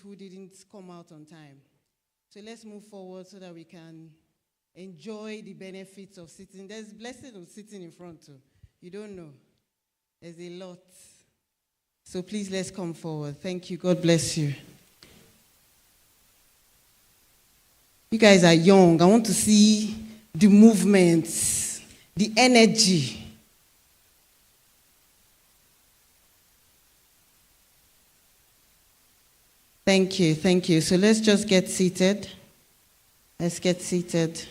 who didn't come out on time. So let's move forward so that we can enjoy the benefits of sitting. There's blessing of sitting in front too. You don't know. There's a lot. So please let's come forward. Thank you. God bless you. You guys are young. I want to see the movements, the energy. Thank you, thank you. So let's just get seated. Let's get seated.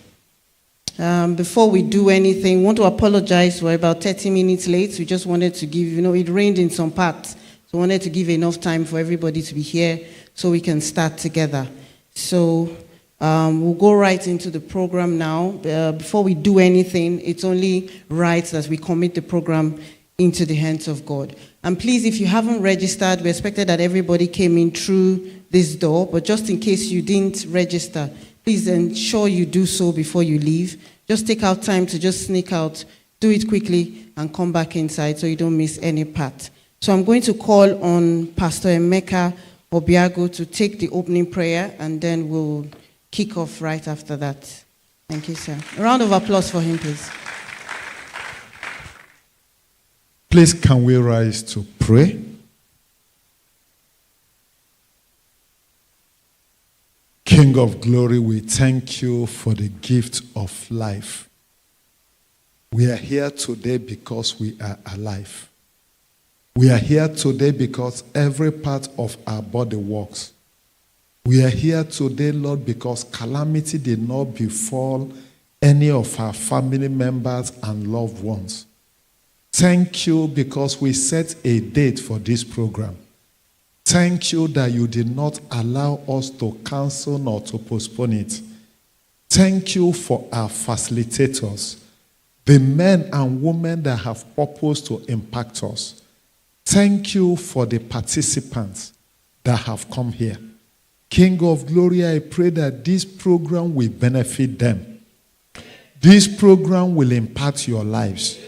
Before we do anything, I want to apologize. We're about 30 minutes late. We just wanted to give, it rained in some parts. So we wanted to give enough time for everybody to be here so we can start together. So we'll go right into the program now. Before we do anything, it's only right that we commit the program into the hands of God. And please, if you haven't registered, we expected that everybody came in through this door, but just in case you didn't register, please ensure you do so before you leave. Just take out time to just sneak out, do it quickly, and come back inside so you don't miss any part. So I'm going to call on Pastor Emeka Obiago to take the opening prayer, and then we'll kick off right after that. Thank you, sir. A round of applause for him, please. Please, can we rise to pray? King of glory, we thank you for the gift of life. We are here today because we are alive. We are here today because every part of our body works. We are here today, Lord, because calamity did not befall any of our family members and loved ones. Thank you because we set a date for this program. Thank you that you did not allow us to cancel nor to postpone it. Thank you for our facilitators, the men and women that have purpose to impact us. Thank you for the participants that have come here. King of glory, I pray that this program will benefit them. This program will impact your lives.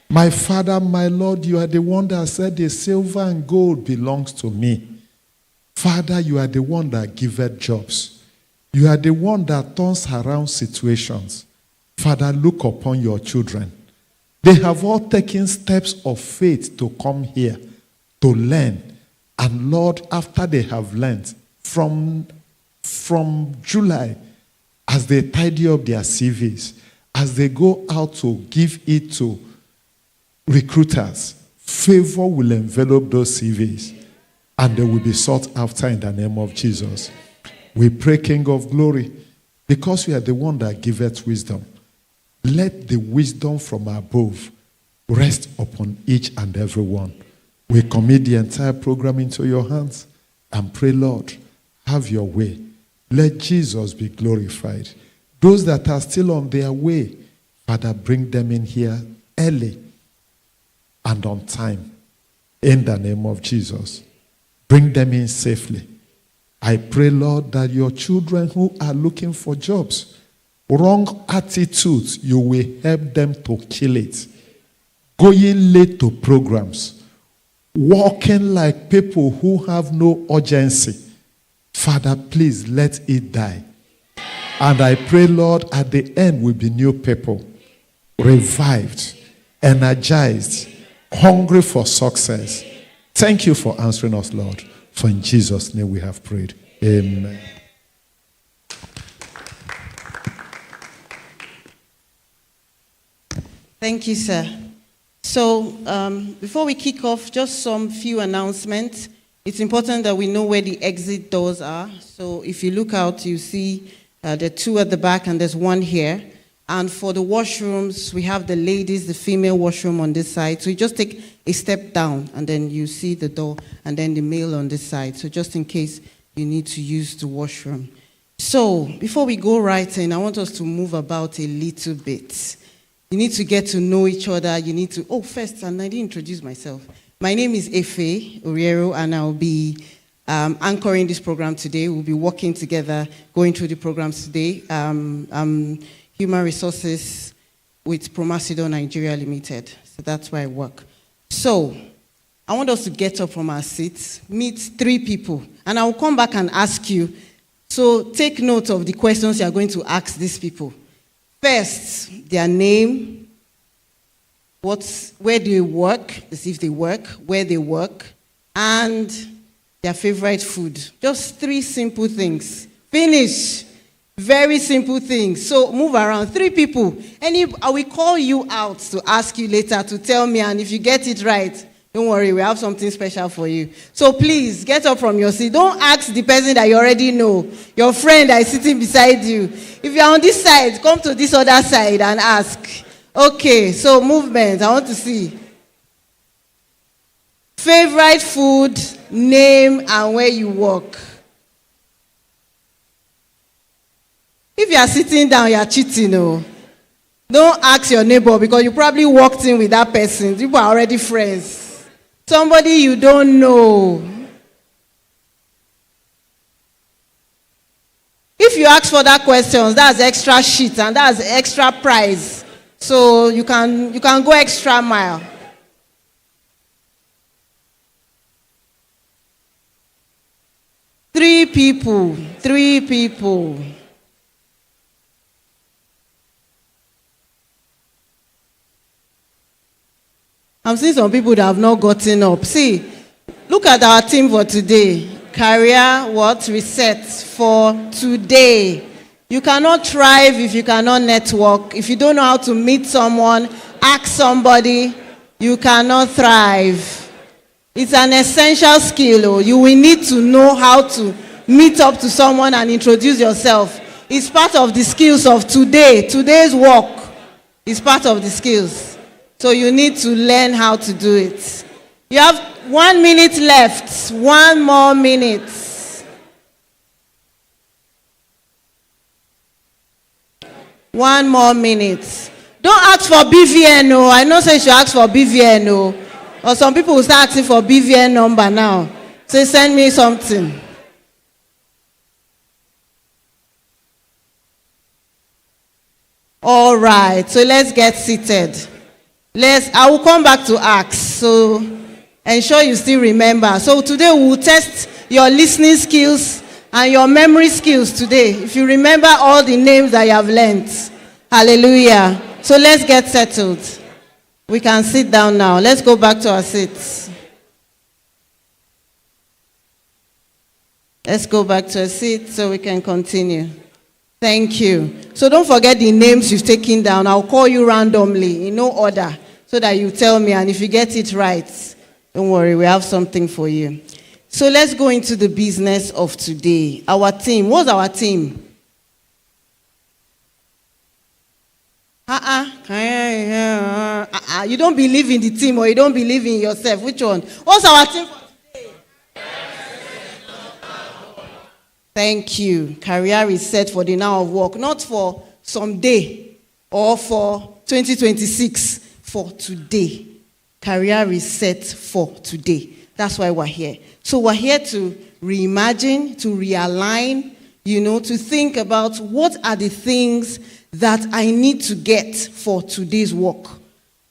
My Father, my Lord, you are the one that said the silver and gold belongs to me. Father, you are the one that giveth jobs. You are the one that turns around situations. Father, look upon your children. They have all taken steps of faith to come here, to learn. And Lord, after they have learned, from July, as they tidy up their CVs, as they go out to give it to recruiters, favor will envelop those CVs and they will be sought after in the name of Jesus. We pray, King of glory, because you are the one that giveth wisdom, let the wisdom from above rest upon each and every one. We commit the entire program into your hands and pray, Lord, have your way. Let Jesus be glorified. Those that are still on their way, Father, bring them in here early and on time, in the name of Jesus. Bring them in safely. I pray, Lord, that your children who are looking for jobs, wrong attitudes, you will help them to kill it. Going late to programs, walking like people who have no urgency. Father, please let it die. And I pray, Lord, at the end will be new people, revived, energized, hungry for success. Thank you for answering us, Lord. For in Jesus' name we have prayed. Amen. Thank you, sir. So before we kick off, just some few announcements. It's important that we know where the exit doors are. So if you look out, you see there are two at the back and there's one here. And for the washrooms, we have the ladies, the female washroom on this side. So you just take a step down and then you see the door and then the male on this side. So just in case you need to use the washroom. So before we go right in, I want us to move about a little bit. You need to get to know each other. You need to, first, and I didn't introduce myself. My name is Efe Oriero, and I'll be anchoring this program today. We'll be working together, going through the programs today. I'm Human Resources with Promasidon Nigeria Limited. So that's where I work. So I want us to get up from our seats, meet 3 people, and I will come back and ask you. So take note of the questions you are going to ask these people. First, their name, where they work, as if they work, where they work, and their favorite food. Just 3 simple things. Finish. Very simple things. So move around. 3 people. I will call you out to ask you later to tell me, and if you get it right, don't worry, we have something special for you. So please, get up from your seat. Don't ask the person that you already know, your friend that is sitting beside you. If you're on this side, come to this other side and ask. Okay, so movement, I want to see. Favorite food, name, and where you work. If you are sitting down, you are cheating. No. Don't ask your neighbor because you probably walked in with that person. People are already friends. Somebody you don't know. If you ask for that questions, that's extra shit and that's extra prize. So you can go extra mile. Three people. I'm seeing some people that have not gotten up. See, look at our team for today. Career, reset for today. You cannot thrive if you cannot network. If you don't know how to meet someone, ask somebody, you cannot thrive. It's an essential skill. You will need to know how to meet up to someone and introduce yourself. It's part of the skills of today. Today's work is part of the skills. So you need to learn how to do it. You have 1 minute left. 1 more minute. One more minute. Don't ask for BVN. No. I know say you should ask for BVN. No. Or some people will start asking for BVN number now. Say, send me something. All right. So let's get seated. I will come back to ask, so ensure you still remember. So today we will test your listening skills and your memory skills today. If you remember all the names that you have learned. Hallelujah. So let's get settled. We can sit down now. Let's go back to our seats. Let's go back to our seats so we can continue. Thank you. So don't forget the names you've taken down. I'll call you randomly in no order so that you tell me. And if you get it right, don't worry, we have something for you. So let's go into the business of today. Our team. What's our team? You don't believe in the team or you don't believe in yourself. Which one? What's our team for today? Thank you. Career is set for the now of work, not for someday or for 2026, for today. Career is set for today. That's why we're here. So we're here to reimagine, to realign, to think about what are the things that I need to get for today's work.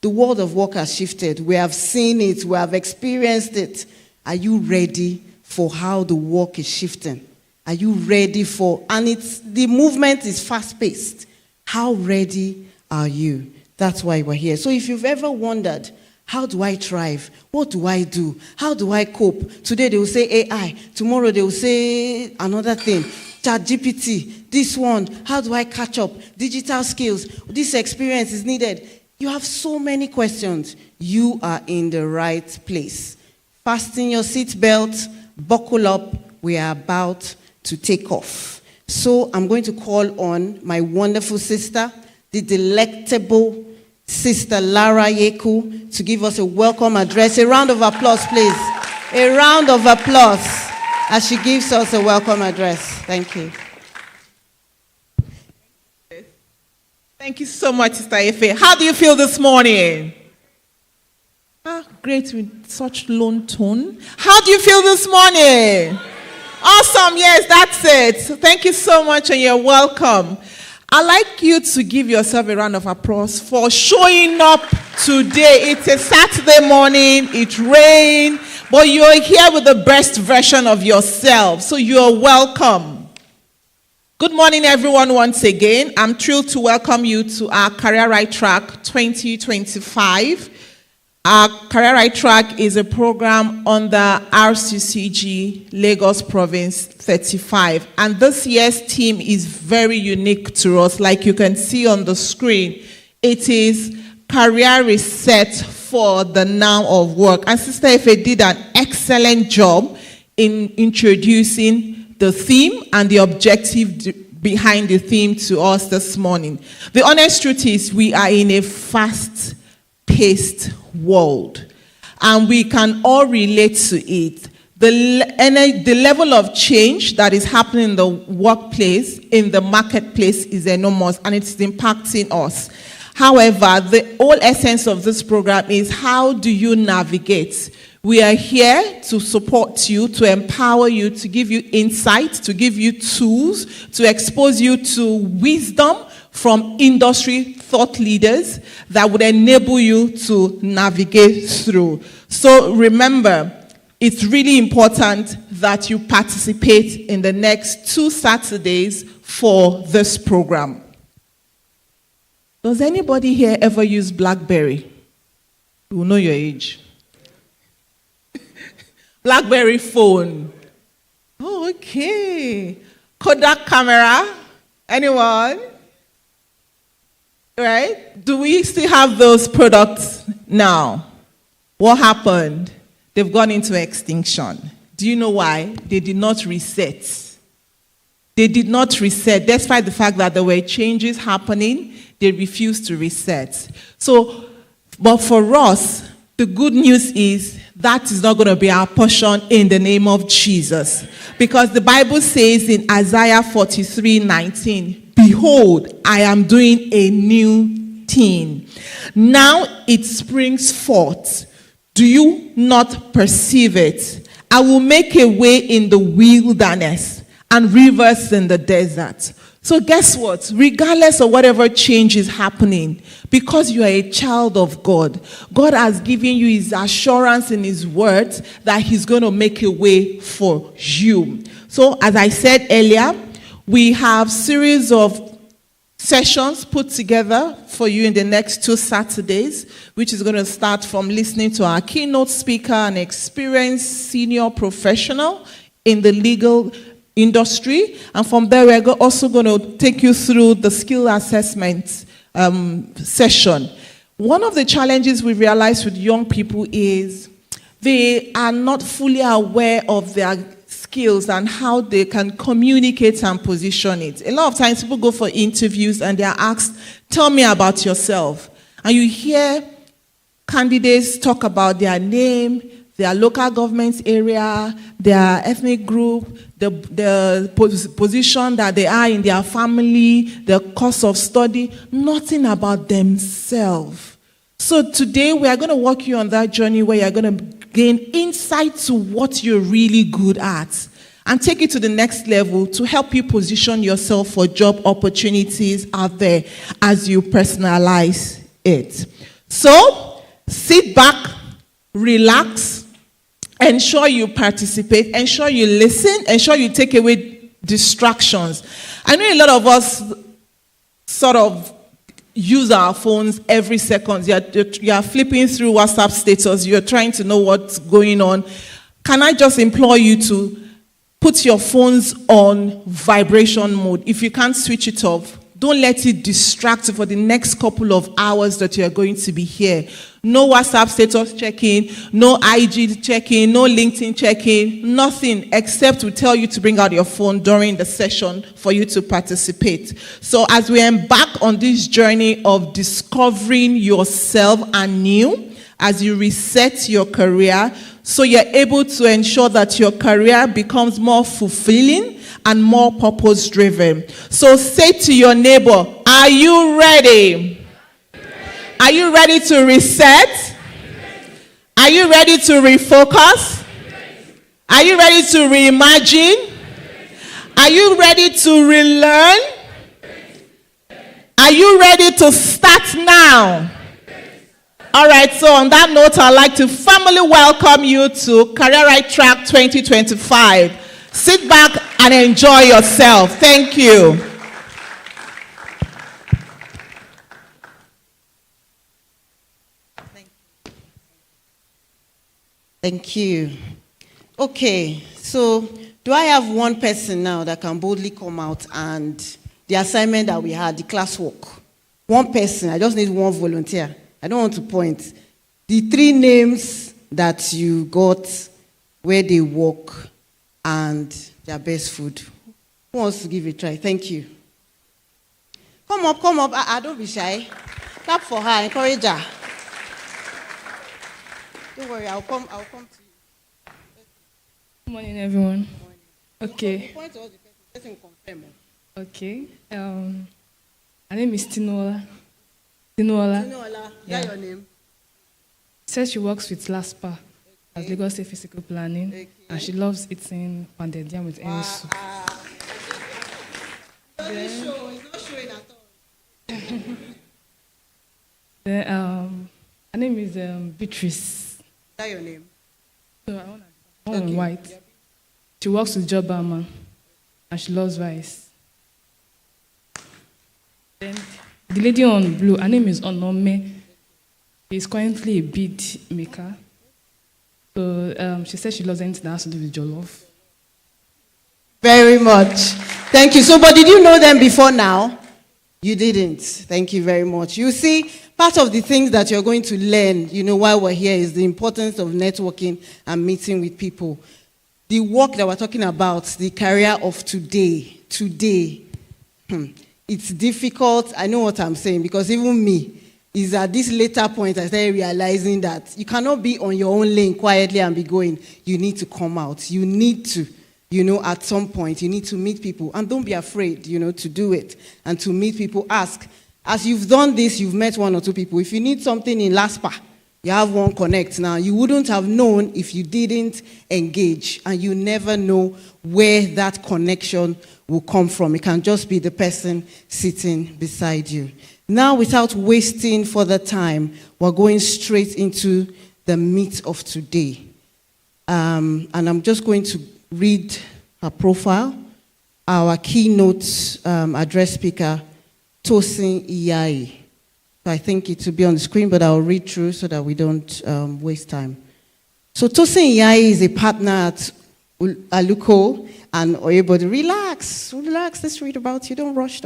The world of work has shifted. We have seen it. We have experienced it. Are you ready for how the work is shifting? Are you ready for, and the movement is fast-paced. How ready are you? That's why we're here. So if you've ever wondered, how do I thrive? What do I do? How do I cope? Today they will say AI. Tomorrow they will say another thing. ChatGPT. This one. How do I catch up? Digital skills. This experience is needed. You have so many questions. You are in the right place. Fasten your seatbelt. Buckle up. We are about to take off. So I'm going to call on my wonderful sister, the delectable Sister Lara Yeku, to give us a welcome address. A round of applause, please. A round of applause as she gives us a welcome address. Thank you. Thank you so much, Sister Efe. How do you feel this morning? Great, with such low tone. How do you feel this morning? Awesome, yes, that's it. Thank you so much and you're welcome. I'd like you to give yourself a round of applause for showing up today. It's a Saturday morning, it rained, but you're here with the best version of yourself, so you're welcome. Good morning, everyone, once again. I'm thrilled to welcome you to our Career Right Track 2025. Our Career Right Track is a program under RCCG Lagos Province 35. And this year's theme is very unique to us. Like you can see on the screen, it is Career Reset for the Now of Work. And Sister Ife did an excellent job in introducing the theme and the objective behind the theme to us this morning. The honest truth is we are in a fast-paced world, and we can all relate to it. The level of change that is happening in the workplace, in the marketplace, is enormous, and it's impacting us. However, the whole essence of this program is how do you navigate? We are here to support you, to empower you, to give you insight, to give you tools, to expose you to wisdom from industry thought leaders that would enable you to navigate through. So remember, it's really important that you participate in the next 2 Saturdays for this program. Does anybody here ever use BlackBerry? You will know your age. BlackBerry phone. Oh, okay. Kodak camera. Anyone? Right? Do we still have those products now? What happened? They've gone into extinction. Do you know why? They did not reset. They did not reset. Despite the fact that there were changes happening, they refused to reset. So, but for us, the good news is that is not going to be our portion in the name of Jesus. Because the Bible says in Isaiah 43:19, behold, I am doing a new thing. Now it springs forth. Do you not perceive it? I will make a way in the wilderness and rivers in the desert. So guess what? Regardless of whatever change is happening, because you are a child of God, God has given you his assurance in his word that he's going to make a way for you. So as I said earlier, we have series of sessions put together for you in the next 2 Saturdays, which is going to start from listening to our keynote speaker, an experienced senior professional in the legal industry. And from there, we're also going to take you through the skill assessment session. One of the challenges we realize with young people is they are not fully aware of their skills and how they can communicate and position it. A lot of times people go for interviews and they are asked, tell me about yourself. And you hear candidates talk about their name, their local government area, their ethnic group, the position that they are in their family, the course of study, nothing about themselves. So today we are going to walk you on that journey where you're going to gain insight to what you're really good at and take you to the next level to help you position yourself for job opportunities out there as you personalize it. So sit back, relax, ensure you participate, ensure you listen, ensure you take away distractions. I know a lot of us sort of use our phones every second. You are flipping through WhatsApp status. You're trying to know what's going on. Can I just implore you to put your phones on vibration mode? If you can't switch it off, don't let it distract you for the next couple of hours that you're going to be here. No WhatsApp status checking, no IG checking, no LinkedIn checking, nothing except we tell you to bring out your phone during the session for you to participate. So as we embark on this journey of discovering yourself anew, as you reset your career, so you're able to ensure that your career becomes more fulfilling and more purpose-driven. So say to your neighbor, are you ready? Are you ready to reset? Are you ready to refocus? Are you ready to reimagine? Are you ready to relearn? Are you ready to start now? All right, so on that note, I'd like to formally welcome you to Career Right Track 2025. Sit back and enjoy yourself. Thank you. Thank you. Okay, so do I have one person now that can boldly come out and the assignment that we had, the classwork? One person, I just need one volunteer. I don't want to point. The 3 names that you got, where they work, and their best food. Who wants to give it a try? Thank you. Come up. Don't be shy. Clap for her, encourage her. Don't worry, I'll come to you. Good morning, everyone. Okay. Point to us the person confirm. Okay. Her name is Tinola. Tinola, is that your name? Says she works with LASPA as Lagos State Physical Planning, and she loves eating pounded yam with any soup. It's not showing at all. Then, her name is Beatrice. Is that your name? So I want in white. She works with Job Barman, and she loves rice. Then the lady on blue, her name is Onome. She's currently a bead maker. So she said she loves anything that has to do with jollof. Very much. Thank you. So, but did you know them before now? You didn't. Thank you very much. You see, part of the things that you're going to learn, while we're here is the importance of networking and meeting with people. The work that we're talking about, the career of today, it's difficult. I know what I'm saying because even me, is at this later point I started realizing that you cannot be on your own lane quietly and be going. You need to come out. You need to, at some point, you need to meet people. And don't be afraid, to do it and to meet people. Ask. As you've done this, you've met 1 or 2 people. If you need something in LASPA, you have one connect now. You wouldn't have known if you didn't engage. And you never know where that connection will come from. It can just be the person sitting beside you. Now, without wasting further time, we're going straight into the meat of today. And I'm just going to read her profile. Our keynote address speaker, Tosin Iyai. So I think it will be on the screen, but I'll read through so that we don't waste time. So Tosin Iyai is a partner at Aluko and Oyebode. Relax, let's read about you. Don't rush.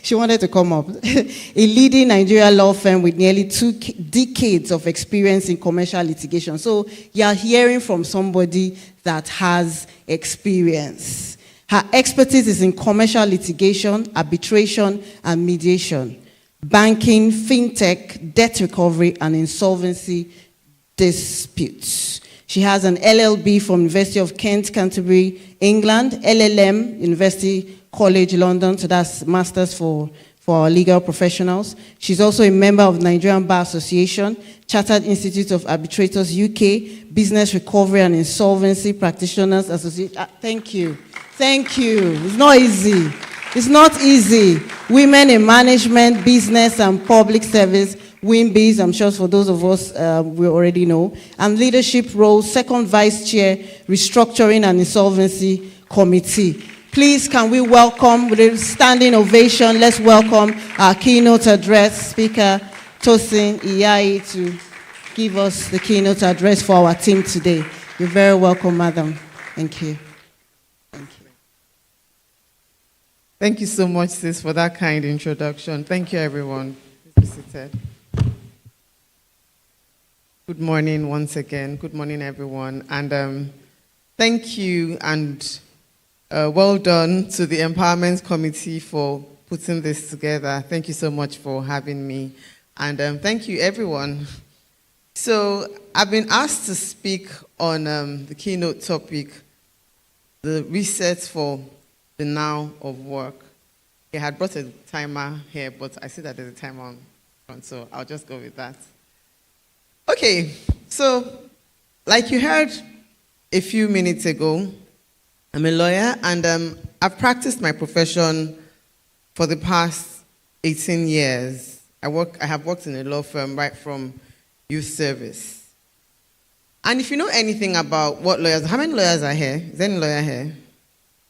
She wanted to come up. A leading Nigerian law firm with nearly 2 decades of experience in commercial litigation. So you're hearing from somebody that has experience. Her expertise is in commercial litigation, arbitration, and mediation, banking, fintech, debt recovery, and insolvency disputes. She has an LLB from University of Kent, Canterbury, England, LLM, University College London, so that's masters for our legal professionals. She's also a member of the Nigerian Bar Association, Chartered Institute of Arbitrators UK, Business Recovery and Insolvency Practitioners Association. Thank you. It's not easy. Women in management, business, and public service, WIMBIS, I'm sure for those of us we already know, and leadership roles, second vice chair, restructuring and insolvency committee. Please, can we welcome, with a standing ovation, let's welcome our keynote address speaker, Tosin Iyai, to give us the keynote address for our team today. You're very welcome, madam. Thank you. Thank you so much, sis, for that kind introduction. Thank you, everyone. Please be seated. Good morning once again. Good morning, everyone. And thank you and well done to the Empowerment Committee for putting this together. Thank you so much for having me. And thank you, everyone. So I've been asked to speak on the keynote topic, the reset for the now of work. I had brought a timer here, but I see that there's a timer on front, so I'll just go with that. Okay, so like you heard a few minutes ago, I'm a lawyer, and I've practiced my profession for the past 18 years, I have worked in a law firm right from youth service. And if you know anything about what lawyers, how many lawyers are here? Is there any lawyer here?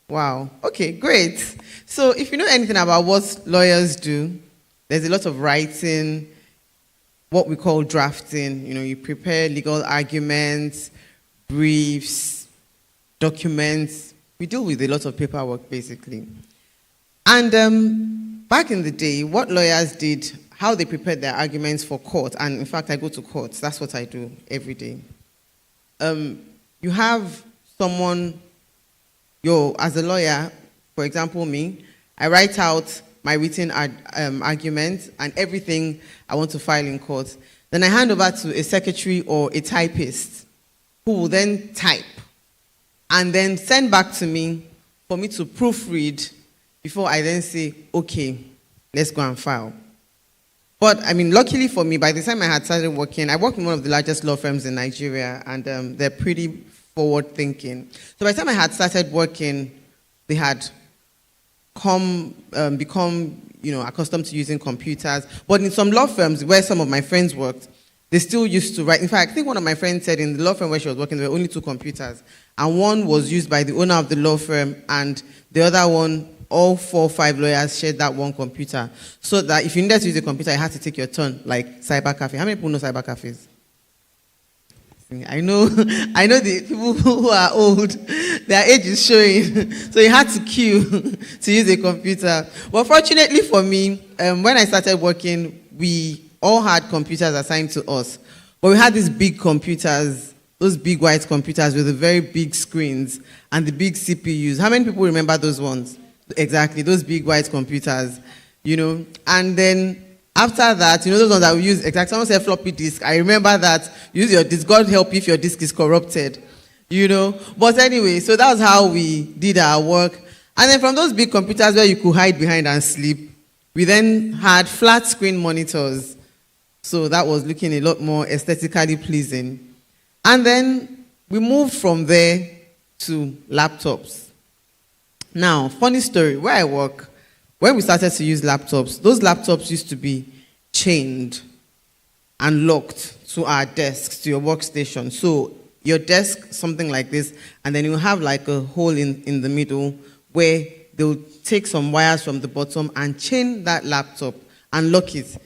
Wow. Okay, great. So if you know anything about what lawyers do, there's a lot of writing, what we call drafting. You prepare legal arguments, briefs, documents. We deal with a lot of paperwork, basically. And back in the day, what lawyers did, how they prepared their arguments for court, and in fact, I go to courts. That's what I do every day. You have someone, as a lawyer, for example, me, I write out my written argument and everything I want to file in court. Then I hand over to a secretary or a typist who will then type and then send back to me for me to proofread before I then say, okay, let's go and file. But, luckily for me, by the time I had started working, I worked in one of the largest law firms in Nigeria, and they're pretty forward-thinking. So by the time I had started working, they had become accustomed to using computers. But in some law firms where some of my friends worked, they still used to write. In fact, I think one of my friends said in the law firm where she was working, there were only 2 computers. And one was used by the owner of the law firm, and the other one, all 4 or 5 lawyers shared that one computer. So that if you needed to use a computer, you had to take your turn, like cyber cafe. How many people know cyber cafes? I know the people who are old, their age is showing. So you had to queue to use a computer. But fortunately for me, when I started working, we all had computers assigned to us. But we had these big computers, those big white computers with the very big screens and the big CPUs. How many people remember those ones? Exactly, those big white computers, And then after that, those ones that we use, exactly, someone said floppy disk. I remember that. Use your disk. God help if your disk is corrupted, But anyway, so that was how we did our work. And then from those big computers where you could hide behind and sleep, we then had flat screen monitors. So that was looking a lot more aesthetically pleasing. And then we moved from there to laptops. Now, funny story, where I work, when we started to use laptops, those laptops used to be chained and locked to our desks, to your workstation. So your desk, something like this, and then you have like a hole in the middle where they'll take some wires from the bottom and chain that laptop and lock it.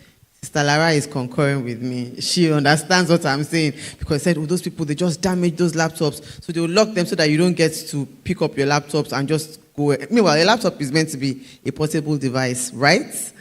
Sister Lara is concurring with me. She understands what I'm saying because I said, those people, they just damage those laptops. So they'll lock them so that you don't get to pick up your laptops and just go. Meanwhile, a laptop is meant to be a portable device, right?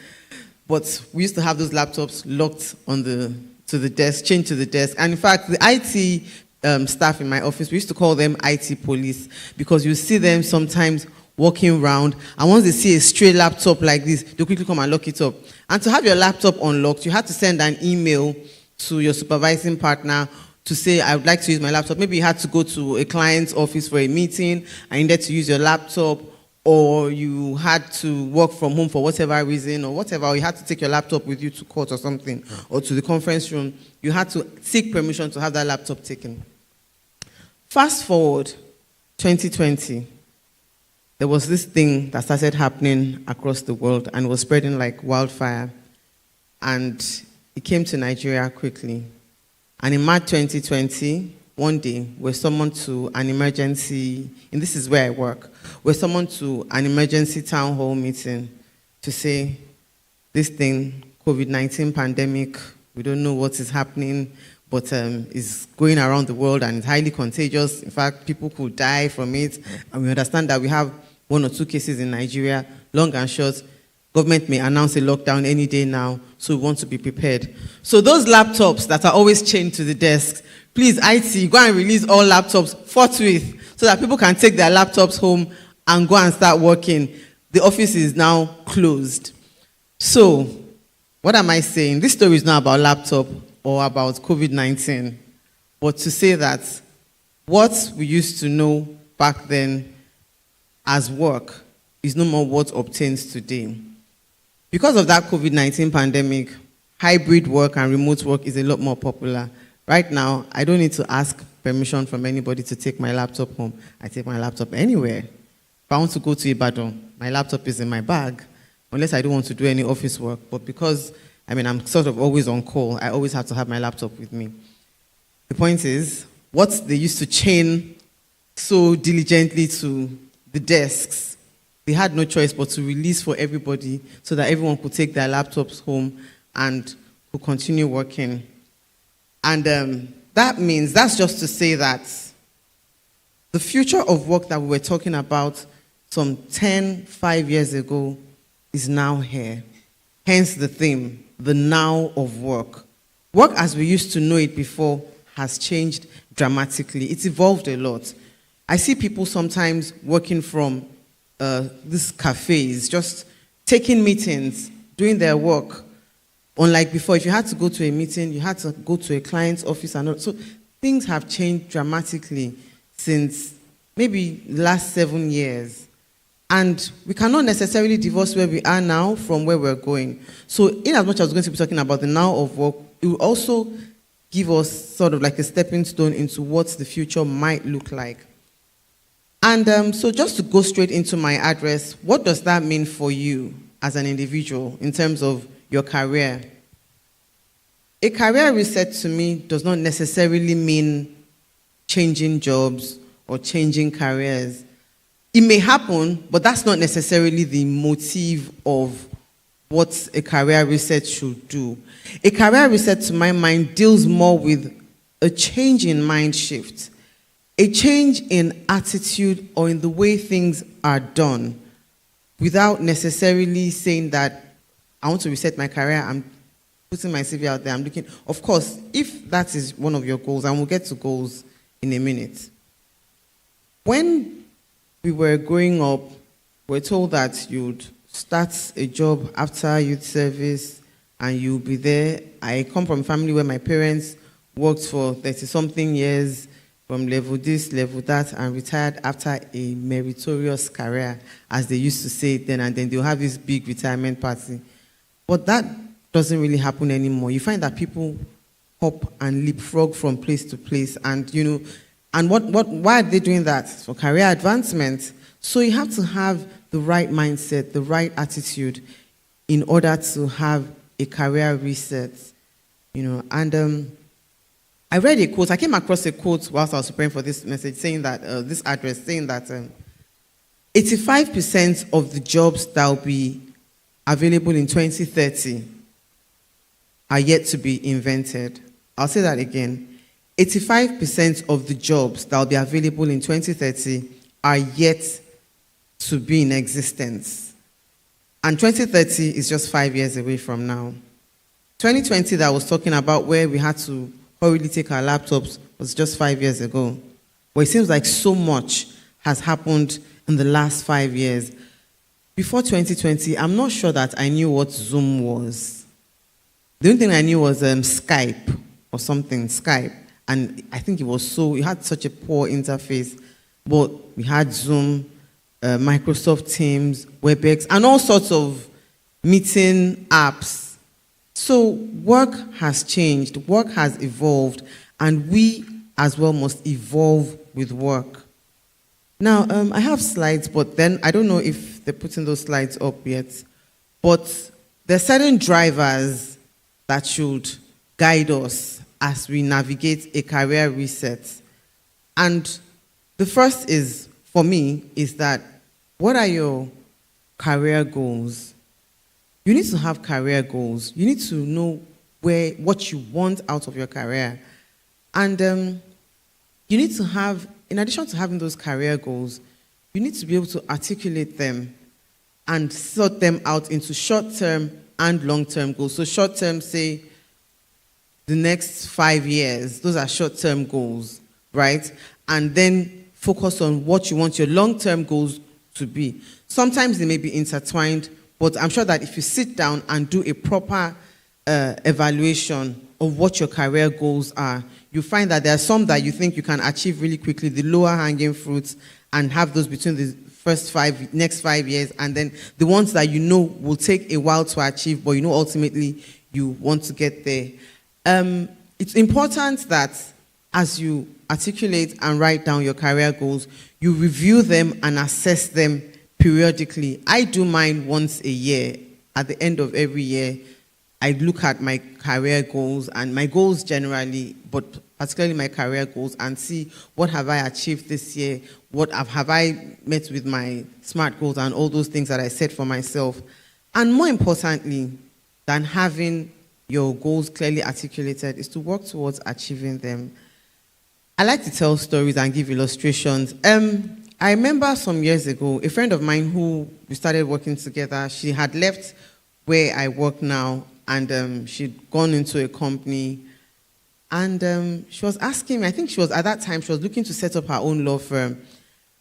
But we used to have those laptops locked to the desk, chained to the desk. And in fact, the IT staff in my office, we used to call them IT police because you see them sometimes walking around, and once they see a stray laptop like this, they'll quickly come and lock it up. And to have your laptop unlocked, you had to send an email to your supervising partner to say, I would like to use my laptop. Maybe you had to go to a client's office for a meeting and you needed to use your laptop, or you had to work from home for whatever reason, or whatever, or you had to take your laptop with you to court or something, or to the conference room. You had to seek permission to have that laptop taken. Fast forward, 2020. There was this thing that started happening across the world and was spreading like wildfire. And it came to Nigeria quickly. And in March 2020, one day, we're summoned to an emergency, and this is where I work, we're summoned to an emergency town hall meeting to say, this thing, COVID-19 pandemic, we don't know what is happening, but it's going around the world and it's highly contagious. In fact, people could die from it. And we understand that we have 1 or 2 cases in Nigeria, long and short. Government may announce a lockdown any day now, so we want to be prepared. So those laptops that are always chained to the desks, please, IT, go and release all laptops forthwith so that people can take their laptops home and go and start working. The office is now closed. So, what am I saying? This story is not about laptop or about COVID-19, but to say that what we used to know back then as work is no more what obtains today. Because of that COVID-19 pandemic, hybrid work and remote work is a lot more popular. Right now, I don't need to ask permission from anybody to take my laptop home. I take my laptop anywhere. If I want to go to Ibadan, my laptop is in my bag. unless I don't want to do any office work. But because, I'm sort of always on call, I always have to have my laptop with me. The point is, what they used to chain so diligently to the desks, they had no choice but to release for everybody so that everyone could take their laptops home and could continue working. And that's just to say that the future of work that we were talking about some 5 years ago is now here. Hence the theme, the now of work. Work as we used to know it before has changed dramatically. It's evolved a lot. I see people sometimes working from these cafes, just taking meetings, doing their work. Unlike before, if you had to go to a meeting, you had to go to a client's office. So things have changed dramatically since maybe the last 7 years. And we cannot necessarily divorce where we are now from where we're going. So in as much as I was going to be talking about the now of work, it will also give us sort of like a stepping stone into what the future might look like. And so just to go straight into my address, what does that mean for you as an individual in terms of your career? A career reset to me does not necessarily mean changing jobs or changing careers. It may happen, but that's not necessarily the motive of what a career reset should do. A career reset, to my mind, deals more with a change in mind shift, a change in attitude or in the way things are done, without necessarily saying that I want to reset my career, I'm putting my CV out there, I'm looking. Of course, if that is one of your goals, and we'll get to goals in a minute. When we were growing up, we were told that you'd start a job after youth service and you'll be there. I come from a family where my parents worked for 30-something years, from level this, level that, and retired after a meritorious career, as they used to say then, and then they'll have this big retirement party. But that doesn't really happen anymore. You find that people hop and leapfrog from place to place, and why are they doing that? For career advancement. So you have to have the right mindset, the right attitude in order to have a career reset. I read a quote. I came across a quote whilst I was preparing for this message, saying that this address, saying that 85% of the jobs that will be available in 2030 are yet to be invented. I'll say that again. 85% of the jobs that will be available in 2030 are yet to be in existence. And 2030 is just 5 years away from now. 2020 that I was talking about, where we had to hurriedly take our laptops, was just 5 years ago. But it seems like so much has happened in the last 5 years. Before 2020, I'm not sure that I knew what Zoom was. The only thing I knew was Skype or something, Skype. And I think it had such a poor interface. But we had Zoom, Microsoft Teams, WebEx, and all sorts of meeting apps. So work has changed, work has evolved, and we as well must evolve with work. Now, I have slides, but then I don't know if they're putting those slides up yet. But there are certain drivers that should guide us as we navigate a career reset. And the first is, for me, is that what are your career goals? You need to have career goals. You need to know what you want out of your career. And you need to have, in addition to having those career goals, you need to be able to articulate them and sort them out into short-term and long-term goals. So short-term, say, the next 5 years, those are short-term goals, right? And then focus on what you want your long-term goals to be. Sometimes they may be intertwined, but I'm sure that if you sit down and do a proper evaluation of what your career goals are, you find that there are some that you think you can achieve really quickly, the lower hanging fruits, and have those between the next 5 years, and then the ones that you know will take a while to achieve, but ultimately you want to get there. It's important that as you articulate and write down your career goals, you review them and assess them periodically. I do mine once a year. At the end of every year, I look at my career goals and my goals generally, but particularly my career goals, and see what have I achieved this year, what have I met with my SMART goals and all those things that I set for myself. And more importantly than having your goals clearly articulated is to work towards achieving them. I like to tell stories and give illustrations. I remember some years ago, a friend of mine who we started working together, she had left where I work now, and she'd gone into a company. And she was asking me, I think she was, at that time, she was looking to set up her own law firm.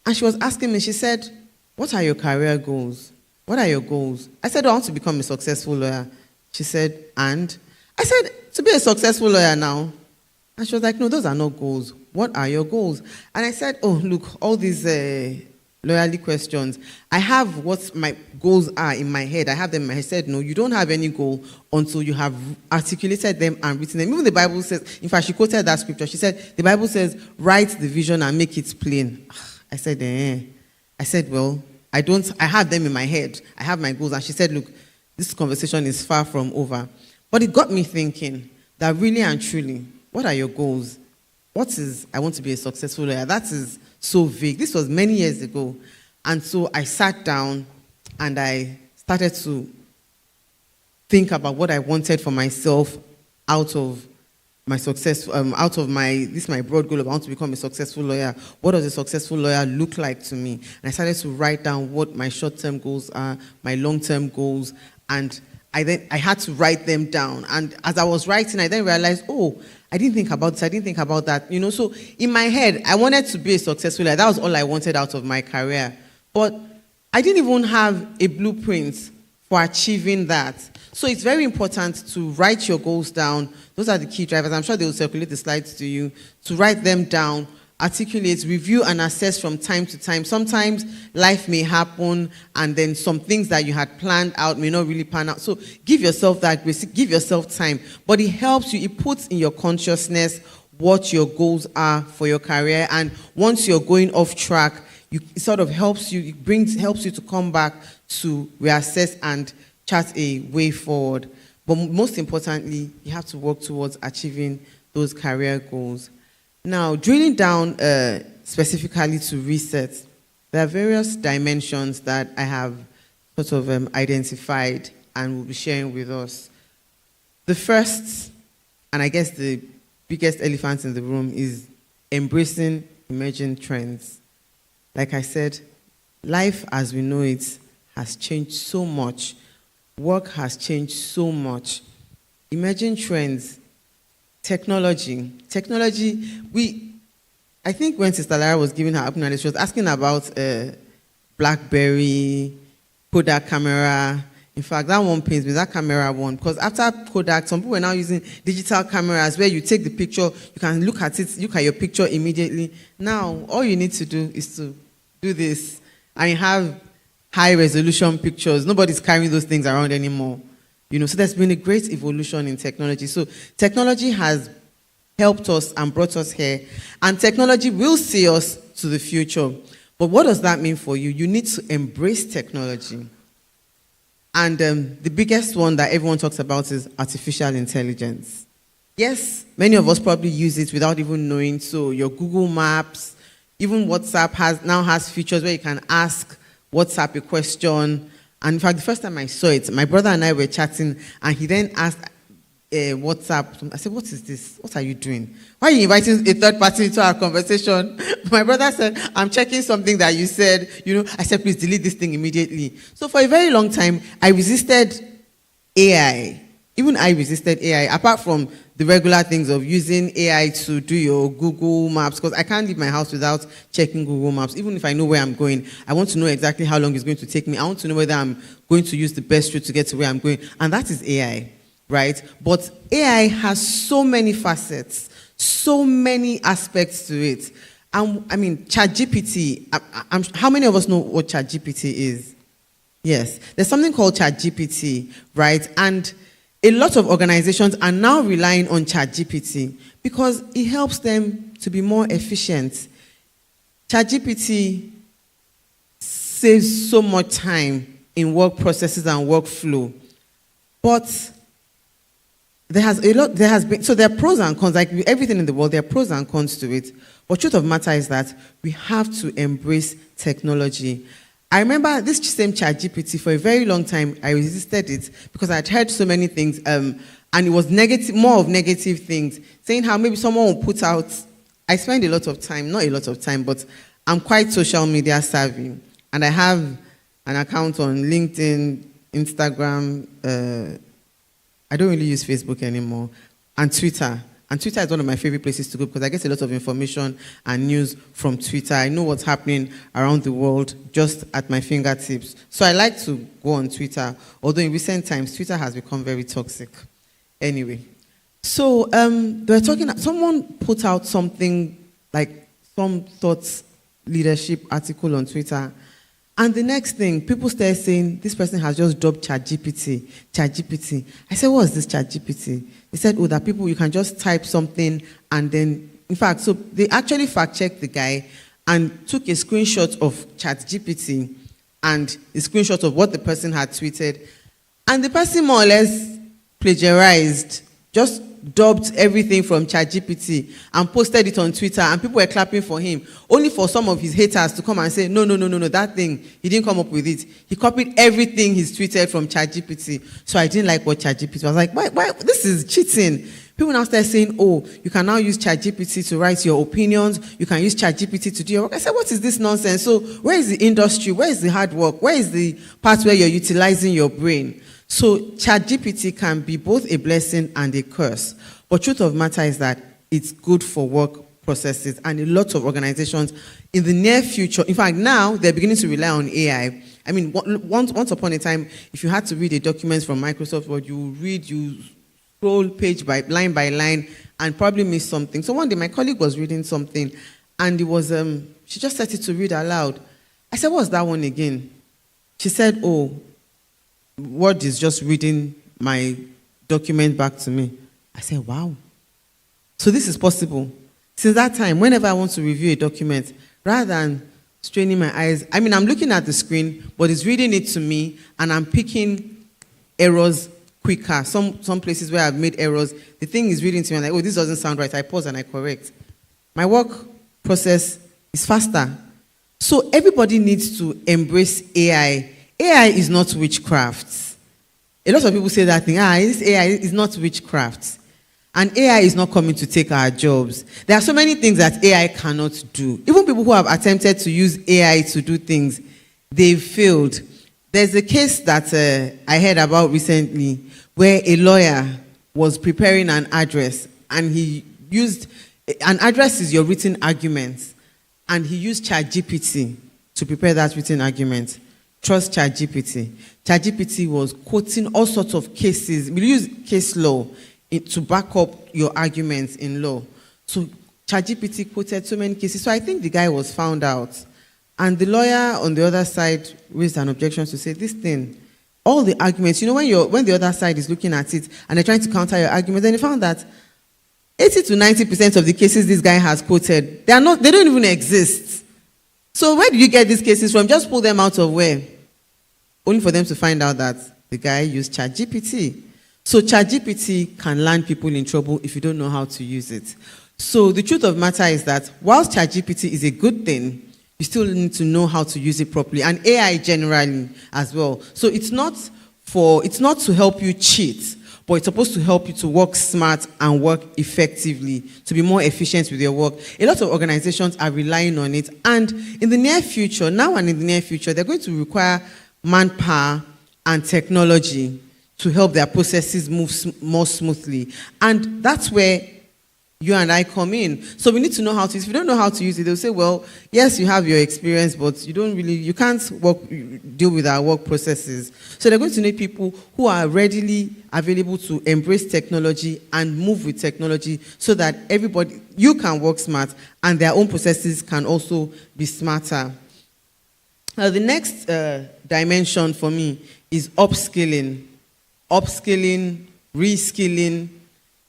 And she was asking me, she said, what are your career goals? What are your goals? I said, I want to become a successful lawyer. She said, and? I said, to be a successful lawyer now. And she was like, no, those are not goals. What are your goals? And I said, oh, look, all these loyalty questions, I have what my goals are in my head. I have them in my head. I said, no, you don't have any goal until you have articulated them and written them. Even the Bible says, in fact, she quoted that scripture. She said, the Bible says, write the vision and make it plain. I said, I said, well, I have them in my head. I have my goals. And she said, look, this conversation is far from over. But it got me thinking that really and truly, what are your goals? What is, I want to be a successful lawyer? That is so vague. This was many years ago. And so I sat down and I started to think about what I wanted for myself out of my success, this is my broad goal of I want to become a successful lawyer. What does a successful lawyer look like to me? And I started to write down what my short-term goals are, my long-term goals, and I had to write them down. And as I was writing, I then realized, oh, I didn't think about this, I didn't think about that. So in my head, I wanted to be a successful lawyer. That was all I wanted out of my career. But I didn't even have a blueprint for achieving that. So it's very important to write your goals down. Those are the key drivers. I'm sure they will circulate the slides to you. To write them down, articulate, review, and assess from time to time. Sometimes life may happen, and then some things that you had planned out may not really pan out. So give yourself that grace, give yourself time. But it helps you, it puts in your consciousness what your goals are for your career. And once you're going off track, it sort of helps you, helps you to come back to reassess and chart a way forward. But most importantly, you have to work towards achieving those career goals. Now, drilling down specifically to reset, there are various dimensions that I have sort of identified and will be sharing with us. The first, and I guess the biggest elephant in the room, is embracing emerging trends. Like I said, life as we know it has changed so much. Work has changed so much. Emerging trends, technology, I think when Sister Lara was giving her opening, she was asking about BlackBerry, Kodak camera. In fact, that one pains me, that camera one, because after Kodak, some people are now using digital cameras where you take the picture, you can look at it, look at your picture immediately. Now, all you need to do is to do this, and you have high-resolution pictures. Nobody's carrying those things around anymore. So there's been a great evolution in technology. So technology has helped us and brought us here, and technology will see us to the future. But what does that mean for you? You need to embrace technology. And the biggest one that everyone talks about is artificial intelligence. Yes, many of us probably use it without even knowing. So your Google Maps, even WhatsApp now has features where you can ask WhatsApp a question. And in fact, the first time I saw it, my brother and I were chatting, and he then asked WhatsApp. I said, what is this? What are you doing? Why are you inviting a third party into our conversation? My brother said, I'm checking something that you said. I said, please delete this thing immediately. So for a very long time, I resisted AI. Even I resisted AI, apart from the regular things of using AI to do your Google Maps, because I can't leave my house without checking Google Maps. Even if I know where I'm going, I want to know exactly how long it's going to take me. I want to know whether I'm going to use the best route to get to where I'm going. And that is AI, right? But AI has so many facets, so many aspects to it. And I mean, ChatGPT, how many of us know what ChatGPT is? Yes, there's something called ChatGPT, right? And a lot of organizations are now relying on ChatGPT because it helps them to be more efficient. ChatGPT saves so much time in work processes and workflow. But there are pros and cons, like everything in the world, there are pros and cons to it. But truth of matter is that we have to embrace technology. I remember this same ChatGPT for a very long time. I resisted it because I had heard so many things, and it was negative, more of negative things, saying how maybe someone will put out. I spend a lot of time, not a lot of time, but I'm quite social media savvy, and I have an account on LinkedIn, Instagram. I don't really use Facebook anymore, and Twitter. And Twitter is one of my favorite places to go because I get a lot of information and news from Twitter. I know what's happening around the world just at my fingertips. So I like to go on Twitter, although in recent times, Twitter has become very toxic. Anyway, so they were talking, someone put out something like some thoughts leadership article on Twitter. And the next thing, people started saying, this person has just dropped ChatGPT. I said, what is this ChatGPT? They said, oh, that people, you can just type something and then, in fact, so they actually fact-checked the guy and took a screenshot of ChatGPT and a screenshot of what the person had tweeted. And the person more or less plagiarized, just dubbed everything from ChatGPT and posted it on Twitter, and people were clapping for him, only for some of his haters to come and say, no, that thing, he didn't come up with it. He copied everything he's tweeted from ChatGPT. So I didn't like what ChatGPT was. I was like, why? This is cheating. People now start saying, oh, you can now use ChatGPT to write your opinions. You can use ChatGPT to do your work. I said, what is this nonsense? So where is the industry? Where is the hard work? Where is the part where you're utilizing your brain? So ChatGPT can be both a blessing and a curse. But truth of matter is that it's good for work processes, and a lot of organizations in the near future, in fact now, they're beginning to rely on AI. I mean, once upon a time, if you had to read a document from Microsoft Word, you scroll page by line, and probably miss something. So one day my colleague was reading something, and it was, she just set it to read aloud. I said, what's that one again? She said, oh, Word is just reading my document back to me. I said, wow. So this is possible. Since that time, whenever I want to review a document, rather than straining my eyes, I mean, I'm looking at the screen, but it's reading it to me, and I'm picking errors quicker. Some places where I've made errors, the thing is reading to me, I'm like, oh, this doesn't sound right. I pause and I correct. My work process is faster. So everybody needs to embrace AI. AI is not witchcraft. A lot of people say that thing, this AI is not witchcraft. And AI is not coming to take our jobs. There are so many things that AI cannot do. Even people who have attempted to use AI to do things, they've failed. There's a case that I heard about recently where a lawyer was preparing an address, and he used, an address is your written arguments, and he used ChatGPT to prepare that written argument. Trust ChatGPT. ChatGPT was quoting all sorts of cases. We use case law to back up your arguments in law. So ChatGPT quoted so many cases. So I think the guy was found out. And the lawyer on the other side raised an objection to say, this thing, all the arguments, when the other side is looking at it and they're trying to counter your argument, then they found that 80 to 90% of the cases this guy has quoted, they don't even exist. So where did you get these cases from? Just pull them out of where? Only for them to find out that the guy used ChatGPT. So ChatGPT can land people in trouble if you don't know how to use it. So the truth of the matter is that whilst ChatGPT is a good thing, you still need to know how to use it properly, and AI generally as well. So it's not to help you cheat, but it's supposed to help you to work smart and work effectively, to be more efficient with your work. A lot of organizations are relying on it, and in the near future, they're going to require manpower and technology to help their processes move more smoothly. And that's where you and I come in. So we need to know how to use it. If you don't know how to use it, they'll say, well, yes, you have your experience, but you can't deal with our work processes. So they're going to need people who are readily available to embrace technology and move with technology so that you can work smart and their own processes can also be smarter. Now, the next dimension for me is upskilling, reskilling.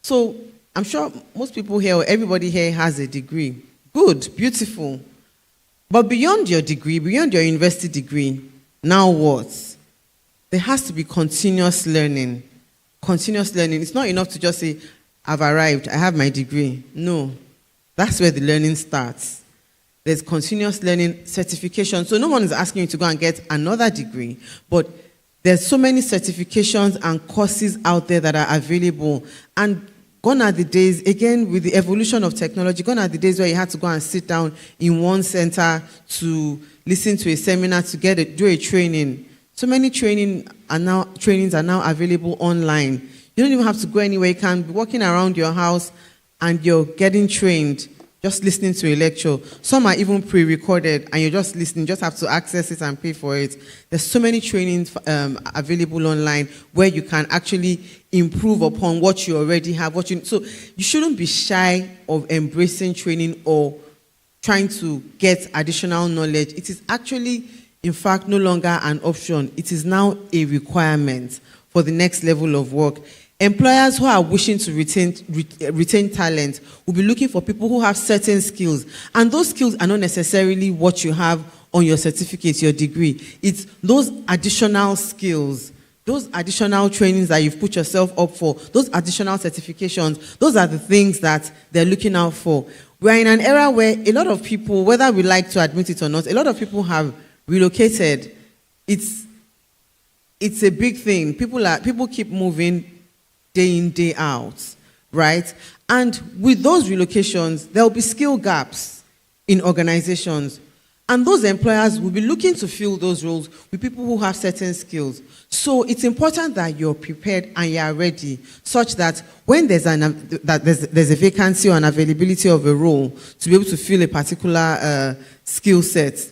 So I'm sure most people here, or everybody here has a degree. Good, beautiful. But beyond your degree, beyond your university degree, now what? There has to be continuous learning. Continuous learning. It's not enough to just say, I've arrived, I have my degree. No. That's where the learning starts. There's continuous learning, certification. So no one is asking you to go and get another degree, but there's so many certifications and courses out there that are available. And gone are the days, again, with the evolution of technology, gone are the days where you had to go and sit down in one center to listen to a seminar, to do a training. So many trainings are now available online. You don't even have to go anywhere. You can be walking around your house and you're getting trained, just listening to a lecture. Some are even pre-recorded and you're just listening, just have to access it and pay for it. There's so many trainings available online where you can actually improve upon what you already have. So you shouldn't be shy of embracing training or trying to get additional knowledge. It is actually, in fact, no longer an option. It is now a requirement for the next level of work. Employers who are wishing to retain talent will be looking for people who have certain skills. And those skills are not necessarily what you have on your certificate, your degree. It's those additional skills, those additional trainings that you've put yourself up for, those additional certifications, those are the things that they're looking out for. We're in an era where a lot of people, whether we like to admit it or not, a lot of people have relocated. It's a big thing. People keep moving day in, day out, right? And with those relocations, there will be skill gaps in organizations. And those employers will be looking to fill those roles with people who have certain skills. So it's important that you're prepared and you're ready, such that when there's a vacancy or an availability of a role to be able to fill a particular skill set,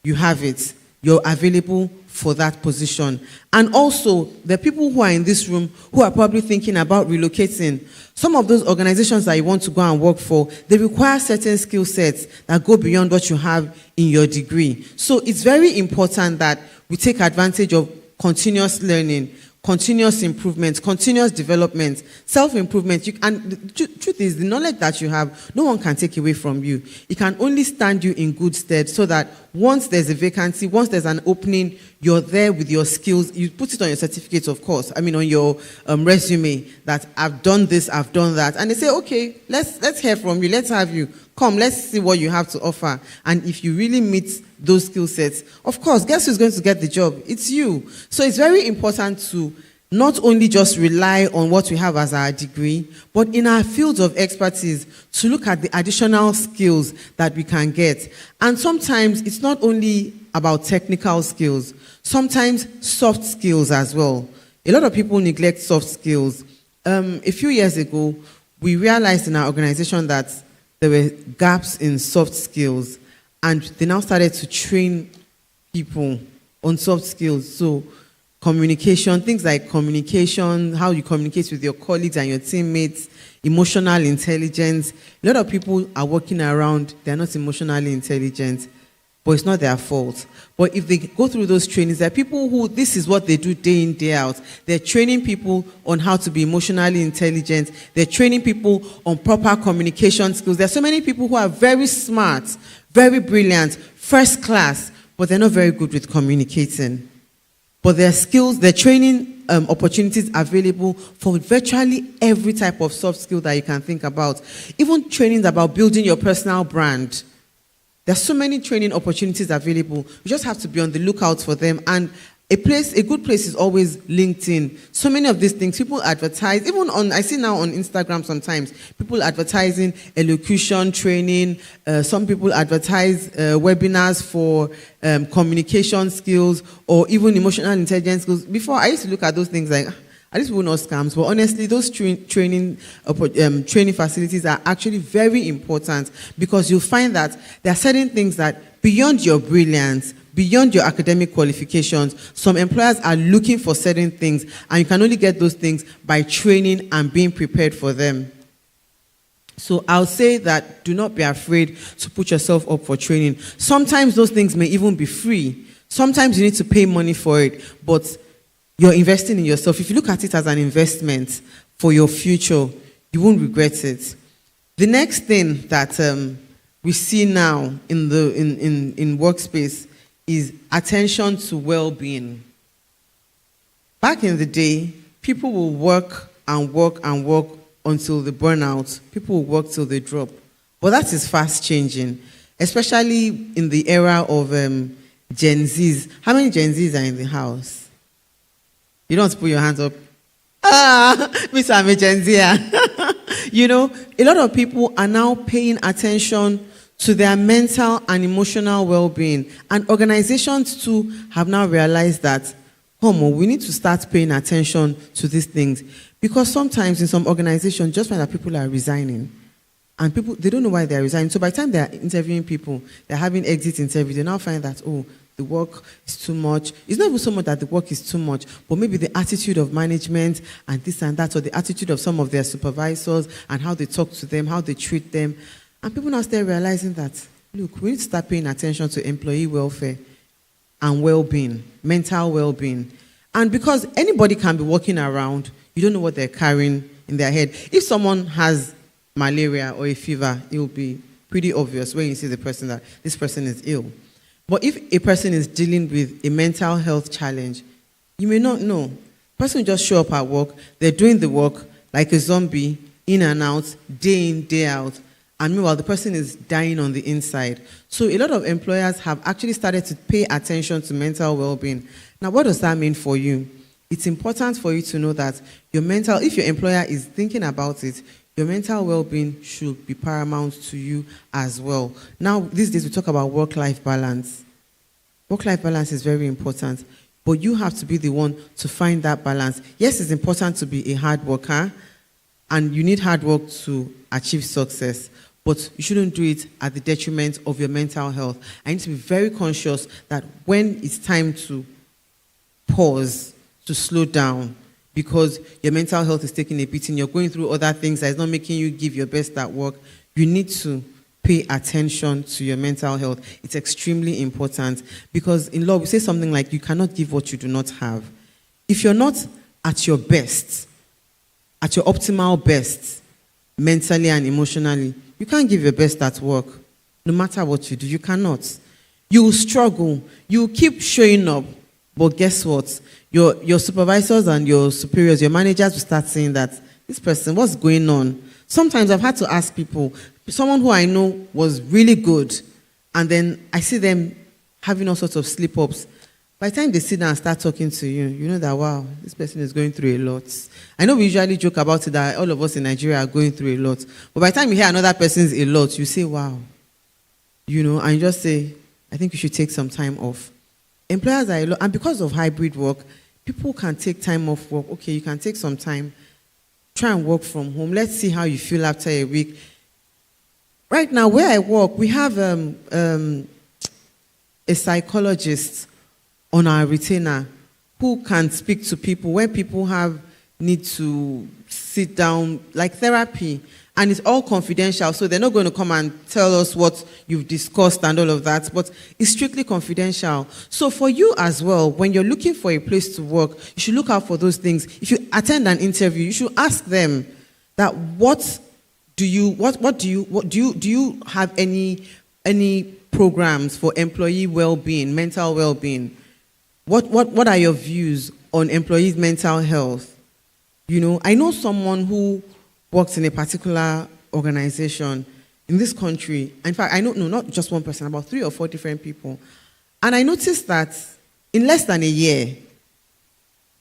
you have it. You're available for that position. And also, the people who are in this room who are probably thinking about relocating, some of those organizations that you want to go and work for, they require certain skill sets that go beyond what you have in your degree. So it's very important that we take advantage of continuous learning, continuous improvement, continuous development, self-improvement. And the truth is, the knowledge that you have, no one can take away from you. It can only stand you in good stead so that once there's a vacancy, once there's an opening, you're there with your skills. You put it on your certificate, of course. I mean, on your resume that I've done this, I've done that. And they say, okay, let's hear from you. Let's have you. Come, let's see what you have to offer. And if you really meet those skill sets, of course, guess who's going to get the job? It's you. So it's very important to not only just rely on what we have as our degree, but in our fields of expertise, to look at the additional skills that we can get. And sometimes it's not only about technical skills, sometimes soft skills as well. A lot of people neglect soft skills. A few years ago, we realized in our organization that there were gaps in soft skills, and they now started to train people on soft skills. So communication, things like communication, how you communicate with your colleagues and your teammates, emotional intelligence. A lot of people are walking around, they're not emotionally intelligent, but it's not their fault. But if they go through those trainings, there are people who, this is what they do day in, day out. They're training people on how to be emotionally intelligent. They're training people on proper communication skills. There are so many people who are very smart, very brilliant, first class, but they're not very good with communicating. But their skills, their training opportunities available for virtually every type of soft skill that you can think about. Even trainings about building your personal brand. There's so many training opportunities available. You just have to be on the lookout for them. And a good place is always LinkedIn. So many of these things, people advertise, even I see now on Instagram sometimes, people advertising elocution training. Some people advertise webinars for communication skills or even emotional intelligence skills. Before, I used to look at those things like, at least we know scams, but honestly, those training facilities are actually very important, because you'll find that there are certain things that beyond your brilliance, beyond your academic qualifications, some employers are looking for certain things, and you can only get those things by training and being prepared for them. So I'll say that do not be afraid to put yourself up for training. Sometimes those things may even be free. Sometimes you need to pay money for it, but you're investing in yourself. If you look at it as an investment for your future, you won't regret it. The next thing that we see now in the in workspace is attention to well-being. Back in the day, people will work and work and work until they burn out. People will work till they drop. But that is fast changing, especially in the era of Gen Zs. How many Gen Zs are in the house? You don't have to put your hands up. Mr. I'm a Gen Z. You know, a lot of people are now paying attention to their mental and emotional well-being. And organizations too have now realized that, we need to start paying attention to these things. Because sometimes in some organizations, just find that people are resigning. And people, they don't know why they're resigning. So by the time they're interviewing people, they're having exit interviews, they now find that, the work is too much. It's not even so much that the work is too much, but maybe the attitude of management and this and that, or the attitude of some of their supervisors and how they talk to them, how they treat them. And people now start realizing that, look, we need to start paying attention to employee welfare and well-being, mental well-being. And because anybody can be walking around, you don't know what they're carrying in their head. If someone has malaria or a fever, it will be pretty obvious when you see the person that this person is ill. But if a person is dealing with a mental health challenge, you may not know. The person will just show up at work, they're doing the work like a zombie, in and out, day in, day out. And meanwhile, the person is dying on the inside. So a lot of employers have actually started to pay attention to mental well-being. Now, what does that mean for you? It's important for you to know that if your employer is thinking about it, your mental well-being should be paramount to you as well. Now, these days we talk about work-life balance. Work-life balance is very important, but you have to be the one to find that balance. Yes, it's important to be a hard worker, and you need hard work to achieve success, but you shouldn't do it at the detriment of your mental health. I need to be very conscious that when it's time to pause, to slow down, because your mental health is taking a beating, you're going through other things that is not making you give your best at work, you need to pay attention to your mental health. It's extremely important, because in law we say something like, you cannot give what you do not have. If you're not at your best, at your optimal best, mentally and emotionally, you can't give your best at work. No matter what you do, you cannot. You will struggle. You will keep showing up. But guess what? Your supervisors and your superiors, your managers will start saying that, this person, what's going on? Sometimes I've had to ask people, someone who I know was really good, and then I see them having all sorts of slip-ups. By the time they sit down and start talking to you, you know that, wow, this person is going through a lot. I know we usually joke about it that all of us in Nigeria are going through a lot. But by the time you hear another person's a lot, you say, wow. You know, and you just say, I think you should take some time off. Employers are a lot, and because of hybrid work, people can take time off work. Okay, you can take some time, try and work from home. Let's see how you feel after a week. Right now, where I work, we have a psychologist on our retainer who can speak to people when people need to sit down, like therapy, and it's all confidential, so they're not going to come and tell us what you've discussed and all of that, but it's strictly confidential. So for you as well, when you're looking for a place to work, you should look out for those things. If you attend an interview, you should ask them that do you have any programs for employee well-being, mental well-being? What are your views on employees' mental health? You know, I know someone who works in a particular organization in this country. In fact, I know, not just one person, about 3 or 4 different people. And I noticed that in less than a year,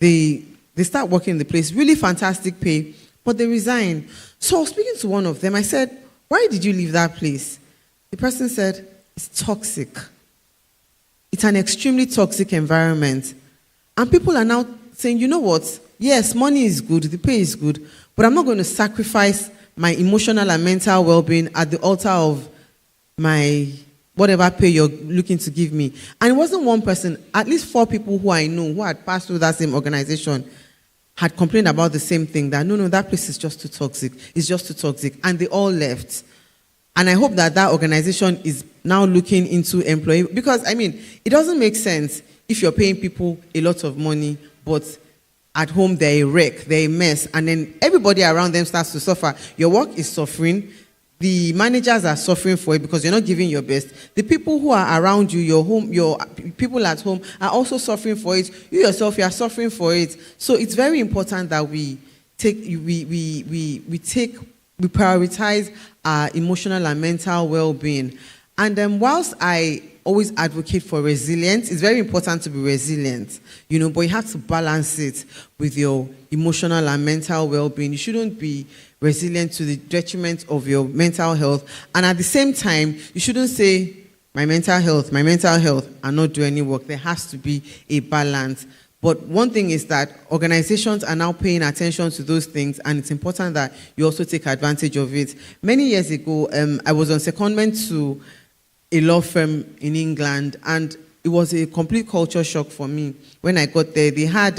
they start working in the place, really fantastic pay, but they resign. So I was speaking to one of them. I said, why did you leave that place? The person said, it's toxic. It's an extremely toxic environment. And people are now saying, you know what? Yes, money is good, the pay is good, but I'm not going to sacrifice my emotional and mental well-being at the altar of my whatever pay you're looking to give me. And it wasn't one person, at least 4 people who I know who had passed through that same organization had complained about the same thing, that no, that place is just too toxic. It's just too toxic. And they all left. And I hope that organization is now looking into employee, because, I mean, it doesn't make sense if you're paying people a lot of money, but at home they're a wreck, they're a mess, and then everybody around them starts to suffer. Your work is suffering, the managers are suffering for it because you're not giving your best. The people who are around you, your home, your people at home are also suffering for it. You yourself, you are suffering for it. So it's very important that we prioritize our emotional and mental well-being. And whilst I always advocate for resilience, it's very important to be resilient, but you have to balance it with your emotional and mental well-being. You shouldn't be resilient to the detriment of your mental health. And at the same time, you shouldn't say, my mental health, and not do any work. There has to be a balance. But one thing is that organizations are now paying attention to those things, and it's important that you also take advantage of it. Many years ago, I was on secondment to a law firm in England, and it was a complete culture shock for me. When I got there, they had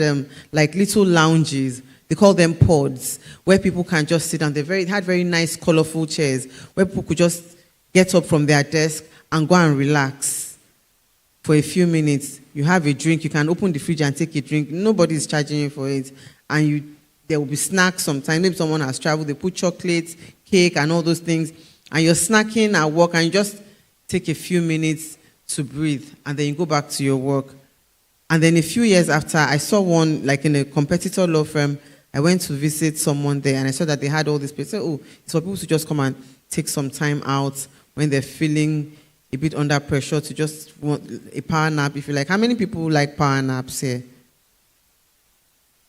like little lounges. They call them pods, where people can just sit down. They had very nice, colorful chairs where people could just get up from their desk and go and relax for a few minutes. You have a drink. You can open the fridge and take a drink. Nobody is charging you for it. And there will be snacks sometimes. Maybe someone has traveled. They put chocolates, cake, and all those things. And you're snacking at work, and you just take a few minutes to breathe, and then you go back to your work. And then a few years after, I saw one, like in a competitor law firm. I went to visit someone there, and I saw that they had all this place. So, it's for people to just come and take some time out when they're feeling a bit under pressure, to just want a power nap, if you like. How many people like power naps here?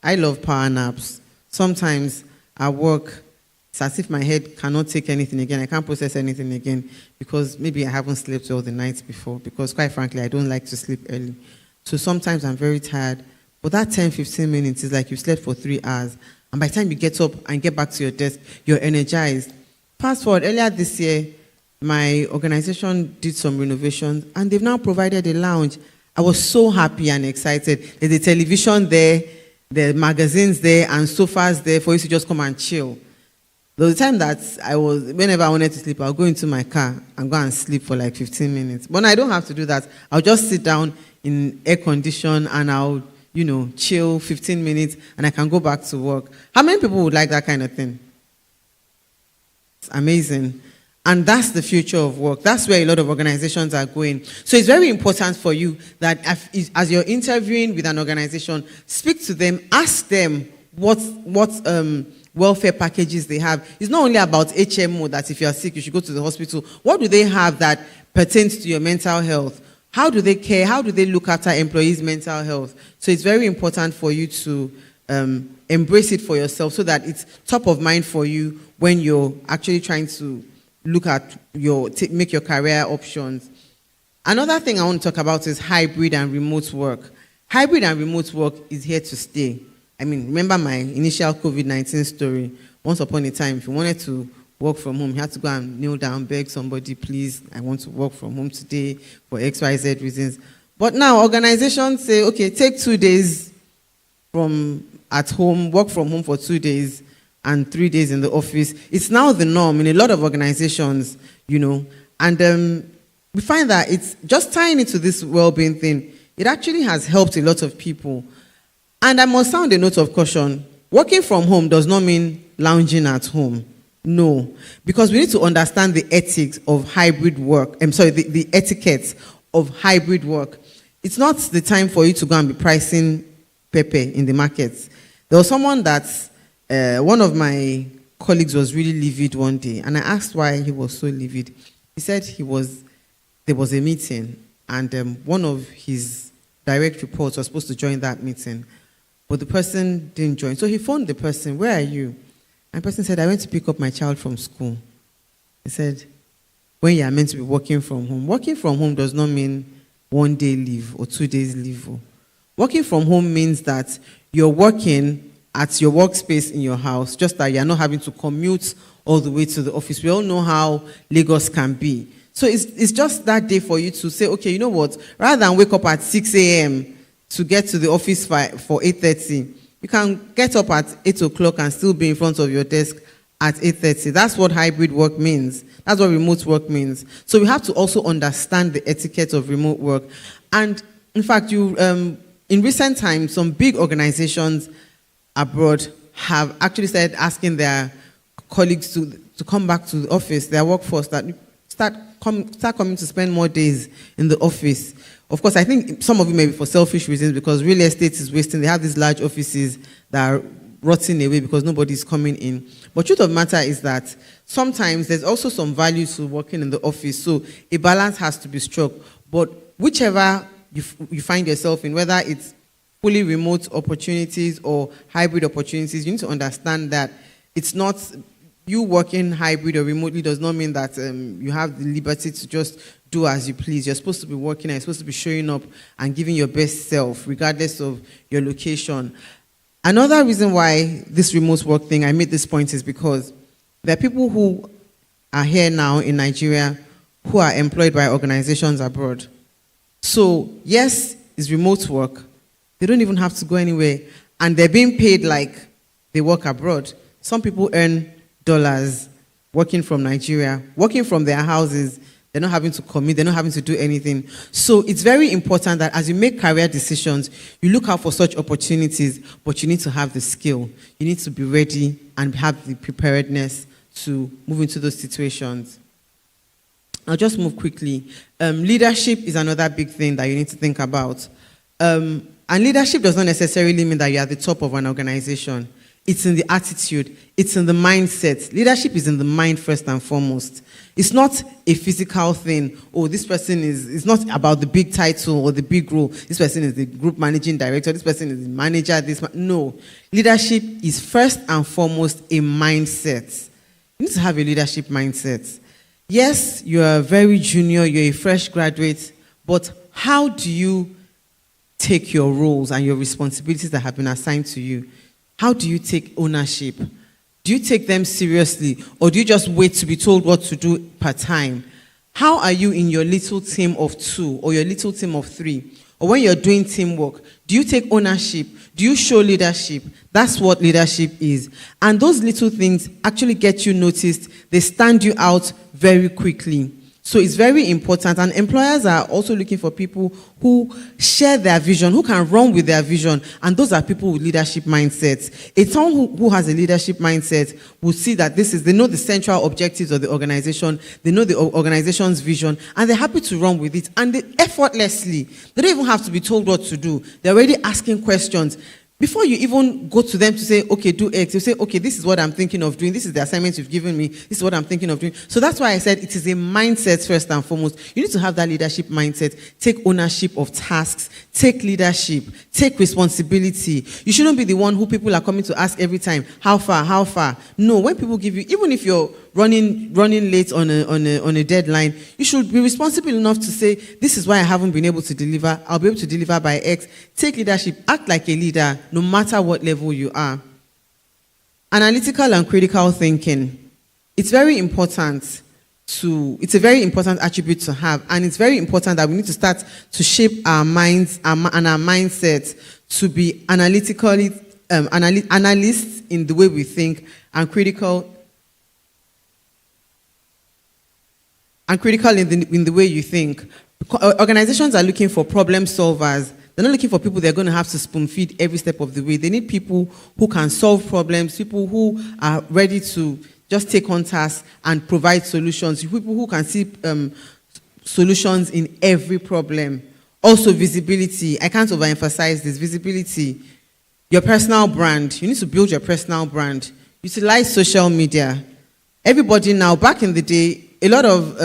I love power naps. Sometimes at work, it's as if my head cannot take anything again. I can't process anything again because maybe I haven't slept all the nights before, because quite frankly, I don't like to sleep early. So sometimes I'm very tired. But that 10, 15 minutes is like you slept for 3 hours. And by the time you get up and get back to your desk, you're energized. Fast forward, earlier this year, my organization did some renovations, and they've now provided a lounge. I was so happy and excited. There's a television there, there are magazines there, and sofas there for you to just come and chill. There was a time that whenever I wanted to sleep, I'll go into my car and go and sleep for like 15 minutes. But I don't have to do that. I'll just sit down in air condition and I'll chill 15 minutes, and I can go back to work. How many people would like that kind of thing? It's amazing. And that's the future of work. That's where a lot of organizations are going. So it's very important for you that as you're interviewing with an organization, speak to them, ask them what welfare packages they have. It's not only about HMO, that if you're sick, you should go to the hospital. What do they have that pertains to your mental health? How do they care? How do they look after employees' mental health? So it's very important for you to embrace it for yourself, so that it's top of mind for you when you're actually trying to look at make your career options. Another thing I want to talk about is hybrid and remote work. Hybrid and remote work is here to stay. I mean, remember my initial COVID-19 story. Once upon a time, if you wanted to work from home, you had to go and kneel down, beg somebody, please, I want to work from home today for XYZ reasons. But now organizations say, okay, take 2 days at home, work from home for 2 days, and 3 days in the office. It's now the norm in a lot of organizations, and we find that it's just tying into this well-being thing. It actually has helped a lot of people. And I must sound a note of caution. Working from home does not mean lounging at home. No, because we need to understand the ethics of hybrid work. The etiquette of hybrid work. It's not the time for you to go and be pricing pepper in the markets. There was someone that, one of my colleagues was really livid one day, and I asked why he was so livid. He said there was a meeting, and one of his direct reports was supposed to join that meeting, but the person didn't join. So he phoned the person, "Where are you?" And the person said, "I went to pick up my child from school." He said, when you are meant to be working from home does not mean 1 day leave or 2 days leave. Working from home means that you're working at your workspace in your house, just that you're not having to commute all the way to the office. We all know how Lagos can be. So it's just that day for you to say, okay, you know what, rather than wake up at 6 a.m. to get to the office for 8:30, you can get up at 8 o'clock and still be in front of your desk at 8:30. That's what hybrid work means. That's what remote work means. So we have to also understand the etiquette of remote work. And in fact, in recent times, some big organizations abroad have actually started asking their colleagues to come back to the office, their workforce, that start coming to spend more days in the office. Of course, I think some of it may be for selfish reasons, because real estate is wasting. They have these large offices that are rotting away because nobody's coming in. But truth of the matter is that sometimes there's also some value to working in the office, so a balance has to be struck. But whichever you find yourself in, whether it's fully remote opportunities or hybrid opportunities, you need to understand that it's not, you working hybrid or remotely does not mean that you have the liberty to just do as you please. You're supposed to be working and you're supposed to be showing up and giving your best self, regardless of your location. Another reason why this remote work thing, I made this point, is because there are people who are here now in Nigeria who are employed by organizations abroad. So, yes, it's remote work. They don't even have to go anywhere. And they're being paid like they work abroad. Some people earn dollars working from Nigeria, working from their houses. They're not having to commute. They're not having to do anything. So it's very important that as you make career decisions, you look out for such opportunities, but you need to have the skill. You need to be ready and have the preparedness to move into those situations. I'll just move quickly. Leadership is another big thing that you need to think about. And leadership does not necessarily mean that you're at the top of an organization. It's in the attitude. It's in the mindset. Leadership is in the mind first and foremost. It's not a physical thing. Oh, this person it's not about the big title or the big role. This person is the group managing director. This person is the manager. No. Leadership is first and foremost a mindset. You need to have a leadership mindset. Yes, you're very junior, you're a fresh graduate, but how do you take your roles and your responsibilities that have been assigned to you? How do you take ownership? Do you take them seriously, or do you just wait to be told what to do per time? How are you in your little team of 2 or your little team of 3? Or when you're doing teamwork, do you take ownership? Do you show leadership? That's what leadership is. And those little things actually get you noticed. They stand you out very quickly. So it's very important, and employers are also looking for people who share their vision, who can run with their vision, and those are people with leadership mindsets. Someone who has a leadership mindset will see that they know the central objectives of the organization, they know the organization's vision, and they're happy to run with it, and they effortlessly. They don't even have to be told what to do. They're already asking questions. Before you even go to them to say, okay, do X, you say, okay, this is what I'm thinking of doing. This is the assignment you've given me. This is what I'm thinking of doing. So that's why I said it is a mindset first and foremost. You need to have that leadership mindset. Take ownership of tasks. Take leadership. Take responsibility. You shouldn't be the one who people are coming to ask every time, how far, how far? No, when people give you, even if you're running late on a deadline, you should be responsible enough to say, this is why I haven't been able to deliver. I'll be able to deliver by X. Take leadership. Act like a leader, no matter what level you are. Analytical and critical thinking. It's a very important attribute to have, and it's very important that we need to start to shape our minds and our mindset to be analysts in the way we think, and critical in the way you think. Organizations are looking for problem solvers. They're not looking for people they're going to have to spoon feed every step of the way. They need people who can solve problems, people who are ready to just take on tasks and provide solutions, people who can see solutions in every problem. Also, visibility. I can't overemphasize this. Visibility. Your personal brand. You need to build your personal brand. Utilize social media. Everybody now, back in the day, a lot of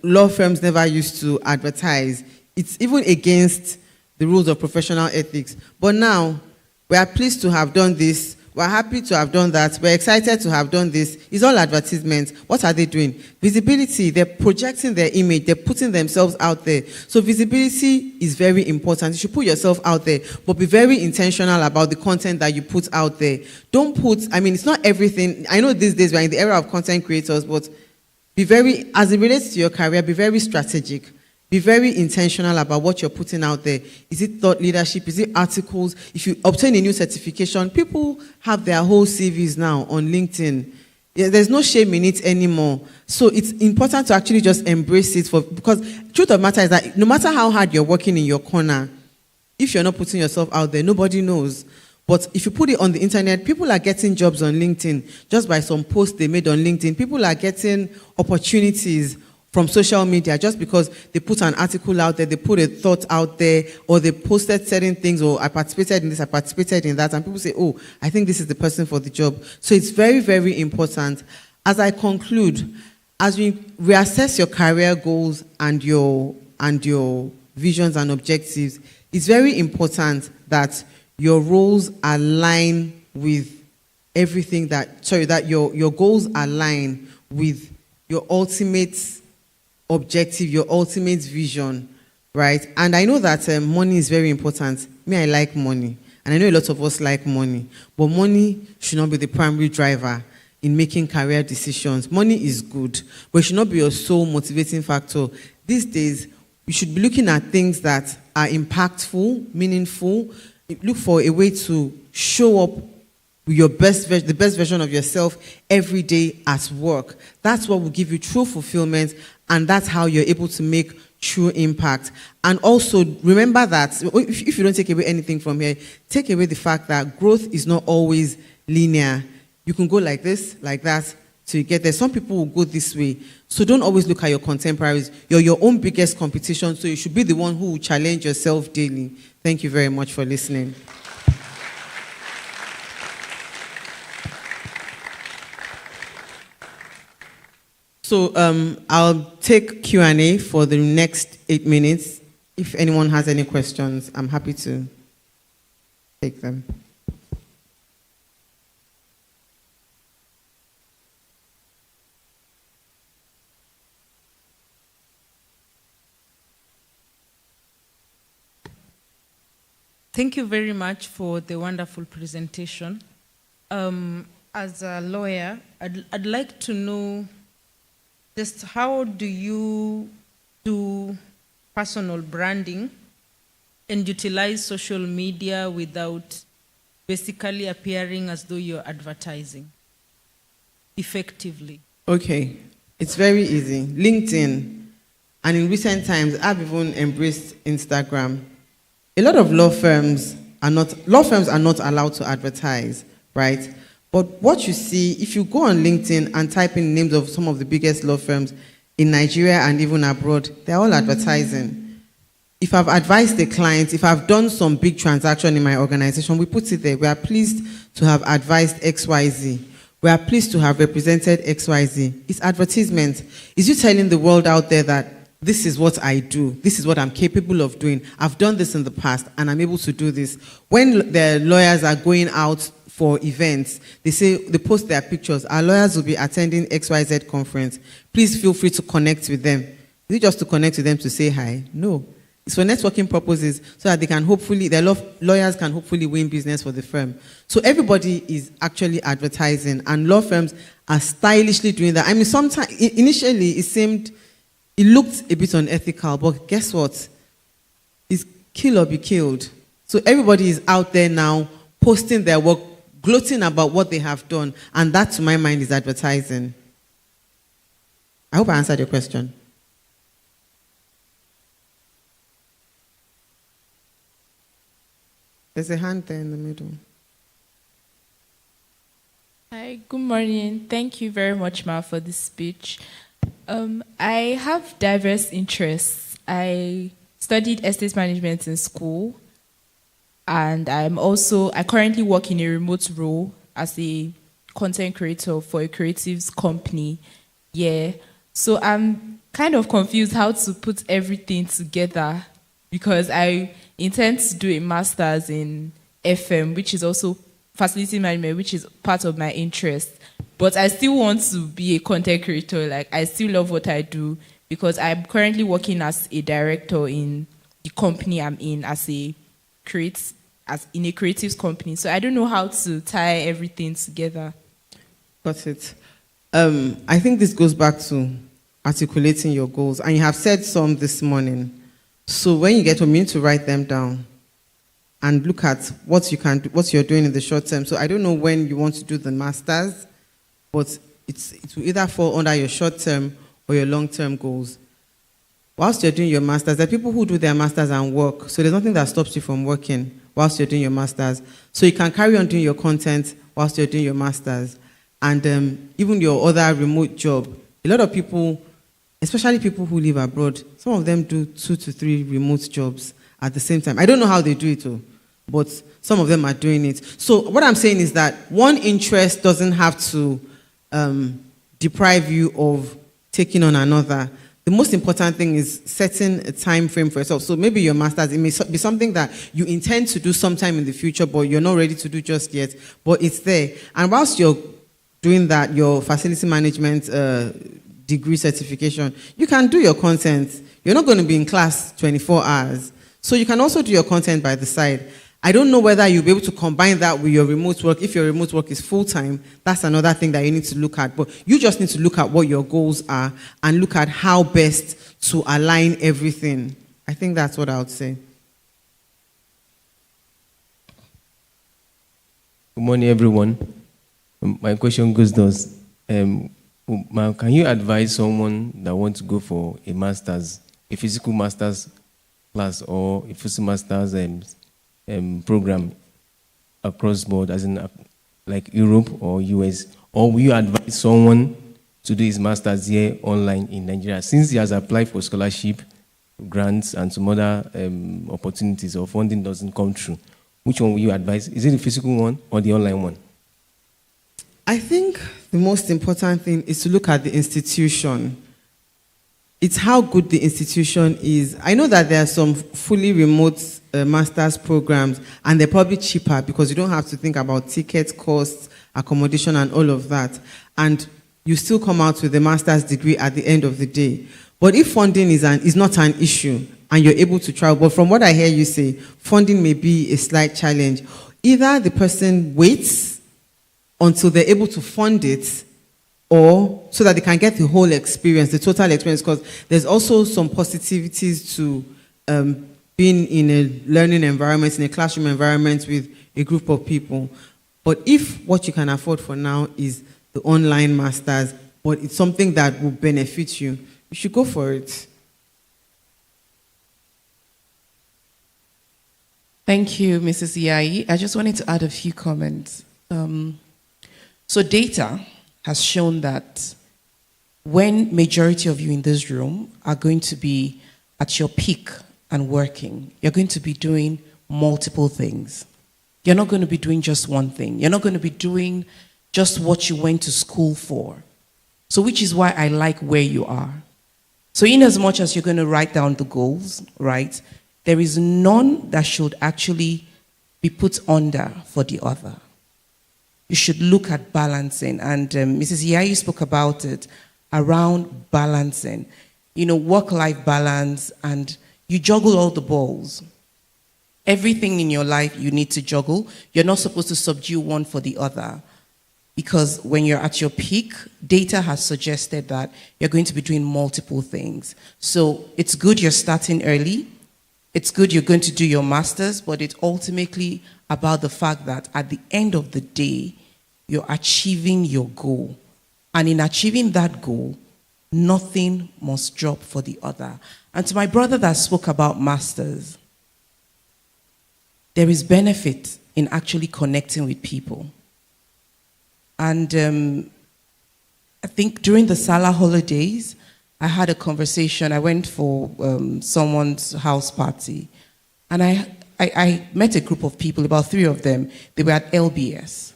law firms never used to advertise. It's even against the rules of professional ethics. But now, we are pleased to have done this. We're happy to have done that. We're excited to have done this. It's all advertisements. What are they doing? Visibility. They're projecting their image. They're putting themselves out there. So visibility is very important. You should put yourself out there, but be very intentional about the content that you put out there. Don't put, it's not everything. I know these days we're in the era of content creators, but be very, as it relates to your career, be very strategic. Be very intentional about what you're putting out there. Is it thought leadership? Is it articles? If you obtain a new certification, people have their whole CVs now on LinkedIn. There's no shame in it anymore. So it's important to actually just embrace it, because the truth of the matter is that no matter how hard you're working in your corner, if you're not putting yourself out there, nobody knows. But if you put it on the internet, people are getting jobs on LinkedIn just by some posts they made on LinkedIn. People are getting opportunities from social media just because they put an article out there, they put a thought out there, or they posted certain things, or I participated in this, I participated in that, and people say, oh, I think this is the person for the job. So it's very, very important. As I conclude, as we reassess your career goals and your visions and objectives, it's very important that your roles align with everything that your goals align with your ultimate objective, your ultimate vision, right? And I know that money is very important. Me, I like money. And I know a lot of us like money. But money should not be the primary driver in making career decisions. Money is good, but it should not be your sole motivating factor. These days, you should be looking at things that are impactful, meaningful. Look for a way to show up with the best version of yourself every day at work. That's what will give you true fulfillment, and that's how you're able to make true impact. And also remember that if you don't take away anything from here, take away the fact that growth is not always linear. You can go like this, like that, till you get there. Some people will go this way. So don't always look at your contemporaries. You're your own biggest competition, so you should be the one who will challenge yourself daily. Thank you very much for listening. So I'll take Q&A for the next 8 minutes. If anyone has any questions, I'm happy to take them. Thank you very much for the wonderful presentation. As a lawyer, I'd like to know just how do you do personal branding and utilize social media without basically appearing as though you're advertising effectively? Okay, it's very easy. LinkedIn, and in recent times, I've even embraced Instagram. A lot of law firms are not allowed to advertise, right? But what you see, if you go on LinkedIn and type in names of some of the biggest law firms in Nigeria and even abroad, they're all advertising. If I've advised the client, if I've done some big transaction in my organization, we put it there. We are pleased to have advised XYZ. We are pleased to have represented XYZ. It's advertisement. It's you telling the world out there that this is what I do. This is what I'm capable of doing. I've done this in the past, and I'm able to do this. When the lawyers are going out for events, they post their pictures. Our lawyers will be attending XYZ conference. Please feel free to connect with them. Is it just to connect with them to say hi? No. It's for networking purposes, so that they can their lawyers can hopefully win business for the firm. So everybody is actually advertising, and law firms are stylishly doing that. I mean, sometimes, initially, it looked a bit unethical, but guess what? It's kill or be killed. So everybody is out there now posting their work, gloating about what they have done, and that, to my mind, is advertising. I hope I answered your question. There's a hand there in the middle. Hi, good morning. Thank you very much, Ma, for this speech. I have diverse interests. I studied estate management in school, and I currently work in a remote role as a content creator for a creatives company. Yeah. So I'm kind of confused how to put everything together, because I intend to do a master's in FM, which is also facility management, which is part of my interest. But I still want to be a content creator. Like, I still love what I do, because I'm currently working as a director in the company I'm in in a creatives company. So I don't know how to tie everything together. Got it. I think this goes back to articulating your goals, and you have said some this morning. So when you get home, you need to write them down and look at what you're doing in the short term. So I don't know when you want to do the masters, but it will either fall under your short-term or your long-term goals. Whilst you're doing your masters, there are people who do their masters and work, so there's nothing that stops you from working. whilst you're doing your master's. So you can carry on doing your content whilst you're doing your master's. And even your other remote job, a lot of people, especially people who live abroad, some of them do 2 to 3 remote jobs at the same time. I don't know how they do it, but some of them are doing it. So what I'm saying is that one interest doesn't have to deprive you of taking on another. The most important thing is setting a time frame for yourself. So maybe your master's, it may be something that you intend to do sometime in the future, but you're not ready to do just yet, but it's there. And whilst you're doing that, your facility management degree certification, you can do your content. You're not going to be in class 24 hours. So you can also do your content by the side. I don't know whether you'll be able to combine that with your remote work. If your remote work is full-time, that's another thing that you need to look at. But you just need to look at what your goals are and look at how best to align everything. I think that's what I would say. Good morning, everyone. My question goes thus. Can you advise someone that wants to go for a master's, a physical master's class or a physical master's program across board, as in like Europe or US, or will you advise someone to do his master's here online in Nigeria, since he has applied for scholarship, grants, and some other opportunities or funding doesn't come through? Which one will you advise? Is it the physical one or the online one? I think the most important thing is to look at the institution. It's how good the institution is. I know that there are some fully remote master's programs, and they're probably cheaper because you don't have to think about ticket costs, accommodation, and all of that. And you still come out with a master's degree at the end of the day. But if funding is not an issue and you're able to travel, but from what I hear you say, funding may be a slight challenge. Either the person waits until they're able to fund it, or so that they can get the whole experience, the total experience, because there's also some positivities to being in a learning environment, in a classroom environment with a group of people. But if what you can afford for now is the online masters, but it's something that will benefit you, you should go for it. Thank you, Mrs. Yai. I just wanted to add a few comments. So data has shown that when majority of you in this room are going to be at your peak and working, you're going to be doing multiple things. You're not going to be doing just one thing. You're not going to be doing just what you went to school for. So which is why I like where you are. So in as much as you're going to write down the goals, right, there is none that should actually be put under for the other. You should look at balancing. And Mrs. Yai spoke about it, around balancing. You know, work-life balance, and you juggle all the balls. Everything in your life you need to juggle. You're not supposed to subdue one for the other. Because when you're at your peak, data has suggested that you're going to be doing multiple things. So it's good you're starting early. It's good you're going to do your master's, but it's ultimately about the fact that at the end of the day, you're achieving your goal. And in achieving that goal, nothing must drop for the other. And to my brother that spoke about masters, there is benefit in actually connecting with people. And I think during the Salah holidays, I had a conversation. I went for someone's house party, and I met a group of people, about 3 of them. They were at LBS,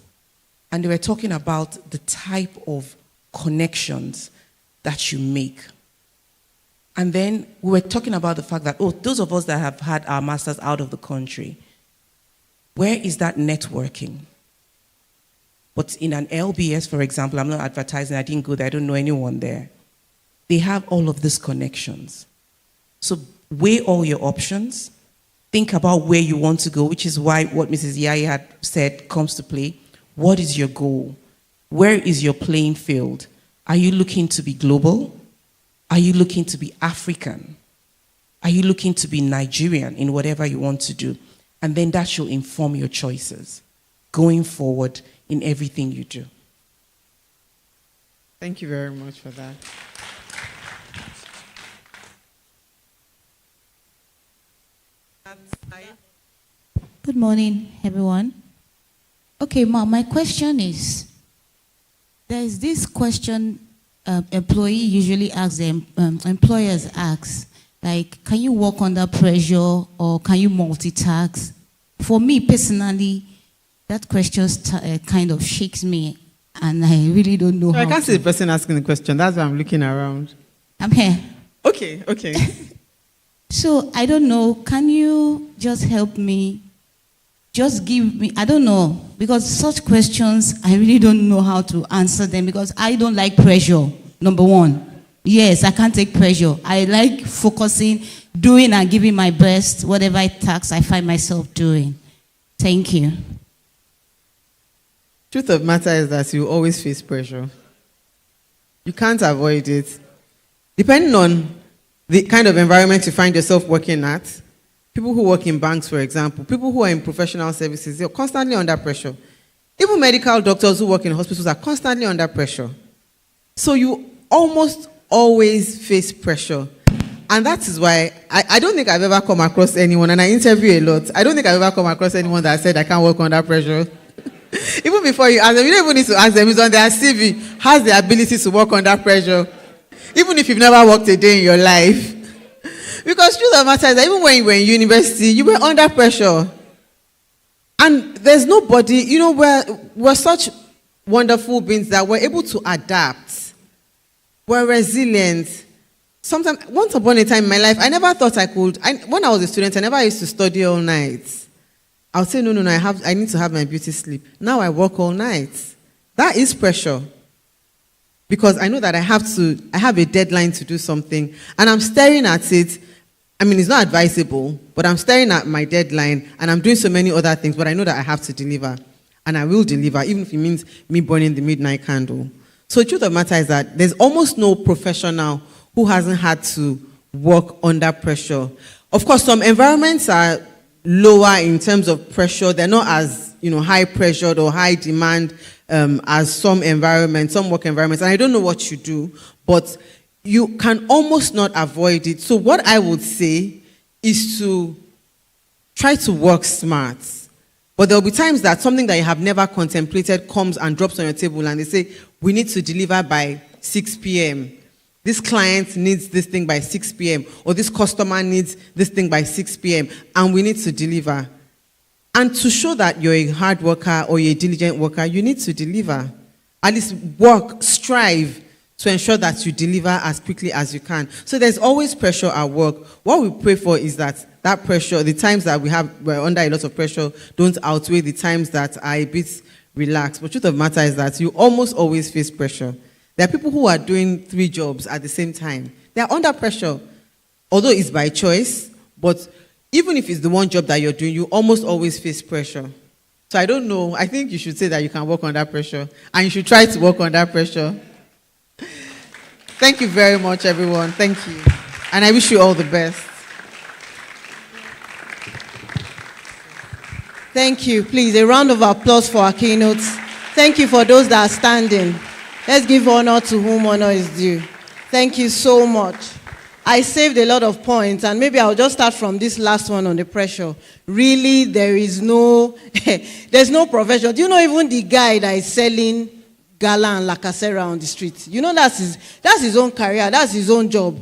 and they were talking about the type of connections that you make. And then we were talking about the fact that, those of us that have had our masters out of the country, where is that networking? But in an LBS, for example, I'm not advertising, I didn't go there, I don't know anyone there. They have all of these connections. So weigh all your options. Think about where you want to go, which is why what Mrs. Yai had said comes to play. What is your goal? Where is your playing field? Are you looking to be global? Are you looking to be African? Are you looking to be Nigerian in whatever you want to do? And then that should inform your choices going forward in everything you do. Thank you very much for that. Good morning, everyone. Okay, Ma, my question is, there is this question employee usually asks them, employers ask, like, can you work under pressure or can you multitask? For me personally, that question kind of shakes me, and I really don't know how I can't see the person asking the question. That's why I'm looking around. I'm here. Okay. So, I don't know, can you just help me? Just give me, I don't know, because such questions, I really don't know how to answer them because I don't like pressure, number one. Yes, I can't take pressure. I like focusing, doing and giving my best, whatever tasks I find myself doing. Thank you. Truth of matter is that you always face pressure. You can't avoid it. Depending on the kind of environment you find yourself working at, people who work in banks, for example, people who are in professional services, they're constantly under pressure. Even medical doctors who work in hospitals are constantly under pressure. So you almost always face pressure. And that is why I don't think I've ever come across anyone, and I interview a lot, I don't think I've ever come across anyone that said I can't work under pressure. Even before you ask them, you don't even need to ask them, it's on their CV, has the ability to work under pressure. Even if you've never worked a day in your life. Because truth of the matter is that even when you were in university, you were under pressure. And there's nobody, we're such wonderful beings that we're able to adapt. We're resilient. Sometimes, once upon a time in my life, I never thought I could. When I was a student, I never used to study all night. I would say, no, I need to have my beauty sleep. Now I work all night. That is pressure. Because I know that I have a deadline to do something, and I'm staring at it. I mean, it's not advisable, but I'm staring at my deadline, and I'm doing so many other things, but I know that I have to deliver. And I will deliver, even if it means me burning the midnight candle. So the truth of the matter is that there's almost no professional who hasn't had to work under pressure. Of course, some environments are lower in terms of pressure. They're not as, high pressured or high demand as some work environments. And I don't know what you do, but you can almost not avoid it. So what I would say is to try to work smart. But there will be times that something that you have never contemplated comes and drops on your table, and they say, we need to deliver by 6 p.m. This client needs this thing by 6 p.m. or this customer needs this thing by 6 p.m. and we need to deliver. And to show that you're a hard worker or you're a diligent worker, you need to deliver. At least strive to ensure that you deliver as quickly as you can. So there's always pressure at work. What we pray for is that pressure, the times that we're under a lot of pressure, don't outweigh the times that are a bit relaxed. But the truth of the matter is that you almost always face pressure. There are people who are doing 3 jobs at the same time. They are under pressure, although it's by choice, but even if it's the one job that you're doing, you almost always face pressure. So I don't know. I think you should say that you can work under pressure, and you should try to work under pressure. Thank you very much, everyone. Thank you. And I wish you all the best. Thank you. Please, a round of applause for our keynotes. Thank you for those that are standing. Let's give honor to whom honor is due. Thank you so much. I saved a lot of points, and maybe I'll just start from this last one on the pressure. Really, there's no profession. Do you know even the guy that is selling gala and lacasera on the street? That's his own career. That's his own job.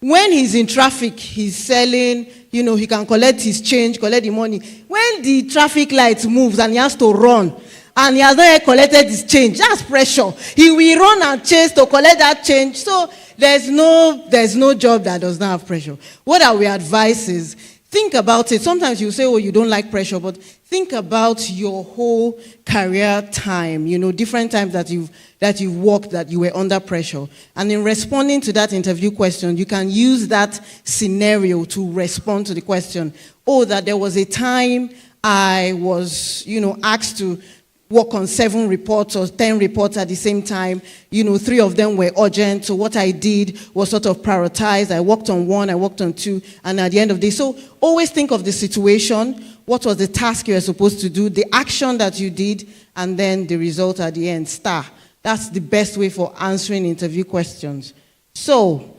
When he's in traffic, he's selling, he can collect his change, collect the money. When the traffic light moves and he has to run, and he has not yet collected his change, that's pressure. He will run and chase to collect that change. So there's no job that does not have pressure. What I will advise is, think about it. Sometimes you say, oh, you don't like pressure, but think about your whole career time, different times that you've worked, that you were under pressure. And in responding to that interview question, you can use that scenario to respond to the question. Oh, that there was a time I was, asked to work on 7 reports or 10 reports at the same time. 3 of them were urgent. So what I did was sort of prioritized. I worked on 1, I worked on 2, and at the end of the day. So always think of the situation. What was the task you were supposed to do, the action that you did, and then the result at the end. That's the best way for answering interview questions. So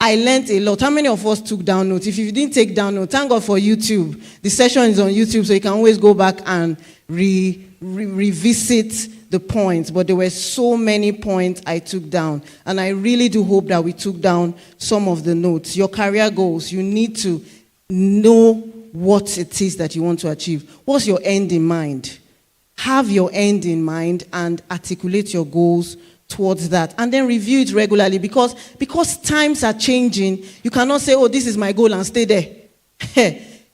I learned a lot. How many of us took down notes? If you didn't take down notes, thank God for YouTube. The session is on YouTube, so you can always go back and revisit the points. But there were so many points I took down. And I really do hope that we took down some of the notes. Your career goals, you need to know what it is that you want to achieve. What's your end in mind? Have your end in mind and articulate your goals towards that, and then review it regularly, because times are changing. You cannot say, oh, this is my goal and stay there.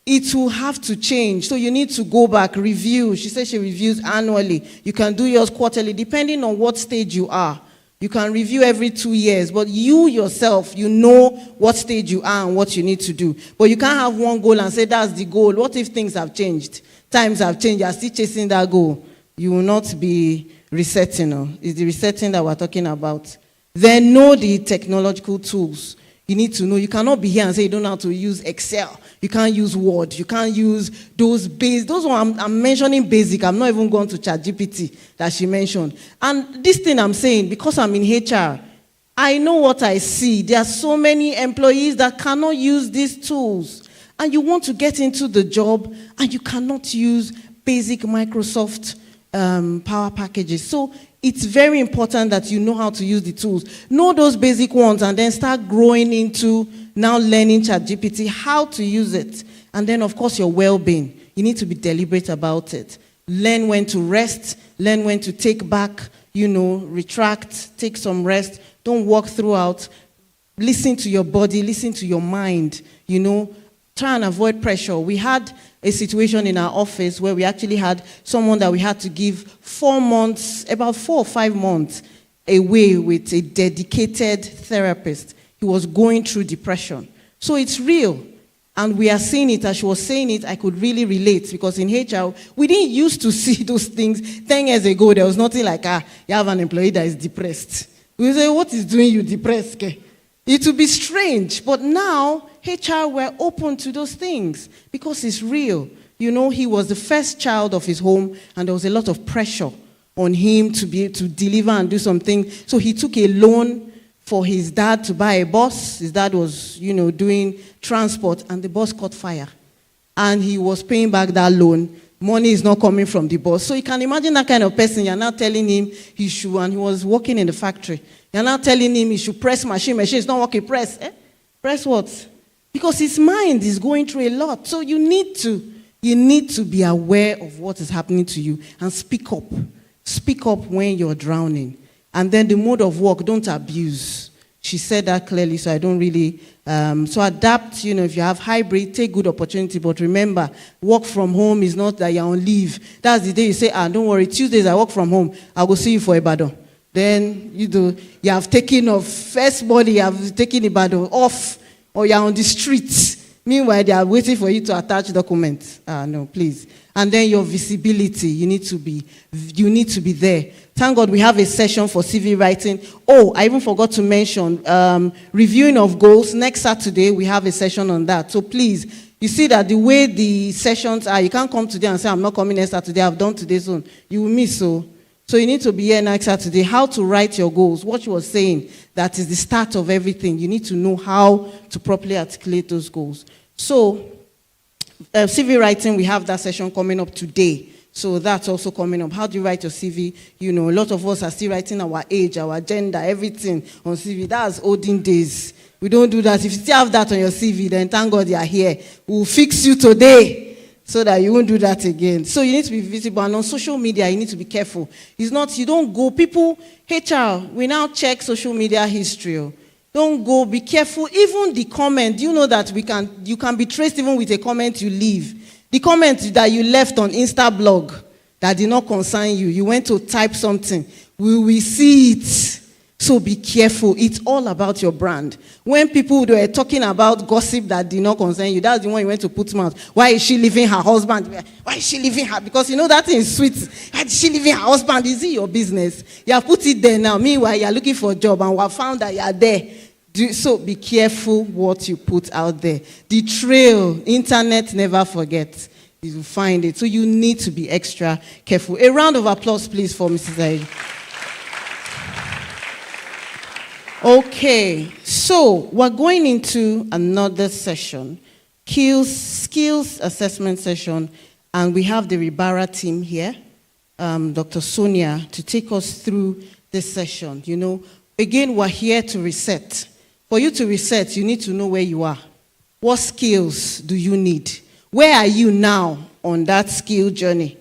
It will have to change. So you need to go back, review. She says she reviews annually. You can do yours quarterly, depending on what stage you are. You can review every 2 years, but you yourself, you know what stage you are and what you need to do. But you can't have one goal and say that's the goal. What if things have changed? Times have changed. You are still chasing that goal. You will not be resetting. It's the resetting that we're talking about. Then know the technological tools. You need to know. You cannot be here and say you don't know how to use Excel. You can't use Word. You can't use those basic. Those ones I'm mentioning basic. I'm not even going to ChatGPT that she mentioned. And this thing I'm saying, because I'm in HR, I know what I see. There are so many employees that cannot use these tools. And you want to get into the job and you cannot use basic Microsoft power packages. So it's very important that you know how to use the tools. Know those basic ones and then start growing into now learning ChatGPT, how to use it. And then, of course, your well-being. You need to be deliberate about it. Learn when to rest. Learn when to take back, retract, take some rest. Don't walk throughout. Listen to your body. Listen to your mind, Try and avoid pressure. We had a situation in our office where we actually had someone that we had to give 4 months, about 4 or 5 months away with a dedicated therapist. He was going through depression. So it's real. And we are seeing it. As she was saying it, I could really relate, because in HR, we didn't used to see those things. 10 years ago, there was nothing like, you have an employee that is depressed. We would say, what is doing you depressed? Okay? It would be strange. But now, HR were open to those things because it's real. He was the first child of his home, and there was a lot of pressure on him to be able to deliver and do something. So he took a loan for his dad to buy a bus. His dad was, doing transport, and the bus caught fire. And he was paying back that loan. Money is not coming from the bus. So you can imagine that kind of person. You're now telling him he should, and he was working in the factory. You're now telling him he should press machine. Machine is not working. Press. Press what? Because his mind is going through a lot. So you need to be aware of what is happening to you and speak up. Speak up when you're drowning. And then the mode of work, don't abuse. She said that clearly, so I don't really... so adapt, if you have hybrid, take good opportunity. But remember, work from home is not that you're on leave. That's the day you say, don't worry, Tuesdays I work from home. I'll go see you for Ibadan. Then, you have taken off. First body, you have taken Ibadan off. Or you're on the streets. Meanwhile, they are waiting for you to attach documents. No, please. And then your visibility, you need to be there. Thank God we have a session for CV writing. Oh, I even forgot to mention, reviewing of goals. Next Saturday, we have a session on that. So please, you see that the way the sessions are, you can't come today and say, I'm not coming next Saturday, I've done today's one. You will miss, So you need to be here next Saturday. How to write your goals. What you were saying, that is the start of everything. You need to know how to properly articulate those goals. So, CV writing, we have that session coming up today. So that's also coming up. How do you write your CV? A lot of us are still writing our age, our gender, everything on CV. That's olden days. We don't do that. If you still have that on your CV, then thank God you are here. We'll fix you today so that you won't do that again. So you need to be visible. And on social media, you need to be careful. It's not, you don't go. People, HR, we now check social media history. Don't go, be careful. Even the comment, do you know that you can be traced even with a comment you leave? The comment that you left on Instablog that did not concern you, you went to type something, we will see it. So be careful. It's all about your brand. When people were talking about gossip that did not concern you, that's the one you went to put mouth. Why is she leaving her husband? Why is she leaving her? Because that thing is sweet. Why is she leaving her husband? Is it your business? You have put it there now. Meanwhile, you are looking for a job and we have found that you are there. So be careful what you put out there. The trail, internet never forgets. You will find it. So you need to be extra careful. A round of applause, please, for Mrs. Ayi. Okay, so we're going into another session, skills assessment session, and we have the Ribara team here, Dr. Sonia, to take us through this session. You know, again, we're here to reset. For you to reset, you need to know where you are. What skills do you need? Where are you now on that skill journey?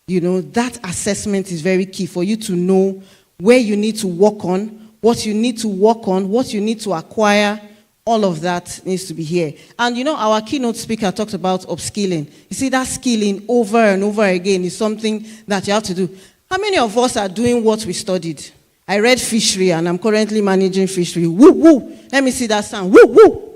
You know, that assessment is very key for you to know where you need to work on, what you need to work on, what you need to acquire. All of that needs to be here. And you know, our keynote speaker talked about upskilling. You see, that skilling over and over again is something that you have to do. How many of us are doing what we studied? I read fishery and I'm currently managing fishery. Woo, woo. Let me see that sound. Woo, woo.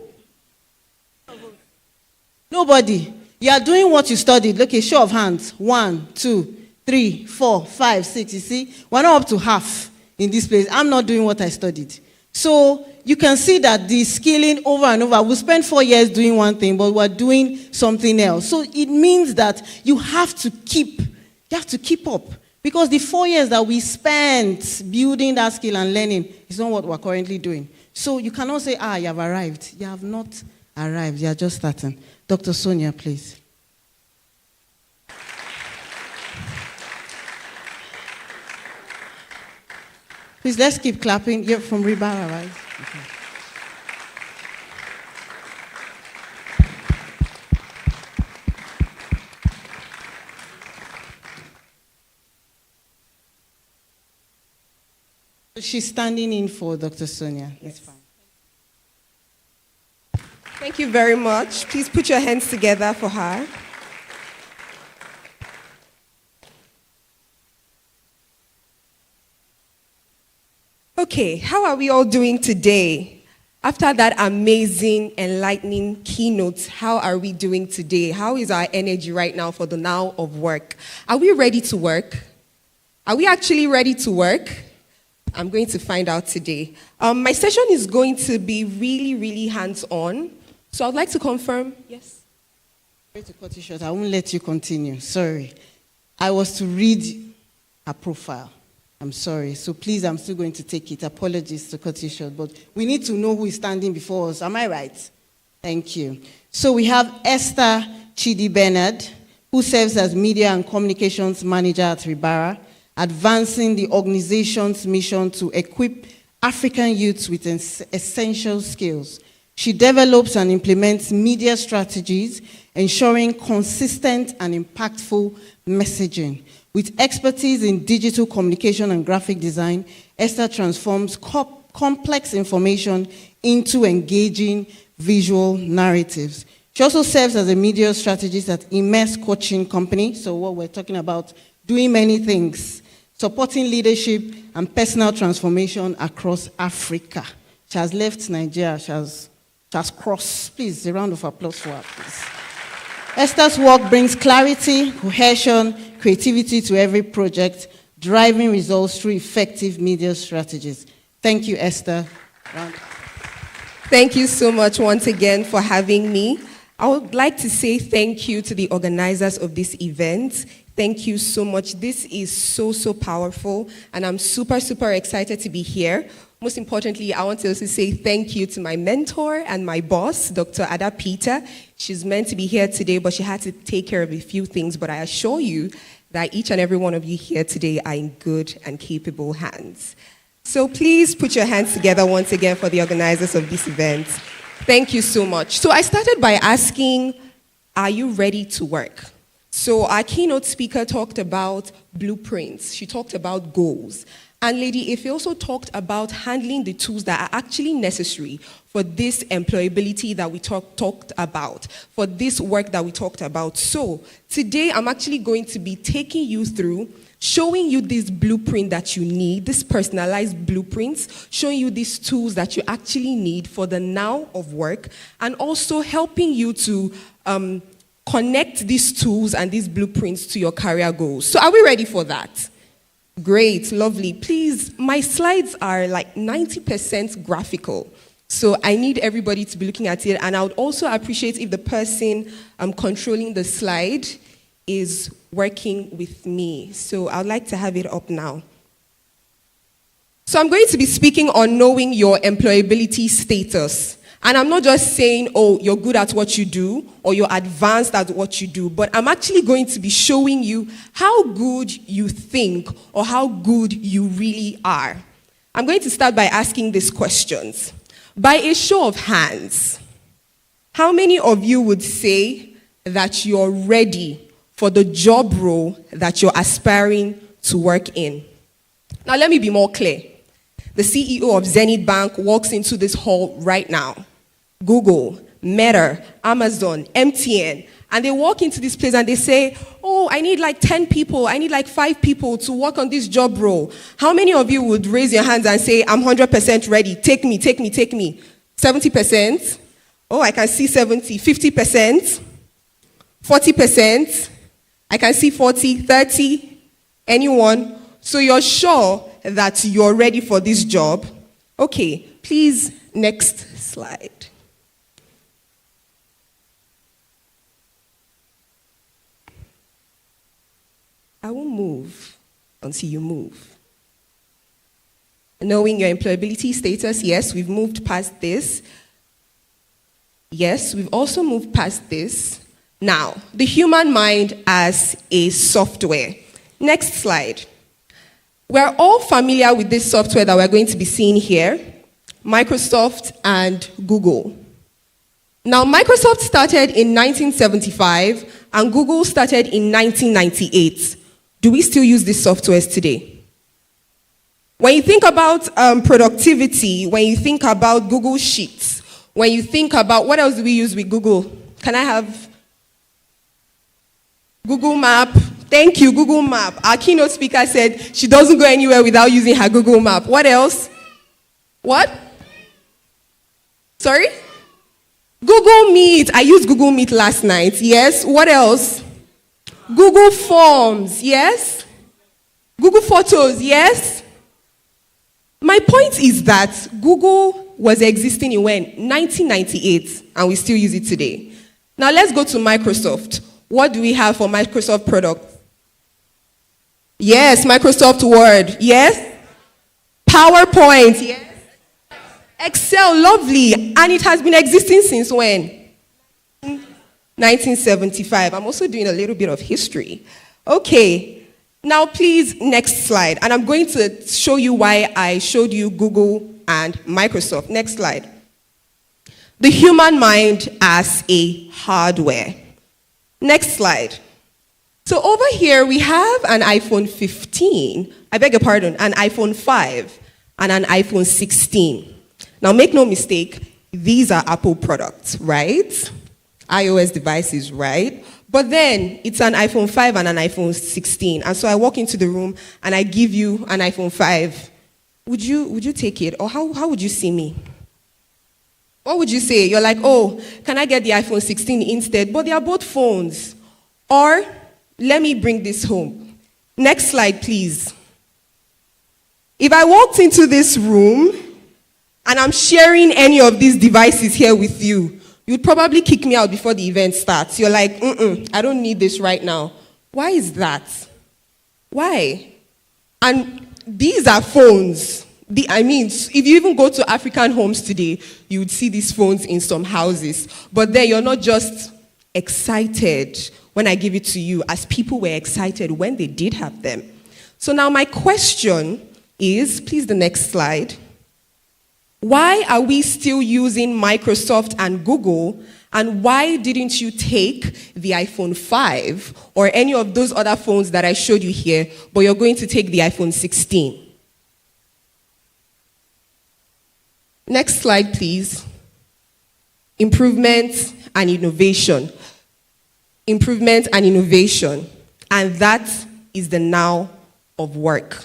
Nobody. You are doing what you studied. Okay, show of hands. 1, 2, 3, 4, 5, 6. You see, we're not up to half in this place. I'm not doing what I studied. So you can see that the skilling over and over, we spent 4 years doing one thing, but we're doing something else. So it means that you have to keep up. Because the 4 years that we spent building that skill and learning is not what we're currently doing. So you cannot say, you have arrived. You have not arrived. You are just starting. Dr. Sonia, please. Please, let's keep clapping. You're from Ribara, right? Okay. She's standing in for Dr. Sonia. It's fine. Thank you very much. Please put your hands together for her. Okay, how are we all doing today? After that amazing, enlightening keynote, how are we doing today? How is our energy right now for the now of work? Are we ready to work? Are we actually ready to work? I'm going to find out today. My session is going to be really, really hands-on. So I'd like to confirm, yes? I'm going to cut you short. I won't let you continue. Sorry. I was to read her profile. I'm sorry. So please, I'm still going to take it. Apologies to cut you short. But we need to know who is standing before us. Am I right? Thank you. So we have Esther Chidi Bernard, who serves as Media and Communications Manager at Ribara, advancing the organization's mission to equip African youths with essential skills. She develops and implements media strategies, ensuring consistent and impactful messaging. With expertise in digital communication and graphic design, Esther transforms complex information into engaging visual narratives. She also serves as a media strategist at Immerse Coaching Company. So what we're talking about, doing many things, supporting leadership and personal transformation across Africa. She has left Nigeria. She has crossed. Please, a round of applause for her, please. Esther's work brings clarity, cohesion, creativity to every project, driving results through effective media strategies. Thank you, Esther. Thank you so much once again for having me. I would like to say thank you to the organizers of this event. Thank you so much. This is so, so powerful, and I'm super, super excited to be here. Most importantly, I want to also say thank you to my mentor and my boss, Dr. Ada Peter. She's meant to be here today, but she had to take care of a few things. But I assure you that each and every one of you here today are in good and capable hands. So please put your hands together once again for the organizers of this event. Thank you so much. So I started by asking, are you ready to work? So our keynote speaker talked about blueprints. She talked about goals. And Lady Ife also talked about handling the tools that are actually necessary for this employability that we talked about, for this work that we talked about. So today I'm actually going to be taking you through, showing you this blueprint that you need, this personalized blueprints, showing you these tools that you actually need for the now of work, and also helping you to connect these tools and these blueprints to your career goals. So are we ready for that? Great, lovely. Please, my slides are like 90% graphical. So I need everybody to be looking at it. And I would also appreciate if the person controlling the slide is working with me. So I'd like to have it up now. So I'm going to be speaking on knowing your employability status. And I'm not just saying, oh, you're good at what you do or you're advanced at what you do, but I'm actually going to be showing you how good you think or how good you really are. I'm going to start by asking these questions. By a show of hands, how many of you would say that you're ready for the job role that you're aspiring to work in? Now, let me be more clear. The CEO of Zenith Bank walks into this hall right now. Google, Meta, Amazon, MTN, and they walk into this place and they say, oh, I need like 10 people, I need like 5 people to work on this job role. How many of you would raise your hands and say, I'm 100% ready, take me, take me, take me? 70%? Oh, I can see 70, 50%, 40%, I can see 40, 30, anyone? So you're sure that you're ready for this job? Okay, please, next slide. I won't move until you move. Knowing your employability status, yes, we've moved past this. Yes, we've also moved past this. Now, the human mind as a software. Next slide. We're all familiar with this software that we're going to be seeing here, Microsoft and Google. Now, Microsoft started in 1975 and Google started in 1998. Do we still use these softwares today? When you think about productivity, when you think about Google Sheets, when you think about, what else do we use with Google? Can I have Google Map? Thank you, Google Map. Our keynote speaker said she doesn't go anywhere without using her Google Map. What else? What? Sorry? Google Meet. I used Google Meet last night. Yes. What else? Google Forms. Yes. Google Photos. Yes. My point is that Google was existing in when? 1998, and we still use it today. Now let's go to Microsoft. What do we have for Microsoft products? Yes, Microsoft Word. Yes. PowerPoint. Yes. Excel, lovely. And it has been existing since when? 1975. I'm also doing a little bit of history. Okay. Now, please, next slide. And I'm going to show you why I showed you Google and Microsoft. Next slide. The human mind as a hardware. Next slide. So over here, we have an iPhone 15, I beg your pardon, an iPhone 5, and an iPhone 16. Now, make no mistake, these are Apple products, right? iOS devices, right? But then, it's an iPhone 5 and an iPhone 16. And so I walk into the room, and I give you an iPhone 5. Would you take it? Or how would you see me? What would you say? You're like, oh, can I get the iPhone 16 instead? But they are both phones. Or, let me bring this home. Next slide, please. If I walked into this room and I'm sharing any of these devices here with you, you'd probably kick me out before the event starts. You're like, I don't need this right now. Why is that? Why? And these are phones. If you even go to African homes today, you would see these phones in some houses. But then you're not just excited when I give it to you, as people were excited when they did have them. So now my question is, please the next slide. Why are we still using Microsoft and Google, and why didn't you take the iPhone 5 or any of those other phones that I showed you here, but you're going to take the iPhone 16? Next slide, please. Improvement and innovation. Improvement and innovation. And that is the now of work.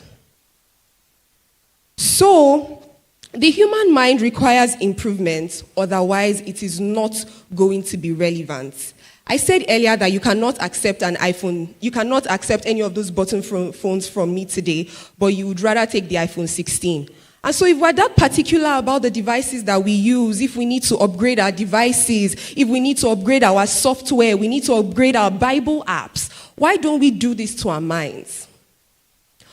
So, the human mind requires improvement, otherwise it is not going to be relevant. I said earlier that you cannot accept an iPhone, you cannot accept any of those button phones from me today, but you would rather take the iPhone 16. And so if we're that particular about the devices that we use, if we need to upgrade our devices, if we need to upgrade our software, we need to upgrade our Bible apps, why don't we do this to our minds?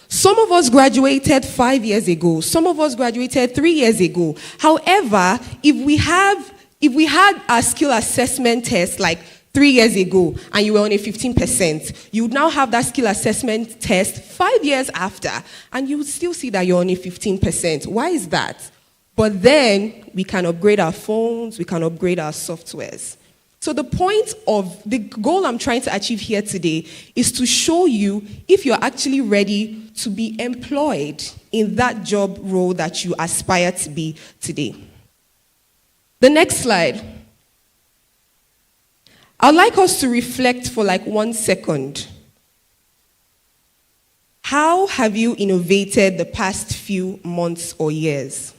Some of us graduated 5 years ago. Some of us graduated 3 years ago. However, if we had our skill assessment test like 3 years ago and you were on a 15%, you would now have that skill assessment test 5 years after, and you would still see that you're on a 15%. Why is that? But then we can upgrade our phones, we can upgrade our softwares. So the goal I'm trying to achieve here today is to show you if you're actually ready to be employed in that job role that you aspire to be today. The next slide. I'd like us to reflect for like 1 second. How have you innovated the past few months or years?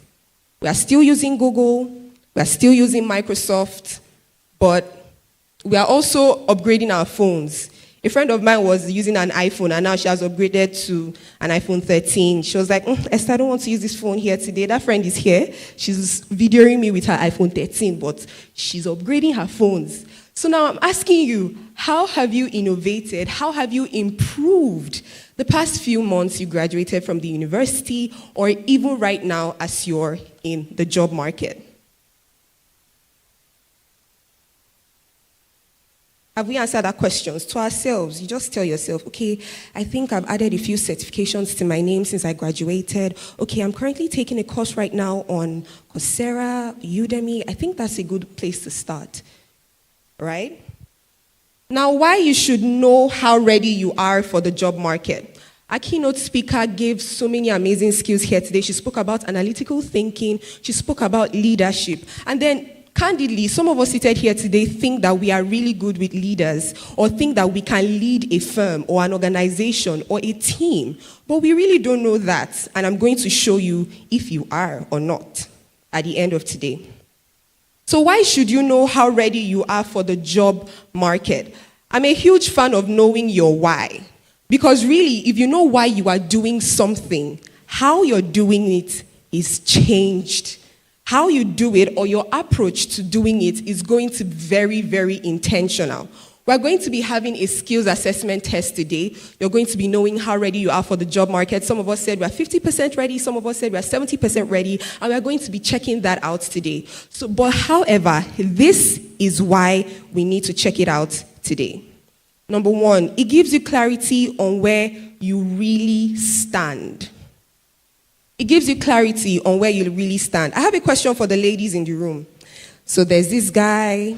We are still using Google, we are still using Microsoft, but we are also upgrading our phones. A friend of mine was using an iPhone and now she has upgraded to an iPhone 13. She was like, Esther, I don't want to use this phone here today. That friend is here. She's videoing me with her iPhone 13, but she's upgrading her phones. So now I'm asking you, how have you innovated? How have you improved the past few months you graduated from the university, or even right now as you're in the job market? Have we answered our questions to ourselves? You just tell yourself, okay, I think I've added a few certifications to my name since I graduated. Okay, I'm currently taking a course right now on Coursera, Udemy. I think that's a good place to start, right? Now, why you should know how ready you are for the job market. Our keynote speaker gave so many amazing skills here today. She spoke about analytical thinking. She spoke about leadership. And then candidly, some of us seated here today think that we are really good with leaders or think that we can lead a firm or an organization or a team, but we really don't know that, and I'm going to show you if you are or not at the end of today. So why should you know how ready you are for the job market? I'm a huge fan of knowing your why, because really, if you know why you are doing something, how you're doing it is changed. How you do it or your approach to doing it is going to be very, very intentional. We're going to be having a skills assessment test today. You're going to be knowing how ready you are for the job market. Some of us said we're 50% ready. Some of us said we're 70% ready. And we're going to be checking that out today. But however, this is why we need to check it out today. Number one, it gives you clarity on where you really stand. It gives you clarity on where you really stand. I have a question for the ladies in the room. So there's this guy,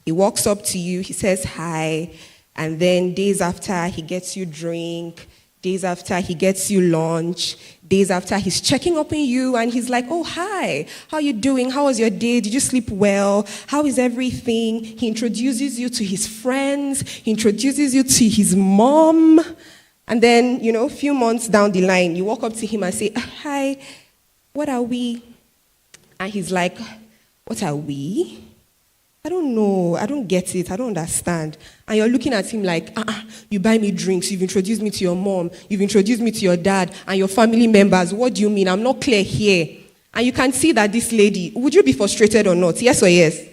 he walks up to you, he says hi, and then days after he gets you drink, days after he gets you lunch, days after he's checking up on you and he's like, oh, hi, how you doing? How was your day? Did you sleep well? How is everything? He introduces you to his friends, he introduces you to his mom. And then, a few months down the line, you walk up to him and say, hi, what are we? And he's like, what are we? I don't know. I don't get it. I don't understand. And you're looking at him like, you buy me drinks. You've introduced me to your mom. You've introduced me to your dad and your family members. What do you mean? I'm not clear here. And you can see that this lady, would you be frustrated or not? Yes or yes?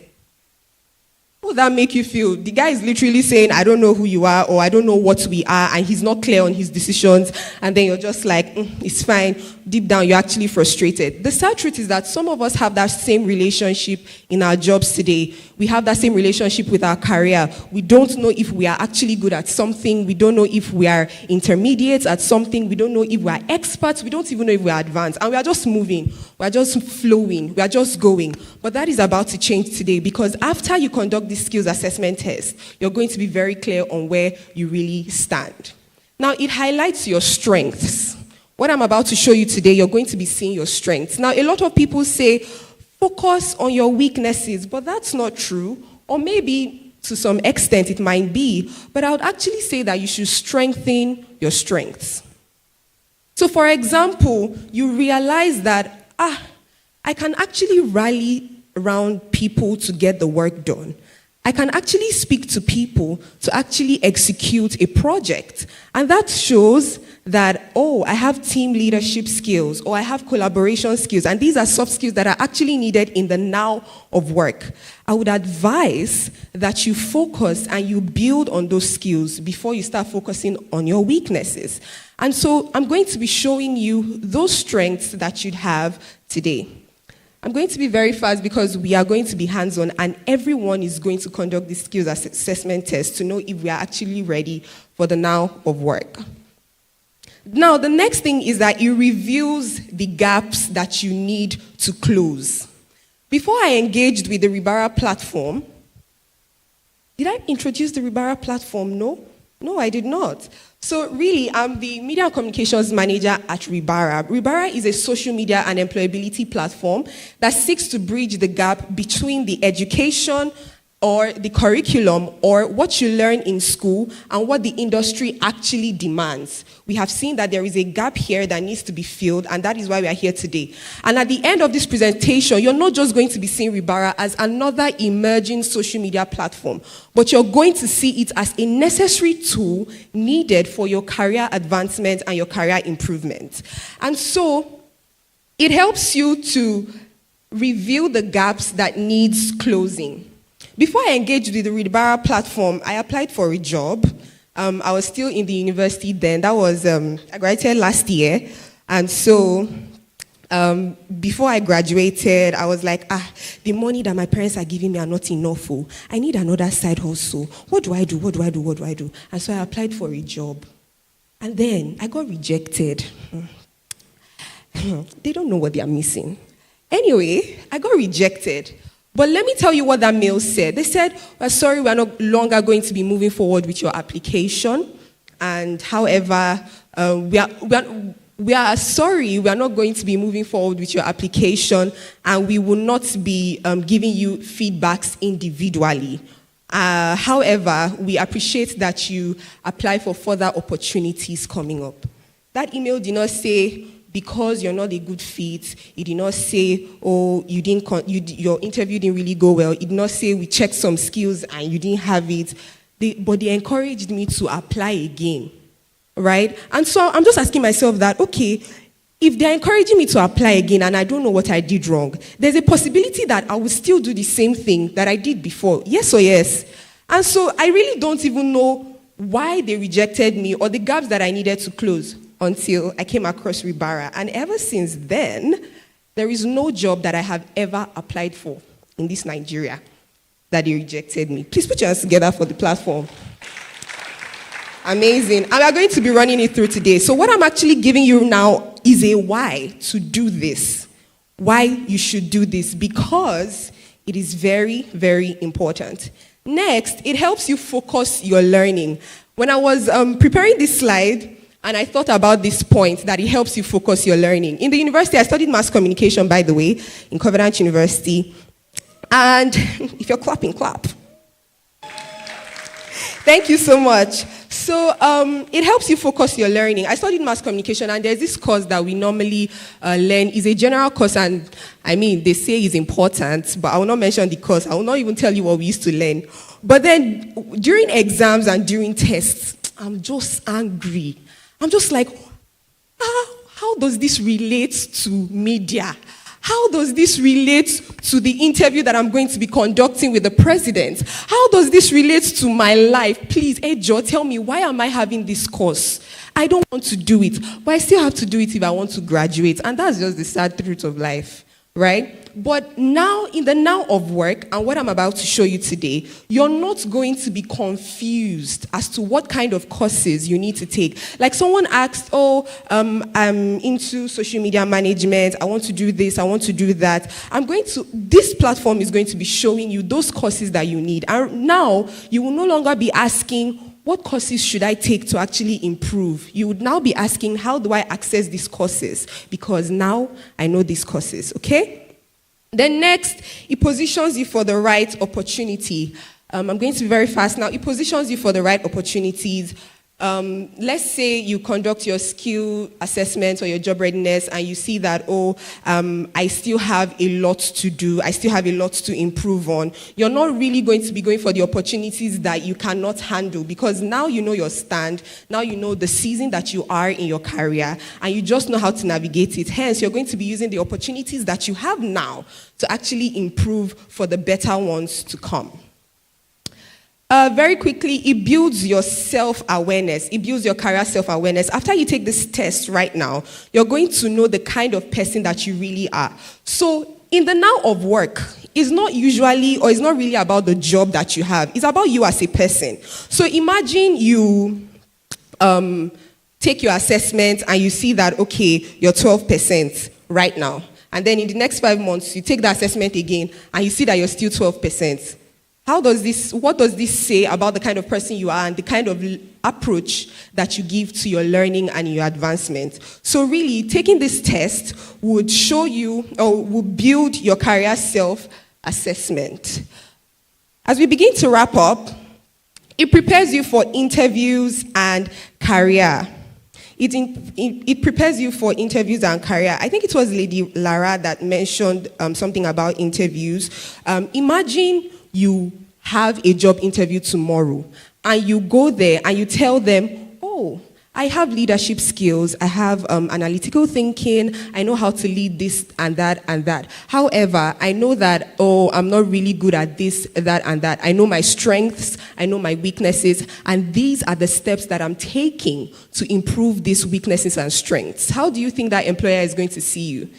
How would that make you feel? The guy is literally saying, I don't know who you are, or I don't know what we are, and he's not clear on his decisions, and then you're just like, it's fine. Deep down, you're actually frustrated. The sad truth is that some of us have that same relationship in our jobs today. We have that same relationship with our career. We don't know if we are actually good at something. We don't know if we are intermediate at something. We don't know if we are experts. We don't even know if we are advanced. And we are just moving. We are just flowing. We are just going. But that is about to change today, because after you conduct this skills assessment test, you're going to be very clear on where you really stand. Now, it highlights your strengths. What I'm about to show you today, you're going to be seeing your strengths. Now, a lot of people say, focus on your weaknesses, but that's not true. Or maybe to some extent it might be, but I would actually say that you should strengthen your strengths. So, for example, you realize that, I can actually rally around people to get the work done. I can actually speak to people to actually execute a project. And that shows that, oh, I have team leadership skills, or I have collaboration skills, and these are soft skills that are actually needed in the now of work, I would advise that you focus and you build on those skills before you start focusing on your weaknesses. And so I'm going to be showing you those strengths that you'd have today. I'm going to be very fast because we are going to be hands-on, and everyone is going to conduct the skills assessment test to know if we are actually ready for the now of work. Now, the next thing is that it reveals the gaps that you need to close. Before I engaged with the Ribara platform, did I introduce the Ribara platform? No, I did not. So really, I'm the Media and Communications Manager at Ribara. Ribara is a social media and employability platform that seeks to bridge the gap between the education or the curriculum or what you learn in school and what the industry actually demands. We have seen that there is a gap here that needs to be filled, and that is why we are here today. And at the end of this presentation, you're not just going to be seeing Ribara as another emerging social media platform, but you're going to see it as a necessary tool needed for your career advancement and your career improvement. And so it helps you to reveal the gaps that needs closing. Before I engaged with the Ribara platform, I applied for a job. I was still in the university then. That was, I graduated last year. And so before I graduated, I was like, the money that my parents are giving me are not enough. I need another side hustle. What do I do? And so I applied for a job. And then I got rejected. They don't know what they are missing. Anyway, I got rejected. But let me tell you what that mail said. They said, we're sorry, we're no longer going to be moving forward with your application. And however, we are sorry, we are not going to be moving forward with your application, and we will not be giving you feedbacks individually. However, we appreciate that you apply for further opportunities coming up. That email did not say, because you're not a good fit. It did not say, oh, your interview didn't really go well. It did not say, we checked some skills and you didn't have it. But they encouraged me to apply again, right? And so I'm just asking myself that, okay, if they're encouraging me to apply again and I don't know what I did wrong, there's a possibility that I will still do the same thing that I did before. Yes or yes? And so I really don't even know why they rejected me or the gaps that I needed to close, until I came across Ribara. And ever since then, there is no job that I have ever applied for in this Nigeria that they rejected me. Please put your hands together for the platform. Amazing. And we are going to be running it through today. So what I'm actually giving you now is a why to do this. Why you should do this. Because it is very, very important. Next, it helps you focus your learning. When I was preparing this slide, and I thought about this point, that it helps you focus your learning. In the university, I studied mass communication, by the way, in Covenant University. And if you're clapping, clap. Thank you so much. So it helps you focus your learning. I studied mass communication, and there's this course that we normally learn. It's a general course, and I mean, they say it's important, but I will not mention the course. I will not even tell you what we used to learn. But then during exams and during tests, I'm just angry. I'm just like, how does this relate to media? How does this relate to the interview that I'm going to be conducting with the president? How does this relate to my life? Please, Ejo, tell me, why am I having this course? I don't want to do it, but I still have to do it if I want to graduate. And that's just the sad truth of life, right? But now, in the now of work, and what I'm about to show you today, you're not going to be confused as to what kind of courses you need to take. Like someone asked, I'm into social media management, I want to do this, I want to do that. This platform is going to be showing you those courses that you need. And now, you will no longer be asking, what courses should I take to actually improve? You would now be asking, how do I access these courses? Because now I know these courses, okay? Then next, it positions you for the right opportunity. I'm going to be very fast now. It positions you for the right opportunities. let's say you conduct your skill assessment or your job readiness and you see that, I still have a lot to do, I still have a lot to improve on. You're not really going to be going for the opportunities that you cannot handle, because now you know your stand, now you know the season that you are in your career, and you just know how to navigate it. Hence, you're going to be using the opportunities that you have now to actually improve for the better ones to come. Very quickly, it builds your self-awareness. It builds your career self-awareness. After you take this test right now, you're going to know the kind of person that you really are. So in the now of work, it's not usually, or it's not really about the job that you have. It's about you as a person. So imagine you take your assessment and you see that, okay, you're 12% right now. And then in the next 5 months, you take the assessment again and you see that you're still 12%. What does this say about the kind of person you are and the kind of approach that you give to your learning and your advancement? So really, taking this test would show you, or would build your career self-assessment. As we begin to wrap up, it prepares you for interviews and career. It prepares you for interviews and career. I think it was Lady Lara that mentioned something about interviews. Imagine you have a job interview tomorrow and you go there and you tell them, I have leadership skills, I have analytical thinking, I know how to lead this and that and that. However, I know that, I'm not really good at this, that and that. I know my strengths, I know my weaknesses, and these are the steps that I'm taking to improve these weaknesses and strengths. How do you think that employer is going to see you?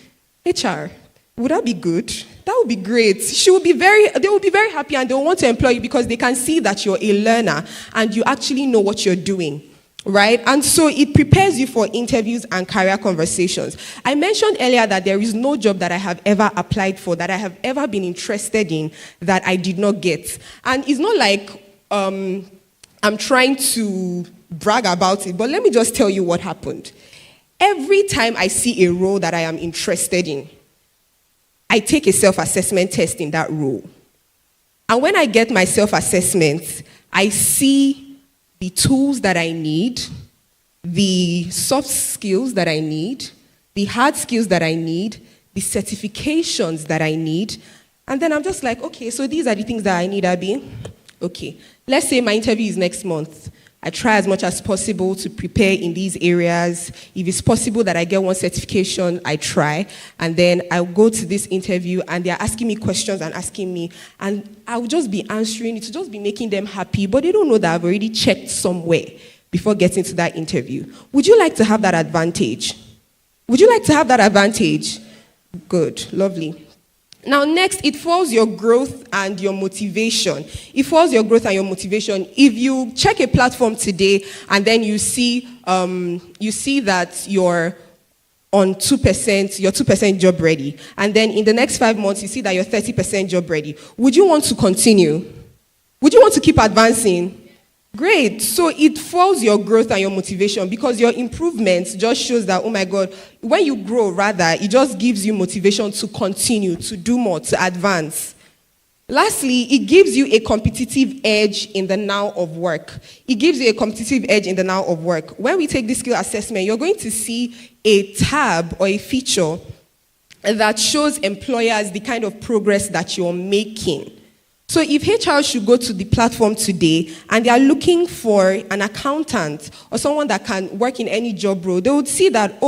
HR, would that be good? That would be great. They will be very happy and they'll want to employ you because they can see that you're a learner and you actually know what you're doing. Right? And so it prepares you for interviews and career conversations. I mentioned earlier that there is no job that I have ever applied for, that I have ever been interested in, that I did not get. And it's not like I'm trying to brag about it, but let me just tell you what happened. Every time I see a role that I am interested in, I take a self-assessment test in that role. And when I get my self-assessment, I see the tools that I need, the soft skills that I need, the hard skills that I need, the certifications that I need. And then I'm just like, okay, so these are the things that I need, Abby. Okay, let's say my interview is next month. I try as much as possible to prepare in these areas. If it's possible that I get one certification, I try. And then I'll go to this interview and they're asking me questions and asking me. And I'll just be answering it to just be making them happy. But they don't know that I've already checked somewhere before getting to that interview. Would you like to have that advantage? Would you like to have that advantage? Good, lovely. Now, next, it fuels your growth and your motivation. It fuels your growth and your motivation. If you check a platform today and then you see that you're on 2%, you're 2% job ready, and then in the next 5 months you see that you're 30% job ready, would you want to continue? Would you want to keep advancing? Great. So it fuels your growth and your motivation because your improvements just shows that, oh my God, when you grow, rather, it just gives you motivation to continue, to do more, to advance. Lastly, it gives you a competitive edge in the now of work. It gives you a competitive edge in the now of work. When we take this skill assessment, you're going to see a tab or a feature that shows employers the kind of progress that you're making. So if HR should go to the platform today and they are looking for an accountant or someone that can work in any job role, they would see that,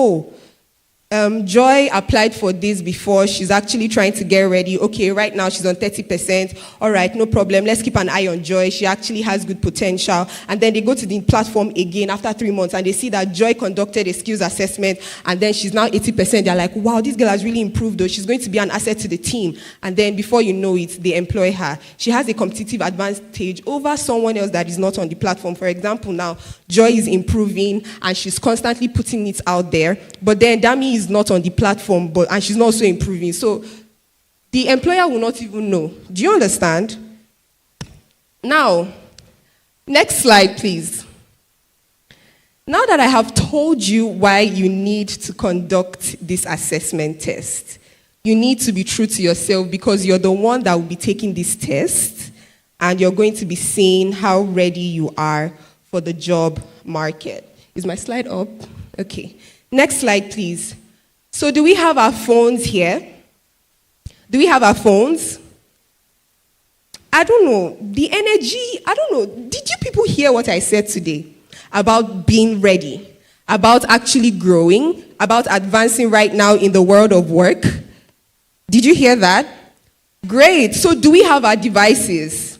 Joy applied for this before. She's actually trying to get ready. Okay, right now she's on 30%. All right, no problem. Let's keep an eye on Joy. She actually has good potential. And then they go to the platform again after 3 months and they see that Joy conducted a skills assessment and then she's now 80%. They're like, wow, this girl has really improved though. She's going to be an asset to the team. And then before you know it, they employ her. She has a competitive advantage over someone else that is not on the platform. For example, now Joy is improving and she's constantly putting it out there. But then Dami is not on the platform, and she's not also improving. So the employer will not even know. Do you understand? Now, next slide, please. Now that I have told you why you need to conduct this assessment test, you need to be true to yourself because you're the one that will be taking this test and you're going to be seeing how ready you are for the job market. Is my slide up? Okay. Next slide, please. So do we have our phones here? Do we have our phones? I don't know. The energy, I don't know. Did you people hear what I said today about being ready, about actually growing, about advancing right now in the world of work? Did you hear that? Great. So do we have our devices?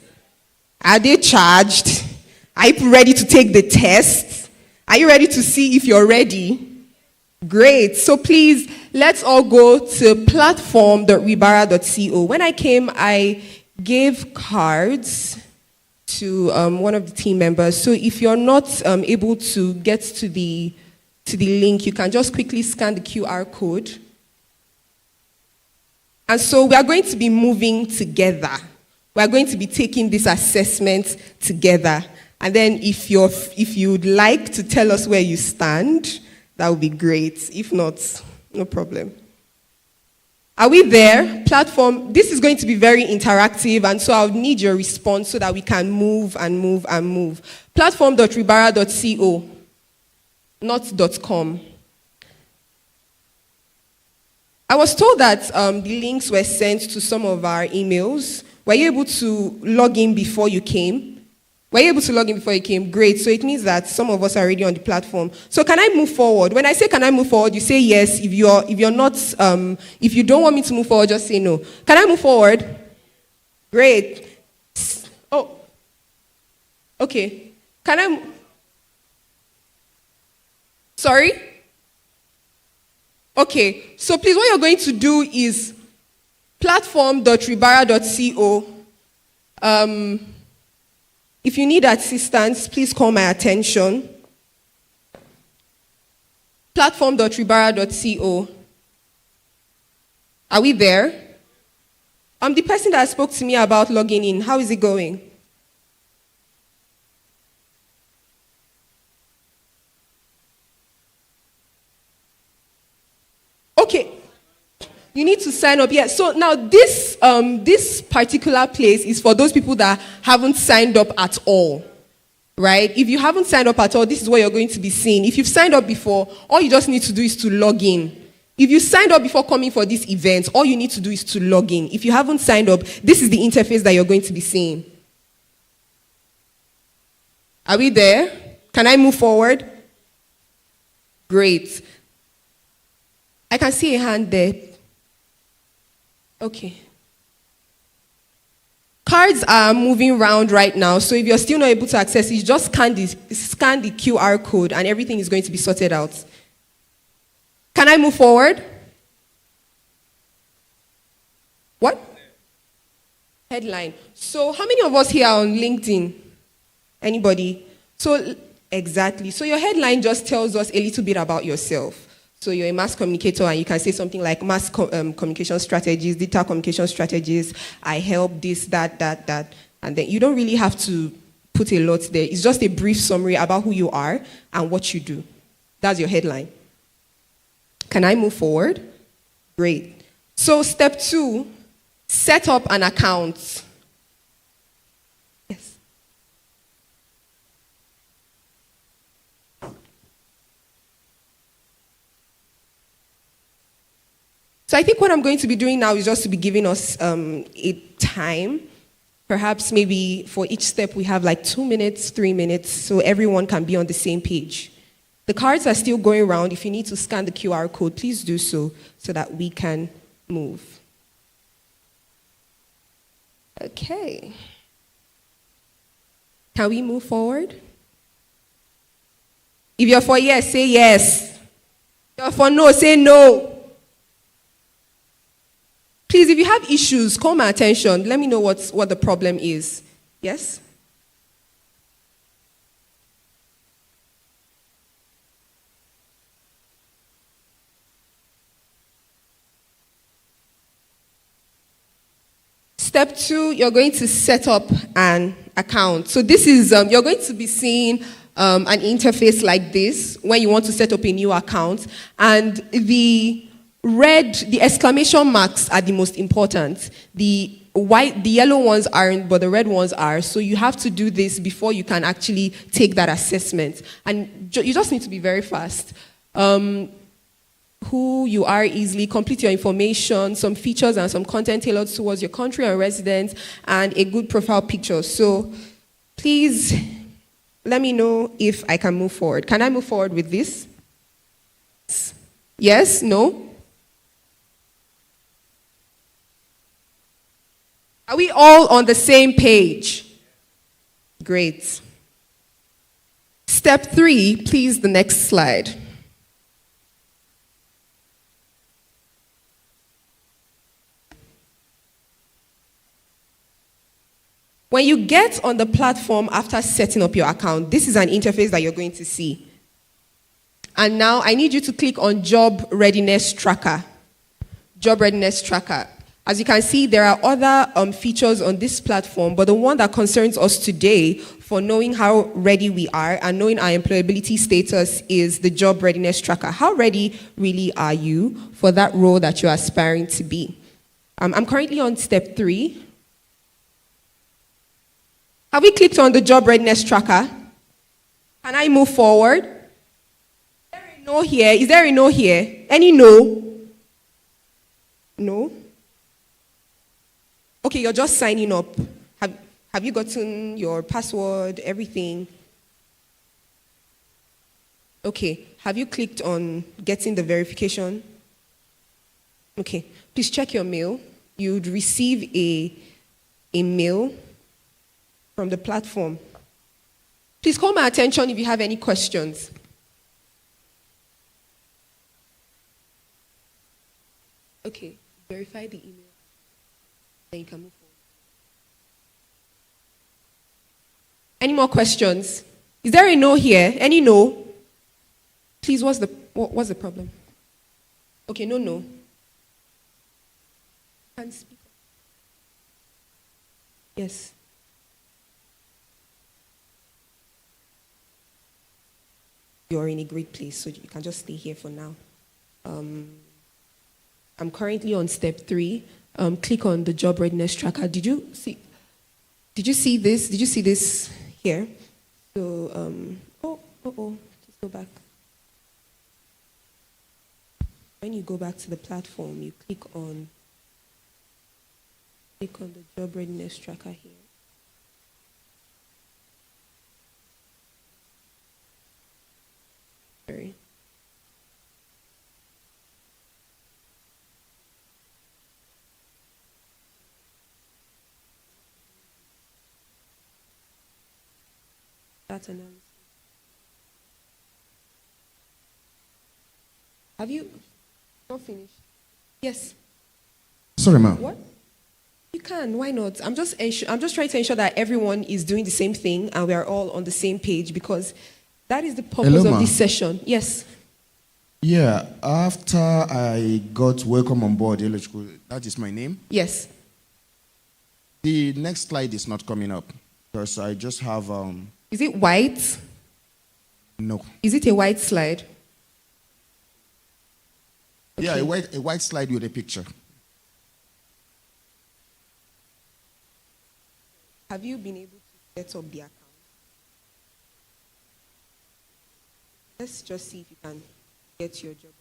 Are they charged? Are you ready to take the test? Are you ready to see if you're ready? Great. So please, let's all go to platform.wibara.co. When I came, I gave cards to one of the team members. So if you're not able to get to the link, you can just quickly scan the QR code. And so we are going to be moving together. We are going to be taking this assessment together. And then if you'd like to tell us where you stand, that would be great. If not, no problem. Are we there? Platform, this is going to be very interactive, and so I'll need your response so that we can move and move and move. Platform.wibara.co, not .com. I was told that the links were sent to some of our emails. Were you able to log in before you came? Were you able to log in before you came? Great. So it means that some of us are already on the platform. So can I move forward? When I say can I move forward, you say yes. If you're not, if you don't want me to move forward, just say no. Can I move forward? Great. Oh. Okay. Can I? Sorry? Okay. So please, what you're going to do is platform.wibara.co. If you need assistance, please call my attention. Platform.wibara.co. Are we there? The person that spoke to me about logging in, how is it going? Okay. You need to sign up. Yeah. So now this particular place is for those people that haven't signed up at all, right? If you haven't signed up at all, this is what you're going to be seeing. If you've signed up before, all you just need to do is to log in. If you signed up before coming for this event, all you need to do is to log in. If you haven't signed up, this is the interface that you're going to be seeing. Are we there? Can I move forward? Great. I can see a hand there. Okay. Cards are moving around right now, so if you're still not able to access it, just scan the QR code and everything is going to be sorted out. Can I move forward? What? Headline. So how many of us here are on LinkedIn? Anybody? So exactly. So your headline just tells us a little bit about yourself. So you're a mass communicator, and you can say something like mass communication strategies, digital communication strategies, I help this, that. And then you don't really have to put a lot there. It's just a brief summary about who you are and what you do. That's your headline. Can I move forward? Great. So step 2, set up an account. Yes. So I think what I'm going to be doing now is just to be giving us a time. Perhaps maybe for each step we have like 2 minutes, 3 minutes, so everyone can be on the same page. The cards are still going around. If you need to scan the QR code, please do so that we can move. Okay. Can we move forward? If you're for yes, say yes. If you're for no, say no. Please, if you have issues, call my attention. Let me know what the problem is. Yes? Step 2, you're going to set up an account. So this is, you're going to be seeing an interface like this when you want to set up a new account. And the exclamation marks are the most important. The white, the yellow ones aren't, but the red ones are. So you have to do this before you can actually take that assessment. And you just need to be very fast. Who you are easily, complete your information, some features and some content tailored towards your country and residence, and a good profile picture. So please let me know if I can move forward. Can I move forward with this? Yes? No? Are we all on the same page? Great. Step 3, please, the next slide. When you get on the platform after setting up your account, this is an interface that you're going to see. And now I need you to click on Job Readiness Tracker. Job Readiness Tracker. As you can see, there are other features on this platform, but the one that concerns us today for knowing how ready we are and knowing our employability status is the Job Readiness Tracker. How ready really are you for that role that you're aspiring to be? I'm currently on step 3. Have we clicked on the Job Readiness Tracker? Can I move forward? Is there a no here? Is there a no here? Any no? No? Okay, you're just signing up. Have you gotten your password, everything? Okay, have you clicked on getting the verification? Okay, please check your mail. You'd receive a mail from the platform. Please call my attention if you have any questions. Okay, verify the email. Then you can move forward. Any more questions? Is there a no here? Any no? Please, what's the problem? Okay, no. Can speak. Yes. You're in a great place, so you can just stay here for now. I'm currently on step 3. Click on the Job Readiness Tracker. Did you see this? Did you see this here? So, just go back. When you go back to the platform, you click on the Job Readiness Tracker here. Sorry. That's announced. Have you not finished? Yes. Sorry, ma'am. What? You can. Why not? I'm just trying to ensure that everyone is doing the same thing and we are all on the same page, because that is the purpose of this session. Yes. Yeah. After I got welcome on board electrical, that is my name. Yes. The next slide is not coming up because I just have. Is it white? No. Is it a white slide? Okay. Yeah, a white slide with a picture. Have you been able to set up the account? Let's just see if you can get your job.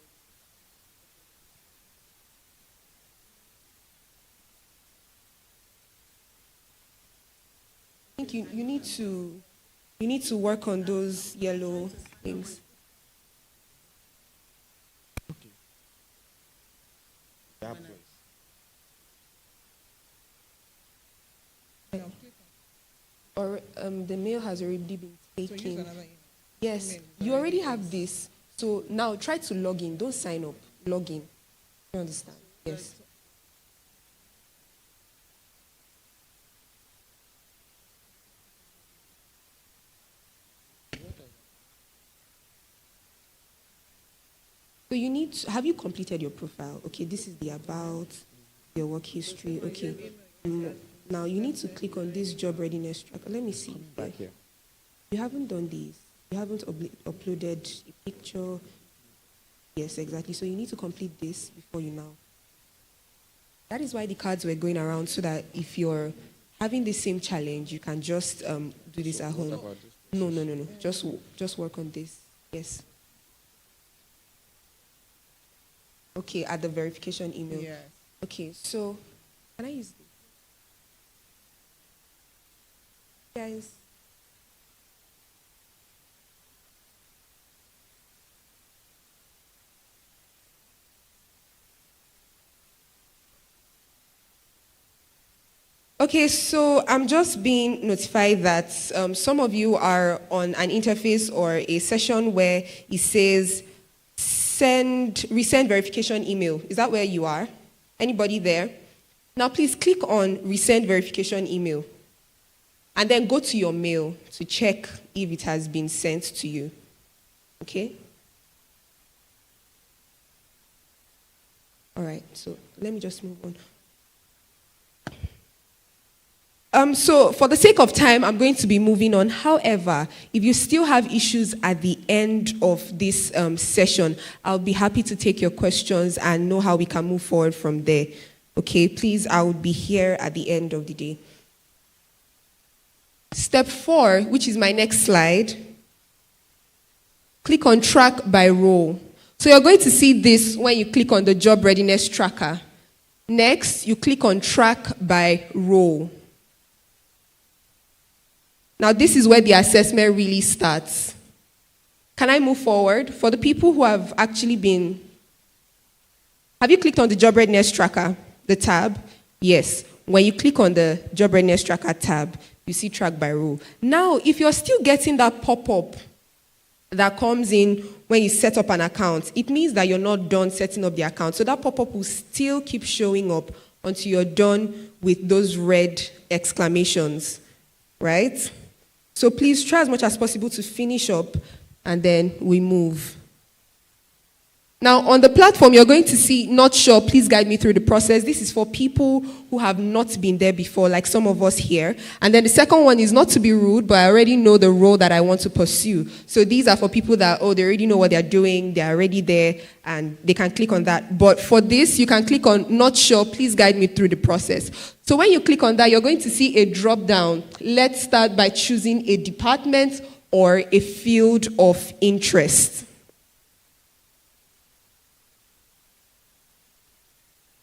I think you need to work on those yellow things. Or the mail has already been taken. So yes, you already have this. So now try to log in. Don't sign up. Log in. You understand? Yes. So you need to, have you completed your profile? Okay, this is the about, your work history. Okay. Now you need to click on this Job Readiness Tracker. Let me see. You haven't done this. You haven't uploaded a picture. Yes, exactly. So you need to complete this before you now. That is why the cards were going around, so that if you're having the same challenge, you can just do this at home. No. Just work on this. Yes. Okay, at the verification email. Yes. Okay, so can I use this? Guys. Okay, so I'm just being notified that some of you are on an interface or a session where it says resend verification email. Is that where you are? Anybody there? Now please click on resend verification email and then go to your mail to check if it has been sent to you. Okay? All right, so let me just move on. So for the sake of time, I'm going to be moving on. However, if you still have issues at the end of this session, I'll be happy to take your questions and know how we can move forward from there. Okay, please, I will be here at the end of the day. Step 4, which is my next slide. Click on track by role. So you're going to see this when you click on the job readiness tracker. Next, you click on track by role. Now, this is where the assessment really starts. Can I move forward? For the people who have actually been... Have you clicked on the job readiness tracker, the tab? Yes. When you click on the job readiness tracker tab, you see track by role. Now, if you're still getting that pop-up that comes in when you set up an account, it means that you're not done setting up the account. So that pop-up will still keep showing up until you're done with those red exclamations, right? So please try as much as possible to finish up, and then we move. Now, on the platform, you're going to see, not sure, please guide me through the process. This is for people who have not been there before, like some of us here. And then the second one is not to be rude, but I already know the role that I want to pursue. So these are for people that, they already know what they're doing, they're already there, and they can click on that. But for this, you can click on not sure, please guide me through the process. So when you click on that, you're going to see a drop down. Let's start by choosing a department or a field of interest.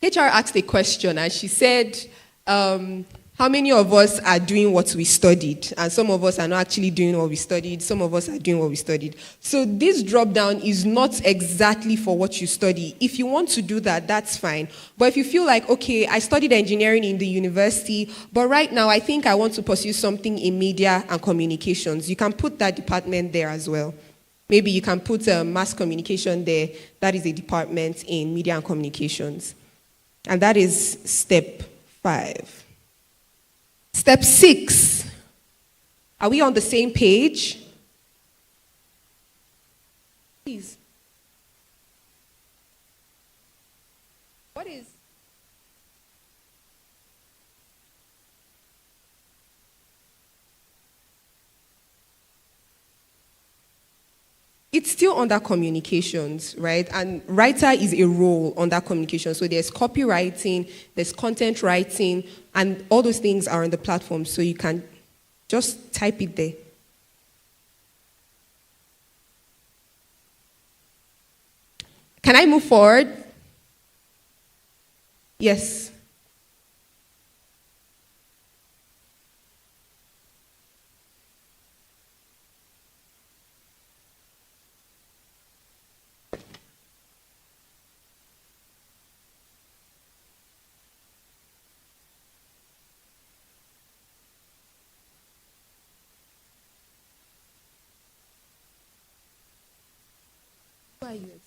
HR asked a question, and she said, how many of us are doing what we studied? And some of us are not actually doing what we studied. Some of us are doing what we studied. So this drop-down is not exactly for what you study. If you want to do that, that's fine. But if you feel like, okay, I studied engineering in the university, but right now I think I want to pursue something in media and communications, you can put that department there as well. Maybe you can put mass communication there. That is a department in media and communications. And that is step 5. Step 6. Are we on the same page? Please. What is... It's still under communications, right? And writer is a role under communication. So there's copywriting, there's content writing, and all those things are on the platform. So you can just type it there. Can I move forward? Yes. Who are you?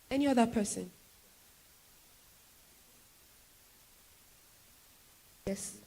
Any other person? Yes.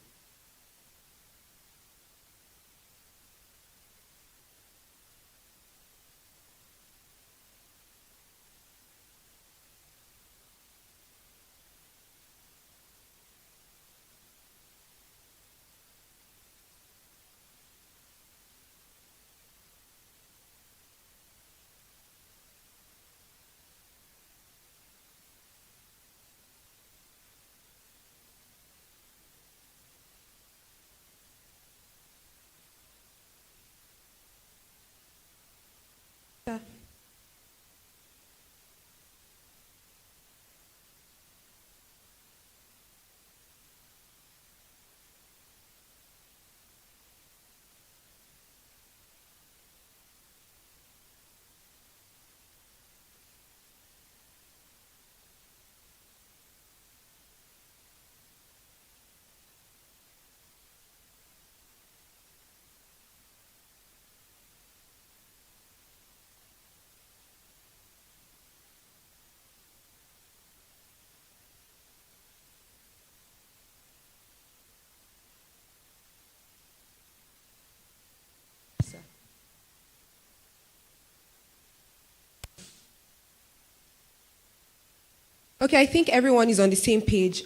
Okay, I think everyone is on the same page.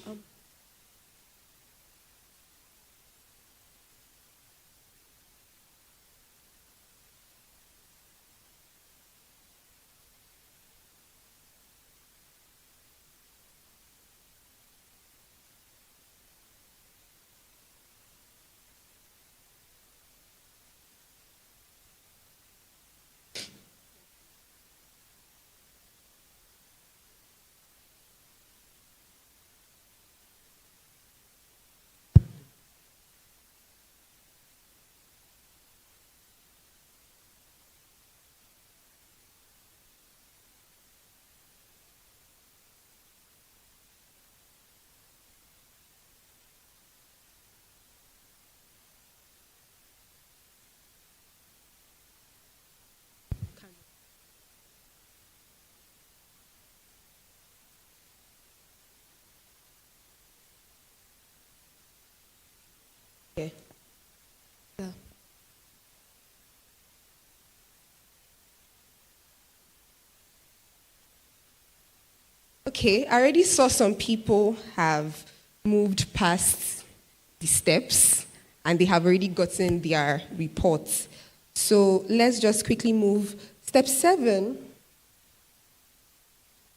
Okay. Yeah. Okay, I already saw some people have moved past the steps and they have already gotten their reports. So let's just quickly move. Step 7.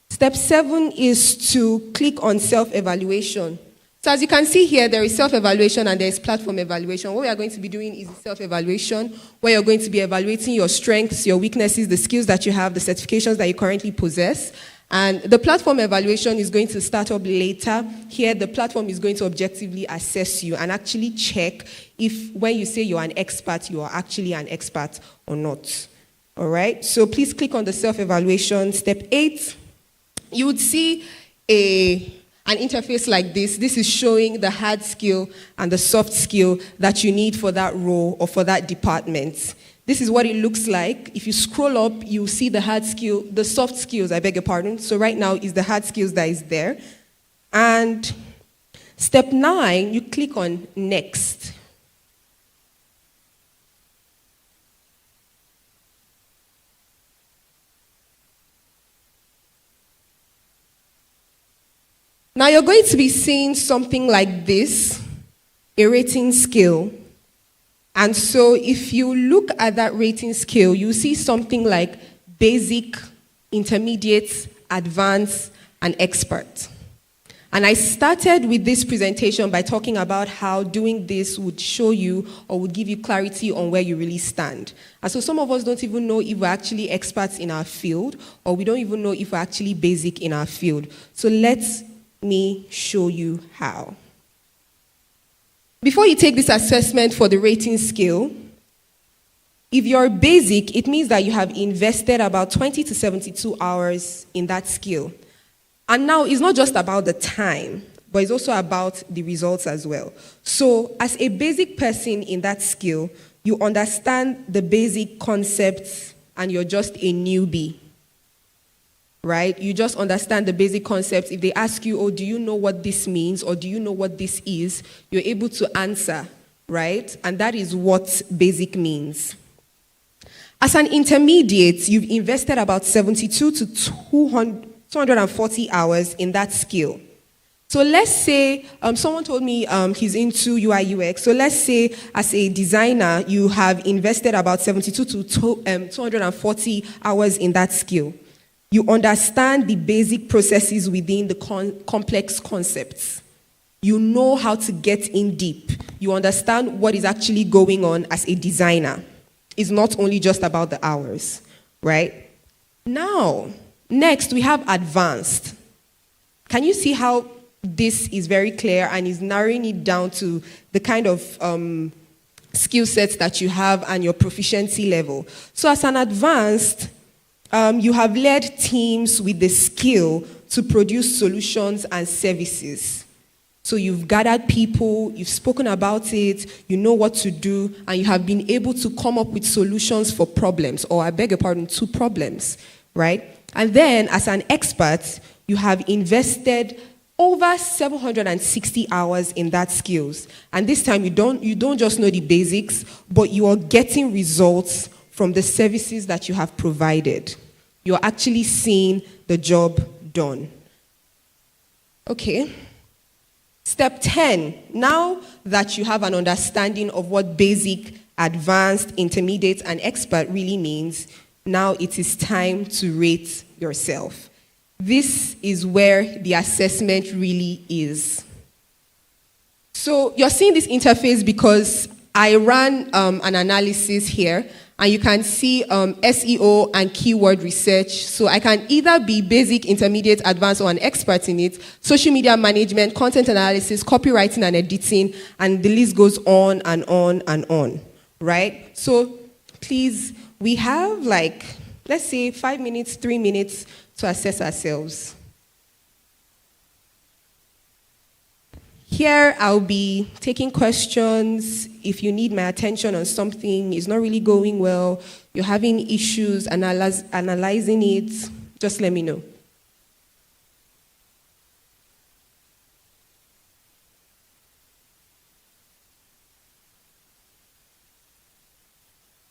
Step 7 is to click on self-evaluation. So as you can see here, there is self-evaluation and there is platform evaluation. What we are going to be doing is self-evaluation, where you're going to be evaluating your strengths, your weaknesses, the skills that you have, the certifications that you currently possess. And the platform evaluation is going to start up later. Here, the platform is going to objectively assess you and actually check if when you say you're an expert, you are actually an expert or not. All right? So please click on the self-evaluation. Step 8, you would see an interface like this. This is showing the hard skill and the soft skill that you need for that role or for that department. This is what it looks like. If you scroll up, you'll see the hard skill, the soft skills, I beg your pardon. So right now is the hard skills that is there. And step 9, you click on next. Now you're going to be seeing something like this, a rating scale. And so if you look at that rating scale, you see something like basic, intermediate, advanced, and expert. And I started with this presentation by talking about how doing this would show you or would give you clarity on where you really stand. And so some of us don't even know if we're actually experts in our field, or we don't even know if we're actually basic in our field. So let me show you how. Before you take this assessment for the rating scale, if you're basic, it means that you have invested about 20 to 72 hours in that skill. And now it's not just about the time, but it's also about the results as well. So as a basic person in that skill, you understand the basic concepts and you're just a newbie, right? You just understand the basic concepts. If they ask you, oh, do you know what this means, or do you know what this is, you're able to answer, right? And that is what basic means. As an intermediate, you've invested about 72 to 240 hours in that skill. So let's say, someone told me he's into UI UX. So let's say as a designer, you have invested about 72 to 240 hours in that skill. You understand the basic processes within the complex concepts. You know how to get in deep. You understand what is actually going on as a designer. It's not only just about the hours, right? Now, next we have advanced. Can you see how this is very clear and is narrowing it down to the kind of skill sets that you have and your proficiency level? So as an advanced, you have led teams with the skill to produce solutions and services. So you've gathered people, you've spoken about it, you know what to do, and you have been able to come up with solutions for problems, or I beg your pardon, to problems, right? And then as an expert, you have invested over 760 hours in that skills. And this time you don't just know the basics, but you are getting results from the services that you have provided. You're actually seeing the job done. Okay. Step 10, now that you have an understanding of what basic, advanced, intermediate, and expert really means, now it is time to rate yourself. This is where the assessment really is. So you're seeing this interface because I ran an analysis here, and you can see SEO and keyword research. So I can either be basic, intermediate, advanced, or an expert in it, social media management, content analysis, copywriting and editing, and the list goes on and on and on, right? So please, we have let's say 5 minutes, 3 minutes to assess ourselves. Here, I'll be taking questions. If you need my attention on something, it's not really going well, you're having issues analyzing it, just let me know.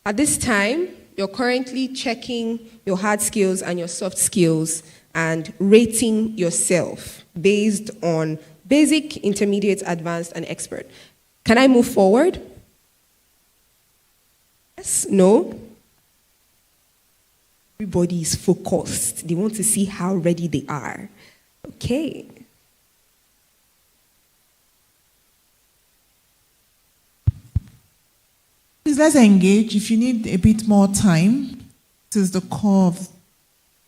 At this time, you're currently checking your hard skills and your soft skills and rating yourself based on basic, intermediate, advanced, and expert. Can I move forward? Yes? No? Everybody is focused. They want to see how ready they are. Okay. Please, let's engage. If you need a bit more time, this is the core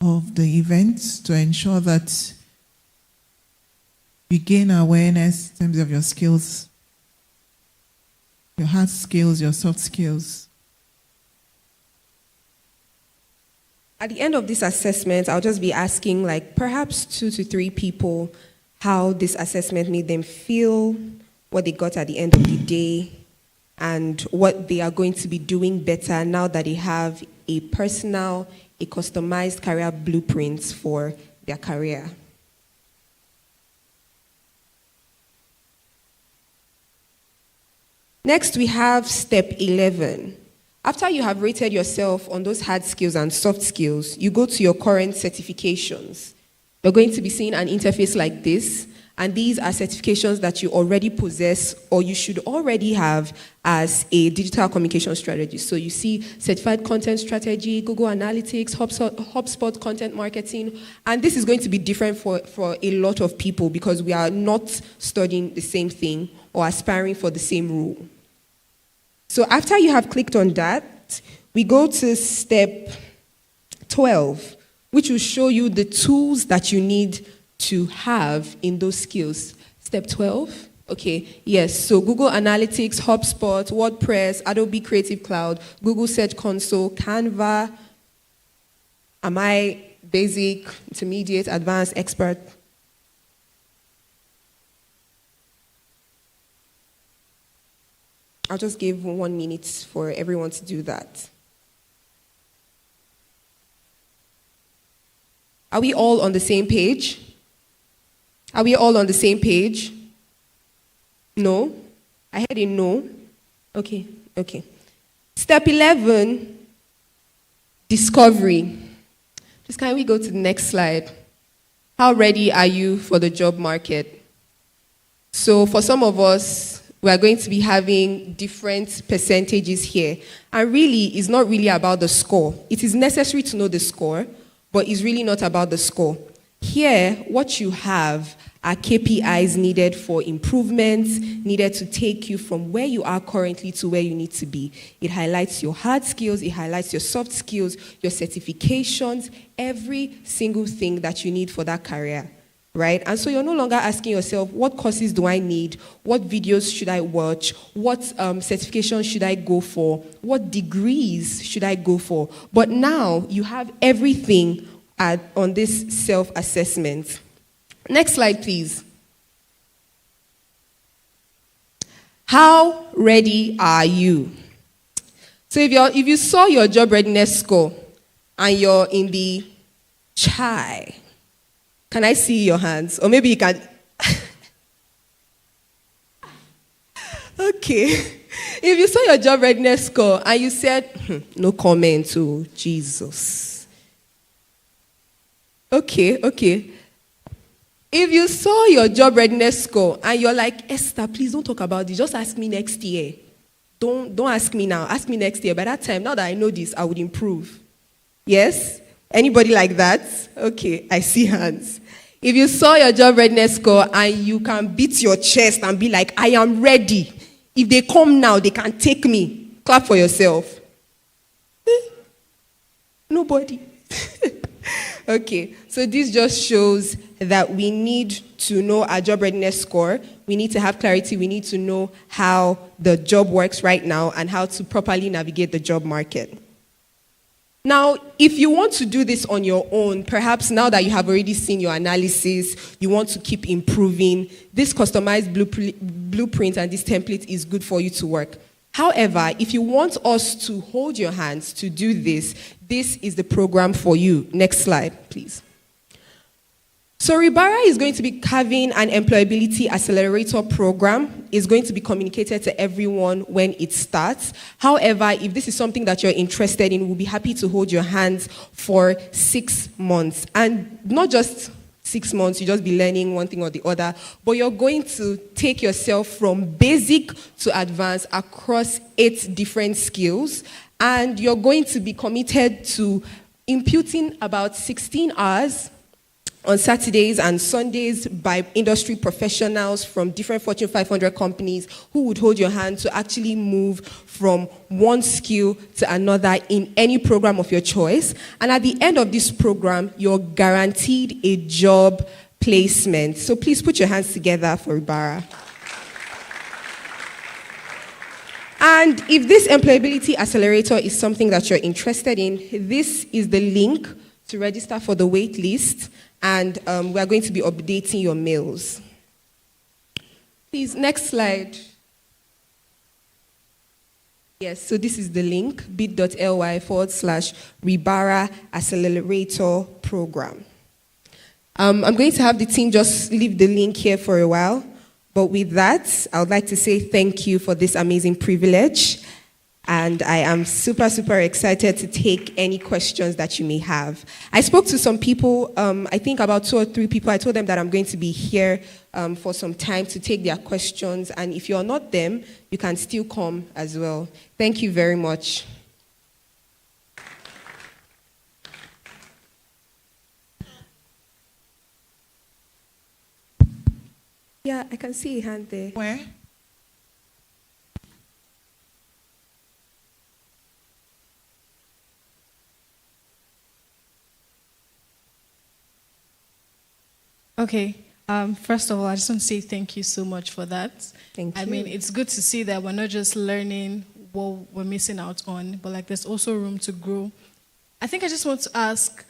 of the event to ensure that you gain awareness in terms of your skills, your hard skills, your soft skills. At the end of this assessment, I'll just be asking perhaps 2 to 3 people how this assessment made them feel, what they got at the end of the day, and what they are going to be doing better now that they have a personal, a customized career blueprint for their career. Next, we have step 11. After you have rated yourself on those hard skills and soft skills, you go to your current certifications. You're going to be seeing an interface like this, and these are certifications that you already possess or you should already have as a digital communication strategist. So you see Certified Content Strategy, Google Analytics, HubSpot Content Marketing, and this is going to be different for a lot of people because we are not studying the same thing or aspiring for the same role. So after you have clicked on that, we go to step 12, which will show you the tools that you need to have in those skills. Step 12, okay, yes, so Google Analytics, HubSpot, WordPress, Adobe Creative Cloud, Google Search Console, Canva. Am I basic, intermediate, advanced, expert? I'll just give 1 minute for everyone to do that. Are we all on the same page? Are we all on the same page? No? I heard a no. Okay. Step 11, discovery. Just can we go to the next slide? How ready are you for the job market? So for some of us, we are going to be having different percentages here. And really, it's not really about the score. It is necessary to know the score, but it's really not about the score. Here, what you have are KPIs needed for improvements, needed to take you from where you are currently to where you need to be. It highlights your hard skills, it highlights your soft skills, your certifications, every single thing that you need for that career, right? And so you're no longer asking yourself, what courses do I need? What videos should I watch? What certifications should I go for? What degrees should I go for? But now you have everything on this self-assessment. Next slide, please. How ready are you? So if you saw your job readiness score and you're in the chai, can I see your hands? Or maybe you can. Okay. If you saw your job readiness score and you said, no comment to Jesus. Okay. If you saw your job readiness score and you're like, Esther, please don't talk about this. Just ask me next year. Don't ask me now. Ask me next year. By that time, now that I know this, I would improve. Yes? Anybody like that? Okay, I see hands. If you saw your job readiness score and you can beat your chest and be like, I am ready. If they come now, they can take me. Clap for yourself. Nobody. Okay, so this just shows that we need to know our job readiness score. We need to have clarity. We need to know how the job works right now and how to properly navigate the job market. Now, if you want to do this on your own, perhaps now that you have already seen your analysis, you want to keep improving, this customized blueprint and this template is good for you to work. However, if you want us to hold your hands to do this, this is the program for you. Next slide, please. So Ribara is going to be having an employability accelerator program. It's going to be communicated to everyone when it starts. However, if this is something that you're interested in, we'll be happy to hold your hands for 6 months. And not just 6 months, you just be learning one thing or the other, but you're going to take yourself from basic to advanced across 8 different skills, and you're going to be committed to imputing about 16 hours on Saturdays and Sundays by industry professionals from different Fortune 500 companies who would hold your hand to actually move from one skill to another in any program of your choice. And at the end of this program, you're guaranteed a job placement. So please put your hands together for Ribara. And if this employability accelerator is something that you're interested in, this is the link to register for the wait list, and we are going to be updating your mails. Please, next slide. Yes, so this is the link, bit.ly/Ribara Accelerator Program. I'm going to have the team just leave the link here for a while. But with that, I would like to say thank you for this amazing privilege. And I am super, super excited to take any questions that you may have. I spoke to some people, I think about 2 or 3 people. I told them that I'm going to be here for some time to take their questions. And if you're not them, you can still come as well. Thank you very much. Yeah, I can see a hand there. Where? Okay. First of all, I just want to say thank you so much for that. Thank you. I mean, it's good to see that we're not just learning what we're missing out on, but like there's also room to grow. I think I just want to ask,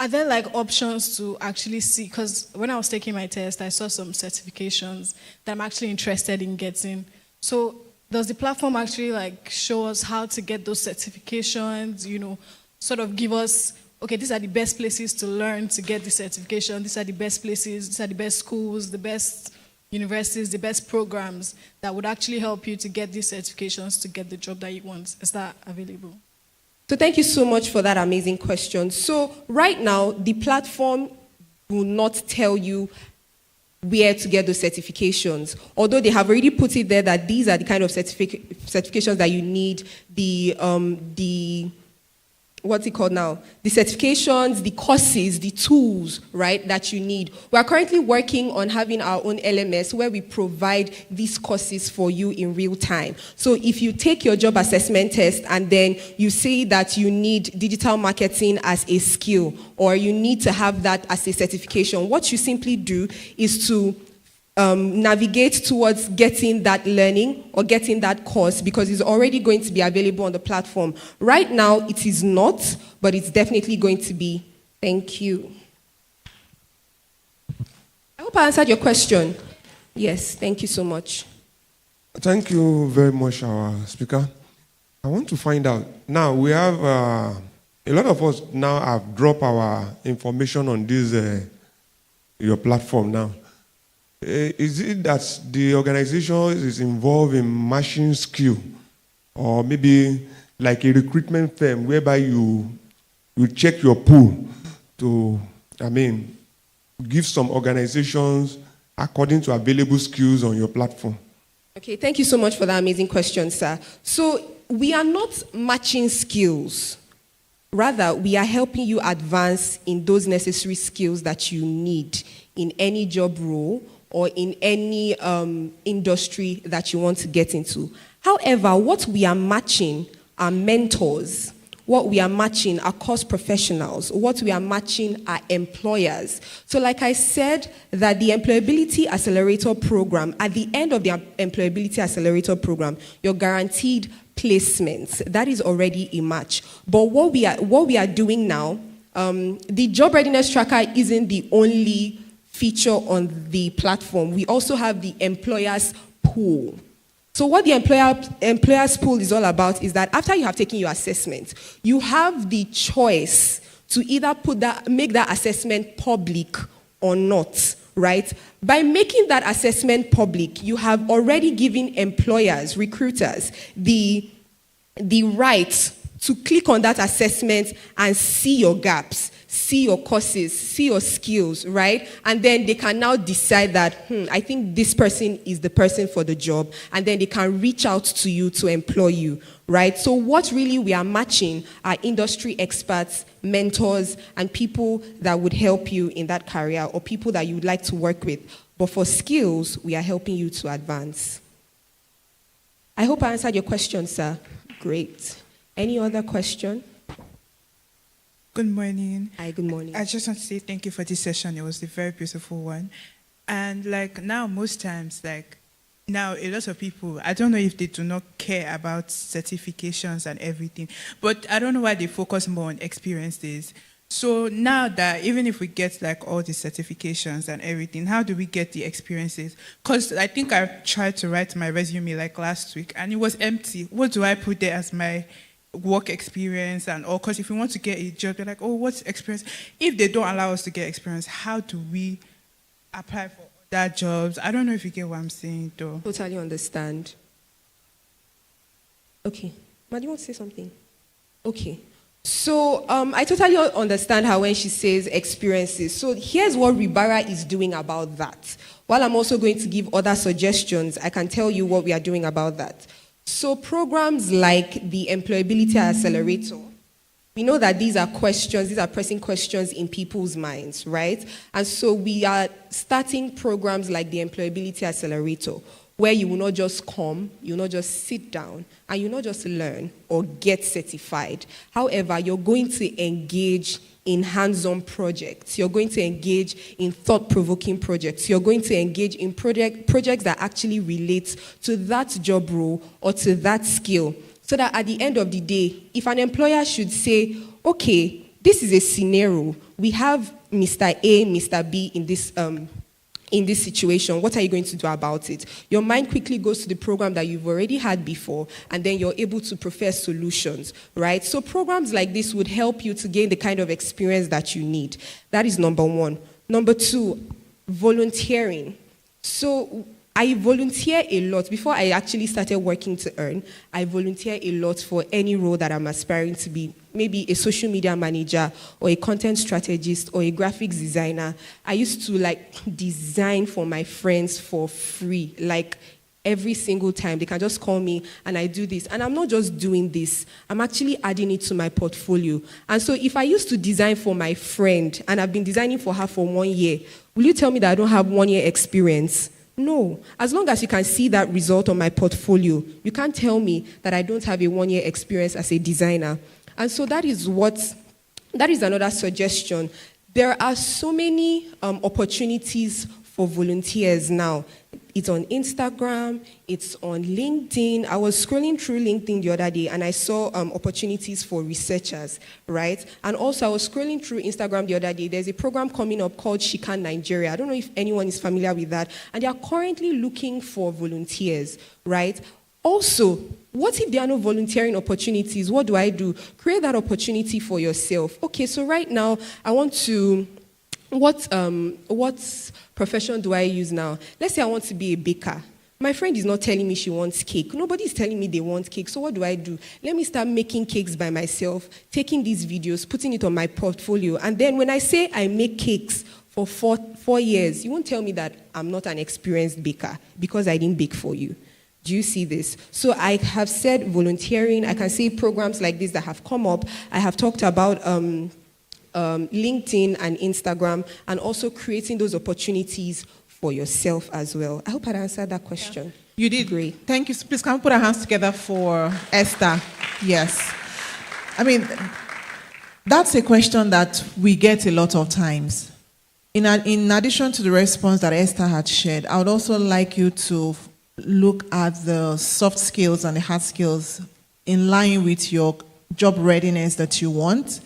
are there like options to actually see, because when I was taking my test, I saw some certifications that I'm actually interested in getting. So does the platform actually like show us how to get those certifications, you know, sort of give us okay, these are the best places to learn to get the certification, these are the best places, these are the best schools, the best universities, the best programs that would actually help you to get these certifications to get the job that you want? Is that available? So thank you so much for that amazing question. So right now, the platform will not tell you where to get those certifications, although they have already put it there that these are the kind of certifications that you need, what's it called now? The certifications, the courses, the tools, right, that you need. We are currently working on having our own LMS where we provide these courses for you in real time. So if you take your job assessment test and then you say that you need digital marketing as a skill or you need to have that as a certification, what you simply do is to navigate towards getting that learning or getting that course because it's already going to be available on the platform. Right now, it is not, but it's definitely going to be. Thank you. I hope I answered your question. Yes, thank you so much. Thank you very much, our speaker. I want to find out. Now, we have a lot of us now have dropped our information on this, your platform now. Is it that the organization is involved in matching skill, or maybe like a recruitment firm whereby you check your pool to, give some organizations according to available skills on your platform? Okay, thank you so much for that amazing question, sir. So we are not matching skills. Rather, we are helping you advance in those necessary skills that you need in any job role or in any industry that you want to get into. However, what we are matching are mentors. What we are matching are course professionals. What we are matching are employers. So like I said, that the Employability Accelerator program, at the end of the Employability Accelerator program, you're guaranteed placements. That is already a match. But what we are doing now, the job readiness tracker isn't the only feature on the platform. We also have the employer's pool. So what the employer's pool is all about is that after you have taken your assessment, you have the choice to either make that assessment public or not, right? By making that assessment public, you have already given employers, recruiters, the right to click on that assessment and see your gaps, see your courses, see your skills, right? And then they can now decide that, I think this person is the person for the job. And then they can reach out to you to employ you, right? So what really we are matching are industry experts, mentors, and people that would help you in that career or people that you would like to work with. But for skills, we are helping you to advance. I hope I answered your question, sir. Great. Any other question? Good morning. Hi, good morning. I just want to say thank you for this session. It was a very beautiful one. And now most times, now a lot of people, I don't know if they do not care about certifications and everything, but I don't know why they focus more on experiences. So now that even if we get all the certifications and everything, how do we get the experiences? Because I think I tried to write my resume last week and it was empty. What do I put there as my work experience and all? Because if we want to get a job, they're like, oh, what's experience? If they don't allow us to get experience, how do we apply for other jobs? I don't know if you get what I'm saying, though. Totally understand. Okay. Ma, do you want to say something? Okay. So I totally understand her when she says experiences. So here's what Ribara is doing about that. While I'm also going to give other suggestions, I can tell you what we are doing about that. So programs like the Employability Accelerator, we know that these are pressing questions in people's minds, right? And so we are starting programs like the Employability Accelerator, where you will not just come, you will not just sit down, and you will not just learn or get certified. However, you're going to engage in hands-on projects. You're going to engage in thought-provoking projects. You're going to engage in projects that actually relate to that job role or to that skill. So that at the end of the day, if an employer should say, okay, this is a scenario, we have Mr. A, Mr. B in in this situation, what are you going to do about it? Your mind quickly goes to the program that you've already had before, and then you're able to profess solutions, right? So programs like this would help you to gain the kind of experience that you need. That is number one. Number two, volunteering. So I volunteer a lot. Before I actually started working to earn, I volunteer a lot for any role that I'm aspiring to be. Maybe a social media manager or a content strategist or a graphics designer. I used to design for my friends for free. Every single time, they can just call me and I do this. And I'm not just doing this, I'm actually adding it to my portfolio. And so if I used to design for my friend and I've been designing for her for 1 year, will you tell me that I don't have 1 year experience? No. As long as you can see that result on my portfolio, you can't tell me that I don't have a 1 year experience as a designer. And so that is another suggestion. There are so many opportunities for volunteers now. It's on Instagram, it's on LinkedIn. I was scrolling through LinkedIn the other day and I saw opportunities for researchers, right? And also I was scrolling through Instagram the other day. There's a program coming up called Shikan Nigeria. I don't know if anyone is familiar with that. And they are currently looking for volunteers, right? Also, what if there are no volunteering opportunities? What do I do? Create that opportunity for yourself. Okay, so right now I want to... What profession do I use now? Let's say I want to be a baker. My friend is not telling me she wants cake. Nobody is telling me they want cake. So what do? Let me start making cakes by myself, taking these videos, putting it on my portfolio. And then when I say I make cakes for 4 years, you won't tell me that I'm not an experienced baker because I didn't bake for you. Do you see this? So I have said volunteering. I can say programs like this that have come up. I have talked about... LinkedIn and Instagram, and also creating those opportunities for yourself as well. I hope I answered that question. Yeah. You did. Great. Thank you. Please can we put our hands together for Esther? Yes. I mean, that's a question that we get a lot of times. In addition to the response that Esther had shared, I would also like you to look at the soft skills and the hard skills in line with your job readiness that you want.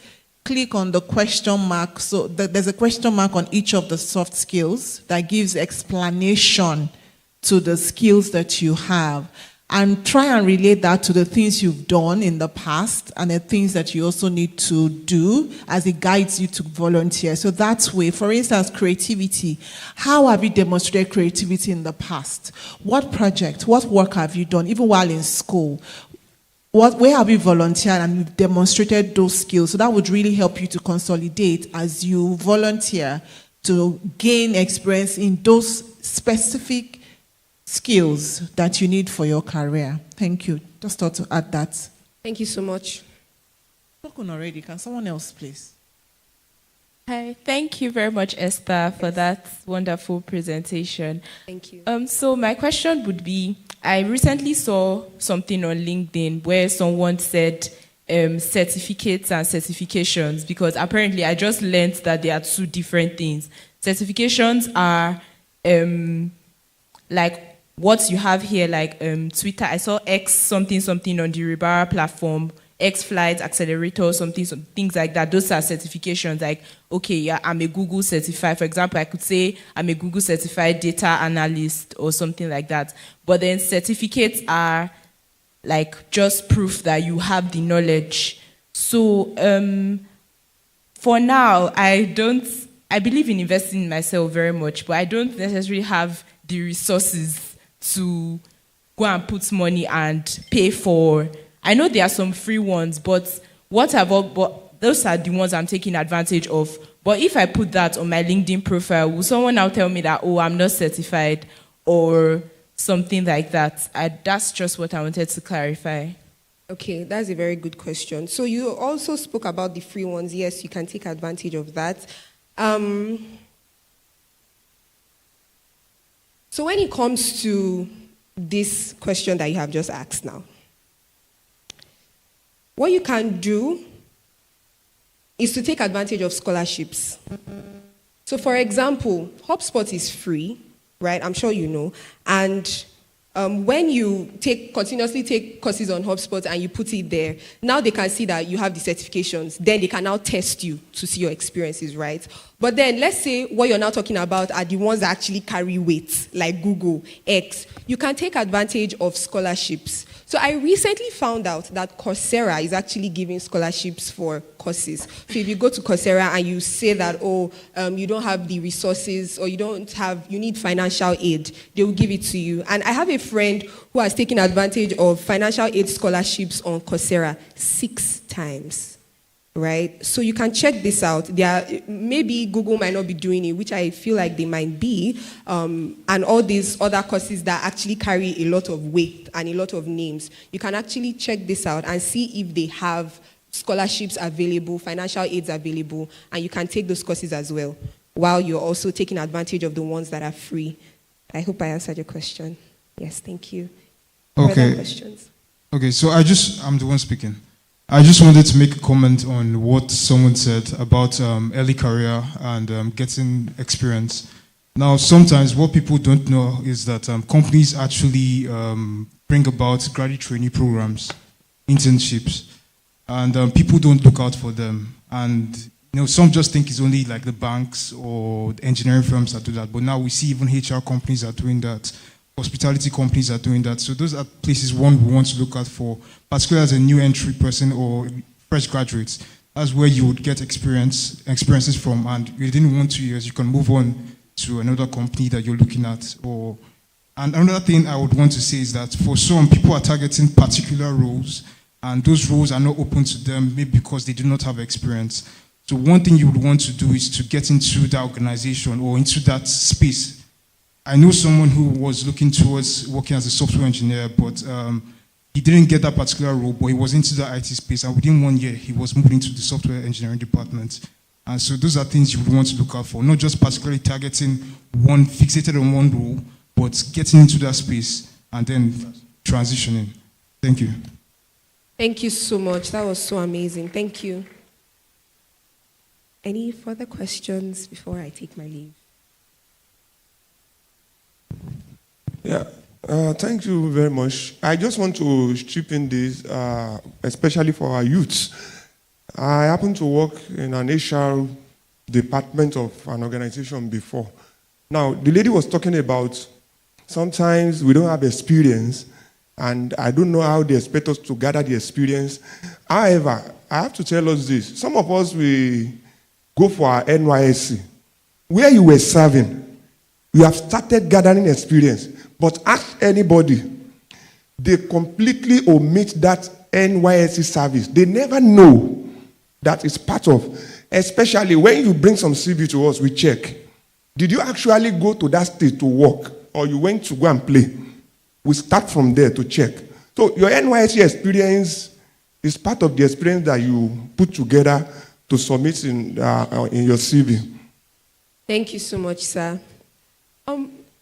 Click on the question mark. So there's a question mark on each of the soft skills that gives explanation to the skills that you have. And try and relate that to the things you've done in the past and the things that you also need to do as it guides you to volunteer. So that way, for instance, creativity. How have you demonstrated creativity in the past? What project, what work have you done, even while in school? Where have you volunteered and you've demonstrated those skills? So that would really help you to consolidate as you volunteer to gain experience in those specific skills that you need for your career. Thank you. Just thought to add that. Thank you so much. Spoken already. Can someone else, please? Hi, thank you very much, Esther, for that wonderful presentation. Thank you. So my question would be, I recently saw something on LinkedIn where someone said certificates and certifications, because apparently I just learned that they are two different things. Certifications are like what you have here, like Twitter. I saw X something on the Ribara platform, X Flight Accelerator, things like that. Those are certifications. Like, okay, yeah, I'm a Google certified. For example, I could say I'm a Google certified data analyst or something like that. But then certificates are like just proof that you have the knowledge. So for now, I believe in investing in myself very much, but I don't necessarily have the resources to go and put money and pay for. I know there are some free ones, but those are the ones I'm taking advantage of. But if I put that on my LinkedIn profile, will someone now tell me that, oh, I'm not certified or something like that? That's just what I wanted to clarify. Okay, that's a very good question. So you also spoke about the free ones. Yes, you can take advantage of that. So when it comes to this question that you have just asked now, what you can do is to take advantage of scholarships. So for example, HubSpot is free, right? I'm sure you know. And when you continuously take courses on HubSpot and you put it there, now they can see that you have the certifications. Then they can now test you to see your experiences, right? But then let's say what you're now talking about are the ones that actually carry weight, like Google, X. You can take advantage of scholarships. So I recently found out that Coursera is actually giving scholarships for courses. So if you go to Coursera and you say that, you don't have the resources or you need financial aid, they will give it to you. And I have a friend who has taken advantage of financial aid scholarships on Coursera 6 times. Right? So you can check this out. Maybe Google might not be doing it, which I feel like they might be, and all these other courses that actually carry a lot of weight and a lot of names. You can actually check this out and see if they have scholarships available, financial aids available, and you can take those courses as well, while you're also taking advantage of the ones that are free. I hope I answered your question. Yes, thank you. Okay. Further questions? Okay, so I'm the one speaking. I just wanted to make a comment on what someone said about early career and getting experience. Now, sometimes what people don't know is that companies actually bring about graduate trainee programs, internships, and people don't look out for them. And some just think it's only like the banks or the engineering firms that do that. But now we see even HR companies are doing that. Hospitality companies are doing that. So those are places one would want to look out for, particularly as a new entry person or fresh graduates. That's where you would get experiences from, and within 1-2 years, you can move on to another company that you're looking at. And another thing I would want to say is that for some, people are targeting particular roles, and those roles are not open to them, maybe because they do not have experience. So one thing you would want to do is to get into that organization or into that space. I know someone who was looking towards working as a software engineer, but he didn't get that particular role, but he was into the IT space, and within 1 year, he was moved into the software engineering department. And so those are things you would want to look out for, not just particularly targeting fixated on one role, but getting into that space and then transitioning. Thank you. Thank you so much. That was so amazing. Thank you. Any further questions before I take my leave? Yeah, thank you very much. I just want to chip in this, especially for our youths. I happen to work in an HR department of an organization before. Now, the lady was talking about sometimes we don't have experience, and I don't know how they expect us to gather the experience. However, I have to tell us this. Some of us, we go for our NYSC. Where you were serving, you have started gathering experience. But ask anybody, they completely omit that NYSC service. They never know that it's part of, especially when you bring some CV to us, we check. Did you actually go to that state to work, or you went to go and play? We start from there to check. So your NYSC experience is part of the experience that you put together to submit in your CV. Thank you so much, sir.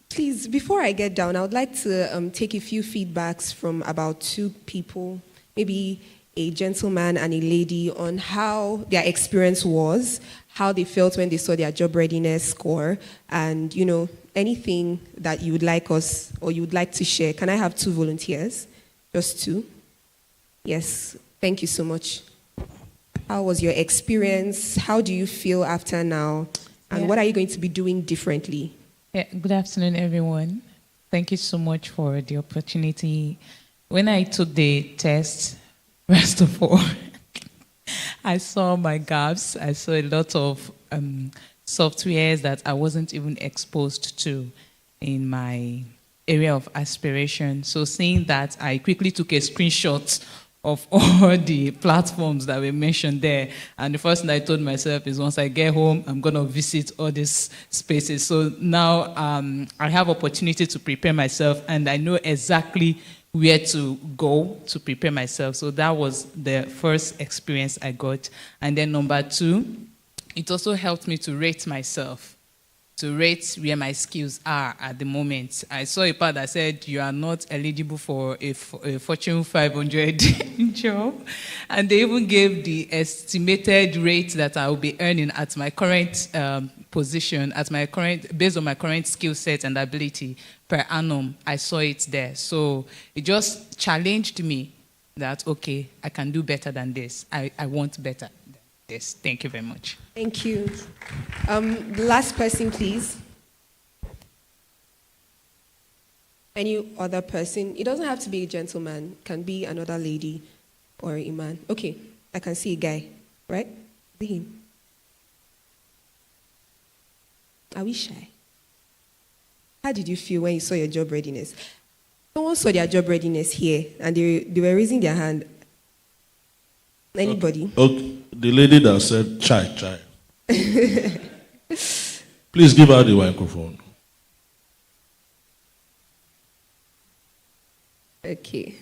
Please, before I get down, I would like to take a few feedbacks from about 2 people, maybe a gentleman and a lady, on how their experience was, how they felt when they saw their job readiness score, and, anything that you would like us or you would like to share. Can I have 2 volunteers? Just 2? Yes, thank you so much. How was your experience? How do you feel after now? And what are you going to be doing differently? Yeah, good afternoon, everyone. Thank you so much for the opportunity. When I took the test, first of all, I saw my gaps. I saw a lot of softwares that I wasn't even exposed to in my area of aspiration. So seeing that, I quickly took a screenshot of all the platforms that were mentioned there. And the first thing I told myself is once I get home, I'm going to visit all these spaces. So now I have opportunity to prepare myself, and I know exactly where to go to prepare myself. So that was the first experience I got. And then number 2, it also helped me to rate myself, to rate where my skills are at the moment. I saw a part that said you are not eligible for a Fortune 500 job. And they even gave the estimated rate that I will be earning at my current position at my current, based on my current skill set and ability per annum. I saw it there. So it just challenged me that, okay, I can do better than this. I want better than this. Thank you very much. Thank you. The last person, please. Any other person? It doesn't have to be a gentleman. It can be another lady or a man. Okay, I can see a guy, right? See him. Are we shy? How did you feel when you saw your job readiness? Someone saw their job readiness here, and they were raising their hand. Anybody? Okay. The lady that said chai. Please give her the microphone. Okay.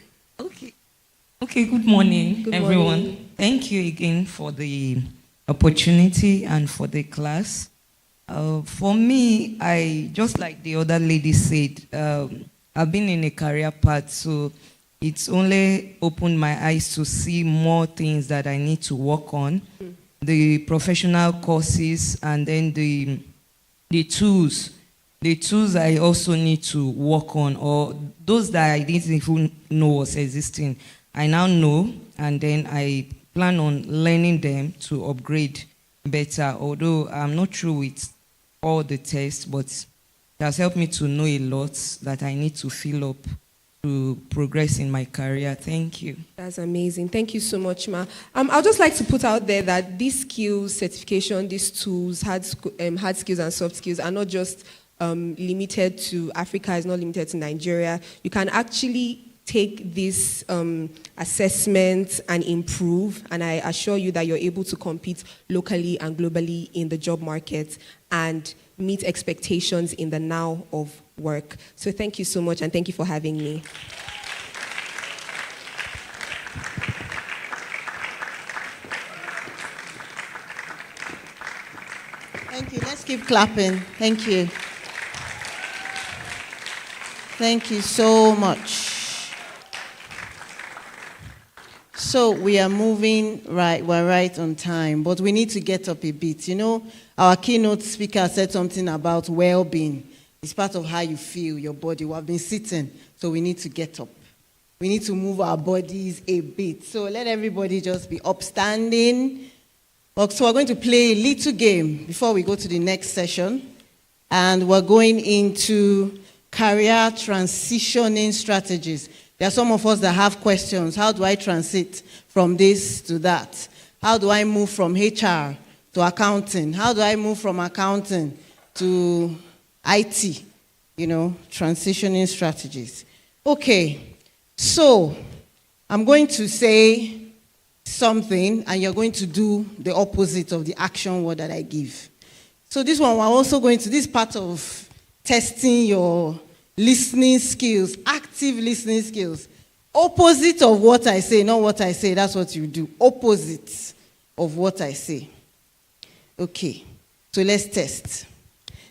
Okay, good morning, Good everyone. morning. Thank you again for the opportunity and for the class. For me, I just like the other lady said, I've been in a career path, so it's only opened my eyes to see more things that I need to work on. The professional courses and then the tools. The tools I also need to work on, or those that I didn't even know was existing. I now know, and then I plan on learning them to upgrade better, although I'm not through with all the tests, but it has helped me to know a lot that I need to fill up to progress in my career. Thank you. That's amazing. Thank you so much, Ma. I'd just like to put out there that these skills, certification, these tools, hard skills and soft skills are not just limited to Africa, it's not limited to Nigeria. You can actually take this assessment and improve, and I assure you that you're able to compete locally and globally in the job market and meet expectations in the now of work. So thank you so much, and thank you for having me. Thank you. Let's keep clapping. Thank you. Thank you so much. So we are moving right, we're right on time, but we need to get up a bit. You know, our keynote speaker said something about well-being. It's part of how you feel, your body. We have been sitting, so we need to get up. We need to move our bodies a bit. So let everybody just be upstanding. So we're going to play a little game before we go to the next session. And we're going into career transitioning strategies. There are some of us that have questions. How do I transit from this to that? How do I move from HR to accounting? How do I move from accounting to IT? You know, transitioning strategies. Okay, so I'm going to say something and you're going to do the opposite of the action word that I give. So this one, we're also going to, this part of testing your listening skills, active listening skills. Opposite of what I say, not what I say, that's what you do. Opposite of what I say. Okay, so let's test.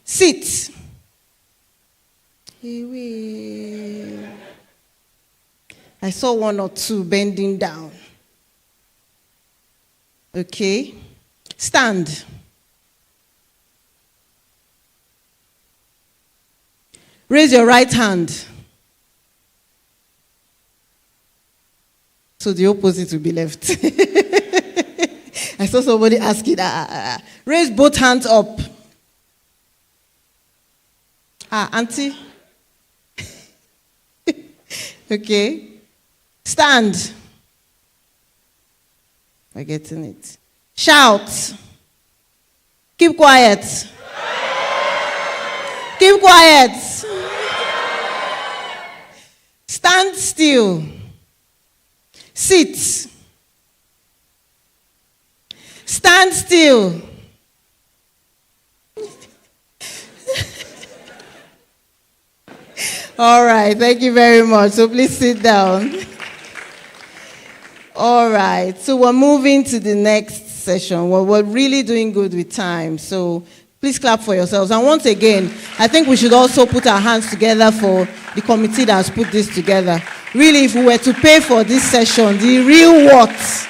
Sit. I saw one or two bending down. Okay. Stand. Raise your right hand. So the opposite will be left. I saw somebody asking. Raise both hands up. Auntie. Okay. Stand. We're getting it. Shout. Keep quiet. Keep quiet. Stand still. Sit. Stand still. All right, thank you very much. So please sit down. All right, so we're moving to the next session. We're really doing good with time, so please clap for yourselves. And once again, I think we should also put our hands together for the committee that has put this together. Really, if we were to pay for this session, the real worth,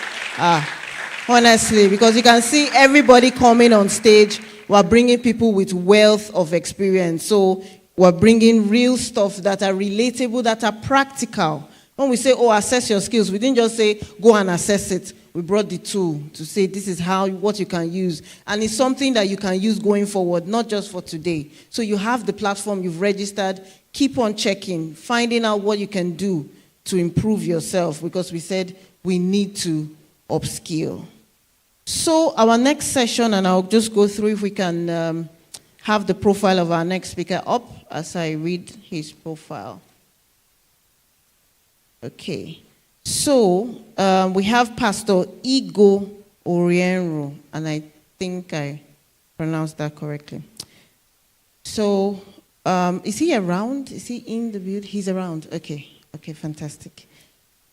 honestly, because you can see everybody coming on stage we're bringing people with wealth of experience. So we're bringing real stuff that are relatable, that are practical. When we say, oh, assess your skills, we didn't just say, go and assess it. We brought the tool to say this is what you can use. And it's something that you can use going forward, not just for today. So you have the platform, you've registered, keep on checking, finding out what you can do to improve yourself, because we said we need to upskill. So our next session, and I'll just go through if we can have the profile of our next speaker up as I read his profile. Okay. So we have Pastor Igo Orienro, and I think I pronounced that correctly. So is he around? Is he in the building? He's around. Okay, fantastic.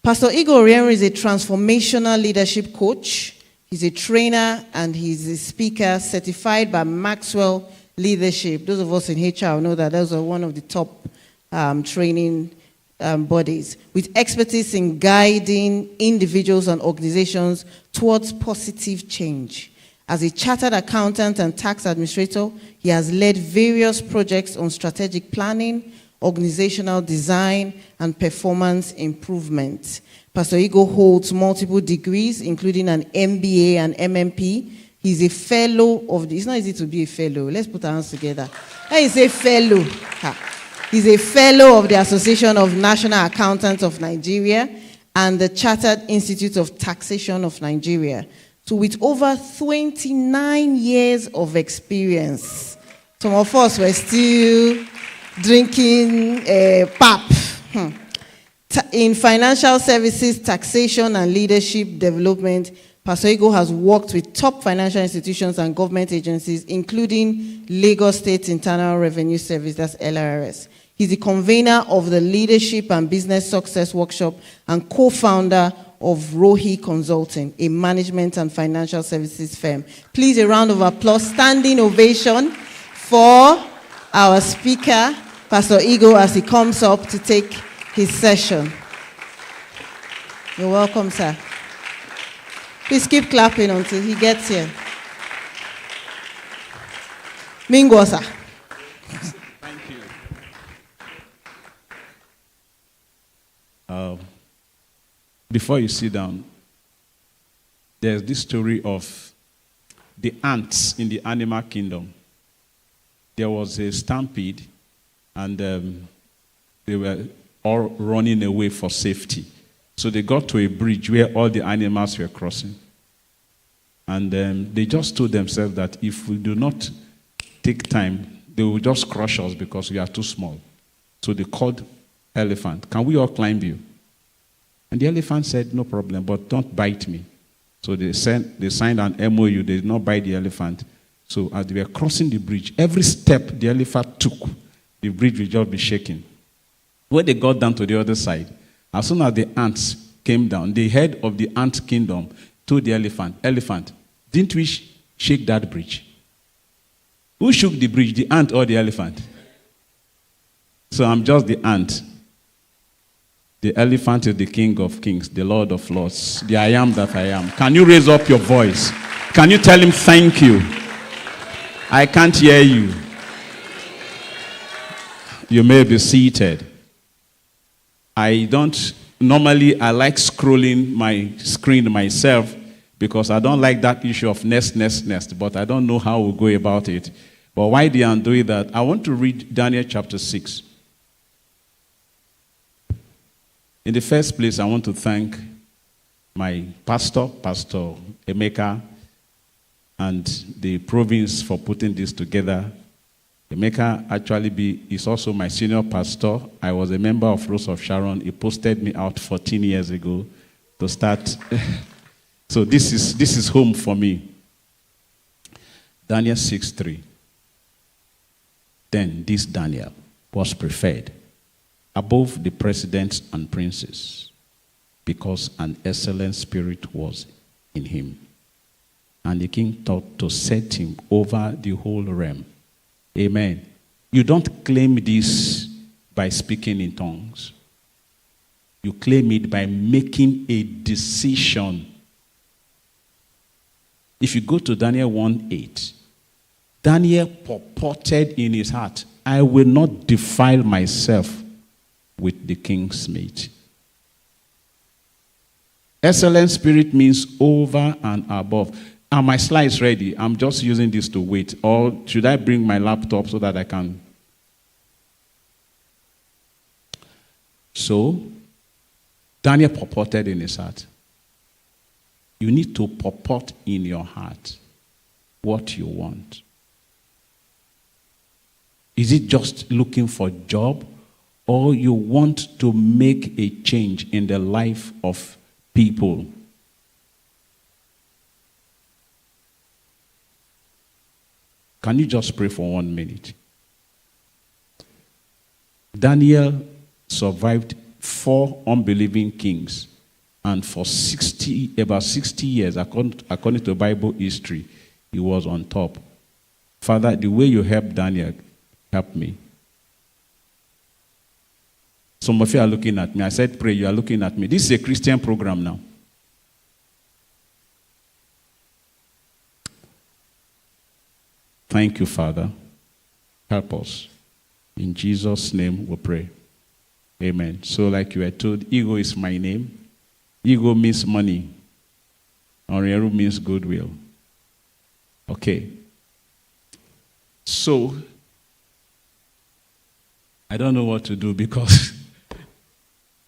Pastor Igo Orienro is a transformational leadership coach. He's a trainer and he's a speaker certified by Maxwell Leadership. Those of us in HR know that those are one of the top training bodies, with expertise in guiding individuals and organizations towards positive change. As a chartered accountant and tax administrator, he has led various projects on strategic planning, organizational design, and performance improvement. Pastor Igo holds multiple degrees, including an MBA and MMP. He's a fellow of it's not easy to be a fellow. Let's put our hands together. He's a fellow. He's a fellow of the Association of National Accountants of Nigeria and the Chartered Institute of Taxation of Nigeria. So with over 29 years of experience, some of us were still drinking pap. In financial services, taxation, and leadership development, Pastor Igo has worked with top financial institutions and government agencies, including Lagos State Internal Revenue Service, that's LRS. He's the convener of the Leadership and Business Success Workshop and co-founder of Rohi Consulting, a management and financial services firm. Please, a round of applause, standing ovation for our speaker, Pastor Igo, as he comes up to take his session. You're welcome, sir. Please keep clapping until he gets here. Mingo, sir. Before you sit down, there's this story of the ants in the animal kingdom. There was a stampede, and they were all running away for safety. So they got to a bridge where all the animals were crossing. And they just told themselves that if we do not take time, they will just crush us because we are too small. So they called elephant. Can we all climb you? And the elephant said, no problem, but don't bite me. So they signed an MOU. They did not bite the elephant. So as they were crossing the bridge, every step the elephant took, the bridge will just be shaking. When they got down to the other side, as soon as the ants came down, the head of the ant kingdom told the elephant, didn't we shake that bridge? Who shook the bridge, the ant or the elephant? So I'm just the ant. The elephant is the King of Kings, the Lord of Lords, the I am that I am. Can you raise up your voice? Can you tell him thank you? I can't hear you. You may be seated. I like scrolling my screen myself because I don't like that issue of nest, but I don't know how we'll go about it. But while they are doing that, I want to read Daniel chapter 6. In the first place, I want to thank my pastor, Pastor Emeka, and the province for putting this together. Emeka actually is also my senior pastor. I was a member of Rose of Sharon. He posted me out 14 years ago to start. So this is home for me. Daniel 6:3. Then this Daniel was preferred above the presidents and princes, because an excellent spirit was in him. And the king thought to set him over the whole realm. Amen. You don't claim this by speaking in tongues. You claim it by making a decision. If you go to Daniel 1:8, Daniel purported in his heart, I will not defile myself with the king's meat. Excellent spirit means over and above. Are my slides ready? I'm just using this to wait. Or should I bring my laptop so that I can? So, Daniel purported in his heart. You need to purport in your heart what you want. Is it just looking for a job, or you want to make a change in the life of people? Can you just pray for 1 minute? Daniel survived 4 unbelieving kings, and for about 60 years, according to Bible history, he was on top. Father, the way you helped Daniel, help me. Some of you are looking at me. I said, pray, you are looking at me. This is a Christian program now. Thank you, Father. Help us. In Jesus' name we pray. Amen. So like you were told, ego is my name. Ego means money. Orieru means goodwill. Okay. So, I don't know what to do because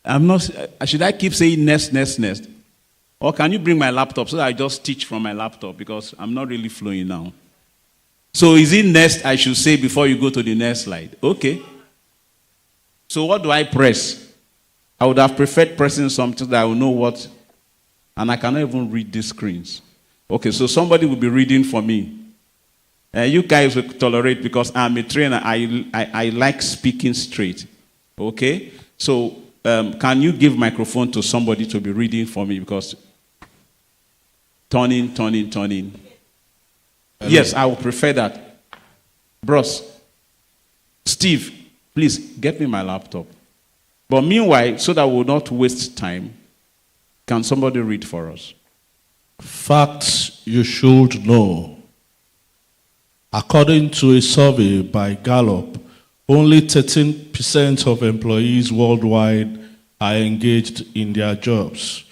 I'm not, should I keep saying next? Or can you bring my laptop so that I just teach from my laptop because I'm not really flowing now. So is it next I should say before you go to the next slide? Okay. So what do I press? I would have preferred pressing something that I will know what, and I cannot even read these screens. Okay, so somebody will be reading for me. You guys will tolerate because I'm a trainer. I like speaking straight. Okay? So can you give microphone to somebody to be reading for me because turning. Hello. Yes, I would prefer that. Bros, Steve, please get me my laptop. But meanwhile, so that we will not waste time, can somebody read for us? Facts you should know. According to a survey by Gallup, only 13% of employees worldwide are engaged in their jobs,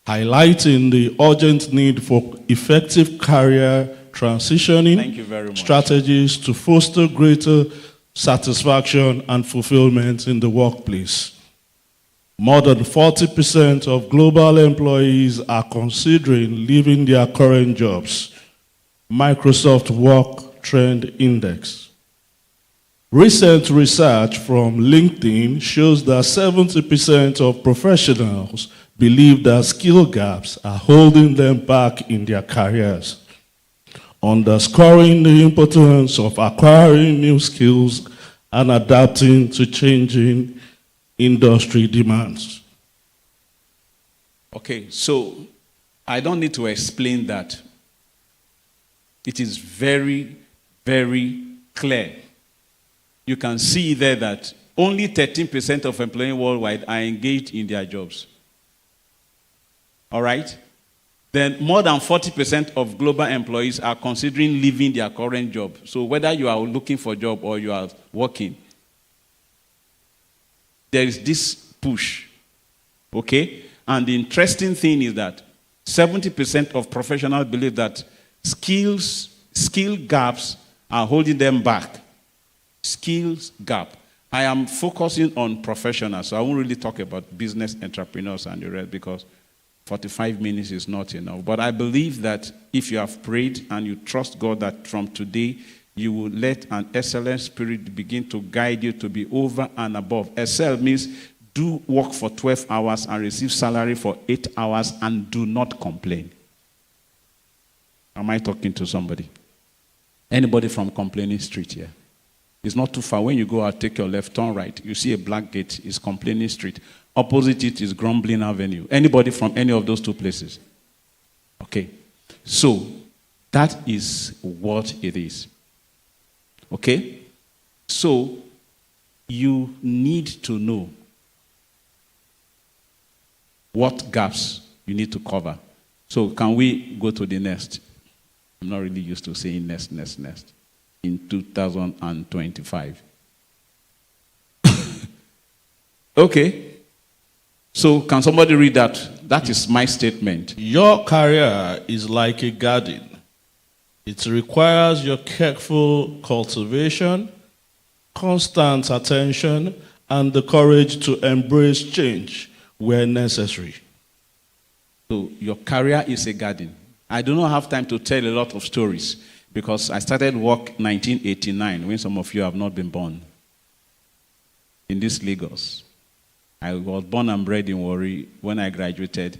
highlighting the urgent need for effective career transitioning strategies to foster greater satisfaction and fulfillment in the workplace. More than 40% of global employees are considering leaving their current jobs. Microsoft Work Trend Index. Recent research from LinkedIn shows that 70% of professionals believe that skill gaps are holding them back in their careers, underscoring the importance of acquiring new skills and adapting to changing industry demands. Okay, so I don't need to explain that. It is very, very clear. You can see there that only 13% of employees worldwide are engaged in their jobs. All right? Then more than 40% of global employees are considering leaving their current job. So whether you are looking for a job or you are working, there is this push. Okay? And the interesting thing is that 70% of professionals believe that skill gaps are holding them back. Skills gap. I am focusing on professionals, so I won't really talk about business entrepreneurs and the rest because 45 minutes is not enough. But I believe that if you have prayed and you trust God that from today you will let an excellent spirit begin to guide you to be over and above. Excel means do work for 12 hours and receive salary for 8 hours and do not complain. Am I talking to somebody? Anybody from Complaining Street here? It's not too far. When you go out, take your left, turn right. You see a black gate. It's Complaining Street. Opposite it is Grumbling Avenue. Anybody from any of those two places? Okay. So, that is what it is. Okay? So, you need to know what gaps you need to cover. So, can we go to the next? I'm not really used to saying next. in 2025. Okay. So can somebody read that? That is my statement. Your career is like a garden. It requires your careful cultivation, constant attention, and the courage to embrace change where necessary. So your career is a garden. I do not have time to tell a lot of stories because I started work 1989 when some of you have not been born in this Lagos. I was born and bred in Warri. When I graduated,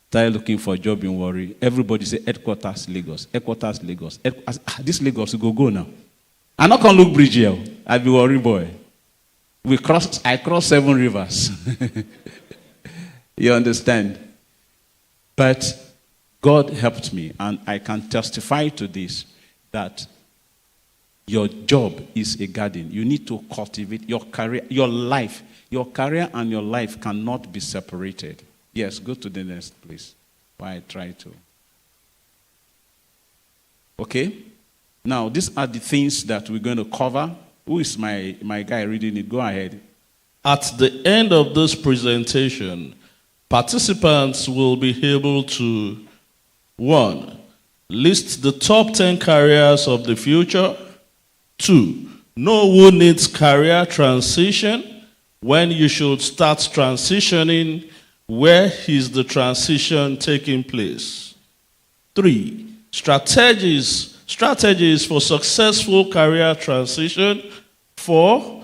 started looking for a job in Warri. Everybody said, headquarters Lagos, headquarters Lagos. This Lagos, we go now. I'm not going to look bridge here. I'll be Warri boy. I crossed 7 rivers. You understand? But God helped me, and I can testify to this, that your job is a garden. You need to cultivate your career, your life. Your career and your life cannot be separated. Yes, go to the next, please. While I try to. Okay? Now, these are the things that we're going to cover. Who is my guy reading it? Go ahead. At the end of this presentation, participants will be able to, 1, list the top 10 careers of the future. 2, know who needs career transition, when you should start transitioning, where is the transition taking place. 3, strategies for successful career transition. 4,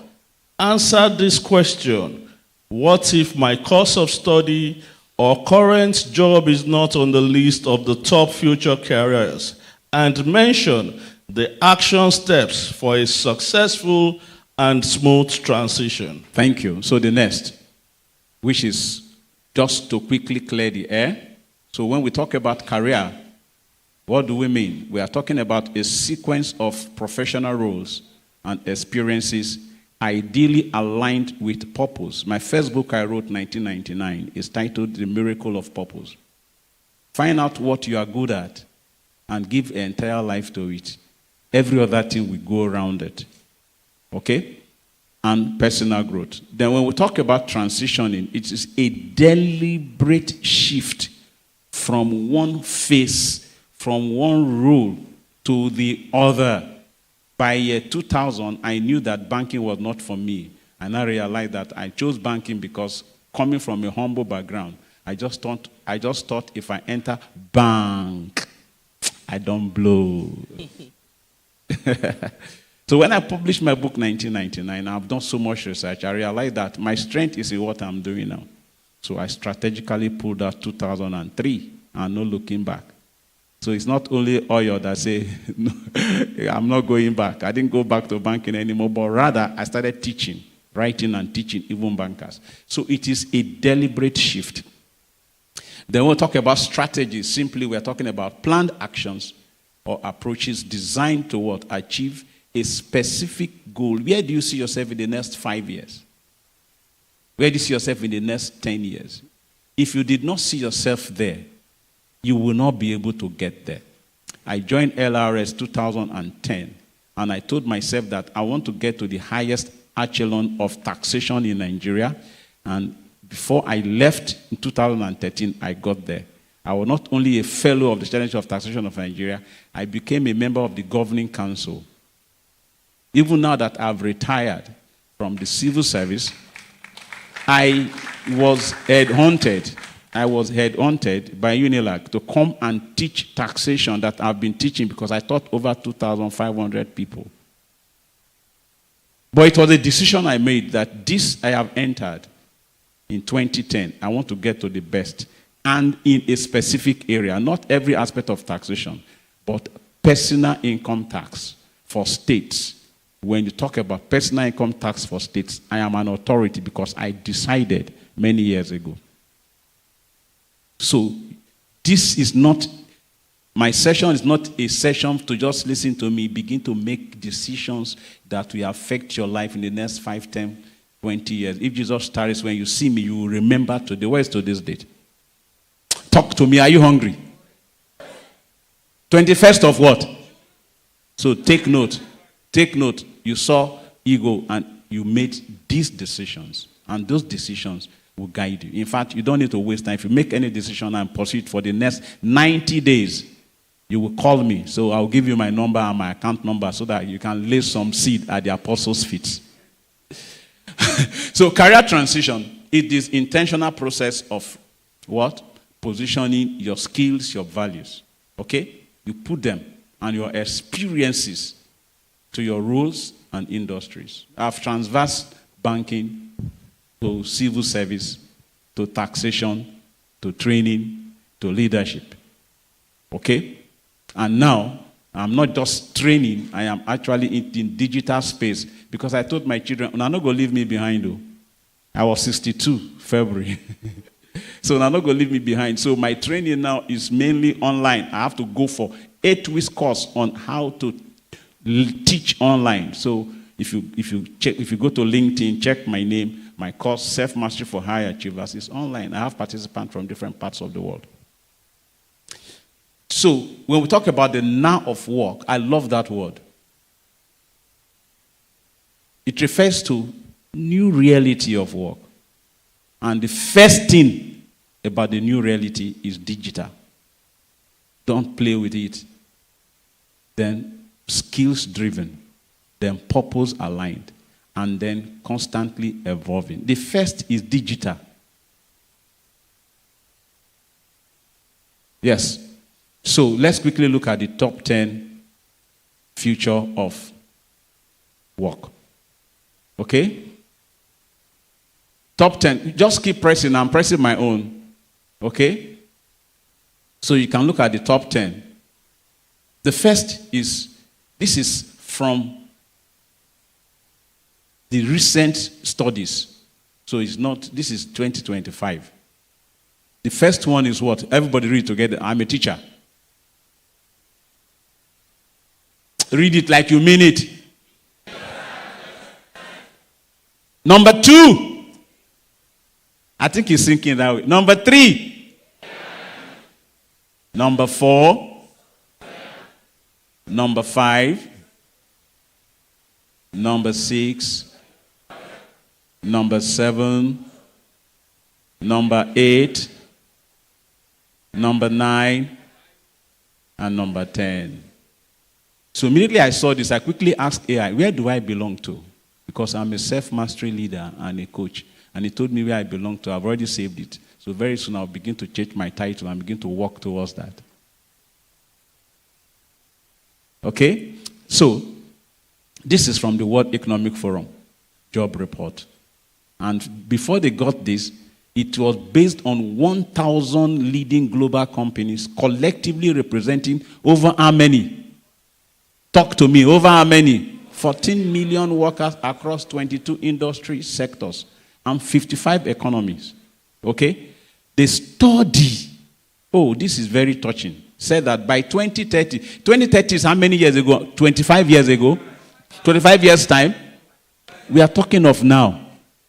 answer this question: what if my course of study or current job is not on the list of the top future careers? And mention the action steps for a successful and smooth transition. Thank you. So the next, which is just to quickly clear the air. So when we talk about career, what do we mean? We are talking about a sequence of professional roles and experiences ideally aligned with purpose. My first book I wrote in 1999 is titled The Miracle of Purpose. Find out what you are good at and give an entire life to it. Every other thing will go around it. Okay? And personal growth. Then when we talk about transitioning, it is a deliberate shift from one phase, from one role to the other. By year 2000, I knew that banking was not for me. And I realized that I chose banking because coming from a humble background, I just thought if I enter bank, I don't blow. So when I published my book 1999, I've done so much research, I realized that my strength is in what I'm doing now. So I strategically pulled out 2003 and no looking back. So it's not only Oyo that say, no, I'm not going back. I didn't go back to banking anymore, but rather I started teaching, writing and teaching even bankers. So it is a deliberate shift. Then we'll talk about strategies. Simply, we're talking about planned actions or approaches designed to what? Achieve a specific goal. Where do you see yourself in the next 5 years? Where do you see yourself in the next 10 years? If you did not see yourself there, you will not be able to get there. I joined LRS 2010, and I told myself that I want to get to the highest echelon of taxation in Nigeria, and before I left in 2013, I got there. I was not only a fellow of the Challenge of Taxation of Nigeria, I became a member of the governing council. Even now that I've retired from the civil service, I was headhunted by UNILAG to come and teach taxation that I've been teaching because I taught over 2,500 people. But it was a decision I made that this I have entered in 2010. I want to get to the best. And in a specific area, not every aspect of taxation, but personal income tax for states. When you talk about personal income tax for states, I am an authority because I decided many years ago. So this is not, my session is not a session to just listen to me, begin to make decisions that will affect your life in the next 5, 10, 20 years. If Jesus tarries, when you see me, you will remember today. Where is today's date? Talk to me. Are you hungry? 21st of what? So take note. Take note. You saw ego and you made these decisions. And those decisions will guide you. In fact, you don't need to waste time. If you make any decision and pursue it for the next 90 days, you will call me. So I'll give you my number and my account number so that you can lay some seed at the apostles' feet. So career transition, it is intentional process of what? Positioning your skills, your values. Okay? You put them and your experiences to your roles and industries. I've transversed banking to civil service, to taxation, to training, to leadership. Okay? And now, I'm not just training, I am actually in digital space because I told my children, "You're not going to leave me behind." Though. I was 62 February. So you're not going to leave me behind. So my training now is mainly online. I have to go for 8 weeks course on how to teach online. So if you go to LinkedIn, check my name, my course, Self-Mastery for High Achievers, is online. I have participants from different parts of the world. So when we talk about the now of work, I love that word. It refers to new reality of work. And the first thing about the new reality is digital. Don't play with it. Then skills driven. Then purpose aligned. And then constantly evolving. The first is digital. Yes. So let's quickly look at the top 10 future of work. Okay? Top 10. Just keep pressing. I'm pressing my own. Okay? So you can look at the top 10. The first is, this is from the recent studies. So it's not, this is 2025. The first one is what? Everybody read together. I'm a teacher. Read it like you mean it. Number 2. I think he's thinking that way. Number 3. Number 4. Number 5. Number 6. Number 7. Number 8. Number 9. And number 10. So immediately I saw this, I quickly asked AI, where do I belong to? Because I'm a self-mastery leader and a coach. And he told me where I belong to. I've already saved it. So very soon I'll begin to change my title and begin to work towards that. Okay? So, this is from the World Economic Forum job report. And before they got this, it was based on 1,000 leading global companies collectively representing over how many? Talk to me. Over how many? 14 million workers across 22 industry sectors and 55 economies. Okay? The study, oh, this is very touching, said that by 2030, 2030 is how many years ago? 25 years ago? 25 years' time? We are talking of now.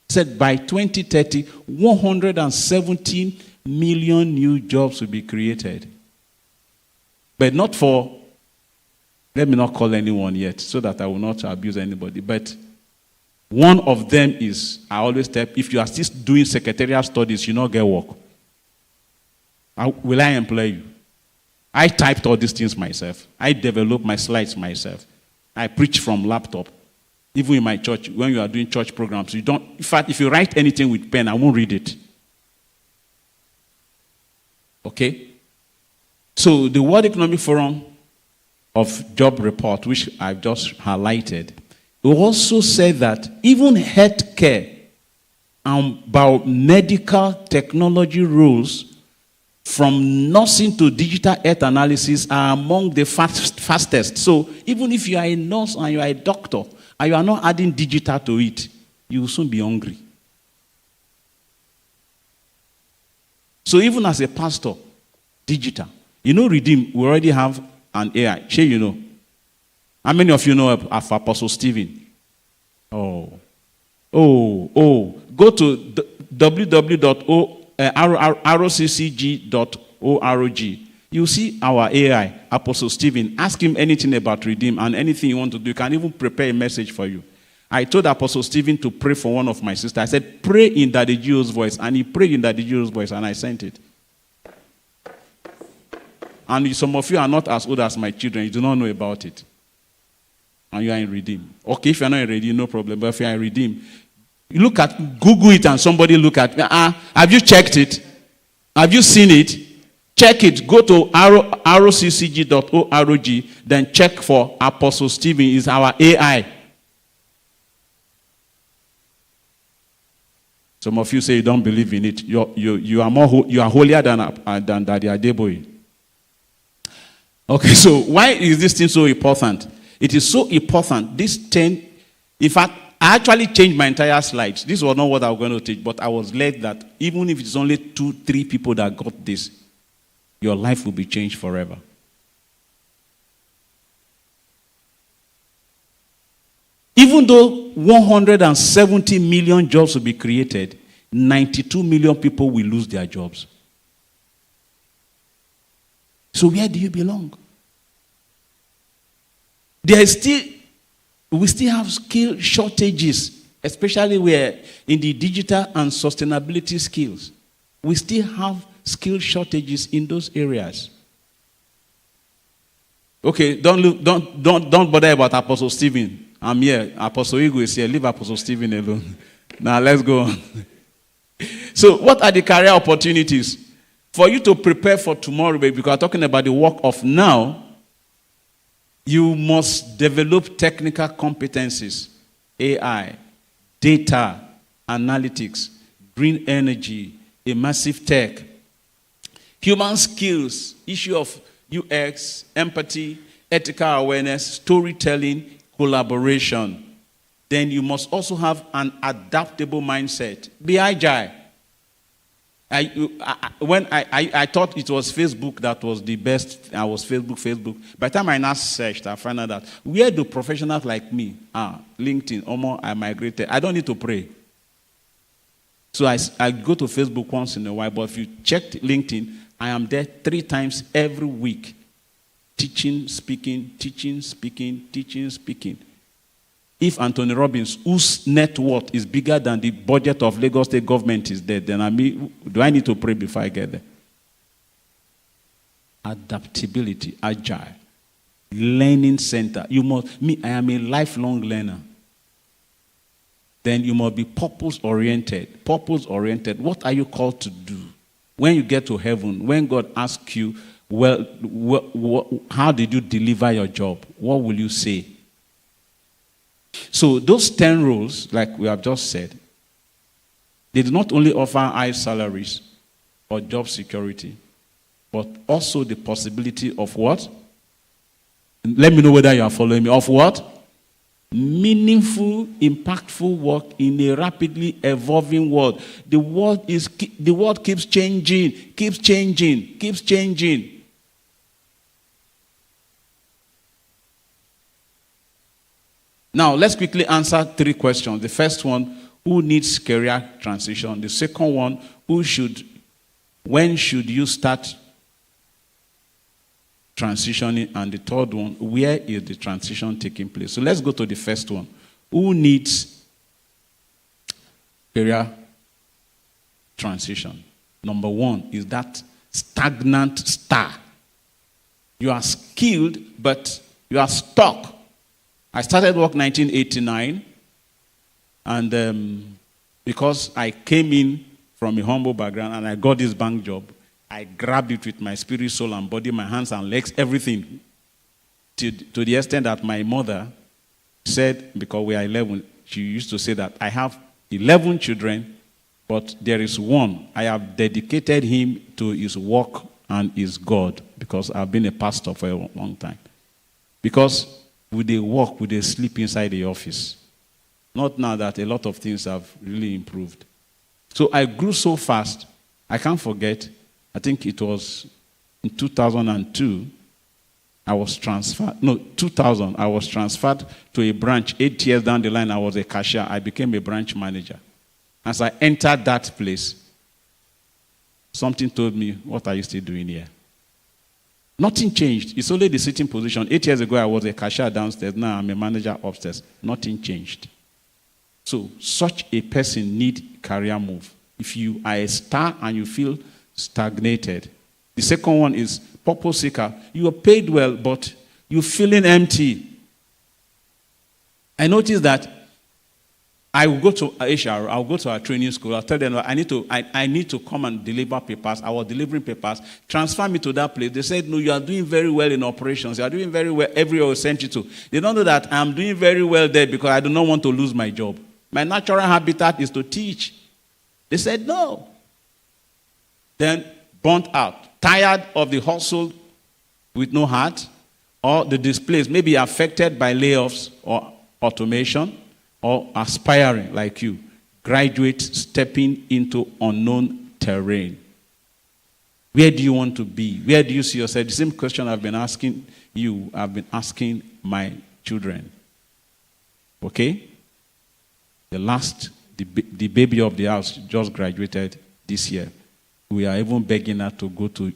Said by 2030, 117 million new jobs will be created. But not for, let me not call anyone yet, so that I will not abuse anybody. But one of them is, I always tell, if you are still doing secretarial studies, you not get work. Will I employ you? I typed all these things myself. I developed my slides myself. I preach from laptop. Even in my church, when you are doing church programs, you don't, in fact, if you write anything with pen, I won't read it. Okay? So the World Economic Forum of job report, which I've just highlighted, it also said that even healthcare and biomedical technology roles, from nursing to digital health analysis, are among the fastest. So even if you are a nurse and you are a doctor, and you are not adding digital to it, you will soon be hungry. So even as a pastor, digital. You know Redeem, we already have an AI. Sure you know. How many of you know of Apostle Stephen? Go to www.roccg.org. You see our AI, Apostle Stephen, ask him anything about Redeem and anything you want to do. He can even prepare a message for you. I told Apostle Stephen to pray for one of my sisters. I said, pray in Daddy Gio's voice. And he prayed in Daddy Gio's voice, and I sent it. And some of you are not as old as my children. You do not know about it. And you are in Redeem. Okay, if you are not in Redeem, no problem. But if you are in Redeem, you look at, Google it and somebody look at me. Have you checked it? Have you seen it? Check it. Go to roccg.org, then check for Apostle Stephen. Is our AI. Some of you say you don't believe in it. You are holier than Daddy Adeboye. Okay, so why is this thing so important? It is so important. This 10, in fact, I actually changed my entire slides. This was not what I was going to teach, but I was led that even if it's only 2-3 people that got this, your life will be changed forever. Even though 170 million jobs will be created, 92 million people will lose their jobs. So where do you belong? We still have skill shortages, especially where in the digital and sustainability skills. We still have skill shortages in those areas. Okay, don't bother about Apostle Stephen. I'm here. Apostle Igu is here. Leave Apostle Stephen alone. Now let's go on. So what are the career opportunities? For you to prepare for tomorrow, because we're talking about the work of now, you must develop technical competencies, AI, data, analytics, green energy, immersive tech, human skills, issue of UX, empathy, ethical awareness, storytelling, collaboration. Then you must also have an adaptable mindset. Be agile. When I thought it was Facebook that was the best, I was Facebook. By the time I now searched, I found out that where do professionals like me, LinkedIn, I migrated. I don't need to pray. So I go to Facebook once in a while, but if you check LinkedIn, I am there 3 times every week. Teaching, speaking. If Anthony Robbins, whose net worth is bigger than the budget of Lagos State government, is there, then do I need to pray before I get there? Adaptability, agile, learning center. I am a lifelong learner. Then you must be purpose-oriented. Purpose-oriented. What are you called to do? When you get to heaven, when God asks you, how did you deliver your job? What will you say? So those 10 roles, like we have just said, they do not only offer high salaries or job security, but also the possibility of what? Let me know whether you are following me. Of what? Meaningful, impactful work in a rapidly evolving world. The world keeps changing. Now, let's quickly answer 3 questions. The first one, who needs career transition? The second one, when should you start transitioning? And the third one, where is the transition taking place? So let's go to the first one. Who needs career transition? Number 1 is that stagnant star. You are skilled, but you are stuck. I started work 1989, and because I came in from a humble background and I got this bank job, I grabbed it with my spirit, soul, and body, my hands and legs, everything. To the extent that my mother said, because we are 11, she used to say that I have 11 children, but there is one. I have dedicated him to his work and his God, because I've been a pastor for a long time. Because would they work, would they sleep inside the office? Not now that a lot of things have really improved. So I grew so fast, I can't forget, I think it was in 2002, I was transferred to a branch. 8 years down the line, I was a cashier. I became a branch manager. As I entered that place, something told me, what are you still doing here? Nothing changed. It's only the sitting position. 8 years ago, I was a cashier downstairs. Now I'm a manager upstairs. Nothing changed. So such a person need career move. If you are a star and you feel stagnated. The second one is purpose seeker. You are paid well, but you're feeling empty. I noticed that I will go to HR, I'll go to our training school, I'll tell them I need to come and deliver papers. I was delivering papers. Transfer me to that place. They said, no, you are doing very well in operations. You are doing very well everywhere we sent you to. They don't know that I'm doing very well there because I do not want to lose my job. My natural habitat is to teach. They said, no. Then burnt out, tired of the hustle with no heart, or the displaced, maybe affected by layoffs or automation, or aspiring like you, graduates stepping into unknown terrain. Where do you want to be? Where do you see yourself? The same question I've been asking you, I've been asking my children. Okay? The baby of the house just graduated this year. We are even begging her to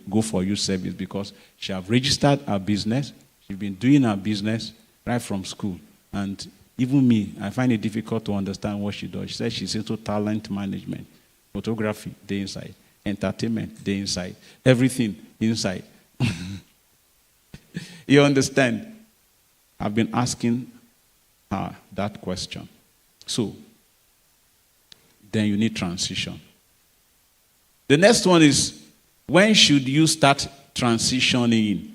go for youth service because she have registered her business. She's been doing her business right from school. And even me, I find it difficult to understand what she does. She says she's into talent management, photography, the inside, entertainment, the inside, everything inside. You understand? I've been asking her that question. So, then you need transition. The next one is, when should you start transitioning?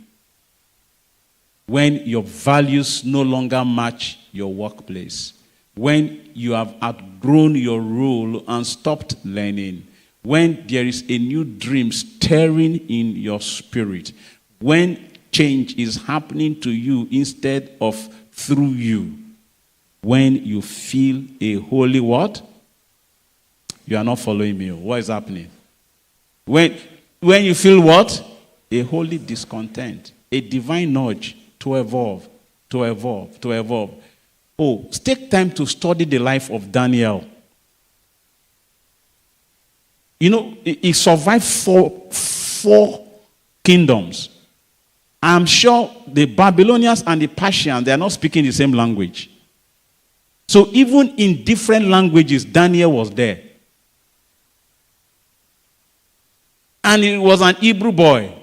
When your values no longer match your workplace. When you have outgrown your role and stopped learning. When there is a new dream stirring in your spirit. When change is happening to you instead of through you. When you feel a holy what? You are not following me. What is happening? When you feel what? A holy discontent. A divine nudge to evolve. Oh, take time to study the life of Daniel. You know, he survived four kingdoms. I'm sure the Babylonians and the Persians, they are not speaking the same language. So even in different languages, Daniel was there. And he was an Hebrew boy.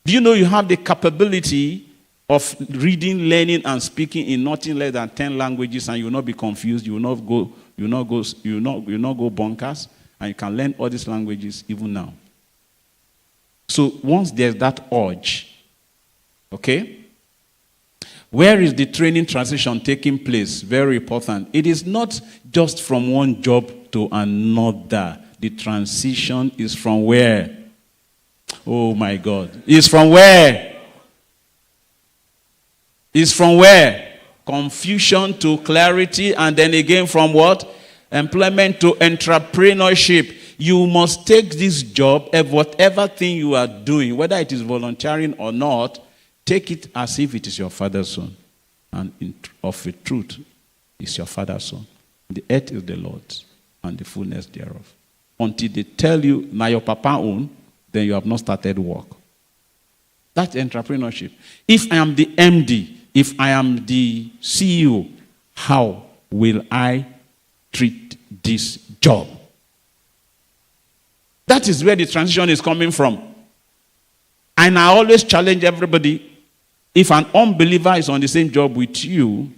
Do you know you have the capability of reading, learning, and speaking in nothing less than 10 languages, and you will not be confused, you will not go bonkers, and you can learn all these languages even now. So once there's that urge, okay? Where is the training transition taking place? Very important. It is not just from one job to another. The transition is from where? Oh my God. It's from where? It's from where? Confusion to clarity, and then again from what? Employment to entrepreneurship. You must take this job, whatever thing you are doing, whether it is volunteering or not, take it as if it is your father's son. And of a truth, it's your father's son. The earth is the Lord's, and the fullness thereof. Until they tell you, now your papa own, then you have not started work. That's entrepreneurship. If I am the MD, if I am the CEO, how will I treat this job? That is where the transition is coming from. And I always challenge everybody, if an unbeliever is on the same job with you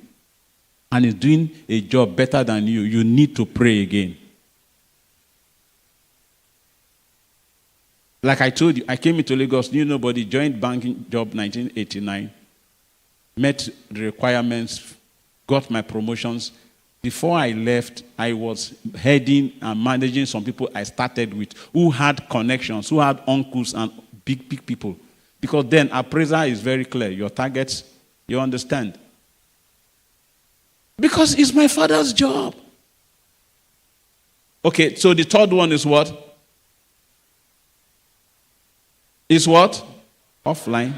and is doing a job better than you, you need to pray again. Like I told you, I came into Lagos, knew nobody, joined banking job 1989, met the requirements, got my promotions. Before I left, I was heading and managing some people I started with who had connections, who had uncles and big people. Because then appraiser is very clear. Your targets, you understand. Because it's my father's job. Okay, so the third one is what? Is what? Offline.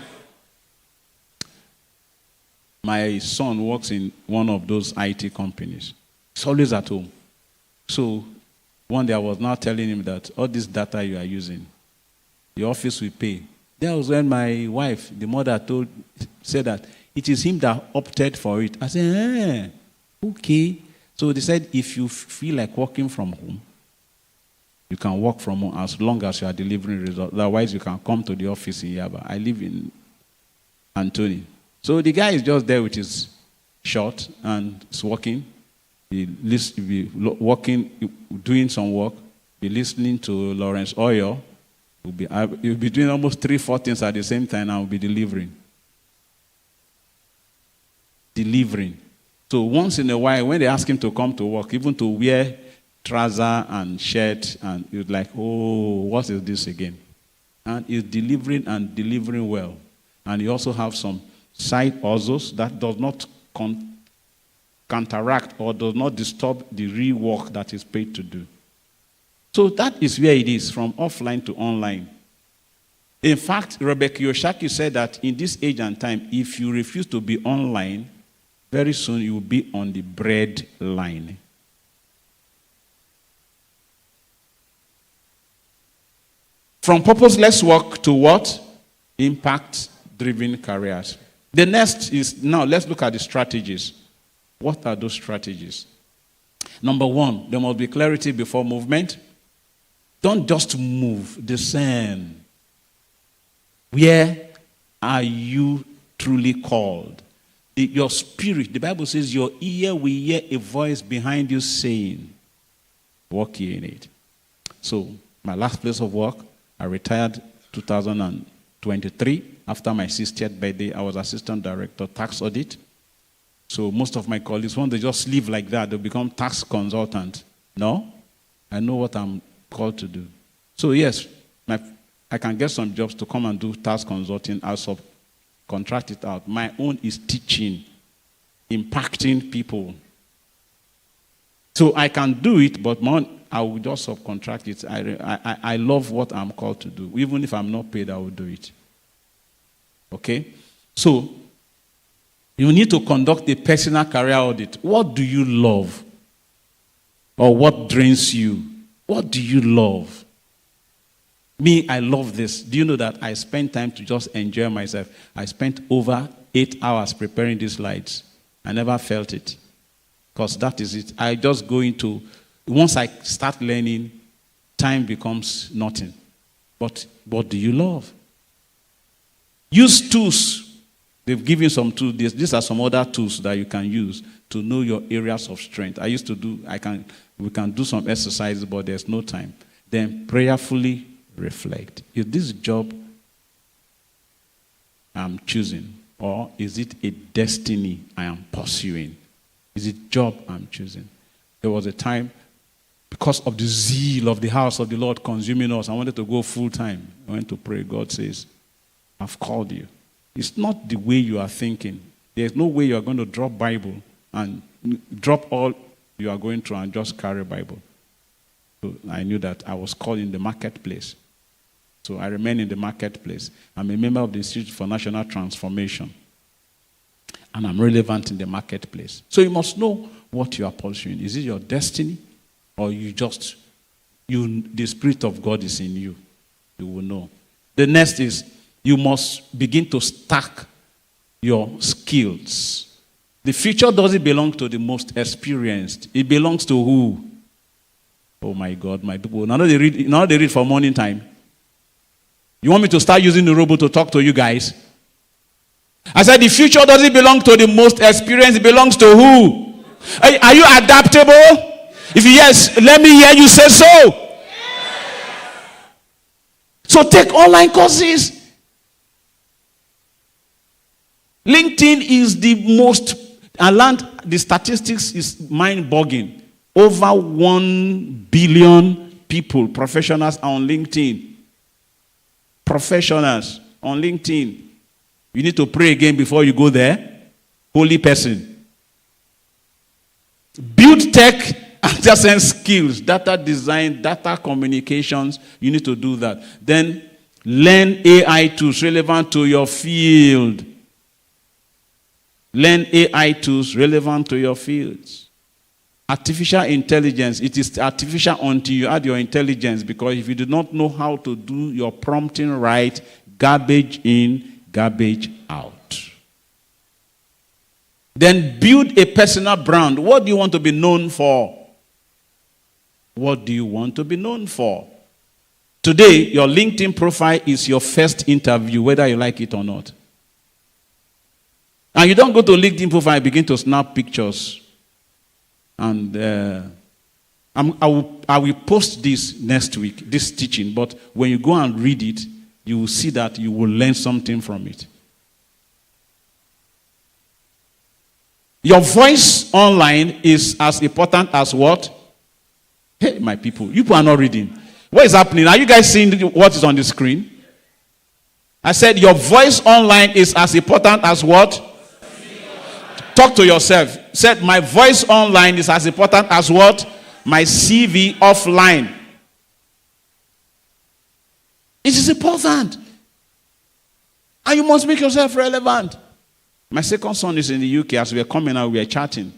My son works in one of those IT companies. He's always at home. So one day I was now telling him that all this data you are using, the office will pay. That was when my wife, the mother, said that it is him that opted for it. I said, okay. So they said, if you feel like working from home, you can work from home as long as you are delivering results. Otherwise, you can come to the office in Yaba. I live in Anthony. So the guy is just there with his short and is working. He'll be working, doing some work, be listening to Lawrence Oyor. He'll be doing almost 3-4 things at the same time and will be delivering. So once in a while, when they ask him to come to work, even to wear trouser and shirt, and he's like, oh, what is this again? And he's delivering and delivering well. And he also have some side hustles that does not counteract or does not disturb the real work that is paid to do. So that is where it is, from offline to online. In fact, Rebecca Kiyosaki said that in this age and time, if you refuse to be online, very soon you will be on the bread line. From purposeless work to what? Impact-driven careers. The next is, now let's look at the strategies. What are those strategies? Number one, there must be clarity before movement. Don't just move, discern. Where are you truly called? Your spirit, the Bible says, your ear will hear a voice behind you saying, walk ye in it. So, my last place of work, I retired 2023. After my 60th birthday, I was assistant director, tax audit. So most of my colleagues, when they just live like that, they become tax consultant. No, I know what I'm called to do. So yes, I can get some jobs to come and do tax consulting. I'll subcontract it out. My own is teaching, impacting people. So I can do it, but I will just subcontract it. I love what I'm called to do. Even if I'm not paid, I will do it. Okay? So, you need to conduct a personal career audit. What do you love? Or what drains you? What do you love? Me, I love this. Do you know that I spend time to just enjoy myself? I spent over 8 hours preparing these slides. I never felt it. Because that is it. I just go into, once I start learning, time becomes nothing. But what do you love? Use tools. They've given some tools. These are some other tools that you can use to know your areas of strength. We can do some exercises, but there's no time. Then prayerfully reflect. Is this job I'm choosing, or is it a destiny I am pursuing? Is it job I'm choosing? There was a time, because of the zeal of the house of the Lord consuming us, I wanted to go full time. I went to pray. God says, I've called you. It's not the way you are thinking. There's no way you are going to drop Bible and drop all you are going through and just carry Bible. So I knew that I was called in the marketplace. So I remain in the marketplace. I'm a member of the Institute for National Transformation. And I'm relevant in the marketplace. So you must know what you are pursuing. Is it your destiny? Or the Spirit of God is in you? You will know. The next is, you must begin to stack your skills. The future doesn't belong to the most experienced. It belongs to who? Oh my God, my people. Now they read for morning time. You want me to start using the robot to talk to you guys? I said the future doesn't belong to the most experienced. It belongs to who? Are you adaptable? If yes, let me hear you say so. So take online courses. LinkedIn is the most, I learned the statistics is mind-boggling. Over 1 billion people, professionals are on LinkedIn. Professionals on LinkedIn. You need to pray again before you go there. Holy person. Build tech adjacent skills, data design, data communications. You need to do that. Then learn AI tools relevant to your field. Learn AI tools relevant to your fields. Artificial intelligence, it is artificial until you add your intelligence, because if you do not know how to do your prompting right, garbage in, garbage out. Then build a personal brand. What do you want to be known for? What do you want to be known for? Today, your LinkedIn profile is your first interview, whether you like it or not. And you don't go to LinkedIn profile and begin to snap pictures. And I will post this next week, this teaching. But when you go and read it, you will see that you will learn something from it. Your voice online is as important as what? Hey, my people, you people are not reading. What is happening? Are you guys seeing what is on the screen? I said your voice online is as important as what? Talk to yourself. Said my voice online is as important as what? My CV offline. It is important. And you must make yourself relevant. My second son is in the UK. As we are coming out, we are chatting.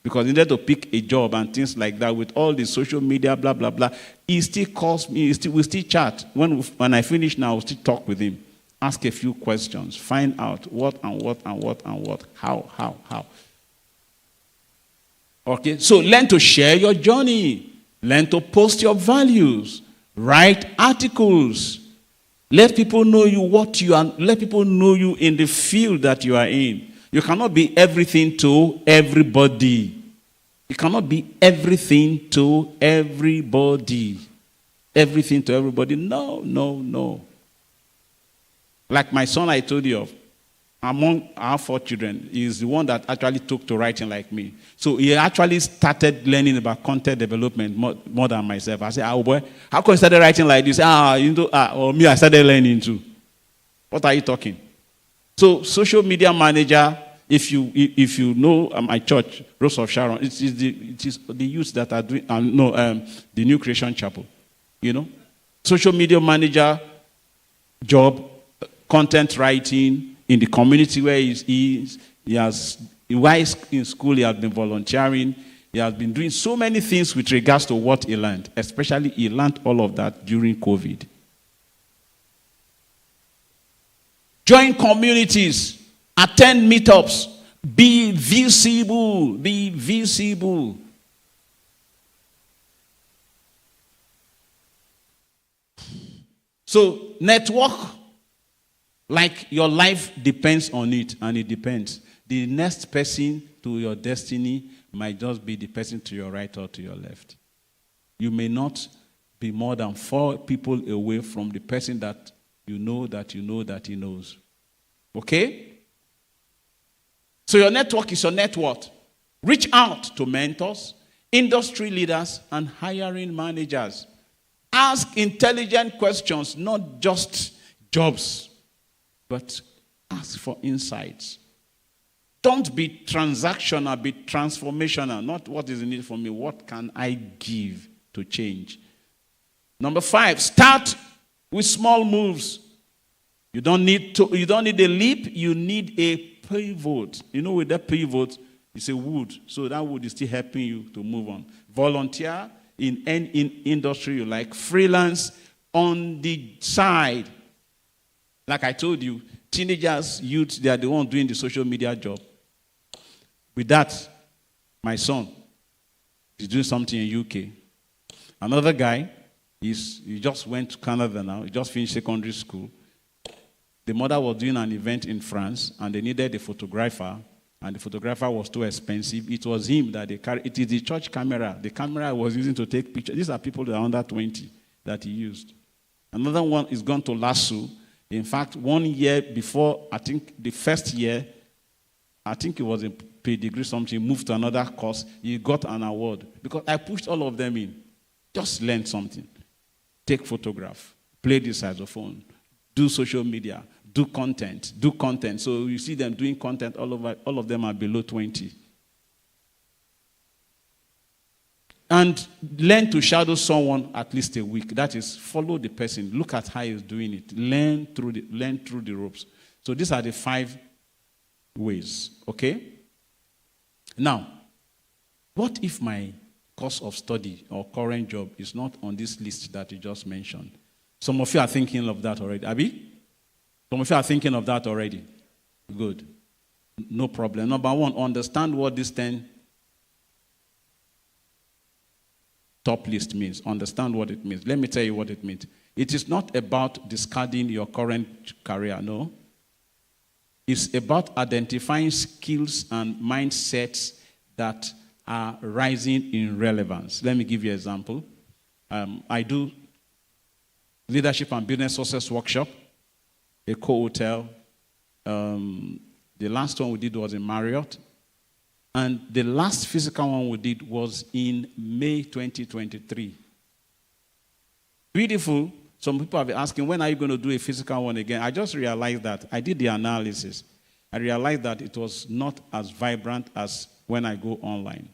Because he needed to pick a job and things like that with all the social media, blah, blah, blah. He still calls me. We still chat. When I finish now, we'll still talk with him. Ask a few questions. Find out what and what and what and what. How. Okay? So learn to share your journey. Learn to post your values. Write articles. Let people know you what you are. Let people know you in the field that you are in. You cannot be everything to everybody. You cannot be everything to everybody. Everything to everybody. No. Like my son I told you of, among our 4 children, he is the one that actually took to writing like me. So he actually started learning about content development more than myself. I said, oh boy, how come you started writing like this? Or me, I started learning too. What are you talking? So social media manager, if you know my church, Rose of Sharon, it is the youth that are doing, the New Creation Chapel. You know? Social media manager job, content writing, in the community where he is. While he's in school, he has been volunteering. He has been doing so many things with regards to what he learned. Especially, he learned all of that during COVID. Join communities. Attend meetups. Be visible. Be visible. So, network. Like your life depends on it, and it depends. The next person to your destiny might just be the person to your right or to your left. You may not be more than 4 people away from the person that you know that he knows. Okay? So your network is your net worth. Reach out to mentors, industry leaders, and hiring managers. Ask intelligent questions, not just jobs. But ask for insights. Don't be transactional, be transformational. Not what is in it for me, what can I give to change? Number 5, start with small moves. You don't need a leap, you need a pivot. You know, with that pivot, it's a wood. So that wood is still helping you to move on. Volunteer in any industry you like. Freelance on the side. Like I told you, teenagers, youth, they are the ones doing the social media job. With that, my son is doing something in UK. Another guy, he just went to Canada now. He just finished secondary school. The mother was doing an event in France, and they needed a photographer, and the photographer was too expensive. It was him that they carried. It is the church camera. The camera I was using to take pictures. These are people that are under 20 that he used. Another one is gone to LASU. In fact, 1 year before, I think the first year, I think it was a pre-degree something, moved to another course, he got an award. Because I pushed all of them in. Just learn something. Take photograph. Play the saxophone. Do social media. Do content. So you see them doing content all over. All of them are below 20. And learn to shadow someone at least a week. That is, follow the person. Look at how he's doing it. Learn through the ropes. So these are the 5 ways. Okay? Now, What if my course of study or current job is not on this list that you just mentioned? Some of you are thinking of that already. Abi? Some of you are thinking of that already. Good. No problem. Number one, understand what this 10 top list means. Understand what it means. Let me tell you what it means. It is not about discarding your current career, no. It's about identifying skills and mindsets that are rising in relevance. Let me give you an example. I do leadership and business success workshop, a co-hotel. The last one we did was in Marriott. And the last physical one we did was in May 2023. Beautiful. Some people have been asking, when are you going to do a physical one again? I just realized that. I did the analysis. I realized that it was not as vibrant as when I go online.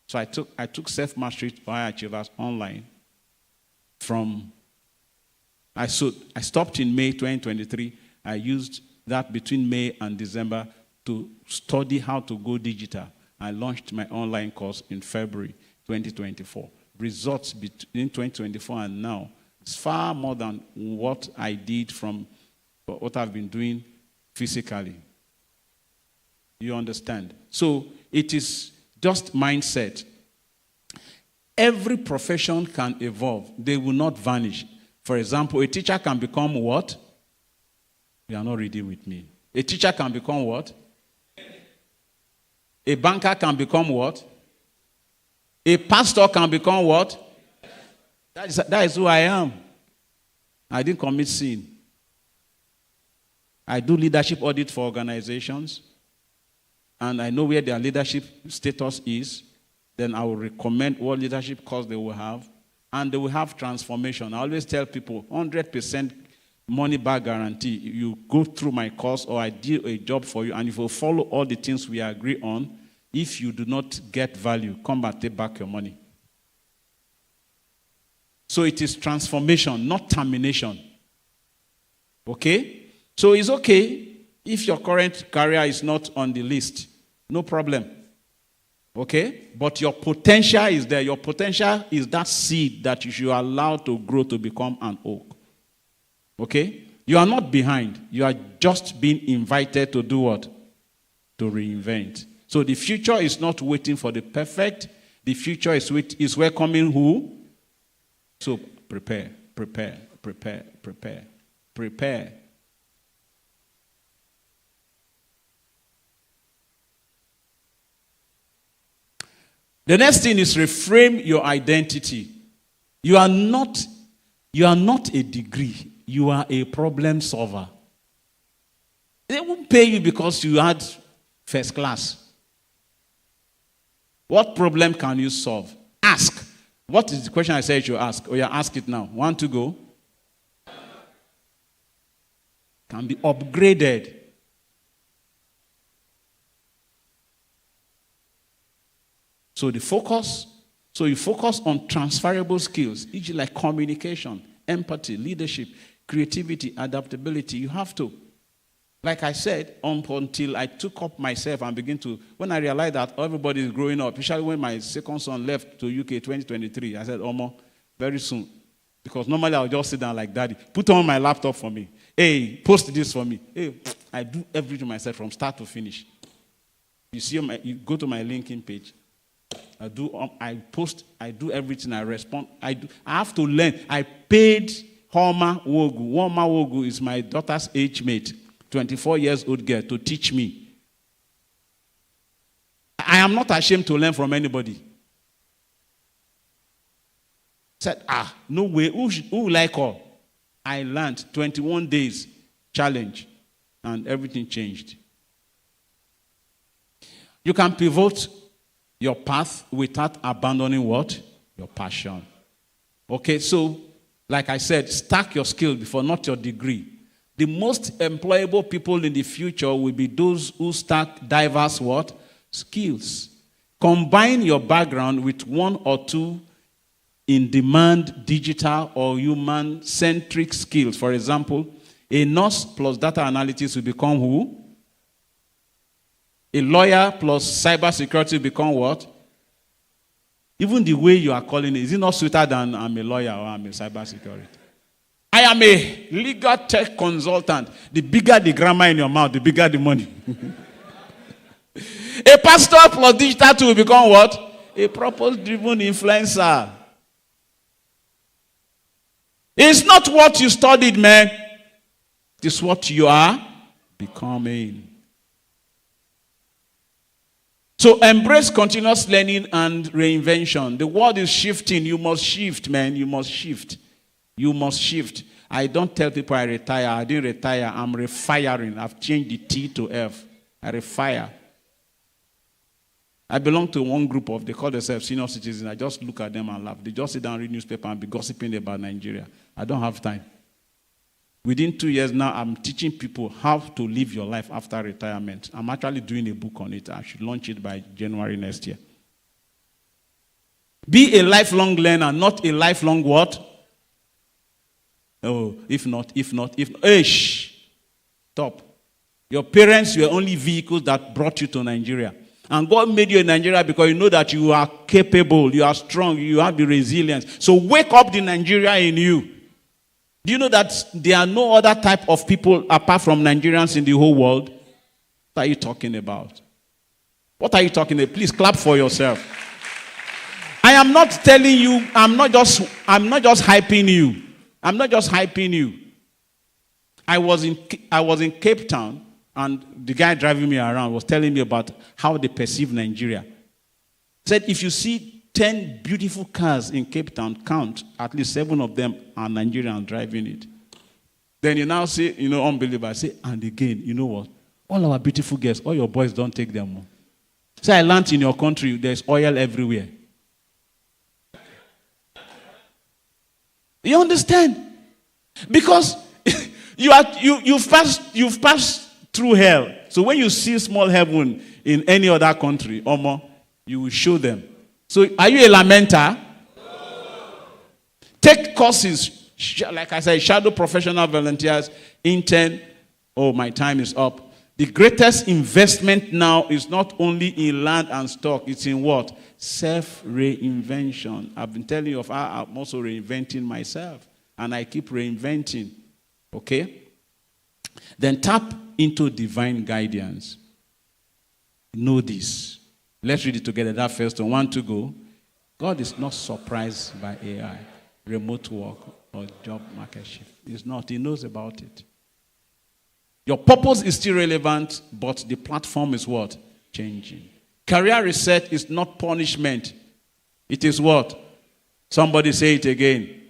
So I took Self-Mastery for High Achievers online I stopped in May 2023. I used that between May and December to study how to go digital. I launched my online course in February 2024. Results between 2024 and now is far more than what I did from what I've been doing physically. You understand? So it is just mindset. Every profession can evolve. They will not vanish. For example, a teacher can become what? You are not reading with me. A teacher can become what? A banker can become what? A pastor can become what? That is who I am. I didn't commit sin. I do leadership audit for organizations, and I know where their leadership status is. Then I will recommend what leadership course they will have, and they will have transformation. I always tell people, 100% money back guarantee. You go through my course or I do a job for you, and if you follow all the things we agree on, if you do not get value, come back, take back your money. So it is transformation, not termination. Okay? So it's okay if your current career is not on the list. No problem. Okay? But your potential is there. Your potential is that seed that you should allow to grow to become an oak. Okay? You are not behind. You are just being invited to do what? To reinvent. So the future is not waiting for the perfect. The future is welcoming who? So prepare, prepare, prepare, prepare, prepare. The next thing is reframe your identity. You are not a degree. You are a problem solver. They won't pay you because you had first class. What problem can you solve? Ask. What is the question I said you ask? Oh yeah, ask it now. 1 to go. Can be upgraded. So you focus on transferable skills, e.g. like communication, empathy, leadership, creativity, adaptability. You have to. Like I said, until I took up myself and when I realized that everybody is growing up, especially when my second son left to UK 2023, I said, Omo, very soon. Because normally I would just sit down like, Daddy, put on my laptop for me. Hey, post this for me. Hey, I do everything myself from start to finish. You see, you go to my LinkedIn page. I post, I do everything, I respond. I have to learn. I paid Homa Wogu. Homa Wogu is my daughter's age mate, 24 years old girl, to teach me. I am not ashamed to learn from anybody. Said, no way, who like her? I learned 21 days challenge, and everything changed. You can pivot your path without abandoning what? Your passion. Okay, so like I said, stack your skill before, not your degree. The most employable people in the future will be those who stack diverse what? Skills. Combine your background with 1 or 2 in-demand digital or human-centric skills. For example, a nurse plus data analytics will become who? A lawyer plus cybersecurity will become what? Even the way you are calling it, is it not sweeter than I'm a lawyer or I'm a cybersecurity? I am a legal tech consultant. The bigger the grammar in your mouth, the bigger the money. A pastor plus digital tool will become what? A purpose-driven influencer. It's not what you studied, man. It's what you are becoming. So embrace continuous learning and reinvention. The world is shifting. You must shift, man. You must shift. You must shift. I don't tell people I retire. I didn't retire. I'm refiring. I've changed the T to F. I refire. I belong to one group they call themselves senior citizens. I just look at them and laugh. They just sit down, read newspaper, and be gossiping about Nigeria. I don't have time. Within 2 years now, I'm teaching people how to live your life after retirement. I'm actually doing a book on it. I should launch it by January next year. Be a lifelong learner, not a lifelong what? Oh, if not. Stop. Your parents were only vehicles that brought you to Nigeria. And God made you in Nigeria because you know that you are capable, you are strong, you have the resilience. So wake up the Nigeria in you. Do you know that there are no other type of people apart from Nigerians in the whole world? What are you talking about? What are you talking about? Please clap for yourself. I am not telling you, I'm not just hyping you. I'm not just hyping you. I was in Cape Town, and the guy driving me around was telling me about how they perceive Nigeria. He said, if you see 10 beautiful cars in Cape Town, count, at least 7 of them are Nigerians driving it. Then you now say, unbeliever, say, and again, you know what? All our beautiful girls, all your boys don't take them more. Say, I learned in your country, there's oil everywhere. You understand? Because you've passed through hell. So when you see small heaven in any other country, you will show them. So are you a lamenter? Take courses, like I said, shadow professional volunteers, intern. Oh, my time is up. The greatest investment now is not only in land and stock, it's in what? Self-reinvention. I've been telling you of how I'm also reinventing myself. And I keep reinventing. Okay? Then tap into divine guidance. Know this. Let's read it together. That first one. 1 to go. God is not surprised by AI, remote work, or job market shift. He's not. He knows about it. Your purpose is still relevant, but the platform is what? Changing. Career reset is not punishment. It is what? Somebody say it again.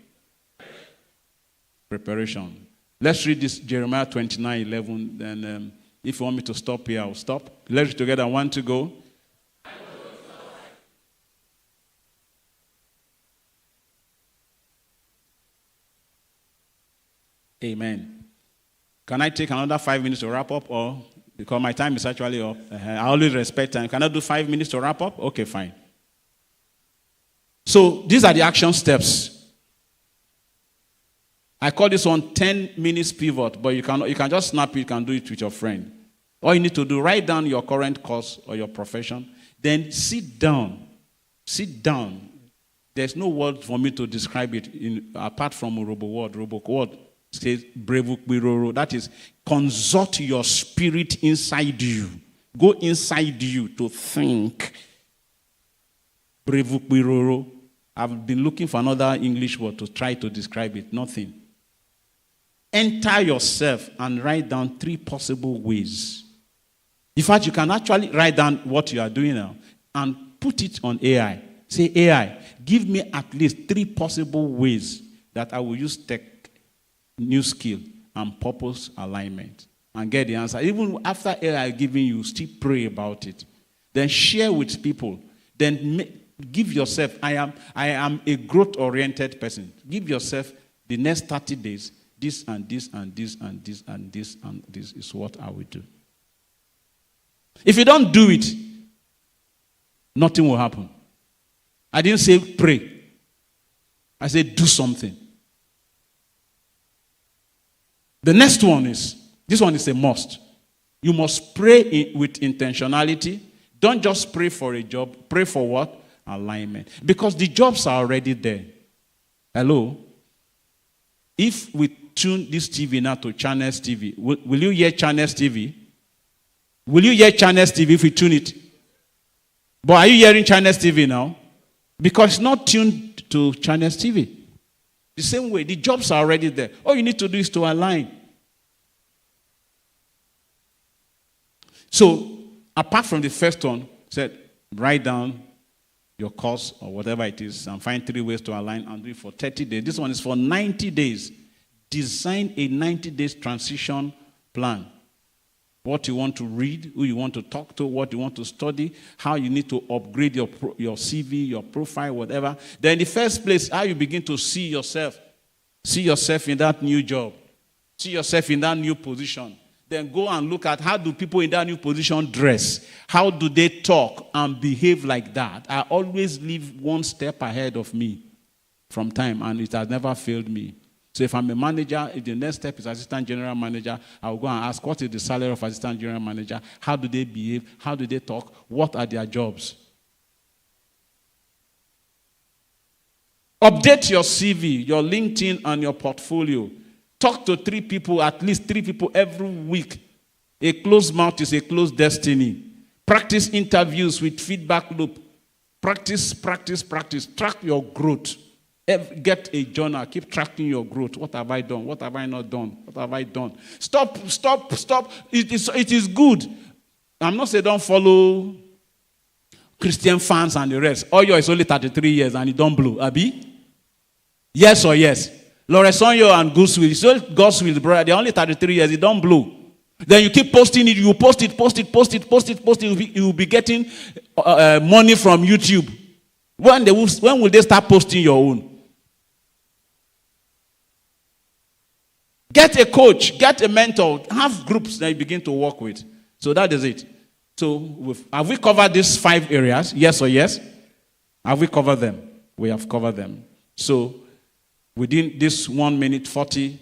Preparation. Let's read this, Jeremiah 29:11. Then if you want me to stop here, I'll stop. Let's read together. 1 to go. Amen. Can I take another 5 minutes to wrap up? Or because my time is actually up. I always respect time. Can I do 5 minutes to wrap up? Okay, fine. So these are the action steps. I call this one 10 minutes pivot, but you can just snap it, you can do it with your friend. All you need to do, write down your current course or your profession, then sit down. Sit down. There's no word for me to describe it apart from RoboWord. RoboWord says brevukbiroro. That is, consult your spirit inside you. Go inside you to think. Brevukbiroro. I've been looking for another English word to try to describe it. Nothing. Enter yourself and write down 3 possible ways. In fact, you can actually write down what you are doing now and put it on AI. Say, AI, give me at least 3 possible ways that I will use tech, new skill, and purpose alignment. And get the answer. Even after AI giving you, still pray about it. Then share with people. Then give yourself, I am a growth-oriented person. Give yourself the next 30 days, this and this and this and this and this and this is what I will do. If you don't do it, nothing will happen. I didn't say pray. I said do something. The next one is, this one is a must. You must pray with intentionality. Don't just pray for a job. Pray for what? alignment. Because the jobs are already there. Hello? If we tune this TV now to Channels TV, will you hear Channels TV? Will you hear Channels TV if we tune it? But are you hearing Channels TV now? Because it's not tuned to Channels TV. The same way, the jobs are already there. All you need to do is to align. So, apart from the first one, said, write down your course or whatever it is and find 3 ways to align and do it for 30 days. This one is for 90 days. Design a 90 days transition plan. What you want to read, who you want to talk to, what you want to study, how you need to upgrade your CV, your profile, whatever. Then in the first place, how you begin to see yourself. See yourself in that new job. See yourself in that new position. Then go and look at how do people in that new position dress. How do they talk and behave like that? I always live one step ahead of me from time, and it has never failed me. So if I'm a manager, if the next step is assistant general manager, I will go and ask, what is the salary of assistant general manager? How do they behave? How do they talk? What are their jobs? Update your CV, your LinkedIn, and your portfolio. Talk to 3 people, at least 3 people every week. A closed mouth is a closed destiny. Practice interviews with feedback loop. Practice. Track your growth. Get a journal. Keep tracking your growth. What have I done? What have I not done? What have I done? Stop. It is good. I'm not saying don't follow Christian fans and the rest. All yours is only 33 years and it don't blow. Abi? Yes or yes? Loresonyo and Gooswill. It's all Gooswill, brother. They're only 33 years. It don't blow. Then you keep posting it. You post it. You will be getting money from YouTube. When will they start posting your own? Get a coach, get a mentor, have groups that you begin to work with. So that is it. So have we covered these 5 areas? Yes or yes? Have we covered them? We have covered them. So within this 1 minute 40,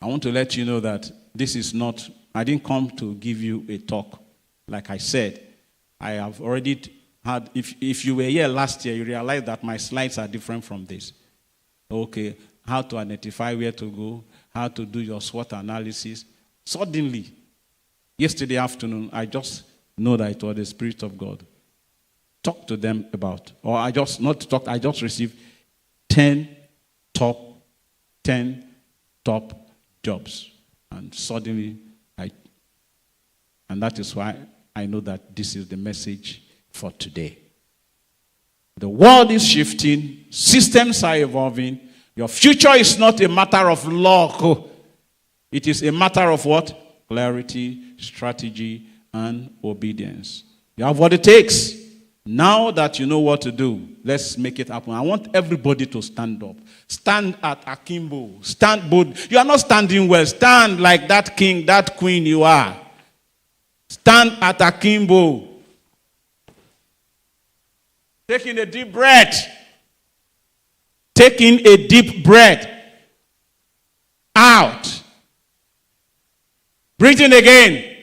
I want to let you know that this is not, I didn't come to give you a talk. Like I said, I have already had, if you were here last year, you realize that my slides are different from this. Okay, how to identify where to go, how to do your SWOT analysis. Suddenly, yesterday afternoon, I just know that it was the Spirit of God. Talk to them about, or I just received 10 top jobs. And suddenly, and that is why I know that this is the message for today. The world is shifting. Systems are evolving. Your future is not a matter of luck. It is a matter of what? Clarity, strategy, and obedience. You have what it takes. Now that you know what to do, let's make it happen. I want everybody to stand up. Stand at akimbo. Stand bold. You are not standing well. Stand like that king, that queen you are. Stand at akimbo. Taking a deep breath. Taking a deep breath. Out. Breathing again.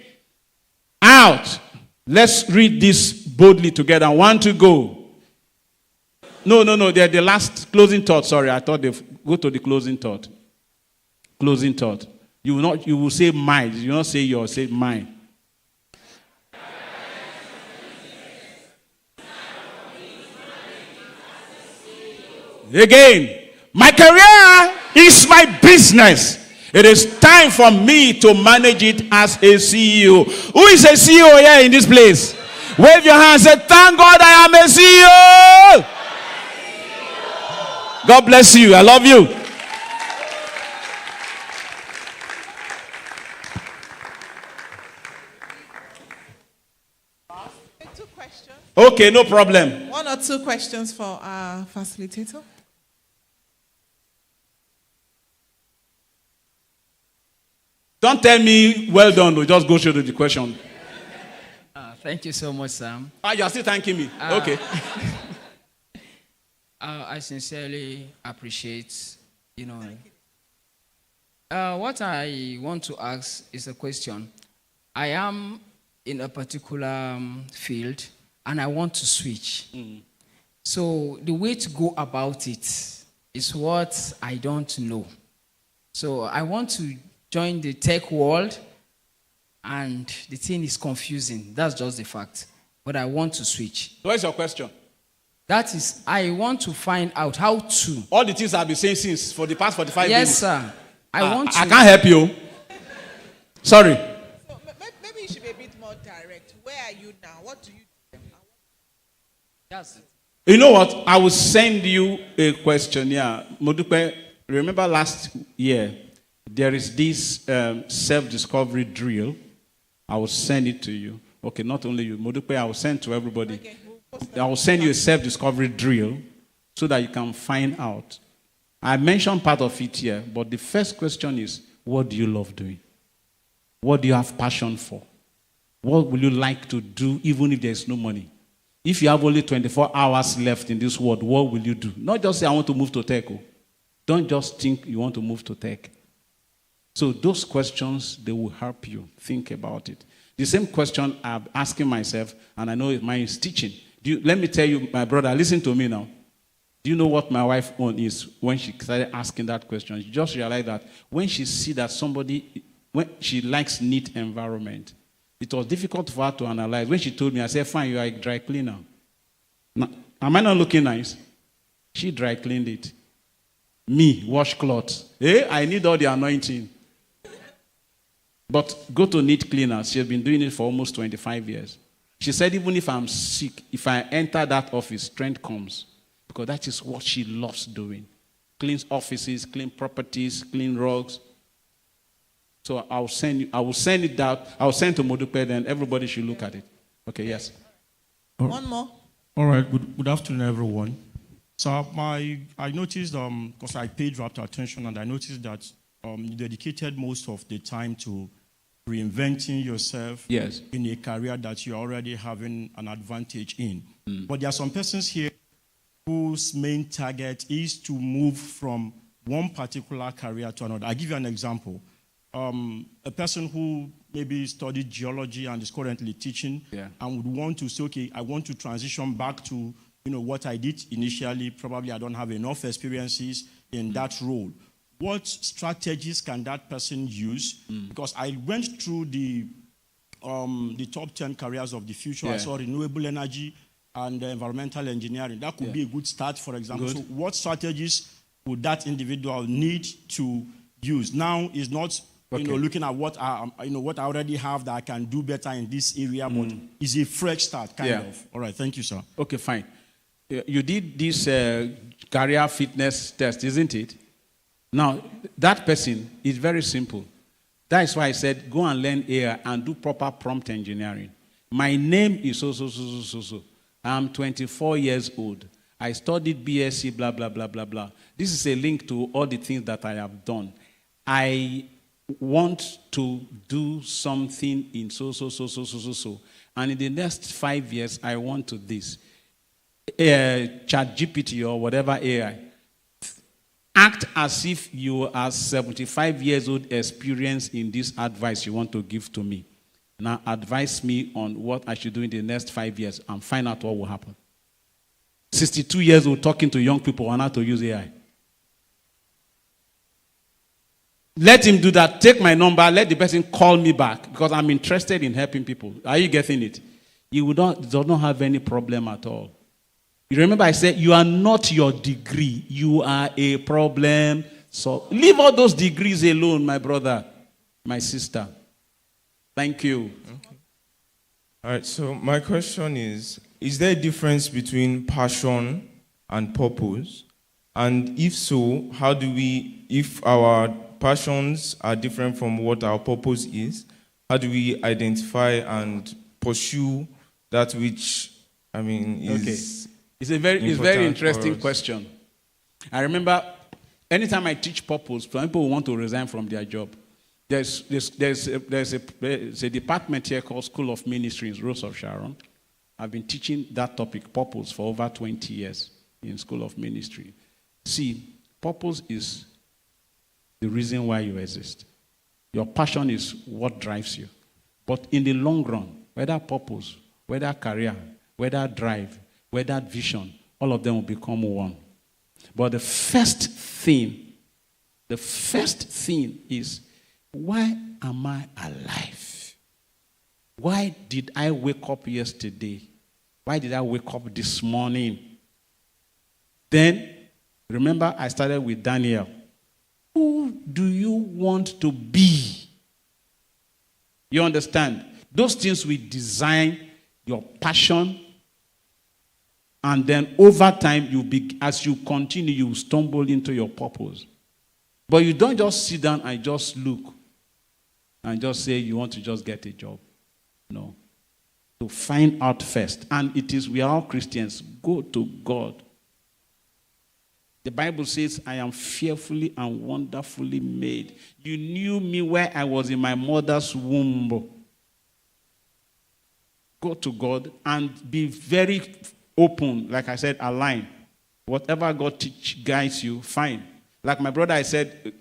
Out. Let's read this boldly together. 1 to go. No. They're the last closing thought. Sorry, I thought they go to the closing thought. Closing thought. You will say mine. You will not say yours. Say mine. Again, my career is my business. It is time for me to manage it as a CEO. Who is a CEO here in this place? Wave your hands and say, thank God I am a CEO. God bless you. I love you. Okay, no problem. 1 or 2 questions for our facilitator. Don't tell me, well done, we'll just go straight to the question. Thank you so much, Sam. You are still thanking me? Okay. I sincerely appreciate, what I want to ask is a question. I am in a particular field and I want to switch. So the way to go about it is what I don't know. So I want to join the tech world and the thing is confusing. That's just the fact. But I want to switch. So what's your question? That is, I want to find out how to. All the things I've been saying since for the past 45 yes, minutes. Yes, sir. I can't help you. Sorry. So maybe you should be a bit more direct. Where are you now? What do you do? That's it. You know what? I will send you a questionnaire. Modupe, remember last year, there is this self-discovery drill. I will send it to you. Okay, not only you. Modupe, I will send to everybody. Okay. I will send you a self-discovery drill so that you can find out. I mentioned part of it here, but the first question is, what do you love doing? What do you have passion for? What will you like to do even if there is no money? If you have only 24 hours left in this world, what will you do? Not just say, I want to move to tech. Don't just think you want to move to tech. So those questions, they will help you think about it. The same question I'm asking myself, and I know mine is teaching. Let me tell you, my brother, listen to me now. Do you know what my wife own is when she started asking that question? She just realized that when she see that somebody, when she likes neat environment, it was difficult for her to analyze. When she told me, I said, fine, you are a dry cleaner. Now, am I not looking nice? She dry cleaned it. Me, wash clothes. I need all the anointing. But go to neat cleaners. She has been doing it for almost 25 years. She said, even if I'm sick, if I enter that office, strength comes. Because that is what she loves doing. Cleans offices, clean properties, clean rugs. So I will send it out. I will send to Modupe, then everybody should look at it. Okay, yes. One more. All right, good afternoon, everyone. So I noticed, because I paid rapt attention, and I noticed that you dedicated most of the time to reinventing yourself in a career that you're already having an advantage in. But there are some persons here whose main target is to move from one particular career to another. I'll give you an example. A person who maybe studied geology and is currently teaching and would want to say, okay, I want to transition back to what I did initially. Probably I don't have enough experiences in that role. What strategies can that person use? Because I went through the top 10 careers of the future. I saw renewable energy and environmental engineering. That could be a good start, for example. So what strategies would that individual need to use? Now is not looking at what I already have that I can do better in this area, but is a fresh start, kind of. All right, thank you, sir. Okay, fine. You did this career fitness test, isn't it? Now, that person is very simple. That is why I said, go and learn AI and do proper prompt engineering. My name is so. I'm 24 years old. I studied BSc, blah, blah, blah, blah, blah. This is a link to all the things that I have done. I want to do something in so. And in the next 5 years, I want to this. ChatGPT or whatever AI. Act as if you are 75 years old experience in this advice you want to give to me. Now advise me on what I should do in the next 5 years and find out what will happen. 62 years old talking to young people on how to use AI. Let him do that. Take my number. Let the person call me back because I'm interested in helping people. Are you getting it? You don't have any problem at all. You remember I said, you are not your degree. You are a problem. So leave all those degrees alone, my brother, my sister. Thank you. Okay. All right, so my question is there a difference between passion and purpose? And if so, how do we, if our passions are different from what our purpose is, how do we identify and pursue that which, is... Okay. It's a very interesting question. I remember anytime I teach purpose, some people want to resign from their job. There's a department here called School of Ministry in Rose of Sharon. I've been teaching that topic, purpose, for over 20 years in School of Ministry. See, purpose is the reason why you exist. Your passion is what drives you. But in the long run, whether purpose, whether career, whether drive, whether vision, all of them will become one. But the first thing is, why am I alive? Why did I wake up yesterday? Why did I wake up this morning? Then, remember I started with Daniel. Who do you want to be? You understand? Those things will design your passion, and then over time, as you continue, you stumble into your purpose. But you don't just sit down and just look and just say you want to just get a job. No. To find out first. And we are all Christians. Go to God. The Bible says, I am fearfully and wonderfully made. You knew me where I was in my mother's womb. Go to God and be very open. Like I said, align. Whatever God guides you, fine. Like my brother, I said,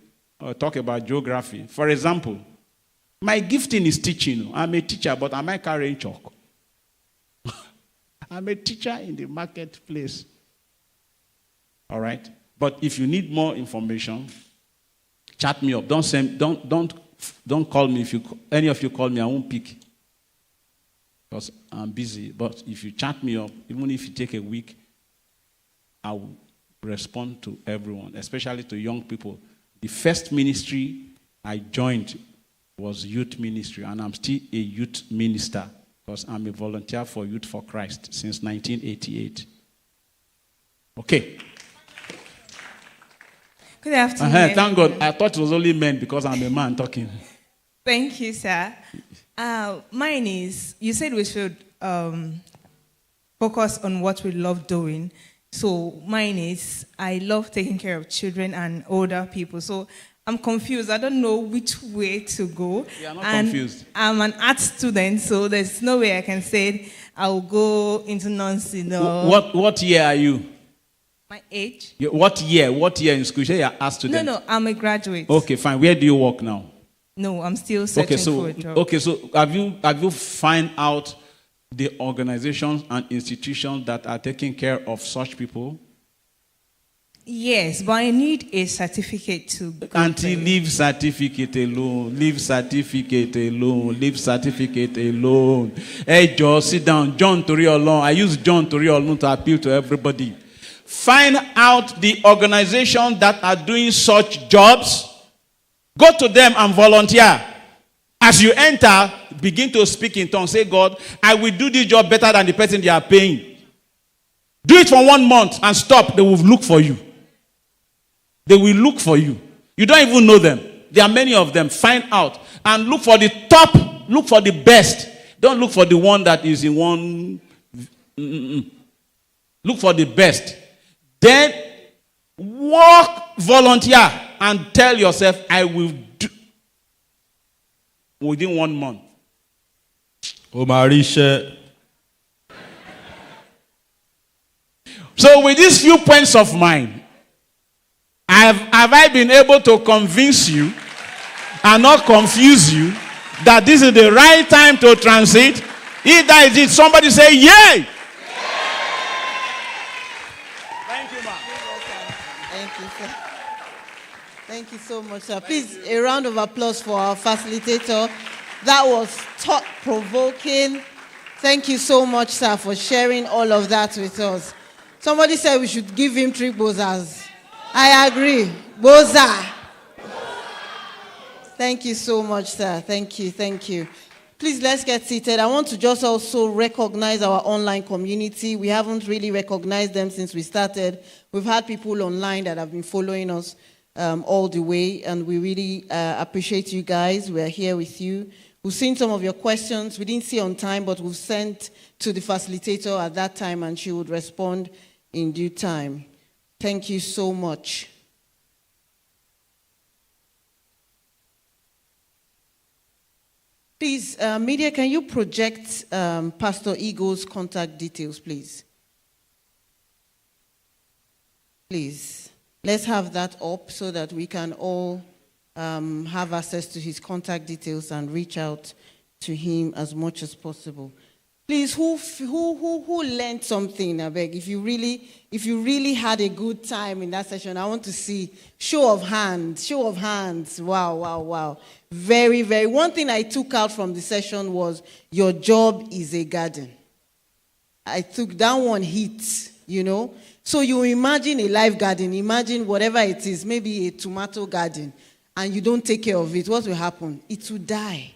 talk about geography. For example, my gifting is teaching. I'm a teacher, but am I carrying chalk? I'm a teacher in the marketplace. All right? But if you need more information, chat me up. Don't call me. If any of you call me, I won't pick. Because I'm busy. But if you chat me up, even if you take a week, I will respond to everyone, especially to young people. The first ministry I joined was youth ministry, and I'm still a youth minister because I'm a volunteer for Youth for Christ since 1988. Okay. Good afternoon. Thank God. I thought it was only men because I'm a man talking. Thank you, sir. Mine is, you said we should focus on what we love doing. So mine is, I love taking care of children and older people. So I'm confused. I don't know which way to go. You are not confused. I'm an art student, so there's no way I can say I'll go into nursing. What year are you? My age? What year? What year in school? You say you're an art student. No, I'm a graduate. Okay, fine. Where do you work now? No, I'm still searching for a job. Okay, so have you find out the organizations and institutions that are taking care of such people? Yes, but I need a certificate to go Auntie, leave certificate alone. Leave certificate alone. Leave certificate alone. Hey, Joe, sit down. John Toriolon. I use John Toriolon to appeal to everybody. Find out the organizations that are doing such jobs. Go to them and volunteer. As you enter, begin to speak in tongues. Say, God, I will do this job better than the person they are paying. Do it for 1 month and stop. They will look for you. They will look for you. You don't even know them. There are many of them. Find out. And look for the top. Look for the best. Don't look for the one that is in one. Look for the best. Then work, volunteer, and tell yourself, I will do within 1 month. Omarisha. So with these few points of mine, have I been able to convince you and not confuse you that this is the right time to transit? If that is it, somebody say, yay! Thank you so much, sir. Please, a round of applause for our facilitator. That was thought-provoking. Thank you so much, sir, for sharing all of that with us. Somebody said we should give him 3 bozas. I agree. Boza. Thank you so much, sir. Thank you. Please, let's get seated. I want to just also recognize our online community. We haven't really recognized them since we started. We've had people online that have been following us all the way, and we really appreciate you guys. We're here with you. We've seen some of your questions. We didn't see on time, but we've sent to the facilitator at that time, and she would respond in due time. Thank you so much. Please, media, can you project Pastor Eagle's contact details, please? Please. Let's have that up so that we can all have access to his contact details and reach out to him as much as possible. Please, who learned something, I beg? If you really had a good time in that session, I want to see show of hands. Wow, wow, wow. Very, very. One thing I took out from the session was your job is a garden. I took that one hit, you know. So you imagine a live garden, imagine whatever it is, maybe a tomato garden, and you don't take care of it. What will happen? It will die.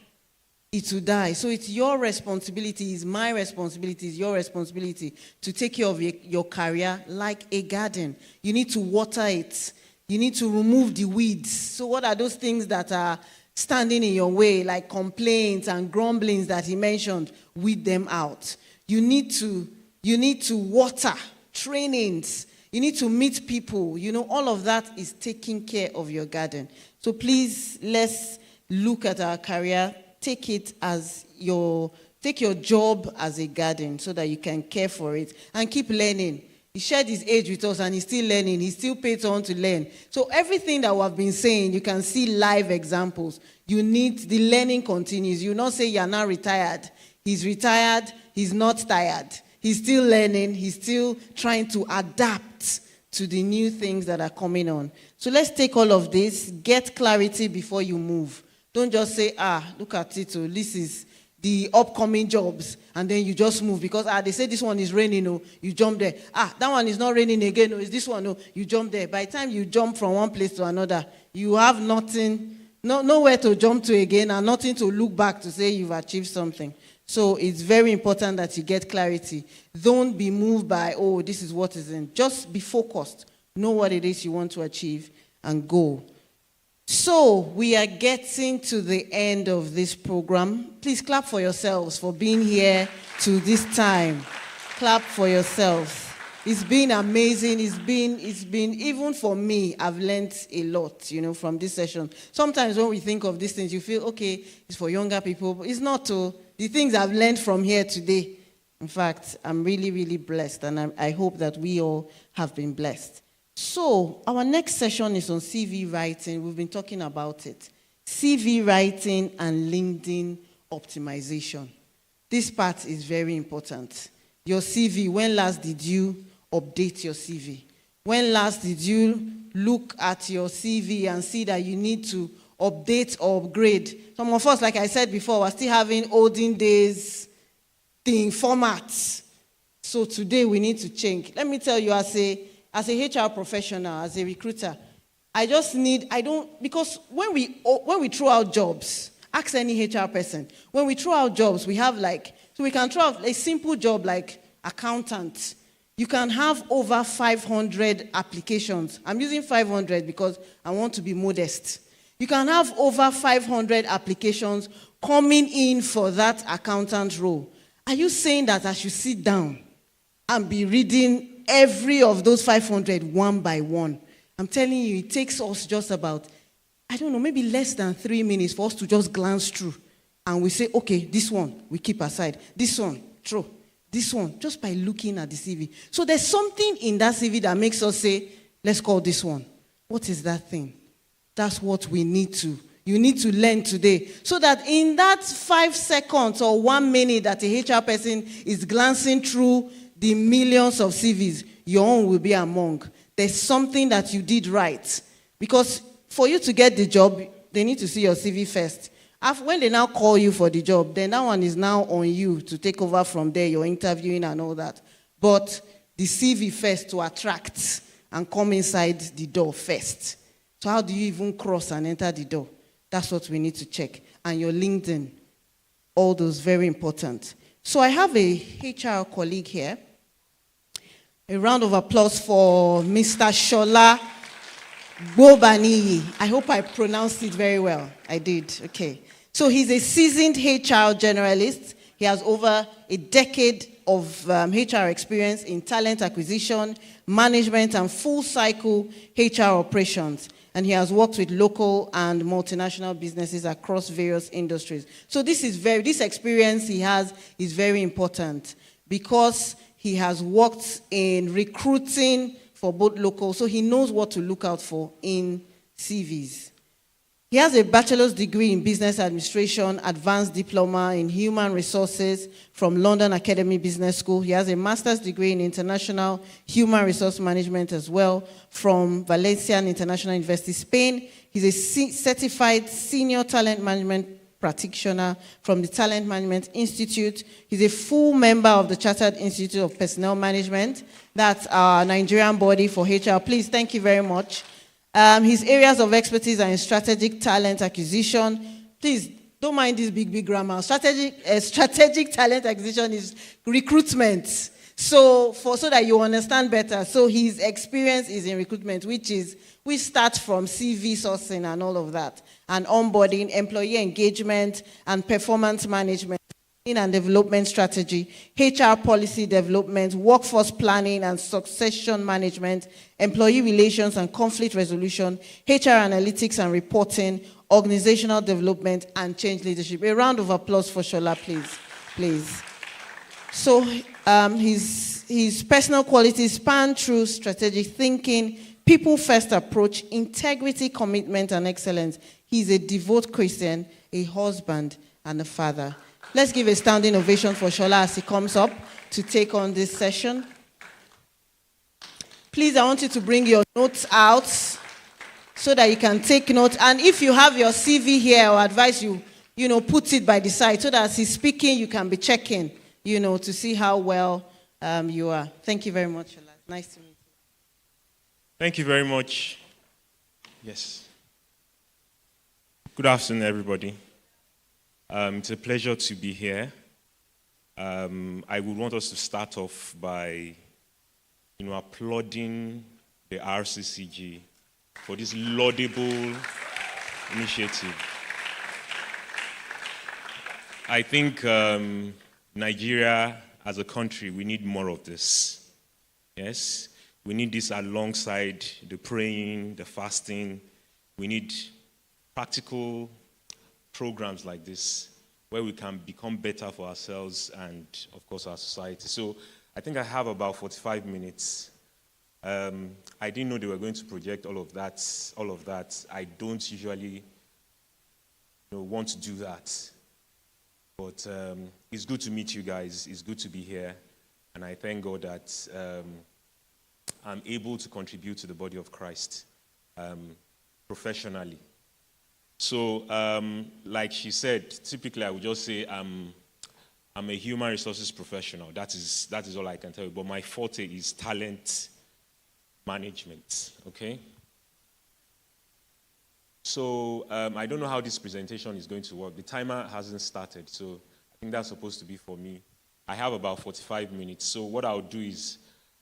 It will die. So it's your responsibility, it's my responsibility, it's your responsibility to take care of your career like a garden. You need to water it. You need to remove the weeds. So what are those things that are standing in your way, like complaints and grumblings that he mentioned? Weed them out. You need to water, trainings. You need to meet people. You know, all of that is taking care of your garden. So please, let's look at our career. Take your job as a garden so that you can care for it and keep learning. He shared his age with us and he's still learning. He still pays on to learn. So everything that we have been saying, you can see live examples. The learning continues. You not say you're not retired. He's retired. He's not tired. He's still learning. He's still trying to adapt to the new things that are coming on. So let's take all of this. Get clarity before you move. Don't just say, look at it, this is the upcoming jobs, and then you just move because they say this one is raining, you jump there. That one is not raining again, is this one, you jump there. By the time you jump from one place to another, you have nothing, nowhere to jump to again, and nothing to look back to say you've achieved something. So it's very important that you get clarity. Don't be moved by, this is what is in. Just be focused. Know what it is you want to achieve and go. So we are getting to the end of this program. Please clap for yourselves for being here to this time. Clap for yourselves. It's been amazing. It's been even for me, I've learned a lot, from this session. Sometimes when we think of these things, you feel, okay, it's for younger people. But it's not. The things I've learned from here today. In fact, I'm really, really blessed. And I hope that we all have been blessed. So, our next session is on CV writing. We've been talking about it. CV writing and LinkedIn optimization. This part is very important. Your CV, when last did you update your CV? When last did you look at your CV and see that you need to update or upgrade? Some of us, like I said before, are still having olden days formats. So today we need to change. Let me tell you, as a HR professional, as a recruiter, because when we throw out jobs, ask any HR person, when we throw out jobs, we have so we can throw out a simple job like accountant. You can have over 500 applications. I'm using 500 because I want to be modest. You can have over 500 applications coming in for that accountant role. Are you saying that I should sit down and be reading every of those 500 one by one? I'm telling you, it takes us just about, maybe less than 3 minutes for us to just glance through. And we say, okay, this one, we keep aside. This one, throw. This one, just by looking at the CV. So there's something in that CV that makes us say, let's call this one. What is that thing? That's what you need to learn today. So that in that 5 seconds or 1 minute that a HR person is glancing through the millions of CVs, your own will be among. There's something that you did right. Because for you to get the job, they need to see your CV first. When they now call you for the job, then that one is now on you to take over from there, your interviewing and all that. But the CV first to attract and come inside the door first. So how do you even cross and enter the door? That's what we need to check. And your LinkedIn, all those, very important. So I have a HR colleague here. A round of applause for Mr. Shola Bobaniyi. I hope I pronounced it very well. I did. Okay. So he's a seasoned HR generalist. He has over a decade of HR experience in talent acquisition, management, and full-cycle HR operations. And he has worked with local and multinational businesses across various industries. So this experience he has is very important because he has worked in recruiting for both local, so he knows what to look out for in CVs. He has a bachelor's degree in business administration, advanced diploma in human resources from London Academy Business School. He has a master's degree in international human resource management as well from Valencian International University, Spain. He's a certified senior talent management practitioner from the Talent Management Institute. He's a full member of the Chartered Institute of Personnel Management. That's our Nigerian body for HR. Please, thank you very much. His areas of expertise are in strategic talent acquisition. Please, don't mind this big grammar. Strategic talent acquisition is recruitment. So that you understand better. So his experience is in recruitment, we start from CV sourcing and all of that, and onboarding, employee engagement, and performance management, and development strategy, HR policy development, workforce planning and succession management, employee relations and conflict resolution, HR analytics and reporting, organizational development, and change leadership. A round of applause for Shola, please. So his personal qualities span through strategic thinking, people-first approach, integrity, commitment, and excellence. He's a devout Christian, a husband, and a father. Let's give a standing ovation for Shola as he comes up to take on this session. Please, I want you to bring your notes out so that you can take notes. And if you have your CV here, I advise you, put it by the side so that as he's speaking, you can be checking, to see how well you are. Thank you very much, Shola. Nice to meet you. Thank you very much. Yes. Good afternoon, everybody. It's a pleasure to be here. I would want us to start off by, applauding the RCCG for this laudable initiative. I think Nigeria, as a country, we need more of this. Yes, we need this alongside the praying, the fasting. We need practical programs like this where we can become better for ourselves and, of course, our society. So I think I have about 45 minutes. I didn't know they were going to project all of that. I don't usually want to do that. But it's good to meet you guys. It's good to be here. And I thank God that I'm able to contribute to the body of Christ professionally. So, like she said, typically I would just say I'm a human resources professional. That is all I can tell you. But my forte is talent management, okay? So, I don't know how this presentation is going to work. The timer hasn't started, so I think that's supposed to be for me. I have about 45 minutes. So what I'll do is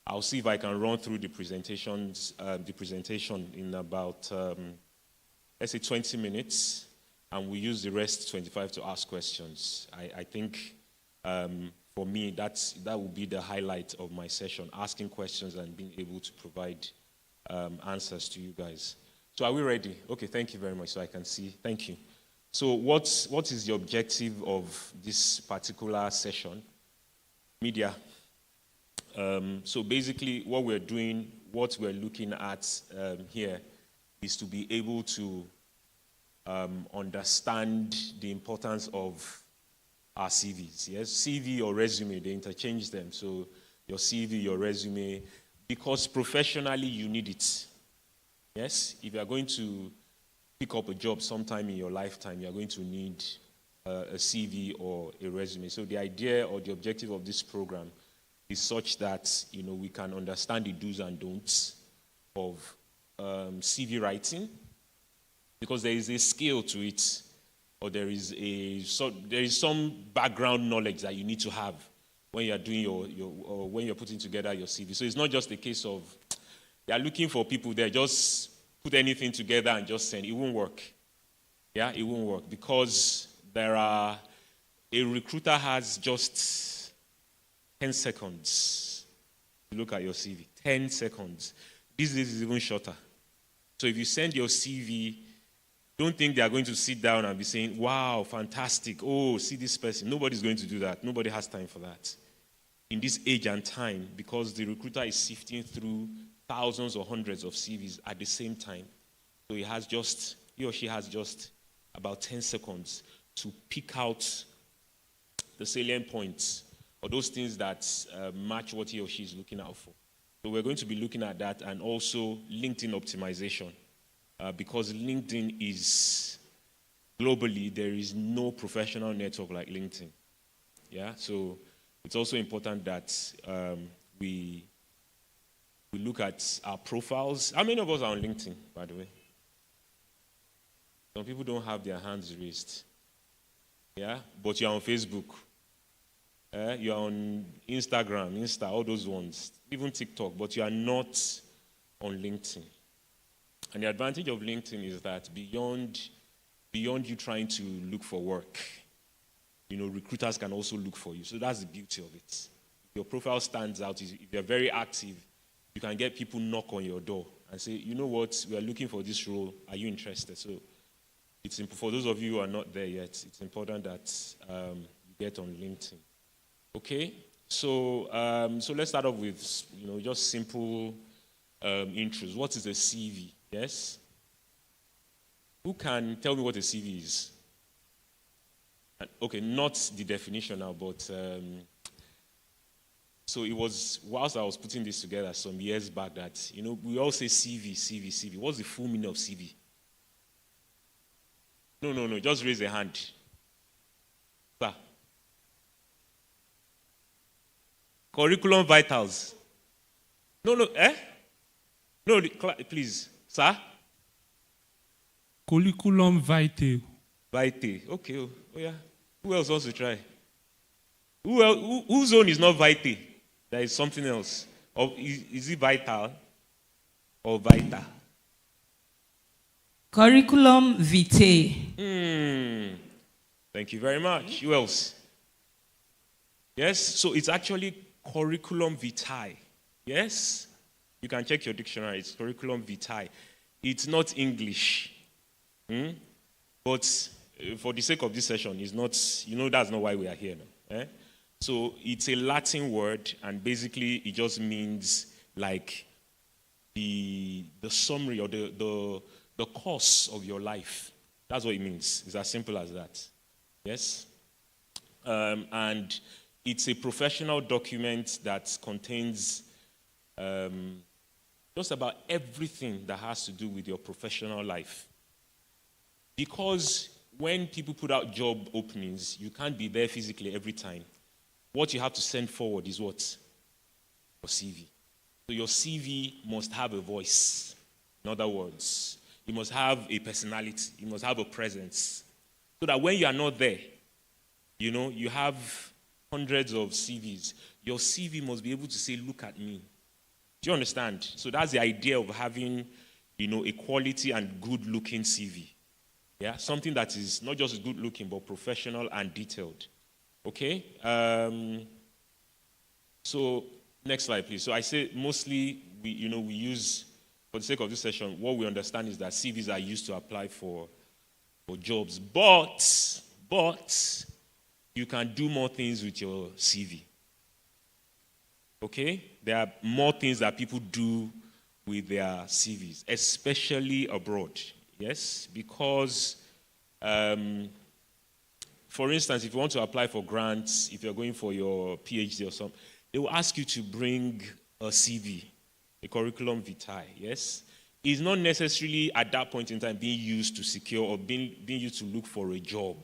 I'll see if I can run through the presentation in about let's say 20 minutes, and we use the rest 25 to ask questions. I think for me, that will be the highlight of my session, asking questions and being able to provide answers to you guys. So are we ready? Okay, thank you very much, so I can see. Thank you. So what is the objective of this particular session? Media. So basically what we're doing, what we're looking at here is to be able to understand the importance of our CVs. Yes, CV or resume, they interchange them. So your CV, your resume, because professionally you need it. Yes, if you are going to pick up a job sometime in your lifetime, you are going to need a CV or a resume. So the idea or the objective of this program is such that we can understand the do's and don'ts of CV writing, because there is a skill to it, or there is some background knowledge that you need to have when you are doing or when you're putting together your CV. So it's not just a case of they are looking for people there, just put anything together and just send. It won't work. Yeah, it won't work, because a recruiter has just 10 seconds to look at your CV. 10 seconds. These days is even shorter. So if you send your CV, don't think they are going to sit down and be saying, wow, fantastic. Oh, see this person. Nobody's going to do that. Nobody has time for that. In this age and time, because the recruiter is sifting through thousands or hundreds of CVs at the same time. So he has just he or she has just about 10 seconds to pick out the salient points or those things that match what he or she is looking out for. So we're going to be looking at that, and also LinkedIn optimization, because LinkedIn is globally, there is no professional network like LinkedIn. Yeah, so it's also important that we look at our profiles. How many of us are on LinkedIn, by the way? Some people don't have their hands raised. Yeah, but you're on Facebook. You're on Instagram, all those ones, even TikTok, but you are not on LinkedIn. And the advantage of LinkedIn is that beyond you trying to look for work, recruiters can also look for you. So that's the beauty of it. Your profile stands out. If you're very active, you can get people knock on your door and say, you know what, we are looking for this role. Are you interested? So it's for those of you who are not there yet, it's important that you get on LinkedIn. Okay? So let's start off with, just simple intros. What is a CV? Yes? Who can tell me what a CV is? Okay, not the definition now, but so it was whilst I was putting this together some years back that, we all say CV. What's the full meaning of CV? No, just raise a hand. Sir. Curriculum vitals. No, please. Sir? Curriculum vitae. Vitae. Okay. Oh yeah. Who else wants to try? Whose own is not vitae? There is something else. Or is it vital or vita? Curriculum vitae. Thank you very much. Who else? Yes. So it's actually curriculum vitae. Yes. You can check your dictionary. It's curriculum vitae. It's not English. But for the sake of this session, it's not, that's not why we are here now. So it's a Latin word, and basically it just means like the summary or the course of your life. That's what it means. It's as simple as that. Yes? And it's a professional document that contains just about everything that has to do with your professional life. Because when people put out job openings, you can't be there physically every time. What you have to send forward is what? Your CV. So your CV must have a voice. In other words, you must have a personality. You must have a presence. So that when you are not there, you have hundreds of CVs. Your CV must be able to say, look at me. Do you understand? So that's the idea of having, a quality and good-looking CV. Yeah, something that is not just good looking, but professional and detailed. Okay? So, next slide, please. So I say mostly we use, for the sake of this session, what we understand is that CVs are used to apply for jobs. But you can do more things with your CV. Okay? There are more things that people do with their CVs, especially abroad. Yes, because, for instance, if you want to apply for grants, if you're going for your PhD or something, they will ask you to bring a CV, a curriculum vitae, yes? It's not necessarily at that point in time being used to secure or being used to look for a job,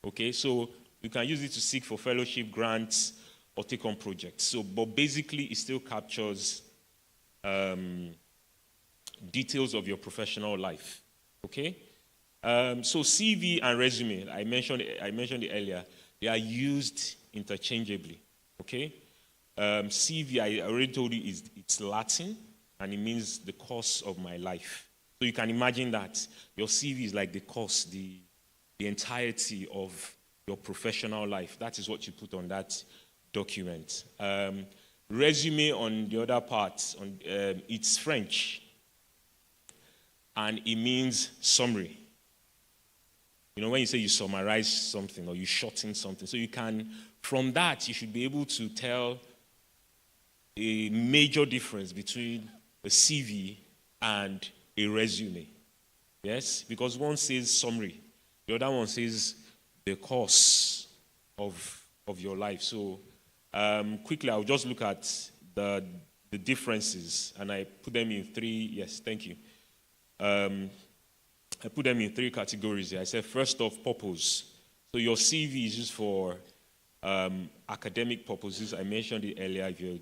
okay? So you can use it to seek for fellowship grants or take on projects. So, but basically, it still captures details of your professional life. Okay, so CV and resume, I mentioned it earlier. They are used interchangeably. Okay, CV, I already told you, it's Latin, and it means the course of my life. So you can imagine that your CV is like the course, the entirety of your professional life. That is what you put on that document. Resume, on the other part, it's French. And it means summary. When you say you summarize something or you shorten something. So you can, from that, you should be able to tell a major difference between a CV and a resume. Yes, because one says summary, the other one says the course of your life. So quickly, I'll just look at the differences, and I put them in three. Yes, thank you. I put them in three categories here. I said, first off, purpose. So your CV is used for academic purposes. I mentioned it earlier. If you're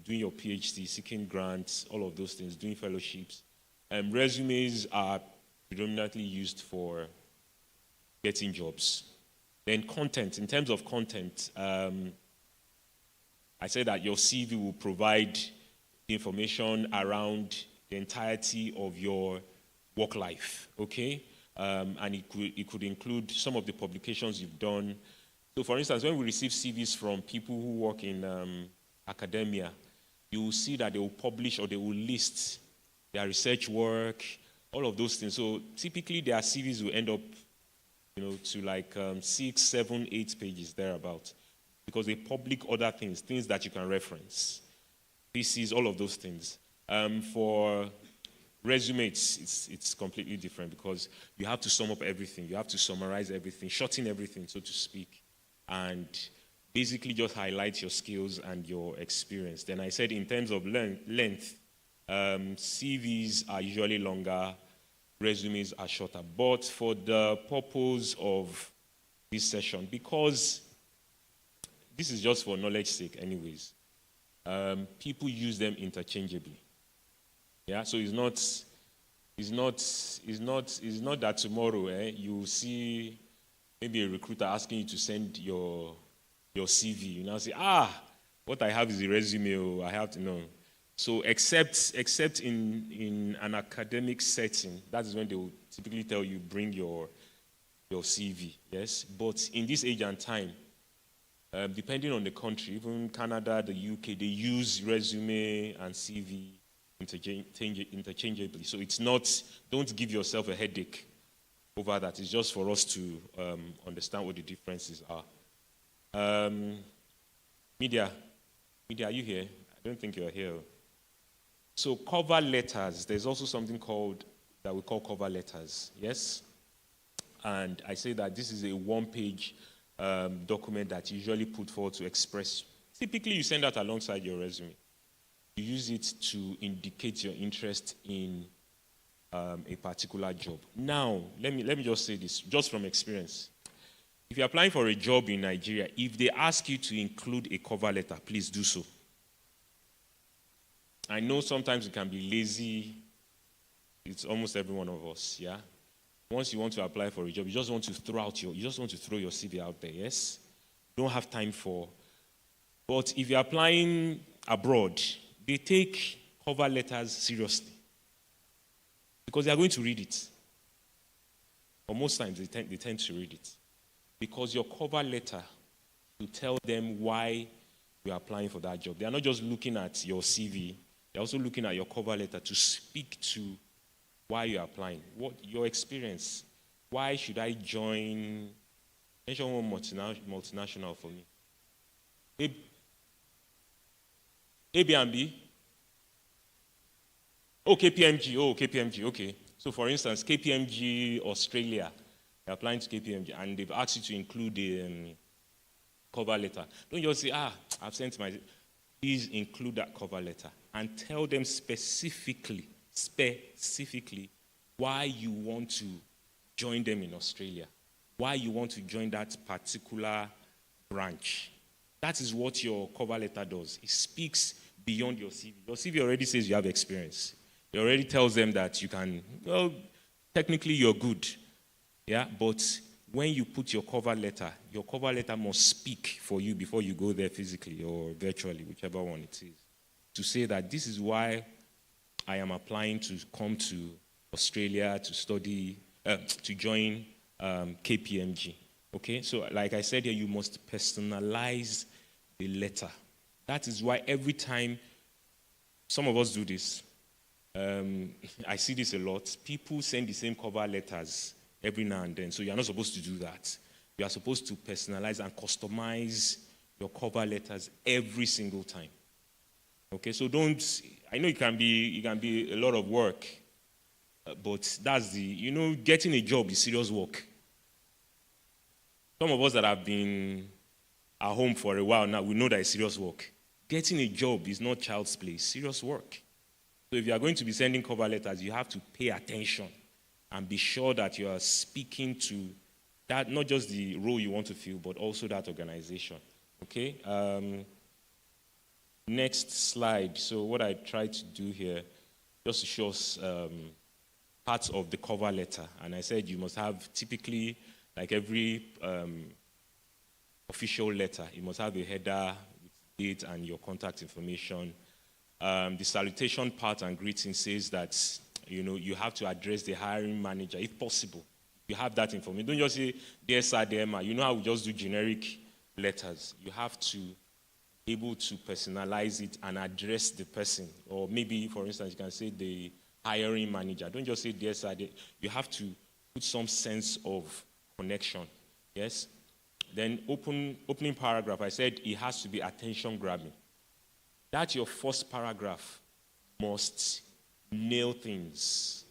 doing your PhD, seeking grants, all of those things, doing fellowships. Resumes are predominantly used for getting jobs. Then content. In terms of content, I said that your CV will provide information around the entirety of your work life, okay? And it could include some of the publications you've done. So for instance, when we receive CVs from people who work in academia, you will see that they will publish or they will list their research work, all of those things. So typically their CVs will end up, to like 6, 7, 8 pages thereabout, because they public other things that you can reference. This is all of those things. For resume, it's completely different because you have to sum up everything. You have to summarize everything, shorten everything, so to speak, and basically just highlight your skills and your experience. Then I said in terms of length, CVs are usually longer, resumes are shorter. But for the purpose of this session, because this is just for knowledge sake anyways, people use them interchangeably. Yeah, so it's not that tomorrow you see maybe a recruiter asking you to send your CV. You now say, what I have is a resume, I have to know. So except in an academic setting, that is when they will typically tell you bring your CV. Yes, but in this age and time, depending on the country, even Canada, the UK, they use resume and CV interchangeably. So it's not, don't give yourself a headache over that. It's just for us to understand what the differences are. Media, are you here? I don't think you're here. So cover letters, there's also something that we call cover letters, yes? And I say that this is a one-page document that you usually put forward to express. Typically, you send that alongside your resume. You use it to indicate your interest in a particular job. Now, let me just say this, just from experience. If you're applying for a job in Nigeria, if they ask you to include a cover letter, please do so. I know sometimes you can be lazy. It's almost every one of us, yeah? Once you want to apply for a job, you just want to throw your CV out there, yes? You don't have time for. But if you're applying abroad, they take cover letters seriously because they are going to read it. Or most times they tend to read it. Because your cover letter will tell them why you're applying for that job. They are not just looking at your CV, they're also looking at your cover letter to speak to why you're applying, what your experience. Why should I join? Mention one multinational for me. ABB. KPMG. Okay. So, for instance, KPMG Australia, they're applying to KPMG, and they've asked you to include a cover letter. Don't just say, I've sent my. Please include that cover letter and tell them specifically why you want to join them in Australia, why you want to join that particular branch. That is what your cover letter does. It speaks beyond your CV. Your CV already says you have experience. It already tells them that you can, technically you're good. Yeah, but when you put your cover letter must speak for you before you go there physically or virtually, whichever one it is, to say that this is why I am applying to come to Australia to study, to join KPMG. Okay, so like I said here, you must personalize the letter. That is why every time, some of us do this, I see this a lot, people send the same cover letters every now and then, so you're not supposed to do that. You are supposed to personalize and customize your cover letters every single time. Okay, so I know it can be a lot of work, But that's getting a job is serious work. Some of us that have been at home for a while now, we know that it's serious work. Getting a job is not child's play, it's serious work. So if you are going to be sending cover letters, you have to pay attention and be sure that you are speaking to that, not just the role you want to fill, but also that organization. Okay? Next slide. So what I tried to do here, just to show us parts of the cover letter. And I said you must have typically, like every official letter, you must have a header with date and your contact information. The salutation part and greeting says that you have to address the hiring manager if possible. You have that information. Don't just say dear sir, dear ma. You know how we just do generic letters. You have to be able to personalize it and address the person. Or maybe, for instance, you can say the hiring manager. Don't just say dear sir, dear. You have to put some sense of connection. Yes? Then opening paragraph, I said it has to be attention grabbing. That your first paragraph must nail things.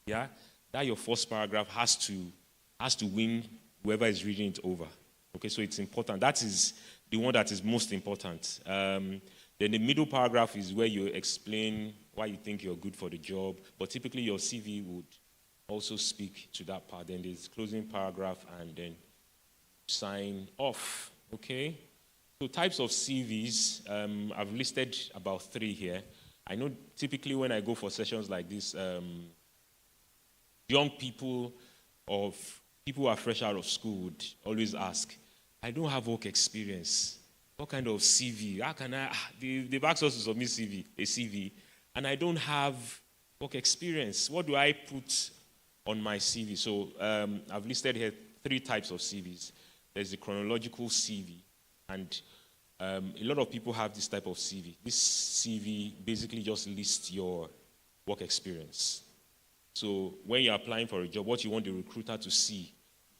Yeah? That your first paragraph has to win whoever is reading it over. Okay, so it's important. That is the one that is most important. Then the middle paragraph is where you explain why you think you're good for the job, but typically your CV would also speak to that part. Then there's closing paragraph and then sign off. Okay? So types of CVs, I've listed about 3 here. I know typically when I go for sessions like this, young people or people who are fresh out of school would always ask, I don't have work experience. What kind of CV? How can I? They've asked us to submit a CV, and I don't have work experience. What do I put on my CV? So I've listed here 3 types of CVs. There's the chronological CV, and a lot of people have this type of CV. This CV basically just lists your work experience. So when you're applying for a job, what you want the recruiter to see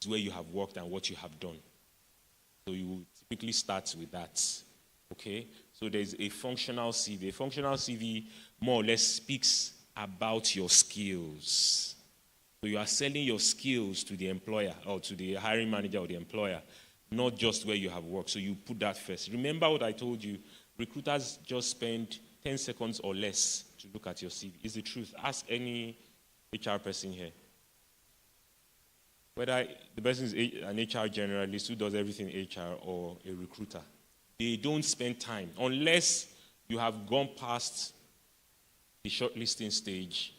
is where you have worked and what you have done. So you typically start with that. Okay? So there's a functional CV. A functional CV more or less speaks about your skills. So you are selling your skills to the employer or to the hiring manager or the employer, not just where you have worked. So you put that first. Remember what I told you. Recruiters just spend 10 seconds or less to look at your CV. It's the truth. Ask any HR person here. Whether the person is an HR generalist who does everything HR or a recruiter, they don't spend time unless you have gone past the shortlisting stage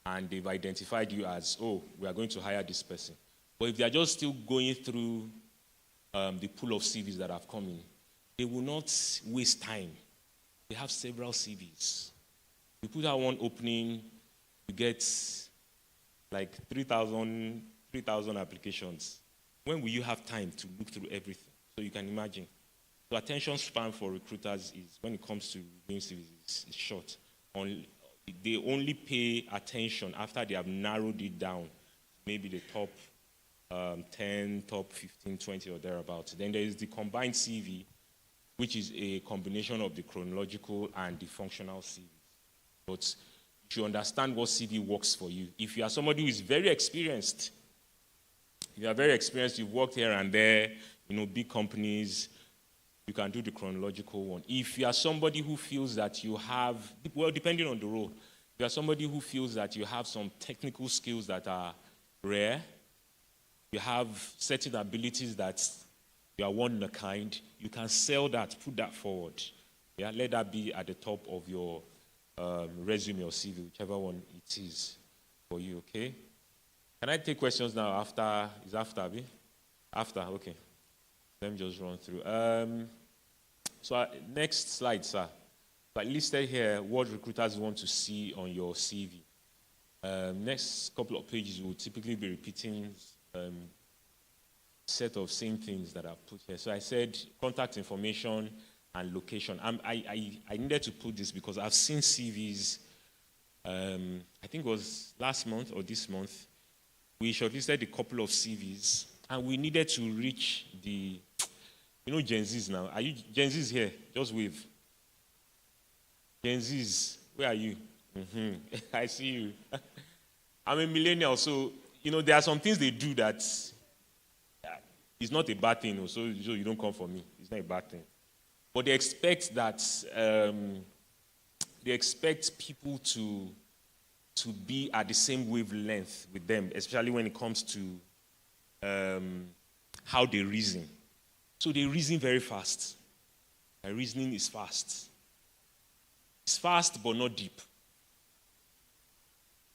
and they've identified you as, oh, we are going to hire this person. But if they are just still going through the pool of CVs that have come in, they will not waste time. They have several CVs. You put out one opening, you get like 3,000 applications. When will you have time to look through everything? So you can imagine. The attention span for recruiters is, when it comes to reviewing CVs, is short. They only pay attention after they have narrowed it down, maybe the top 10, top 15, 20 or thereabouts. Then there is the combined CV, which is a combination of the chronological and the functional CV. But you understand what CV works for you. If you are somebody who is very experienced, you've worked here and there, big companies, you can do the chronological one. If you are somebody who feels that you have, well, depending on the role, if you are somebody who feels that you have some technical skills that are rare, you have certain abilities that you are one in a kind, you can sell that, put that forward. Yeah, let that be at the top of your resume or CV, whichever one it is for you, okay? Can I take questions now after? Is after, Abi? After, okay. Let me just run through. Next slide, sir. So I listed here what recruiters want to see on your CV. Next couple of pages will typically be repeating set of same things that I've put here. So I said contact information and location. I needed to put this because I've seen CVs, I think it was last month or this month, we shortlisted a couple of CVs and we needed to reach the, Gen Zs now. Are you Gen Zs here? Just wave. Gen Zs, where are you? I see you. I'm a millennial, so, there are some things they do that it's not a bad thing, so you don't come for me. It's not a bad thing. But they expect that, they expect people to be at the same wavelength with them, especially when it comes to how they reason. So they reason very fast. Their reasoning is fast. It's fast, but not deep.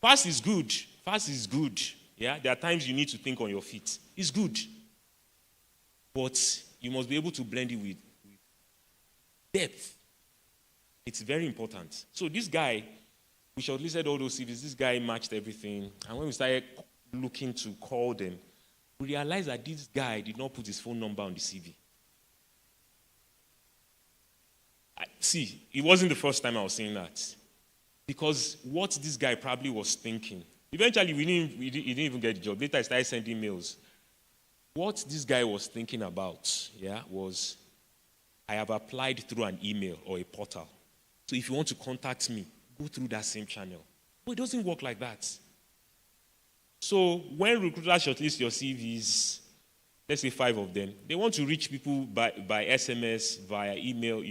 Fast is good. Fast is good. Yeah, there are times you need to think on your feet. It's good. But you must be able to blend it with depth. It's very important. So this guy, we shortlisted all those CVs. This guy matched everything. And when we started looking to call them, we realized that this guy did not put his phone number on the CV. See, it wasn't the first time I was saying that. Because what this guy probably was thinking, eventually he didn't even get the job. Later I started sending mails. What this guy was thinking about, was I have applied through an email or a portal. So if you want to contact me, go through that same channel. But it doesn't work like that. So when recruiters shortlist your CVs, let's say 5 of them, they want to reach people by SMS, via email,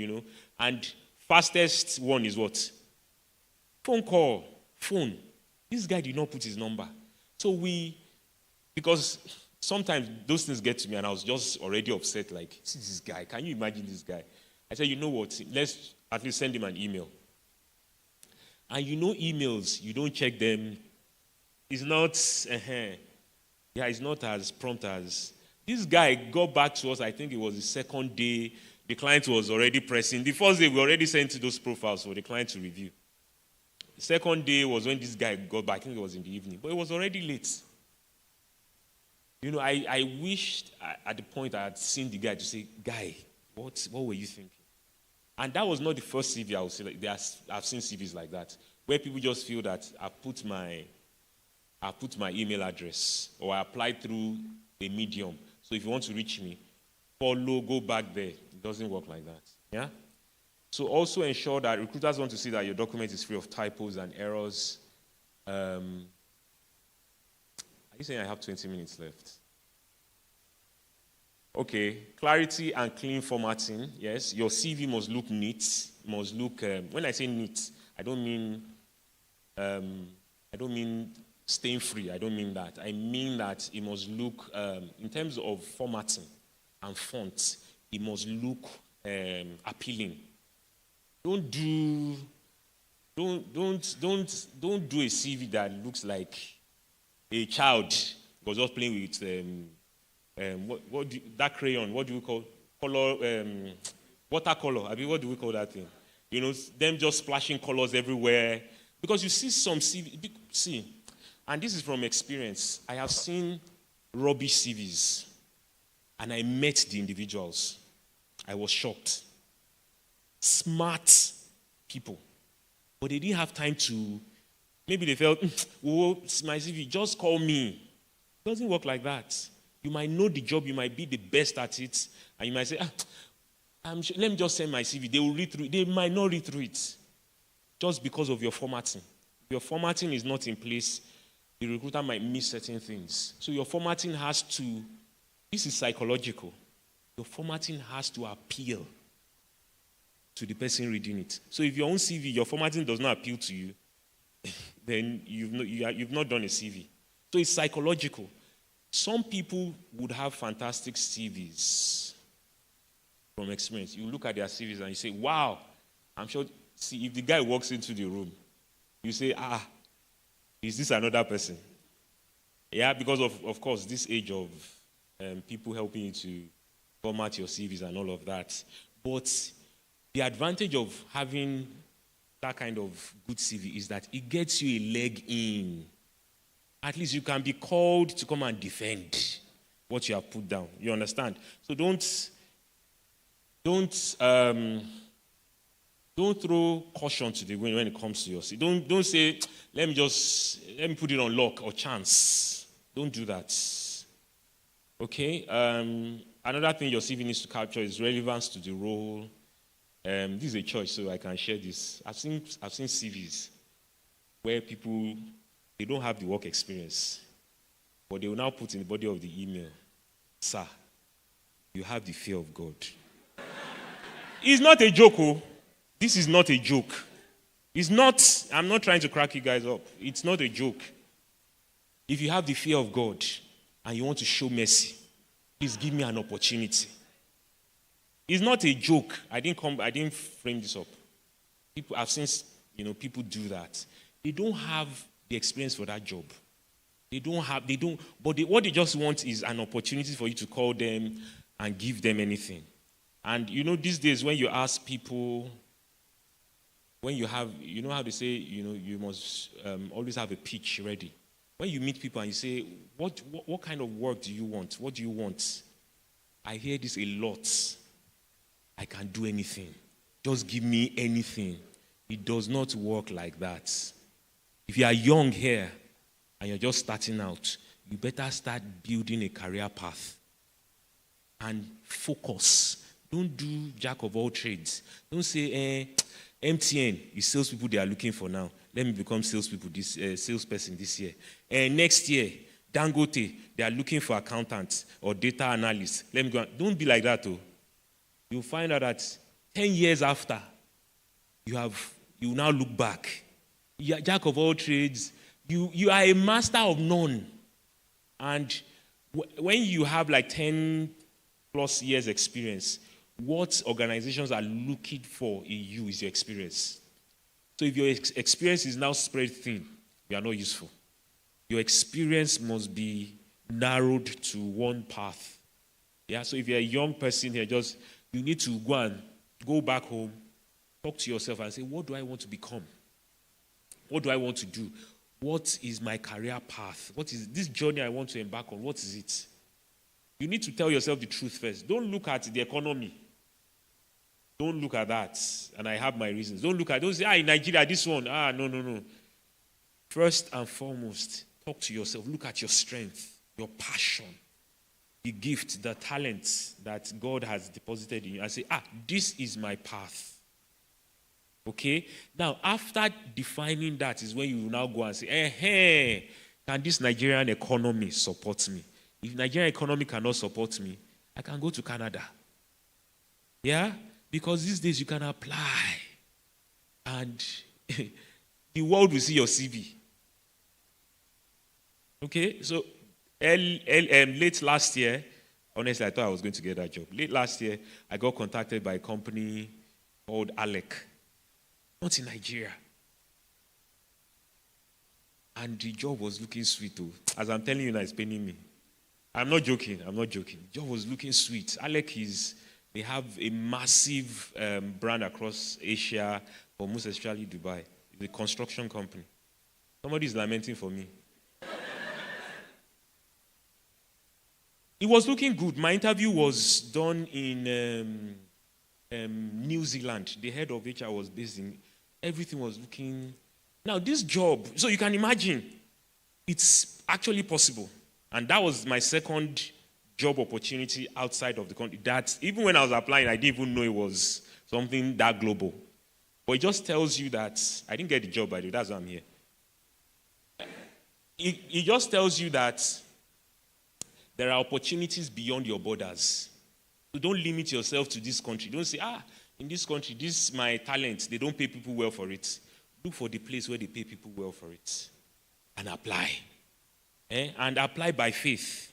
and fastest one is what? Phone call, phone. This guy did not put his number. So because sometimes those things get to me and I was just already upset, like, see this guy, can you imagine this guy? I said, you know what, let's at least send him an email. And emails, you don't check them. It's not, it's not as prompt as. This guy got back to us, I think it was the second day, the client was already pressing. The first day, we already sent those profiles for the client to review. The second day was when this guy got back, I think it was in the evening, but it was already late. I wished at the point I had seen the guy to say, guy, what were you thinking? And that was not the first CV I would say. Like, I've seen CVs like that, where people just feel that I put my email address or I applied through a medium. So if you want to reach me, follow, go back there. It doesn't work like that. Yeah? So also ensure that recruiters want to see that your document is free of typos and errors. Are you saying I have 20 minutes left? Okay, clarity and clean formatting. Yes, your CV must look neat. Must look. When I say neat, I don't mean stain free. I don't mean that. I mean that it must look, in terms of formatting and font, it must look appealing. Don't do a CV that looks like a child was just playing with that crayon. What do we call color? Watercolor. I mean, what do we call that thing? Them just splashing colors everywhere. Because you see some CV. And this is from experience. I have seen rubbish CVs, and I met the individuals. I was shocked. Smart people, but they didn't have time to. Maybe they felt, oh, it's my CV, just call me. It doesn't work like that. You might know the job, you might be the best at it, and you might say, let me just send my CV. They will read through it. They might not read through it, just because of your formatting. If your formatting is not in place, the recruiter might miss certain things. So your formatting has to, this is psychological. Your formatting has to appeal to the person reading it. So if your own CV, your formatting does not appeal to you, then you've not done a CV. So it's psychological. Some people would have fantastic CVs from experience. You look at their CVs and you say, wow, I'm sure, see, if the guy walks into the room, you say, is this another person? Yeah, because of course, this age of people helping you to format your CVs and all of that. But the advantage of having that kind of good CV is that it gets you a leg in. At least you can be called to come and defend what you have put down. You understand? So don't throw caution to the wind when it comes to your CV. Don't say, let me put it on luck or chance. Don't do that. Okay? Another thing your CV needs to capture is relevance to the role. This is a choice, so I can share this. I've seen CVs where people, they don't have the work experience, but they will now put in the body of the email, "Sir, you have the fear of God." It's not a joke, oh. This is not a joke. It's not, I'm not trying to crack you guys up. It's not a joke. If you have the fear of God and you want to show mercy, please give me an opportunity. It's not a joke. I didn't frame this up. I've seen, people do that. They don't have the experience for that job. What they just want is an opportunity for you to call them and give them anything. And these days when you ask people, when you have, how they say, you must always have a pitch ready. When you meet people and you say, what kind of work do you want? What do you want? I hear this a lot. I can do anything. Just give me anything. It does not work like that. If you are young here and you're just starting out, you better start building a career path and focus. Don't do jack of all trades. Don't say, MTN is salespeople they are looking for now. Let me become salesperson this year. Next year, Dangote, they are looking for accountants or data analysts. Let me go. Don't be like that, though. You'll find out that 10 years after, you now look back. You are jack of all trades. You are a master of none. And when you have like 10 plus years experience, what organizations are looking for in you is your experience. So if your experience is now spread thin, you are not useful. Your experience must be narrowed to one path. Yeah. So if you're a young person here, you need to go back home, talk to yourself and say, what do I want to become? What do I want to do? What is my career path? What is this journey I want to embark on? What is it? You need to tell yourself the truth first. Don't look at the economy. Don't look at that. And I have my reasons. Don't say, in Nigeria, this one. No. First and foremost, talk to yourself. Look at your strength, your passion, the gift, the talent that God has deposited in you. And say, this is my path. Okay? Now, after defining that is when you will now go and say, can this Nigerian economy support me? If Nigerian economy cannot support me, I can go to Canada. Yeah? Because these days you can apply and the world will see your CV. Okay? So, late last year, honestly, I thought I was going to get that job. Late last year, I got contacted by a company called Alec. Not in Nigeria. And the job was looking sweet, too. As I'm telling you now, it's paining me. I'm not joking. The job was looking sweet. Alec they have a massive brand across Asia, but most especially Dubai. It's a construction company. Somebody is lamenting for me. It was looking good. My interview was done in New Zealand. The head of HR was based in. Everything was looking. Now, this job, so you can imagine, it's actually possible. And that was my second job opportunity outside of the country. That even when I was applying, I didn't even know it was something that global. But it just tells you that I didn't get the job, by the way. That's why I'm here. It just tells you that there are opportunities beyond your borders. So don't limit yourself to this country. Don't say, in this country, this is my talent. They don't pay people well for it. Look for the place where they pay people well for it. And apply. And apply by faith.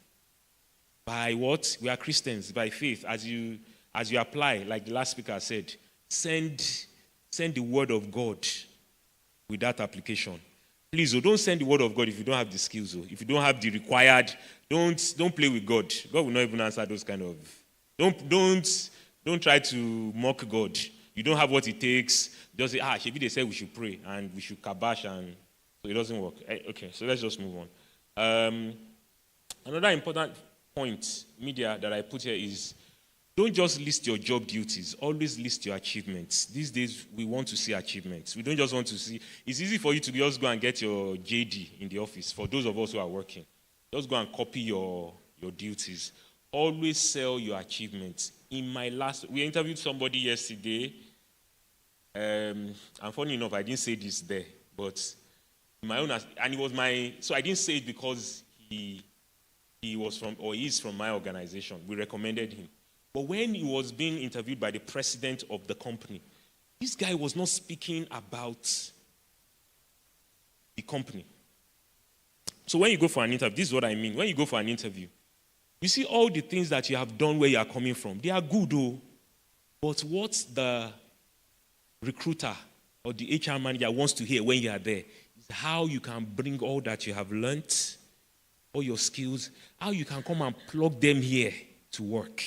By what? We are Christians, by faith. As you apply, like the last speaker said, send the word of God with that application. Please, don't send the word of God if you don't have the skills. If you don't have the required, don't play with God. God will not even answer those kind of. Don't try to mock God. You don't have what it takes. Just say, Shebi they said we should pray and we should kabash, and so it doesn't work. Okay, so let's just move on. Another important point, media, that I put here is don't just list your job duties. Always list your achievements. These days, we want to see achievements. We don't just want to see. It's easy for you to just go and get your JD in the office. For those of us who are working, just go and copy your duties. Always sell your achievements. We interviewed somebody yesterday. And funny enough, I didn't say this there, but My own, and it was my, so I didn't say it because he was from, or he's from my organization. We recommended him. But when he was being interviewed by the president of the company, this guy was not speaking about the company. So when you go for an interview, this is what I mean. When you go for an interview, you see all the things that you have done where you are coming from. They are good, though. But what the recruiter or the HR manager wants to hear when you are there is how you can bring all that you have learned, all your skills, how you can come and plug them here to work.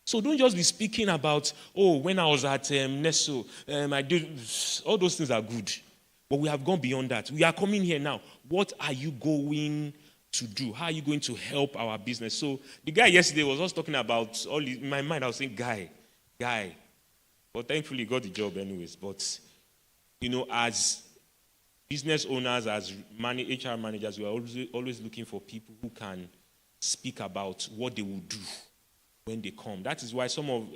So don't just be speaking about, oh, when I was at Neso, I did, all those things are good. But we have gone beyond that. We are coming here now. What are you going to do? How are you going to help our business? So the guy yesterday was just talking about, in my mind I was saying, guy. But thankfully he got the job anyways. But, as business owners, as HR managers, we are always looking for people who can speak about what they will do when they come. That is why some of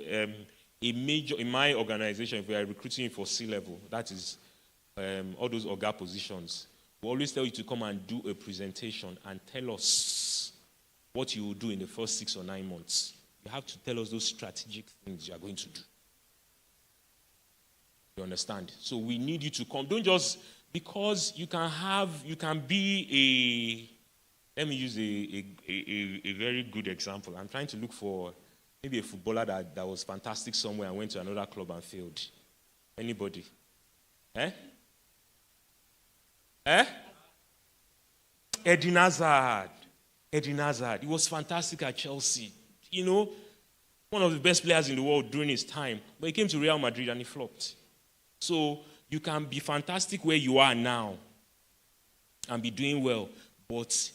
in my organization, if we are recruiting for C-level, that is all those OGA positions, we always tell you to come and do a presentation and tell us what you will do in the first 6 or 9 months. You have to tell us those strategic things you are going to do. You understand? So we need you to come. Don't just, because you can be let me use a very good example. I'm trying to look for maybe a footballer that was fantastic somewhere and went to another club and failed. Anybody? Eden Hazard. He was fantastic at Chelsea. One of the best players in the world during his time. But he came to Real Madrid and he flopped. So you can be fantastic where you are now and be doing well. But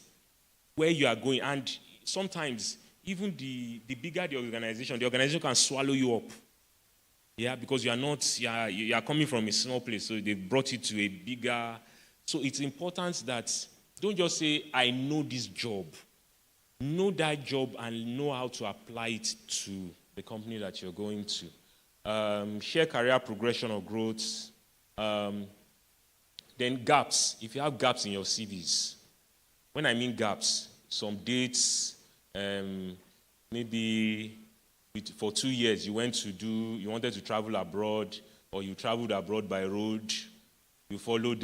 where you are going, and sometimes even the bigger the organization can swallow you up. Yeah, because you are coming from a small place, so they brought you to a bigger. So it's important that don't just say, I know this job. Know that job and know how to apply it to the company that you're going to. Share career progression or growth. Then gaps. If you have gaps in your CVs. When I mean gaps, some dates, maybe for 2 years you wanted to travel abroad, or you traveled abroad by road, you followed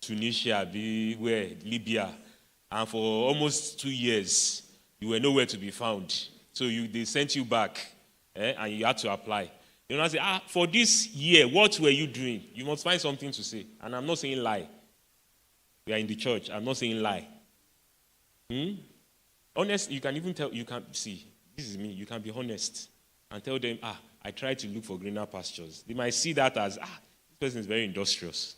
Tunisia, Libya, and for almost 2 years you were nowhere to be found. So they sent you back, and you had to apply. You know, I say, for this year, what were you doing? You must find something to say. And I'm not saying lie. We are in the church. I'm not saying lie. Honest, you can even tell, you can see, this is me, you can be honest and tell them, I try to look for greener pastures. They might see that as, this person is very industrious.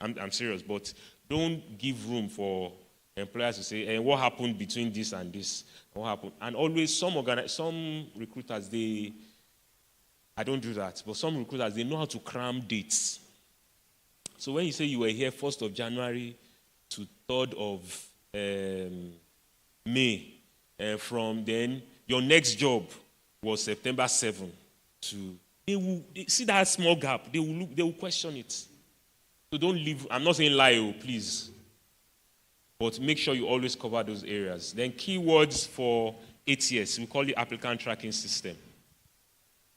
I'm serious, but don't give room for employers to say, what happened between this and this? What happened? And always some recruiters, I don't do that, but some recruiters, they know how to cram dates. So when you say you were here 1st of January to 3rd of May, from then, your next job was September 7 to, they see that small gap, they will question it. So don't leave, I'm not saying lie, please. But make sure you always cover those areas. Then keywords for ATS, we call it applicant tracking system.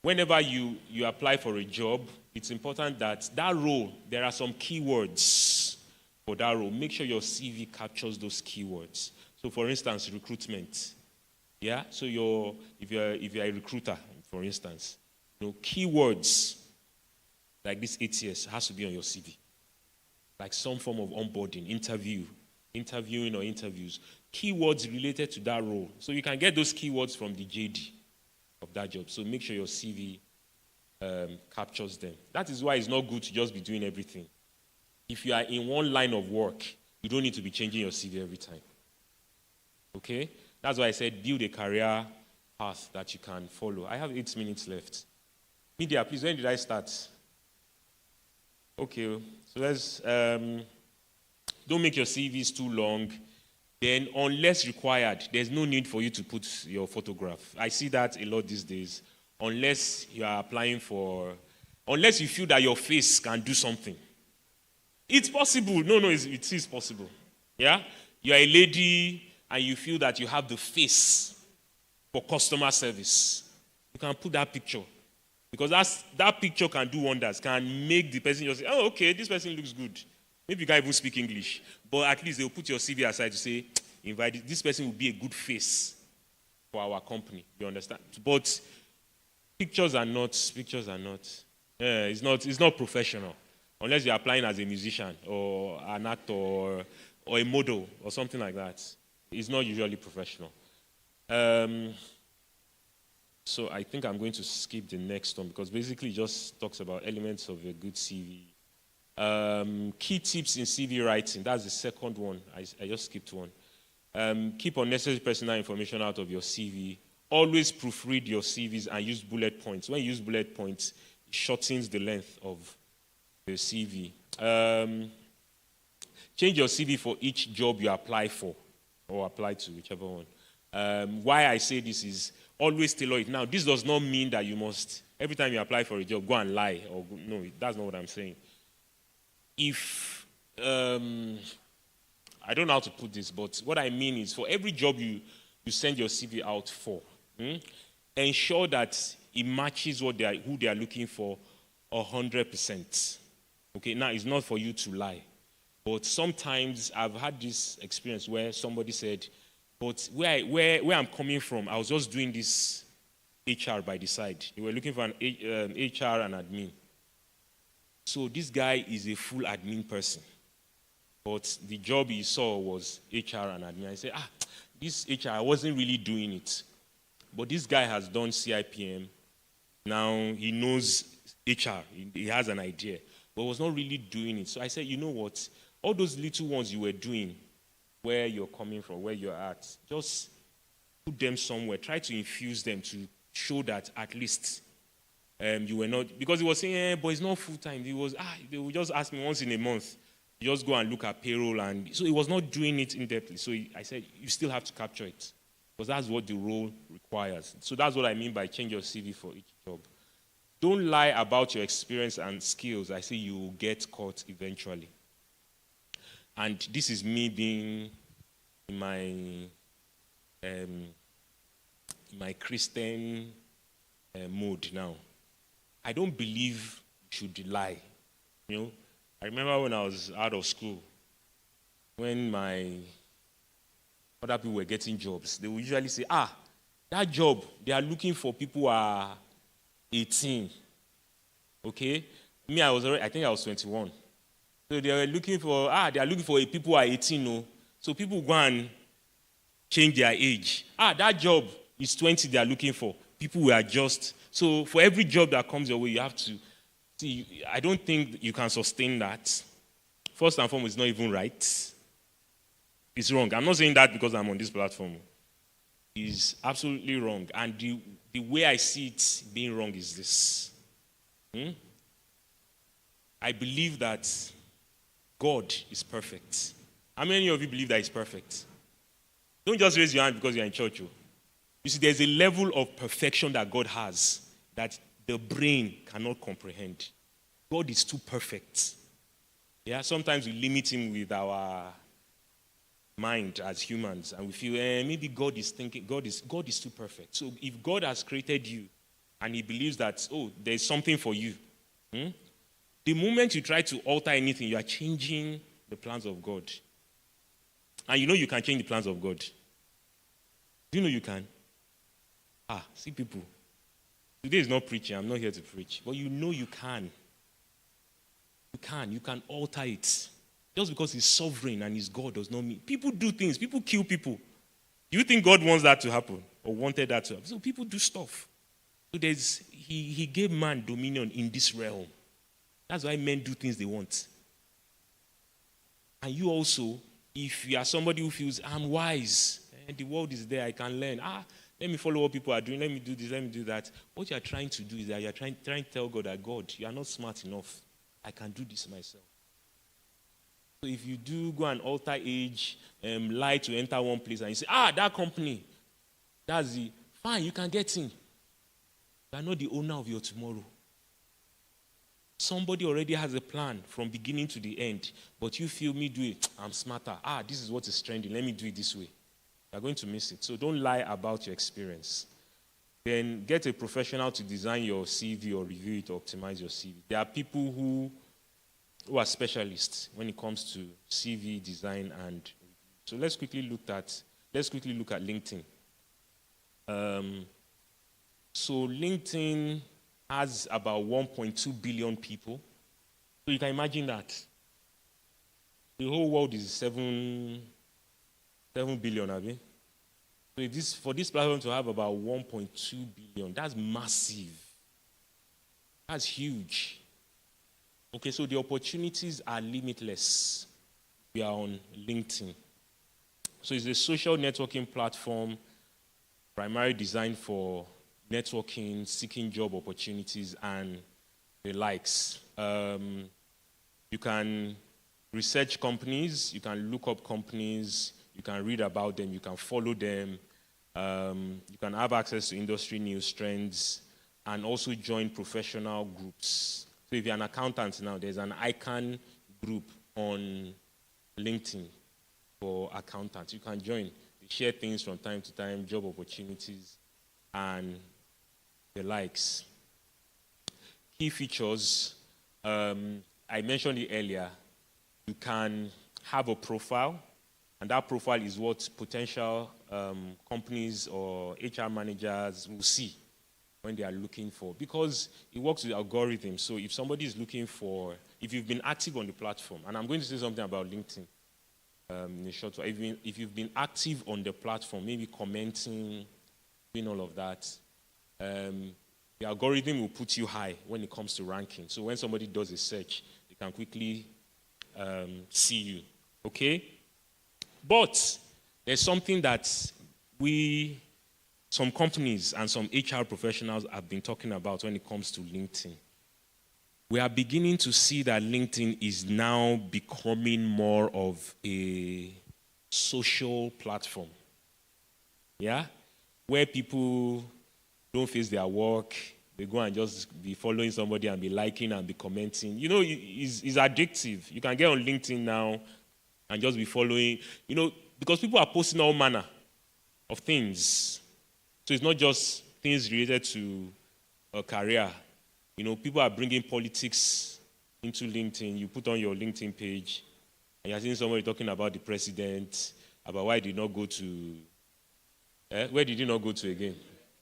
Whenever you apply for a job, it's important that role, there are some keywords for that role. Make sure your CV captures those keywords. So for instance, recruitment. Yeah? So if you're a recruiter, for instance, keywords like this ATS has to be on your CV. Like some form of onboarding, interviewing or interviews. Keywords related to that role. So you can get those keywords from the JD of that job. So make sure your CV captures them. That is why it's not good to just be doing everything. If you are in one line of work, you don't need to be changing your CV every time. Okay? That's why I said build a career path that you can follow. I have 8 minutes left. Media, please, when did I start? Okay, so let's, don't make your CVs too long. Then, unless required, there's no need for you to put your photograph. I see that a lot these days. Unless you are applying for, unless you feel that your face can do something. It's possible. No, it is possible. Yeah? You're a lady and you feel that you have the face for customer service. You can put that picture. Because that picture can do wonders, can make the person just say, oh, okay, this person looks good. Maybe you can't even speak English. But at least they'll put your CV aside to say, this person will be a good face for our company. You understand? But pictures are not. It's not professional. Unless you're applying as a musician or an actor or a model or something like that. It's not usually professional. So I think I'm going to skip the next one because basically it just talks about elements of a good CV. Key tips in CV writing. That's the second one. I just skipped one. Keep unnecessary personal information out of your CV. Always proofread your CVs and use bullet points. When you use bullet points, it shortens the length of the CV. Change your CV for each job you apply for or apply to, whichever one. Why I say this is always tailor it. Now, this does not mean that you must, every time you apply for a job, go and lie. No, that's not what I'm saying. If, I don't know how to put this, but what I mean is for every job you send your CV out for, ensure that it matches who they are looking for 100%. Okay, now it's not for you to lie. But sometimes I've had this experience where somebody said, but where I'm coming from, I was just doing this HR by the side. They were looking for an HR and admin. So this guy is a full admin person. But the job he saw was HR and admin. I said, this HR, I wasn't really doing it. But this guy has done CIPM. Now he knows HR. He has an idea. But was not really doing it. So I said, you know what? All those little ones you were doing, where you're coming from, where you're at, just put them somewhere. Try to infuse them to show that at least you were not, because he was saying, but it's not full-time. He was, they will just ask me once in a month. You just go and look at payroll. And so he was not doing it in-depthly. So I said, you still have to capture it, because that's what the role requires. So that's what I mean by change your CV for each job. Don't lie about your experience and skills. I say you will get caught eventually. And this is me being in my Christian mode now. I don't believe you should lie. You know, I remember when I was out of school, when my other people were getting jobs, they would usually say, that job, they are looking for people who are 18. Okay? Me, I think I was 21. So they are looking for people who are 18, no. So people go and change their age. That job is 20 they are looking for. People will adjust. So for every job that comes your way, you have to see. I don't think you can sustain that. First and foremost, it's not even right. It's wrong. I'm not saying that because I'm on this platform. It's absolutely wrong. And the way I see it being wrong is this. I believe that God is perfect. How many of you believe that He's perfect? Don't just raise your hand because you're in church. You see, there's a level of perfection that God has that the brain cannot comprehend. God is too perfect. Yeah, sometimes we limit Him with our mind as humans, and we feel maybe God is too perfect. So if God has created you, and He believes that there's something for you, the moment you try to alter anything, you are changing the plans of God. And you know you can change the plans of God. Do you know you can? See people. Today is not preaching. I'm not here to preach. But you know you can. You can alter it. Just because He's sovereign and He's God does not mean. People do things. People kill people. Do you think God wants that to happen? Or wanted that to happen? So people do stuff. So He gave man dominion in this realm. That's why men do things they want. And you also, if you are somebody who feels, I'm wise, and the world is there, I can learn. Let me follow what people are doing, let me do this, let me do that. What you are trying to do is that you are trying to tell God that, God, you are not smart enough. I can do this myself. So if you do go and alter age, lie to enter one place, and you say, that company, that's the, fine, you can get in. You are not the owner of your tomorrow. Somebody already has a plan from beginning to the end, but you feel me do it, I'm smarter. This is what is trending, let me do it this way. You're going to miss it. So don't lie about your experience. Then get a professional to design your CV or review it or optimize your CV. There are people who are specialists when it comes to CV design and review. So let's quickly look at LinkedIn. So LinkedIn has about 1.2 billion people. So you can imagine that. The whole world is 7 billion, I mean. So for this platform to have about 1.2 billion, that's massive. That's huge. Okay, so the opportunities are limitless. We are on LinkedIn. So it's a social networking platform primarily designed for networking, seeking job opportunities, and the likes. You can research companies, you can look up companies, you can read about them, you can follow them, you can have access to industry news trends, and also join professional groups. So if you're an accountant now, there's an ICANN group on LinkedIn for accountants. You can join. They share things from time to time, job opportunities, and the likes. Key features, I mentioned it earlier. You can have a profile, and that profile is what potential companies or HR managers will see when they are looking for, because it works with algorithms. So if somebody is looking for, if you've been active on the platform, and I'm going to say something about LinkedIn in a short while. If you've been active on the platform, maybe commenting, doing all of that, the algorithm will put you high when it comes to ranking. So when somebody does a search, they can quickly see you, okay? But there's something that some companies and some HR professionals have been talking about when it comes to LinkedIn. We are beginning to see that LinkedIn is now becoming more of a social platform, yeah? Where people don't face their work, they go and just be following somebody and be liking and be commenting. You know, it's addictive. You can get on LinkedIn now and just be following, you know, because people are posting all manner of things. So it's not just things related to a career. You know, people are bringing politics into LinkedIn. You put on your LinkedIn page, and you're seeing somebody talking about the president, about why he did not go to, where did he not go to again?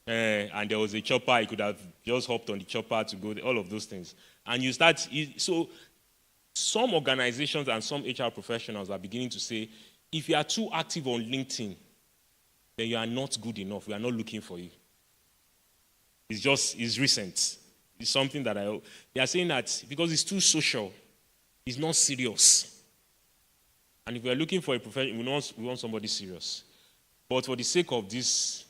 And there was a chopper, he could have just hopped on the chopper to go, all of those things. And you start, so some organizations and some HR professionals are beginning to say, if you are too active on LinkedIn, then you are not good enough. We are not looking for you. It's recent. It's something that they are saying that because it's too social, it's not serious. And if we are looking for a professional, we want somebody serious. But for the sake of this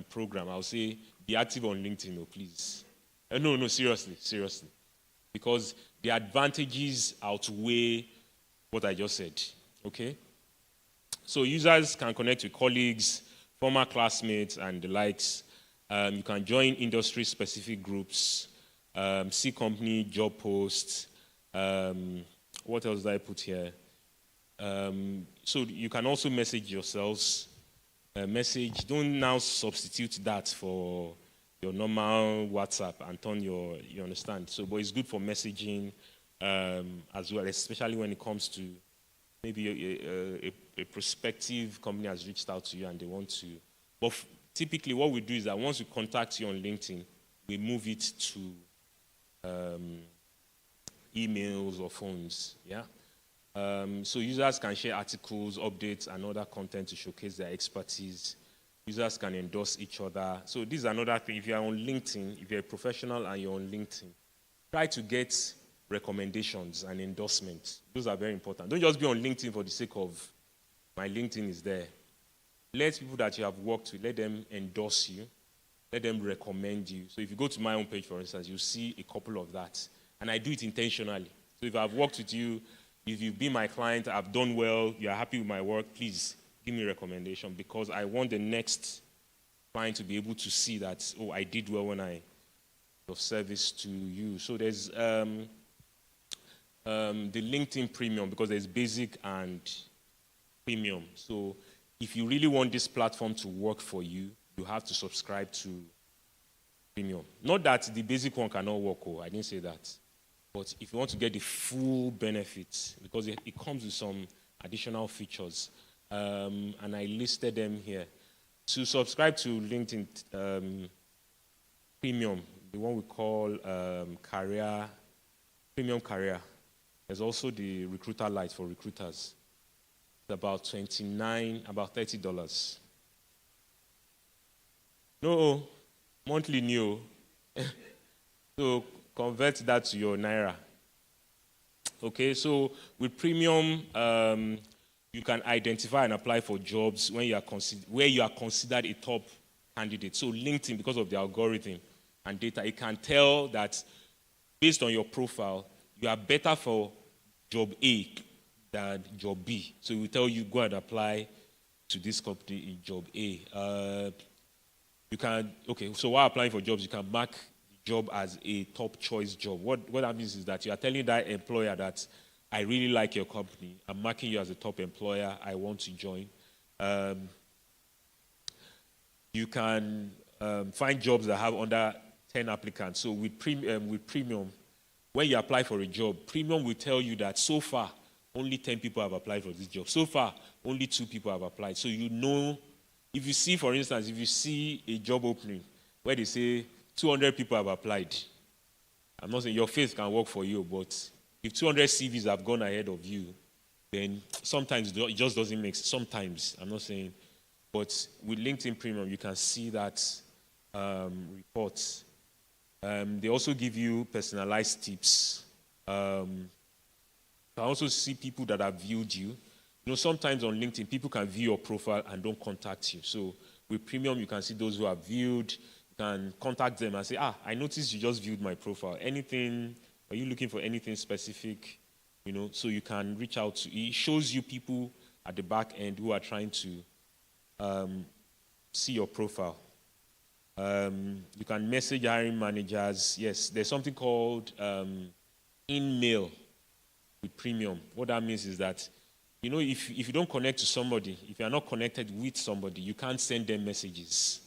program, I'll say be active on LinkedIn, please. No, seriously. Because the advantages outweigh what I just said, okay? So users can connect with colleagues, former classmates, and the likes. You can join industry-specific groups, see company job posts. What else did I put here? So you can also message yourselves. Don't now substitute that for your normal WhatsApp and turn you understand. So, but it's good for messaging as well, especially when it comes to maybe a prospective company has reached out to you and they want to. But typically what we do is that once we contact you on LinkedIn, we move it to emails or phones, yeah? So users can share articles, updates, and other content to showcase their expertise. Users can endorse each other. So this is another thing. If you're on LinkedIn, if you're a professional and you're on LinkedIn, try to get recommendations and endorsements. Those are very important. Don't just be on LinkedIn for the sake of, my LinkedIn is there. Let people that you have worked with, let them endorse you. Let them recommend you. So if you go to my own page, for instance, you'll see a couple of that. And I do it intentionally. So if I've worked with you, if you've been my client, I've done well, you're happy with my work, please give me a recommendation, because I want the next client to be able to see that, oh, I did well when I of service to you. So there's the LinkedIn Premium, because there's basic and premium. So if you really want this platform to work for you, you have to subscribe to premium. Not that the basic one cannot work, I didn't say that. But if you want to get the full benefits, because it comes with some additional features, and I listed them here. To subscribe to LinkedIn Premium, the one we call Premium Career, there's also the Recruiter Lite for recruiters. It's about $30. No, monthly new. So convert that to your Naira. Okay, so with Premium, you can identify and apply for jobs where you are considered a top candidate. So LinkedIn, because of the algorithm and data, it can tell that based on your profile, you are better for job A than job B. So it will tell you, go and apply to this company in job A. So while applying for jobs, you can mark the job as a top choice job. What that means is that you are telling that employer that I really like your company. I'm marking you as a top employer. I want to join. You can find jobs that have under 10 applicants. So with Premium, when you apply for a job, Premium will tell you that so far, only 10 people have applied for this job. So far, only 2 people have applied. So you know, if you see, for instance, if you see a job opening where they say 200 people have applied, I'm not saying your faith can work for you, but if 200 CVs have gone ahead of you, then sometimes it just doesn't make sense. Sometimes, I'm not saying. But with LinkedIn Premium, you can see that reports. They also give you personalized tips. You can also see people that have viewed you. You know, sometimes on LinkedIn, people can view your profile and don't contact you. So with Premium, you can see those who have viewed. You can contact them and say, I noticed you just viewed my profile. Are you looking for anything specific? You know, so you can reach out to. It shows you people at the back end who are trying to see your profile. You can message hiring managers. Yes, there's something called in-mail with Premium. What that means is that, you know, if you don't connect to somebody, if you are not connected with somebody, you can't send them messages.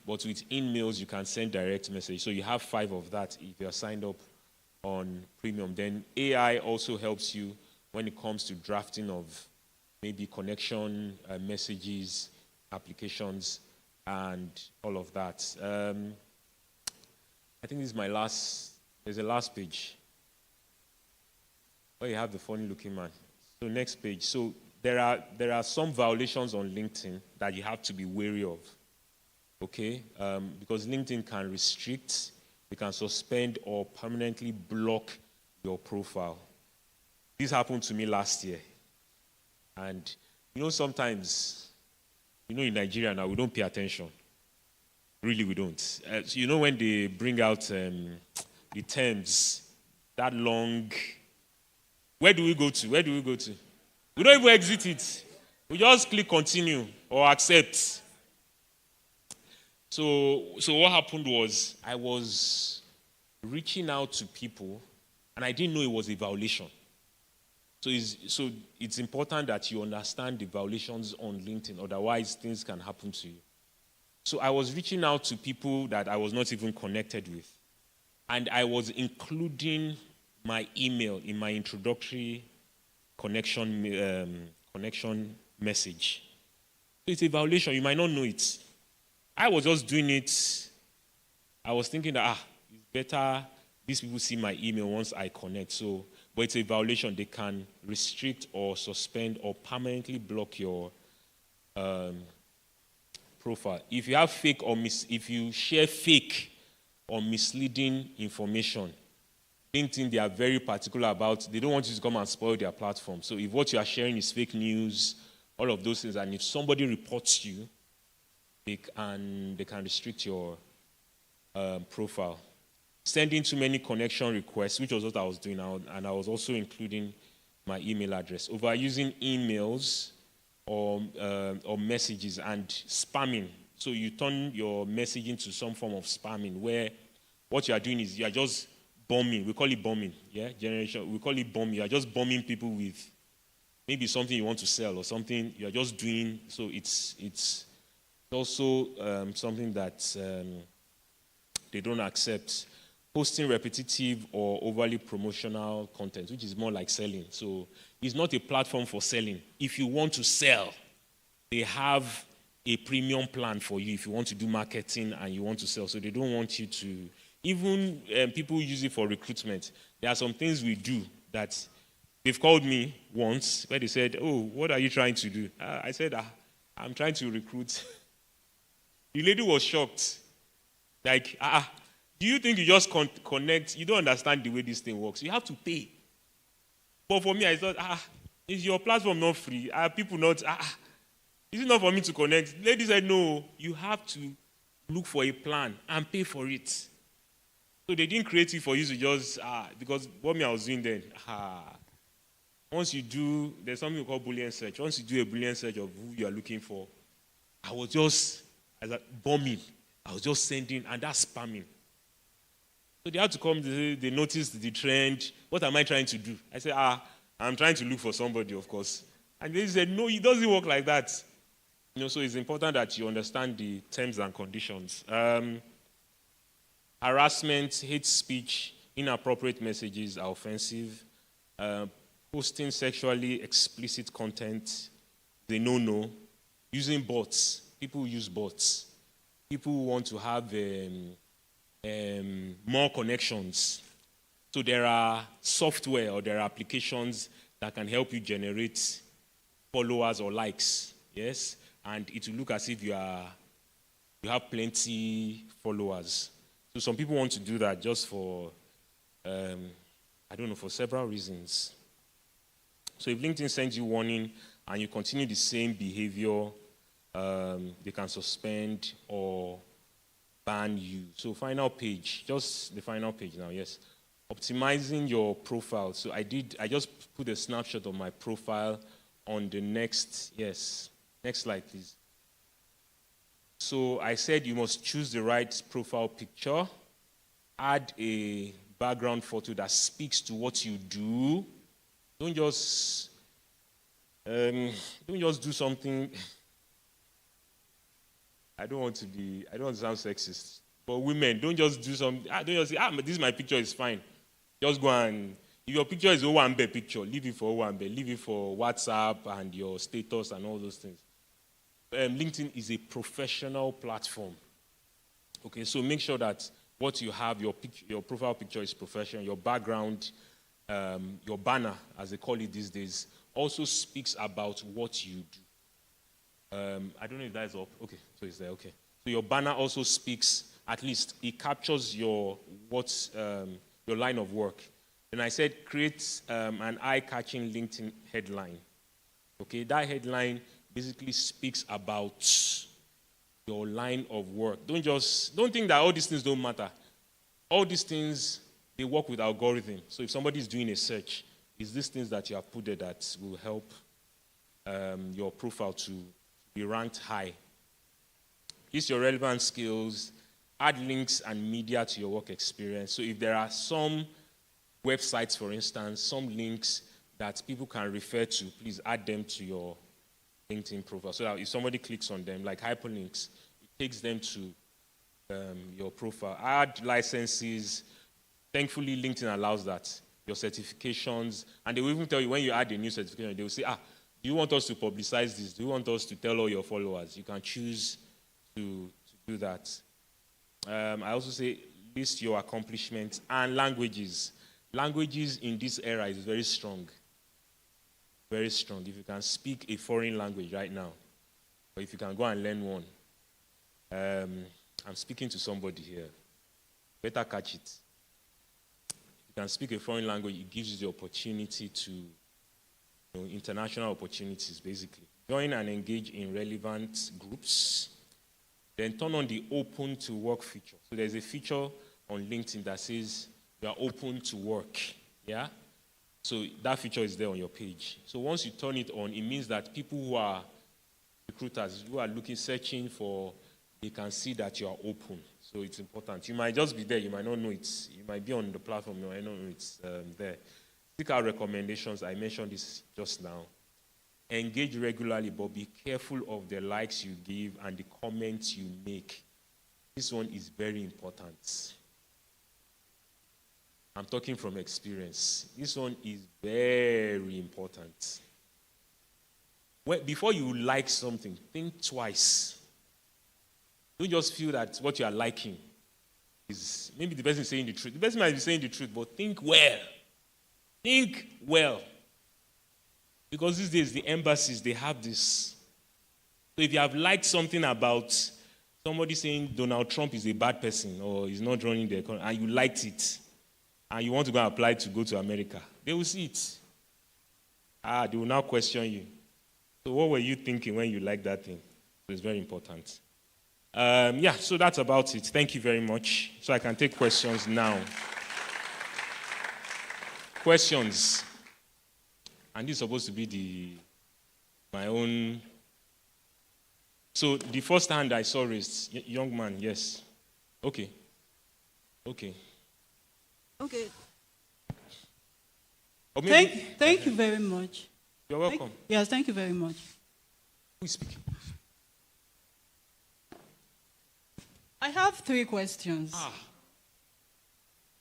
But with in-mails, you can send direct message. So you have 5 of that if you are signed up on Premium. Then AI also helps you when it comes to drafting of maybe connection messages, applications, and all of that. I think this is my last, there's a last page. Oh, you have the funny looking man. So next page. So there are some violations on LinkedIn that you have to be wary of. Okay? Because LinkedIn can restrict, they can suspend or permanently block your profile. This happened to me last year. And you know, sometimes, you know, in Nigeria now, we don't pay attention. Really, we don't. So you know, when they bring out the terms, that long, where do we go to? Where do we go to? We don't even exit it. We just click continue or accept. So what happened was I was reaching out to people and I didn't know it was a violation. So it's important that you understand the violations on LinkedIn, otherwise things can happen to you. So I was reaching out to people that I was not even connected with. And I was including my email in my introductory connection message. So it's a violation. You might not know it. I was just doing it. I was thinking that, it's better these people see my email once I connect. So, but it's a violation. They can restrict or suspend or permanently block your profile. If you have fake or if you share fake or misleading information, LinkedIn, they are very particular about, they don't want you to come and spoil their platform. So if what you are sharing is fake news, all of those things, and if somebody reports you, they can restrict your profile. Sending too many connection requests, which was what I was doing now, and I was also including my email address. Overusing emails or messages and spamming. So you turn your messaging to some form of spamming where what you are doing is you are just bombing. We call it bombing, yeah, generation. We call it bombing. You are just bombing people with maybe something you want to sell or something you are just doing. So it's also something that they don't accept. Posting repetitive or overly promotional content, which is more like selling. So it's not a platform for selling. If you want to sell, they have a premium plan for you if you want to do marketing and you want to sell. So they don't want you to, even people use it for recruitment. There are some things we do that they've called me once where they said, oh, what are you trying to do? I said, I'm trying to recruit. The lady was shocked. Like, do you think you just connect? You don't understand the way this thing works. You have to pay. But for me, I thought, is your platform not free? Are people not, is it not for me to connect? The lady said, no, you have to look for a plan and pay for it. So they didn't create it for you to just, because what I was doing then, once you do, there's something we call Boolean search. Once you do a Boolean search of who you are looking for, I was just, bombing. I was just sending, and that's spamming. So they had to come, they noticed the trend. What am I trying to do? I said, I'm trying to look for somebody, of course. And they said, no, it doesn't work like that. So it's important that you understand the terms and conditions. Harassment, hate speech, inappropriate messages are offensive. Posting sexually explicit content, they no. Using bots, people use bots. People want to have more connections. So there are software or there are applications that can help you generate followers or likes, yes? And it will look as if you have plenty followers. So some people want to do that just for, for several reasons. So if LinkedIn sends you warning and you continue the same behavior, they can suspend or ban you. So final page, just the final page now, yes. Optimizing your profile. So I just put a snapshot of my profile on the next slide, please. So I said you must choose the right profile picture, add a background photo that speaks to what you do. Don't just do something. I don't want to sound sexist, but women, don't just do something. Don't just say, this is my picture, is fine. Just go and, if your picture is Owambe picture, leave it for Owambe, leave it for WhatsApp and your status and all those things. LinkedIn is a professional platform. Okay, so make sure that what you have, your profile picture is professional, your background, your banner, as they call it these days, also speaks about what you do. I don't know if that is up. Okay, so it's there, okay. So your banner also speaks, at least it captures your line of work. And I said create an eye-catching LinkedIn headline. Okay, that headline basically speaks about your line of work. Don't think that all these things don't matter. All these things, they work with algorithm. So if somebody is doing a search, it's these things that you have put there that will help your profile to be ranked high. Use your relevant skills, add links and media to your work experience. So if there are some websites, for instance, some links that people can refer to, please add them to your LinkedIn profile. So that if somebody clicks on them, like hyperlinks, it takes them to your profile. Add licenses. Thankfully, LinkedIn allows that. Your certifications. And they will even tell you when you add a new certification, they will say, do you want us to publicize this? Do you want us to tell all your followers? You can choose to do that. I also say list your accomplishments and languages. Languages in this era is very strong. Very strong. If you can speak a foreign language right now, or if you can go and learn one. I'm speaking to somebody here. Better catch it. If you can speak a foreign language, it gives you the opportunity to, international opportunities, basically. Join and engage in relevant groups. Then turn on the open to work feature. So there's a feature on LinkedIn that says you are open to work. Yeah? So that feature is there on your page. So once you turn it on, it means that people who are recruiters, who are searching for, they can see that you are open. So it's important. You might just be there, you might not know it. You might be on the platform, you might not know it's there. Seek out recommendations. I mentioned this just now. Engage regularly, but be careful of the likes you give and the comments you make. This one is very important. I'm talking from experience. This one is very important. Before you like something, think twice. Don't just feel that what you are liking is, maybe the person is saying the truth. The person might be saying the truth, but think well. Think well. Because these days, the embassies, they have this. So if you have liked something about somebody saying Donald Trump is a bad person or he's not running the economy, and you liked it, and you want to go and apply to go to America, they will see it. They will now question you. So what were you thinking when you liked that thing? So it's very important. So that's about it. Thank you very much. So I can take questions now. Questions. And this is supposed to be my own. So the first hand I saw raised, young man, yes. Okay. Okay. Thank you very much. You're welcome. Yes, thank you very much. Who is speaking? I have 3 questions.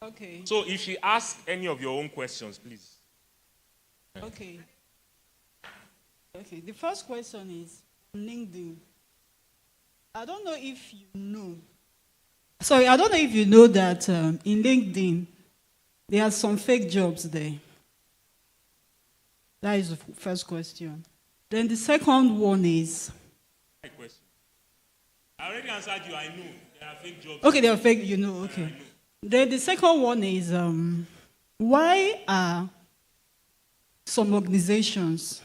Okay. So if she asks any of your own questions, please. Okay. The first question is LinkedIn. I don't know if you know. Sorry, I don't know if you know that in LinkedIn, there are some fake jobs there. That is the first question. Then the second one is. I already answered you. I know there are fake jobs. Okay, they are fake. You know. Okay. Then the second one is why are some organizations?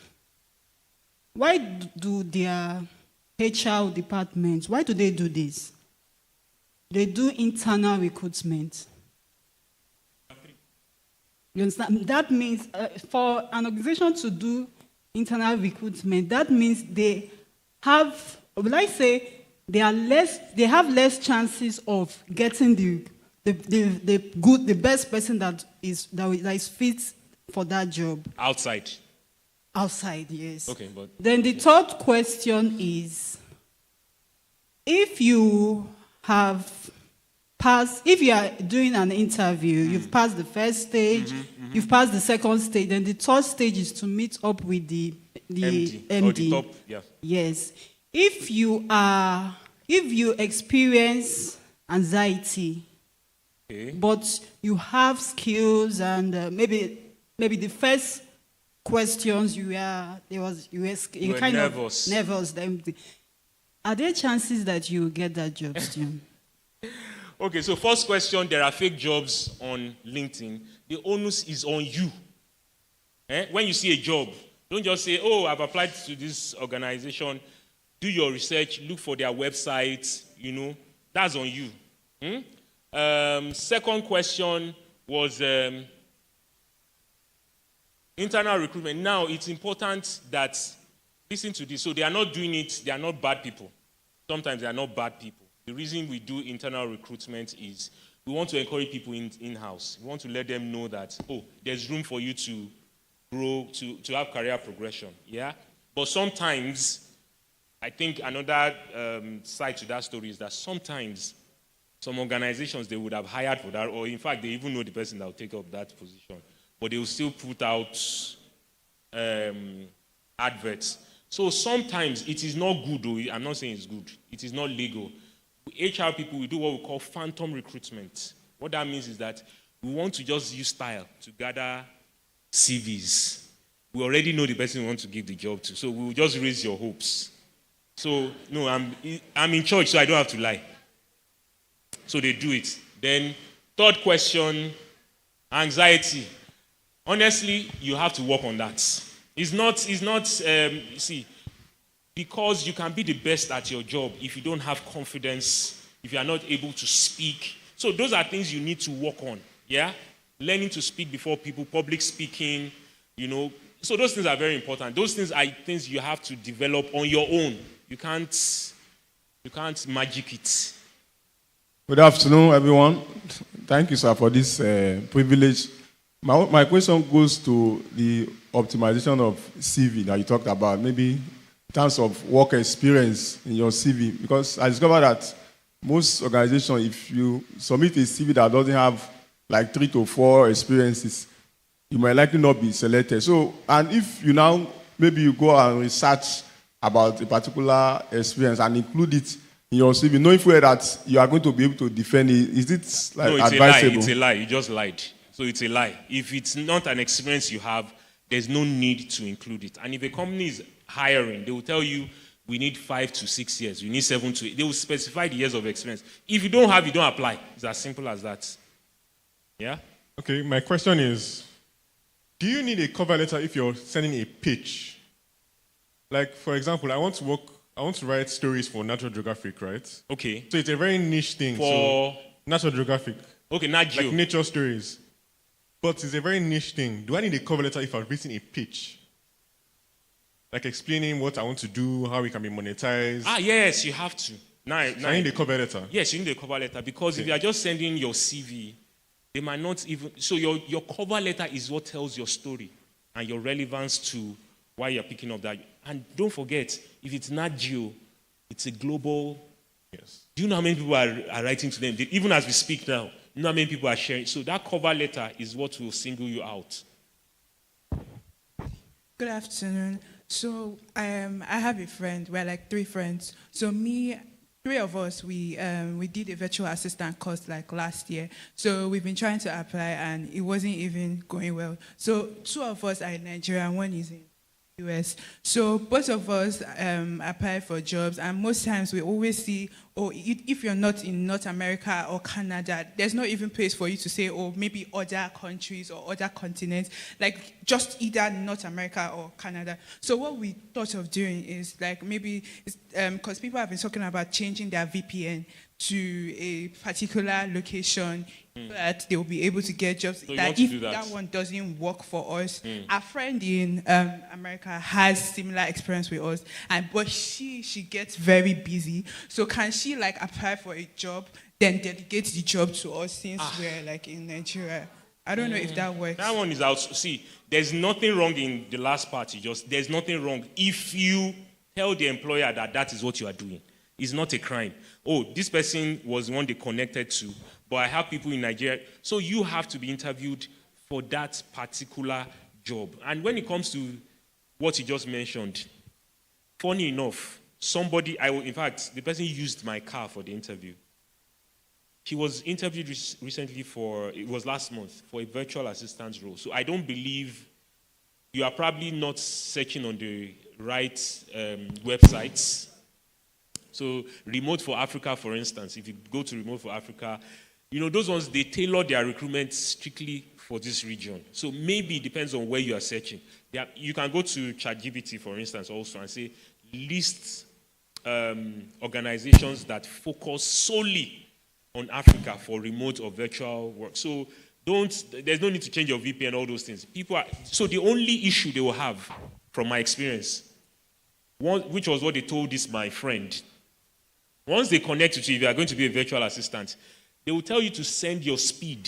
Why do their HR departments? Why do they do this? They do internal recruitment. You understand? That means for an organization to do internal recruitment, that means they have, they have less chances of getting the best person that is fit for that job. Outside, yes. Okay, but then the third question is, if you are doing an interview, you've passed the first stage, you've passed the second stage, then the third stage is to meet up with the MD. Or the top, yeah. Yes. If you experience anxiety, okay, but you have skills and maybe the first questions you were kind nervous. of nervous. Then are there chances that you will get that job still? Okay, so first question, there are fake jobs on LinkedIn. The onus is on you. When you see a job, don't just say, oh, I've applied to this organization. Do your research, look for their website, that's on you. Second question was internal recruitment. Now, it's important that, listen to this, so they are not doing it, they are not bad people. Sometimes they are not bad people. The reason we do internal recruitment is we want to encourage people in-house. We want to let them know that, there's room for you to grow, to have career progression, yeah? But sometimes, I think another side to that story is that sometimes some organizations, they would have hired for that, or in fact, they even know the person that will take up that position, but they will still put out adverts. So sometimes it is not good, though. I'm not saying it's good. It is not legal. HR people, we do what we call phantom recruitment. What that means is that we want to just use style to gather CVs. We already know the person we want to give the job to, so we will just raise your hopes. So, no, I'm in church, so I don't have to lie. So they do it. Then, third question, anxiety. Honestly, you have to work on that. It's not, because you can be the best at your job if you don't have confidence, if you are not able to speak. So those are things you need to work on, yeah? Learning to speak before people, public speaking, So those things are very important. Those things are things you have to develop on your own. You can't magic it. Good afternoon, everyone. Thank you, sir, for this privilege. My question goes to the optimization of CV that you talked about, maybe in terms of work experience in your CV, because I discovered that most organizations, if you submit a CV that doesn't have like 3 to 4 experiences, you might likely not be selected. So, and if you now, maybe you go and research about a particular experience and include it in your CV, knowing fully that you are going to be able to defend it, is it like No, it's advisable? It's a lie. You just lied. So it's a lie. If it's not an experience you have, there's no need to include it. And if a company is hiring, they will tell you, we need 5 to 6 years. We need 7 to 8. They will specify the years of experience. If you don't have, you don't apply. It's as simple as that. Yeah? Okay, my question is, do you need a cover letter if you're sending a pitch? Like, for example, I want to write stories for Natural Geographic, right? Okay. So it's a very niche thing. For so Natural Geographic. Okay, Nat Geo. Like nature stories. But it's a very niche thing. Do I need a cover letter if I've written a pitch? Like explaining what I want to do, how it can be monetized. Yes, you have to. I need a cover letter. Yes, you need a cover letter because if you are just sending your CV, they might not even. So your cover letter is what tells your story and your relevance to why you're picking up that. And don't forget, if it's Nat Geo, it's a global. Yes. Do you know how many people are writing to them? Even as we speak now, you know how many people are sharing. So that cover letter is what will single you out. Good afternoon. So I have a friend. We're like 3 friends. So 3 of us, we did a virtual assistant course like last year. So we've been trying to apply and it wasn't even going well. So 2 of us are in Nigeria and 1 is in US. So both of us apply for jobs, and most times we always see, if you're not in North America or Canada, there's not even place for you to say, maybe other countries or other continents, like just either North America or Canada. So what we thought of doing is like maybe, because people have been talking about changing their VPN to a particular location so that they will be able to get jobs. So that if that one doesn't work for us, our friend in America has similar experience with us, but she gets very busy. So can she like apply for a job, then dedicate the job to us since we're like in Nigeria? I don't know if that works. That one is out. See, there's nothing wrong in the last part. There's nothing wrong if you tell the employer that is what you are doing. It's not a crime. This person was one they connected to, but I have people in Nigeria. So you have to be interviewed for that particular job. And when it comes to what you just mentioned, funny enough, in fact, the person used my car for the interview. He was interviewed recently it was last month, for a virtual assistant role. So I don't believe you are probably not searching on the right websites. So Remote for Africa, for instance, if you go to Remote for Africa, those ones, they tailor their recruitment strictly for this region. So maybe it depends on where you are searching. You can go to ChatGPT, for instance, also, and say, list organizations that focus solely on Africa for remote or virtual work. So there's no need to change your VPN, all those things. So the only issue they will have, from my experience, which was what they told my friend, once they connect with you, if you are going to be a virtual assistant, they will tell you to send your speed,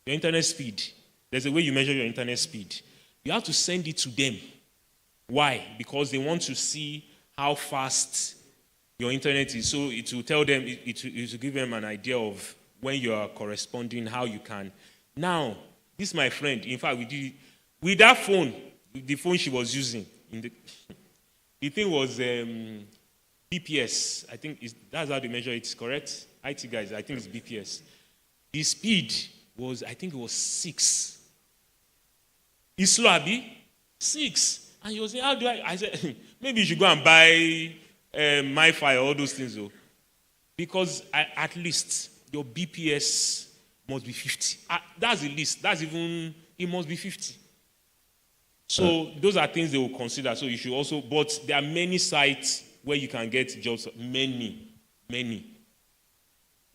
your internet speed. There's a way you measure your internet speed. You have to send it to them. Why? Because they want to see how fast your internet is. So it will tell them, it will give them an idea of when you are corresponding, how you can. Now, this is my friend. In fact, we did with that phone, the phone she was using. The thing was BPS. I think that's how they measure it, correct? IT guys, I think it's BPS. The speed was, I think it was 6. It's slow, Abi? 6. And he was saying, how do I said, maybe you should go and buy MiFi or all those things, though. Because at least your BPS must be 50. That's the least. It must be 50. So those are things they will consider. So you should also, but there are many sites where you can get jobs. Many.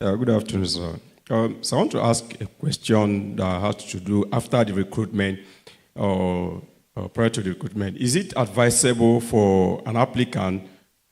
Good afternoon, sir. So I want to ask a question that has to do after the recruitment or prior to the recruitment. Is it advisable for an applicant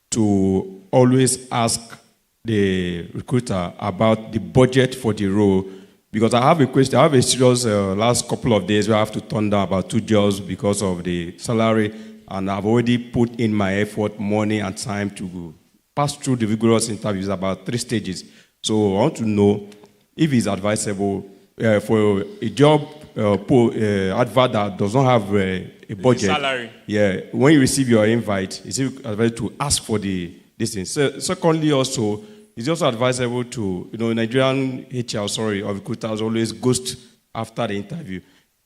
to always ask the recruiter about the budget for the role. Because I have a question, I have a serious last couple of days where I have to turn down about 2 jobs because of the salary, and I've already put in my effort, money, and time to pass through the vigorous interviews, about 3 stages. So I want to know if it's advisable for a job advert that does not have a budget. Salary. Yeah, when you receive your invite, is it advisable to ask for this thing? Secondly, also, it's also advisable to, Nigerian HR, or recruiters always ghost after the interview.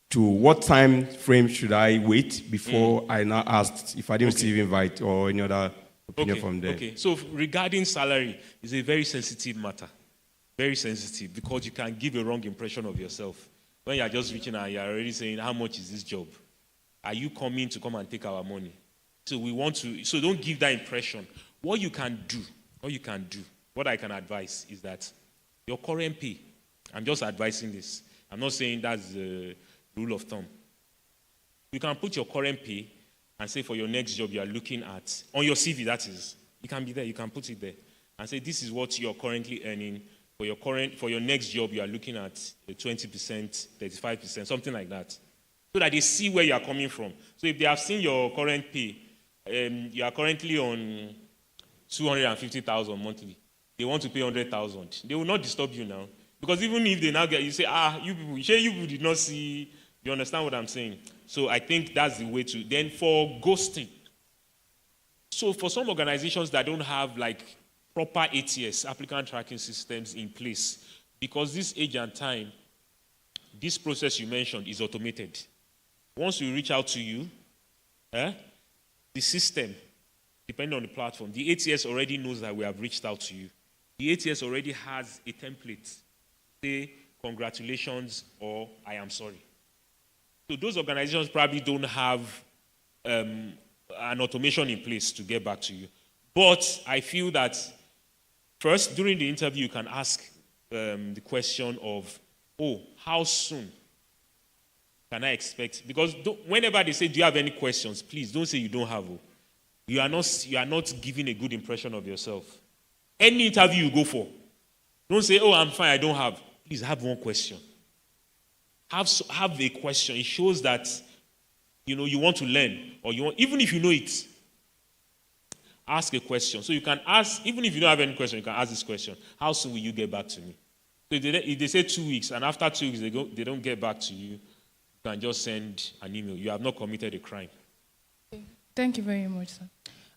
To what time frame should I wait before I now ask if I didn't receive invite or any other opinion from them? Okay, so regarding salary, it's a very sensitive matter. Very sensitive, because you can give a wrong impression of yourself. When you're just reaching out, you're already saying, how much is this job? Are you coming to come and take our money? So don't give that impression. What you can do, what I can advise is that your current pay, I'm just advising this. I'm not saying that's the rule of thumb. You can put your current pay and say for your next job you are looking at, on your CV that is, you can be there, you can put it there, and say this is what you're currently earning. For your next job you are looking at 20%, 35%, something like that. So that they see where you are coming from. So if they have seen your current pay, you are currently on 250,000 monthly. They want to pay 100,000. They will not disturb you now. Because even if they now get, you say, you people did not see, you understand what I'm saying? So I think that's the way to. Then for ghosting. So for some organizations that don't have proper ATS, applicant tracking systems in place, because this age and time, this process you mentioned is automated. Once we reach out to you, the system, depending on the platform, the ATS already knows that we have reached out to you. The ATS already has a template. Say, congratulations, or I am sorry. So those organizations probably don't have an automation in place to get back to you. But I feel that first, during the interview, you can ask the question of, how soon can I expect? Because whenever they say, do you have any questions, please don't say you don't have. You are not giving a good impression of yourself. Any interview you go for, don't say, I'm fine, I don't have. Please have one question. Have a question. It shows that you want to learn, or even if you know it, ask a question. So you can ask, even if you don't have any question, you can ask this question: how soon will you get back to me? So if they say 2 weeks, and after 2 weeks they don't get back to you, you can just send an email. You have not committed a crime. Thank you very much, sir.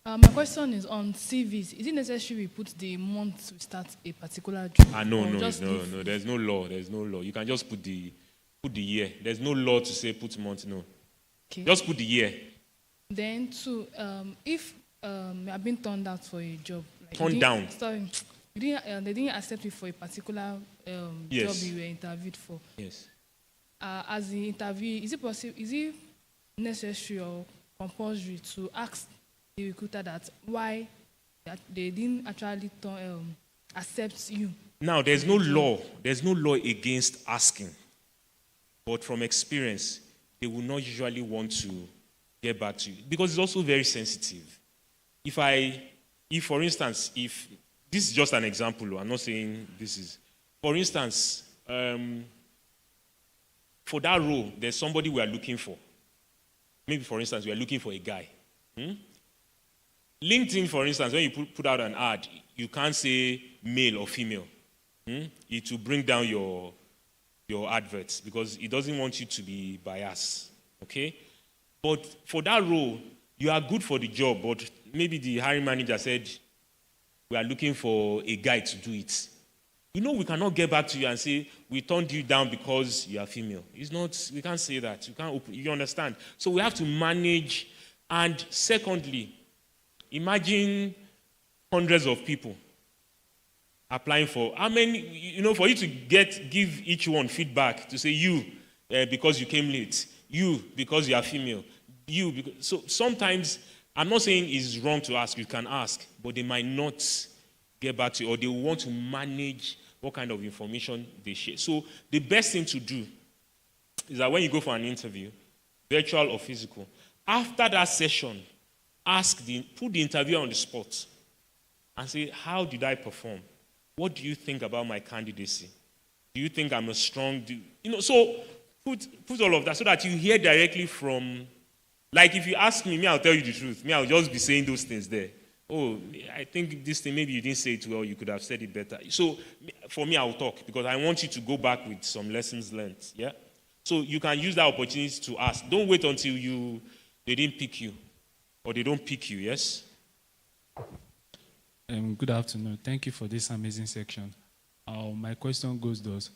My question is on CVs. Is it necessary we put the month to start a particular job? No. There's no law. There's no law. You can just put the year. There's no law to say put month. No. Okay. Just put the year. Then if I've been turned out for a job. Turned down. Sorry, they didn't accept you for a particular Yes. job you were interviewed for. Yes. As the interview, is it necessary or compulsory to ask the recruiter that why that they didn't actually accept you? Now, there's no law. There's no law against asking. But from experience, they will not usually want to get back to you because it's also very sensitive. If for instance, if this is just an example, I'm not saying this is. For instance, for that role, there's somebody we are looking for. Maybe, for instance, we are looking for a guy. LinkedIn, for instance, when you put out an ad, you can't say male or female. It will bring down your adverts because it doesn't want you to be biased. Okay? But for that role, you are good for the job, but maybe the hiring manager said, we are looking for a guy to do it. We cannot get back to you and say, we turned you down because you are female. It's not, we can't say that. You understand? So we have to manage. And secondly, imagine hundreds of people applying for, how many, for you to give each one feedback to say you, because you came late, you, because you are female, you, because, so sometimes, I'm not saying it's wrong to ask, you can ask, but they might not get back to you, or they want to manage what kind of information they share. So the best thing to do is that when you go for an interview, virtual or physical, after that session, put the interviewer on the spot. and say, how did I perform? What do you think about my candidacy? Do you think I'm a strong, so put all of that so that you hear directly from, like if you ask me, I'll tell you the truth. I'll just be saying those things there. Oh, I think this thing, maybe you didn't say it well, you could have said it better. So for me, I'll talk because I want you to go back with some lessons learned, yeah? So you can use that opportunity to ask. Don't wait until they didn't pick you or they don't pick you, yes? Good afternoon. Thank you for this amazing section. My question goes thus.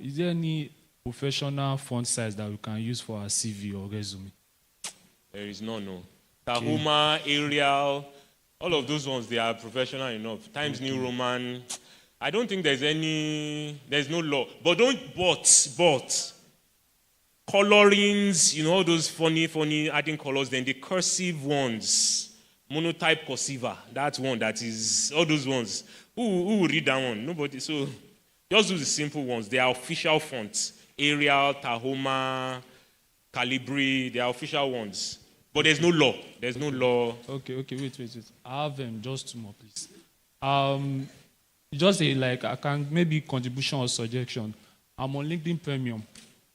Is there any professional font size that we can use for our CV or resume? There is none, no. Tahoma, Arial, all of those ones, they are professional enough. Times New Roman. I don't think there's no law. But colorings, all those funny adding colors, then the cursive ones. Monotype cursiva, that's one that is, all those ones. Who will read that one? Nobody. So just do the simple ones. They are official fonts. Arial, Tahoma, Calibri, they are official ones. But there's no law. There's no law. Okay, wait. I have just two more, please. Just I can maybe contribution or suggestion. I'm on LinkedIn Premium,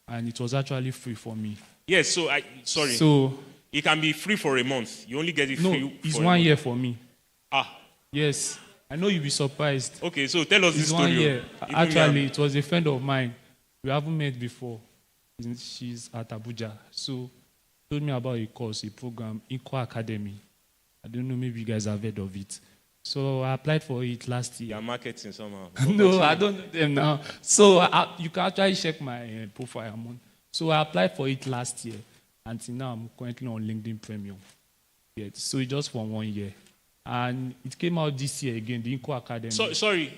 and it was actually free for me. Yes, sorry. So it can be free for a month. You only get it free. No, it's 1 year for me. Ah. Yes. I know you'll be surprised. Okay, so tell us this story. 1 year. Actually, it was a friend of mine. We haven't met before. She's at Abuja. So told me about a course, a program, Inco Academy. I don't know, maybe you guys have heard of it. So I applied for it last year. You're marketing somehow. No, I don't know them now. So you can actually check my profile. I'm on. So I applied for it last year. Until now, I'm currently on LinkedIn Premium. Yeah, so it's just for 1 year. And it came out this year again, the Inco Academy. Sorry,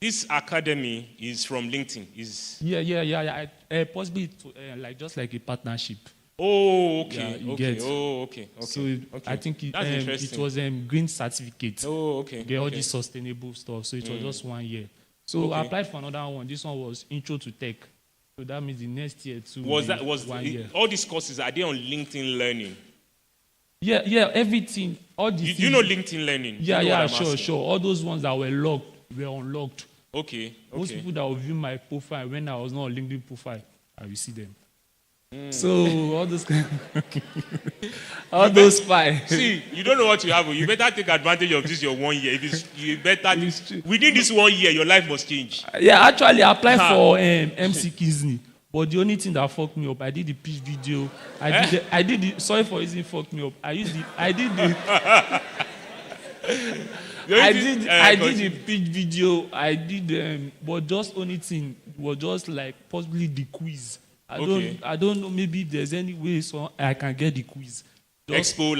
this academy is from LinkedIn? Yeah. Possibly just like a partnership. Oh, okay. Yeah, okay. So okay. I think it was green certificate. Oh, okay. Get all this sustainable stuff. So it was just 1 year. So I applied for another one. This one was Intro to Tech. So that means the next year too. Was 1 year? All these courses, are they on LinkedIn Learning? Yeah, everything. All the you know LinkedIn Learning? Yeah, sure. All those ones that were locked were unlocked. Okay. Most people that will view my profile when I was not on LinkedIn profile, I will see them. So all those those five. See, you don't know what you have. You better take advantage of this your 1 year. Within this 1 year, your life must change. Yeah, actually, I applied for MC Kizney. But the only thing that fucked me up, I did the pitch video. I did the. Sorry for using fucked me up. I did the pitch video. But just only thing was just possibly the quiz. I don't know. Maybe if there's any way so I can get the quiz. Expo.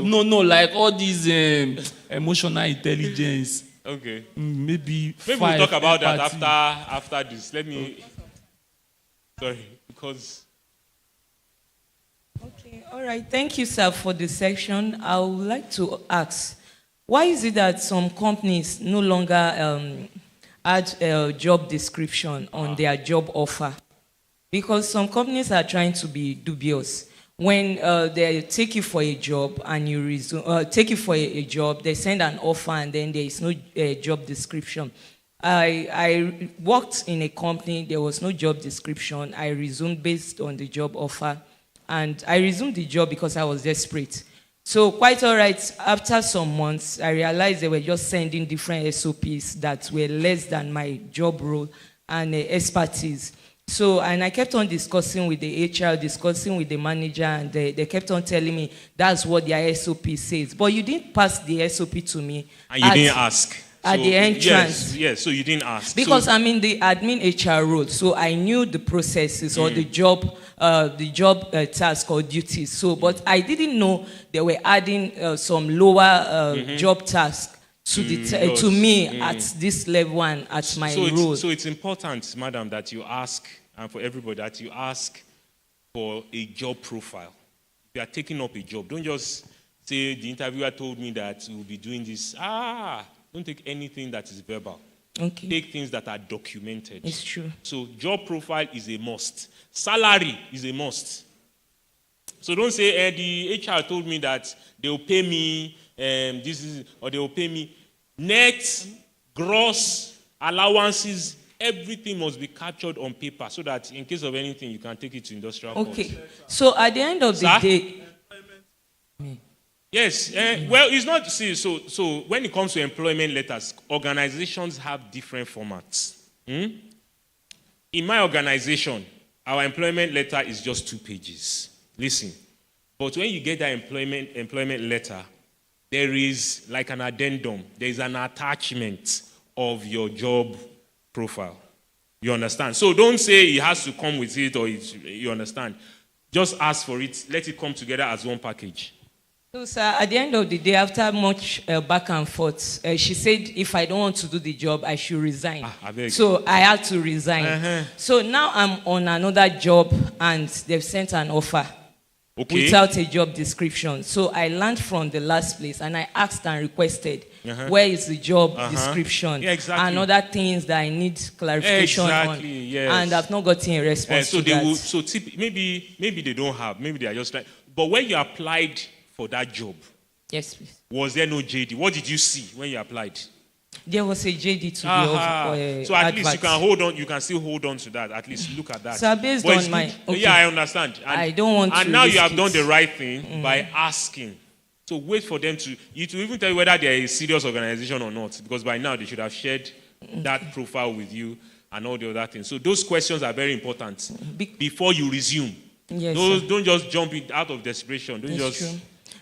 No, like all these emotional intelligence. Okay. Maybe we'll talk about that after this. Let me. Sorry, because. Okay, all right. Thank you, sir, for the section. I would like to ask, why is it that some companies no longer add a job description on their job offer? Because some companies are trying to be dubious. When they take you for a job and you take you for a job, they send an offer and then there is no job description. I worked in a company, there was no job description. I resumed based on the job offer. And I resumed the job because I was desperate. So quite all right, after some months, I realized they were just sending different SOPs that were less than my job role and expertise. So, and I kept on discussing with the HR, discussing with the manager, and they kept on telling me that's what their SOP says. But you didn't pass the SOP to me. And you didn't ask. At the entrance. Yes, so you didn't ask. Because I'm in the admin HR role, so I knew the processes or the job task or duties. So, but I didn't know they were adding some lower job task to me at this level and at my role. So it's important, madam, that you ask, and for everybody, that you ask for a job profile. If you are taking up a job, don't just say the interviewer told me that we'll be doing this. Don't take anything that is verbal. Okay. Take things that are documented. It's true. So job profile is a must. Salary is a must. So don't say, the HR told me that they will pay me or they will pay me. Net, gross, allowances, everything must be captured on paper so that in case of anything, you can take it to industrial court. Okay. So at the end of the day, yes. Well, it's not. See, so when it comes to employment letters, organizations have different formats. In my organization, our employment letter is just 2 pages. Listen, but when you get that employment letter, there is like an addendum. There is an attachment of your job profile. You understand? So don't say it has to come with it or you understand. Just ask for it. Let it come together as one package. so sir, at the end of the day, after much back and forth, she said if I don't want to do the job, I should resign. So I had to resign. So now I'm on another job and they've sent an offer. Okay. Without a job description. So I learned from the last place and I asked and requested where is the job description and other things that I need clarification on. Yes. And I've not gotten a response so to they that. will, so maybe they don't have, maybe they are just like, but when you applied for that job, yes, please. Was there no JD? What did you see when you applied? There was a JD to the so at least you can hold on. You can still hold on to that. At least look at that. So based on my, yeah, I understand. And, I don't want to. And now you have done the right thing by asking. So wait for them to even tell you whether they are a serious organization or not. Because by now they should have shared that profile with you and all the other things. So those questions are very important before you resume. Yes, don't just jump it out of desperation. Don't That's just. true.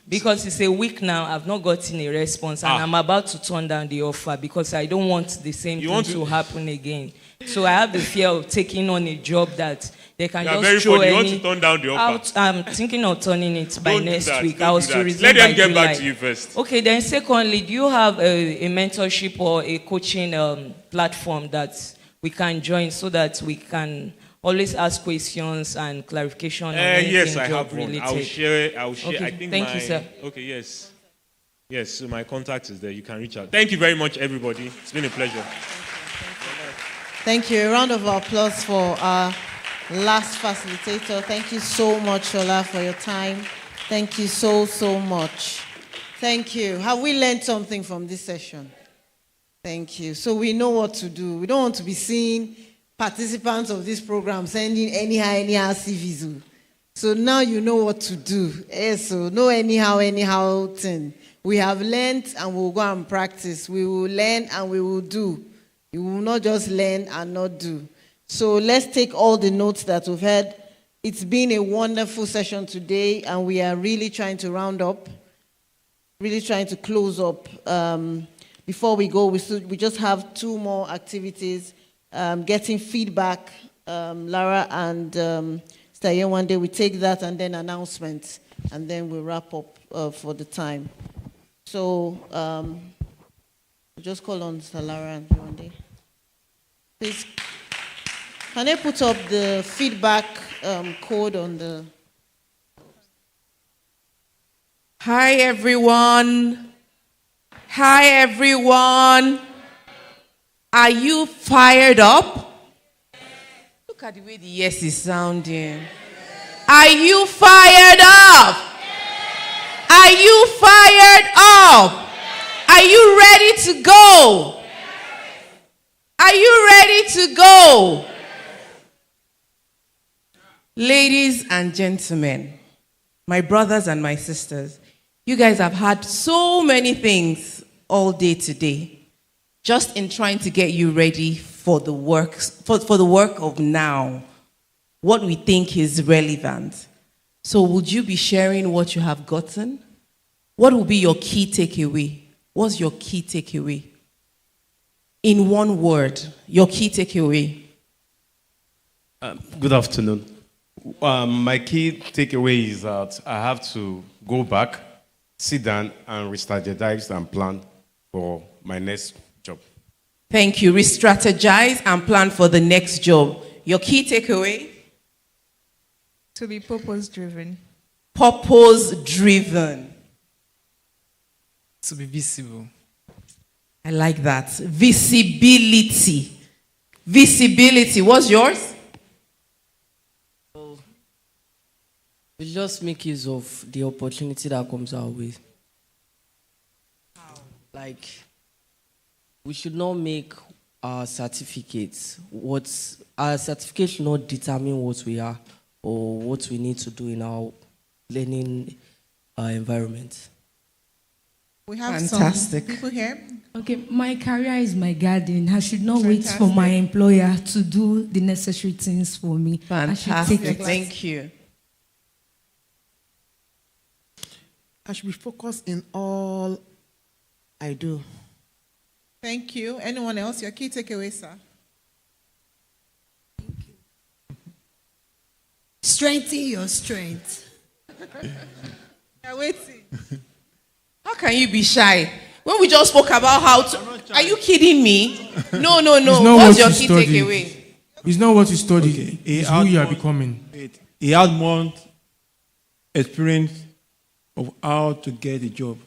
Because it's a week now, I've not gotten a response, and I'm about to turn down the offer because I don't want the same thing to happen again. So I have the fear of taking on a job that they can just throw You want to turn down the offer? I'm thinking of turning it by next week. I was to resign. Let them get back to you first. Okay, then secondly, do you have a mentorship or a coaching platform that we can join so that we can always ask questions and clarification on anything yes, I job have one. related? I'll share. Okay, I think thank you, sir. Okay, yes. Yes, so my contact is there. You can reach out. Thank you very much, everybody. It's been a pleasure. Thank you. A round of applause for our last facilitator. Thank you so much, Shola, for your time. Thank you so much. Thank you. Have we learned something from this session? Thank you. So we know what to do. We don't want to be seeing participants of this program sending anyhow CVs. So now you know what to do. So no anyhow thing. We have learned and we'll go and practice. We will learn and we will do. You will not just learn and not do. So let's take all the notes that we've had. It's been a wonderful session today and we are really trying to round up, really trying to close up. Before we go, we just have 2 more activities. Getting feedback, Lara and Staye one day, we take that and then announcements, and then we'll wrap up for the time. So just call on Lara and one day. Please, can I put up the feedback code on the... Hi, everyone. Hi, everyone. Are you fired up? Look at the way the yes is sounding. Are you fired up? Are you fired up? Are you ready to go? Are you ready to go? Ladies and gentlemen, my brothers and my sisters, you guys have had so many things all day today. Just in trying to get you ready for the work, for the work of now, what we think is relevant. So would you be sharing what you have gotten? What will be your key takeaway? What's your key takeaway? In one word, your key takeaway. Good afternoon. My key takeaway is that I have to go back, sit down, and re-strategize and plan for my next job. Thank you. Re-strategize and plan for the next job. Your key takeaway? To be purpose-driven. Purpose-driven. To be visible. I like that. Visibility. Visibility. What's yours? We just make use of the opportunity that comes our way. Like, we should not make our certificates our certificate should not determine what we are or what we need to do in our learning environment. We have Fantastic. some people here. Okay, my career is my garden. I should not wait for my employer to do the necessary things for me. Fantastic. I should take it. Thank you. I should be focused in all I do. Thank you. Anyone else? Your key takeaway, sir. Strengthen your strength. You're waiting. How can you be shy? When we just spoke about how to... Are you kidding me? No. It's not What's what your you key studied. takeaway? It's not what you study. It's who you are becoming. He had more experience of how to get a job.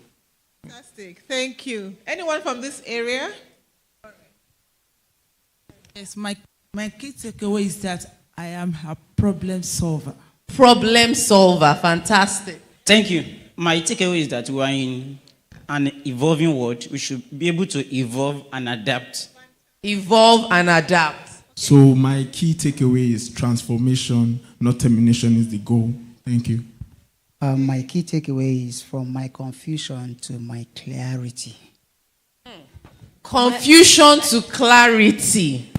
Fantastic. Thank you. Anyone from this area? Yes, my key takeaway is that I am a problem solver. Problem solver. Fantastic. Thank you. My takeaway is that we are in an evolving world. We should be able to evolve and adapt. Evolve and adapt. So my key takeaway is transformation, not termination is the goal. Thank you. My key takeaway is from my confusion to my clarity. Confusion to clarity.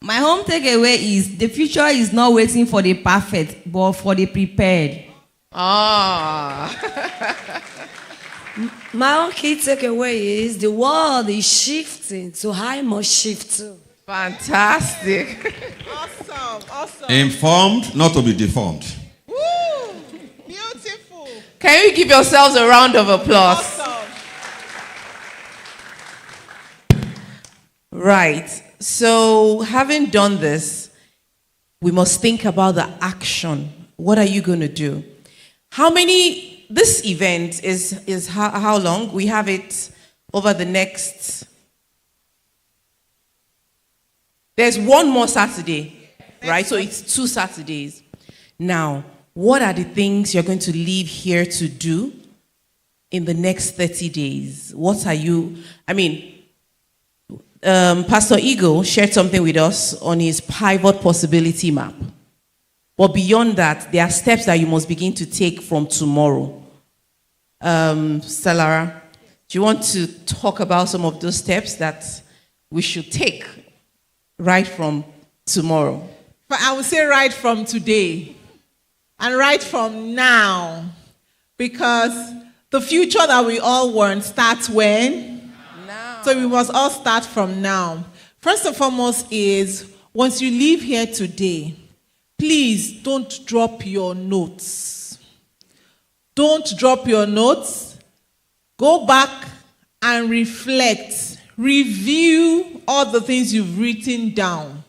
My home takeaway is the future is not waiting for the perfect, but for the prepared. My own key takeaway is the world is shifting, so I must shift too. Fantastic. Awesome. Informed, not to be deformed. Woo! Beautiful. Can you give yourselves a round of applause? Awesome. Right. So, having done this, we must think about the action. What are you going to do? This event is how long? We have it over the next... There's one more Saturday, right? So it's 2 Saturdays. Now, what are the things you're going to leave here to do in the next 30 days? What are you... Pastor Eagle shared something with us on his pivot possibility map. But beyond that, there are steps that you must begin to take from tomorrow. Stellara, do you want to talk about some of those steps that we should take right from tomorrow? But I would say right from today and right from now, because the future that we all want starts when? Now. So we must all start from now. First and foremost is, once you leave here today, please don't drop your notes. Don't drop your notes. Go back and reflect. Review all the things you've written down.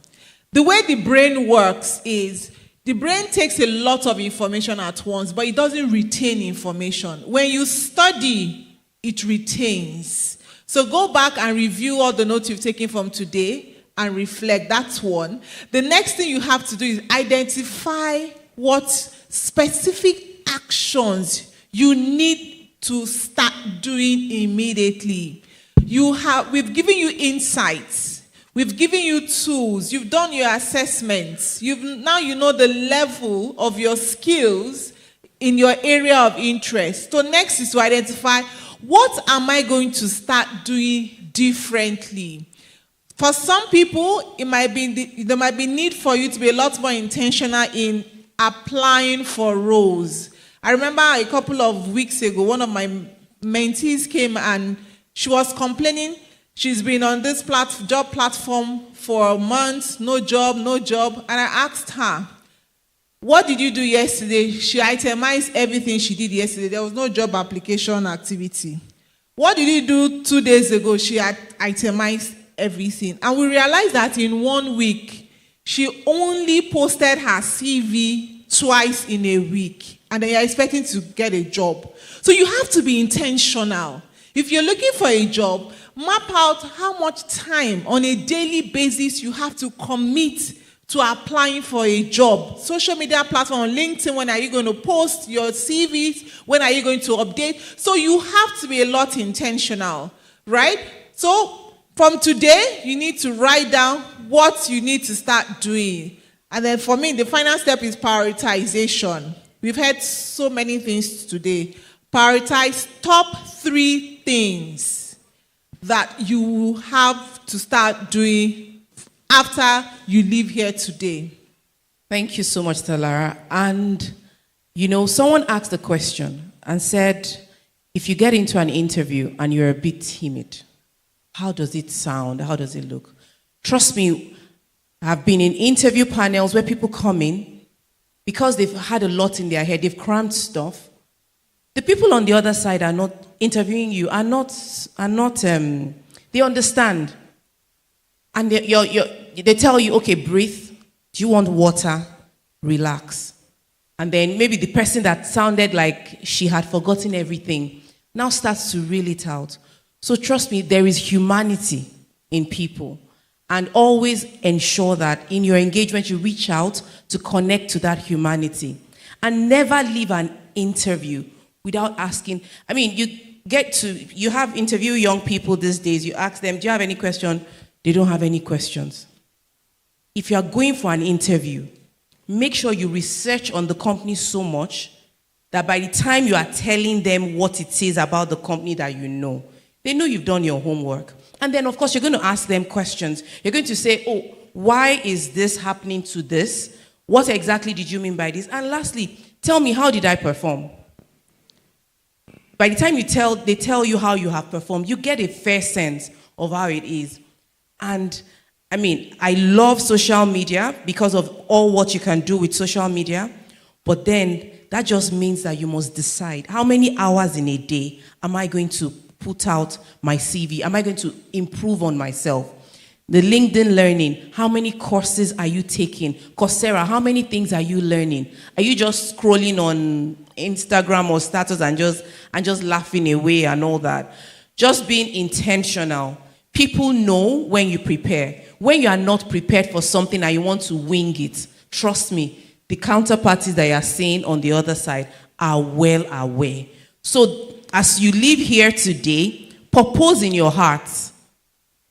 The way the brain works is, the brain takes a lot of information at once, but it doesn't retain information. When you study, it retains. So go back and review all the notes you've taken from today and reflect. That's one. The next thing you have to do is identify what specific actions you need to start doing immediately. We've given you insights. We've given you tools. You've done your assessments. Now you know the level of your skills in your area of interest. So next is to identify, what am I going to start doing differently? For some people, there might be need for you to be a lot more intentional in applying for roles. I remember a couple of weeks ago, one of my mentees came and she was complaining. She's been on this job platform for months, no job. And I asked her, what did you do yesterday? She itemized everything she did yesterday. There was no job application activity. What did you do 2 days ago? She had itemized everything. And we realized that in 1 week, she only posted her CV twice in a week. And then you're expecting to get a job. So you have to be intentional. If you're looking for a job, map out how much time on a daily basis you have to commit to applying for a job. Social media platform, LinkedIn, when are you going to post your CVs? When are you going to update? So you have to be a lot intentional, right? So From today, you need to write down what you need to start doing. And then for me, the final step is prioritization. We've heard so many things today. Prioritize top 3 things that you have to start doing after you leave here today. Thank you so much, Talara. And, someone asked a question and said, if you get into an interview and you're a bit timid, how does it sound? How does it look? Trust me, I've been in interview panels where people come in because they've had a lot in their head, they've crammed stuff. The people on the other side are not interviewing you, they understand. And they tell you, okay, breathe. Do you want water? Relax. And then maybe the person that sounded like she had forgotten everything now starts to reel it out. So trust me, there is humanity in people. And always ensure that in your engagement, you reach out to connect to that humanity. And never leave an interview without asking. I mean, you have interview young people these days. You ask them, do you have any question? They don't have any questions. If you are going for an interview, make sure you research on the company so much that by the time you are telling them what it says about the company that you know, they know you've done your homework. And then, of course, you're going to ask them questions. You're going to say, oh, why is this happening to this? What exactly did you mean by this? And lastly, tell me, how did I perform? By the time they tell you how you have performed, you get a fair sense of how it is. And I mean, I love social media because of all what you can do with social media. But then that just means that you must decide, how many hours in a day am I going to put out my CV? Am I going to improve on myself? The LinkedIn learning, how many courses are you taking? Coursera, how many things are you learning? Are you just scrolling on Instagram or status and just laughing away and all that? Just being intentional. People know when you prepare. When you are not prepared for something and you want to wing it, trust me, the counterparties that you are seeing on the other side are well aware. So as you leave here today, purpose in your heart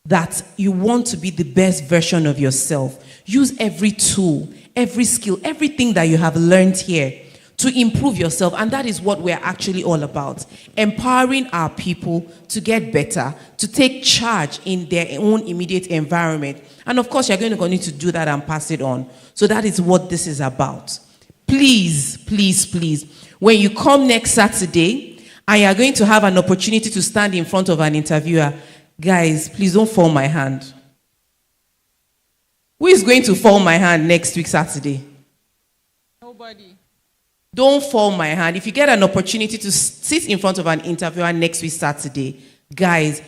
that you want to be the best version of yourself. Use every tool, every skill, everything that you have learned here to improve yourself. And that is what we're actually all about. Empowering our people to get better, to take charge in their own immediate environment. And of course, you're going to continue to do that and pass it on. So that is what this is about. Please, please, please, when you come next Saturday and you're going to have an opportunity to stand in front of an interviewer, guys, please don't fall my hand. Who is going to fall my hand next week, Saturday? Nobody. Don't fall my hand. If you get an opportunity to sit in front of an interviewer next week, Saturday, guys,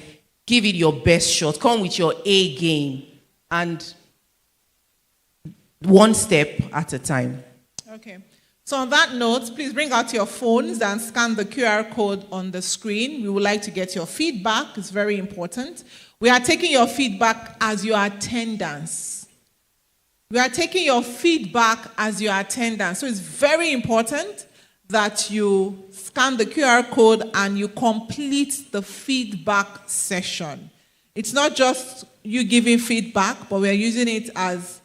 give it your best shot. Come with your A game and one step at a time. Okay. So on that note, please bring out your phones and scan the QR code on the screen. We would like to get your feedback. It's very important. We are taking your feedback as your attendance. We are taking your feedback as your attendance. So it's very important that you scan the QR code and you complete the feedback session. It's not just you giving feedback, but we are using it as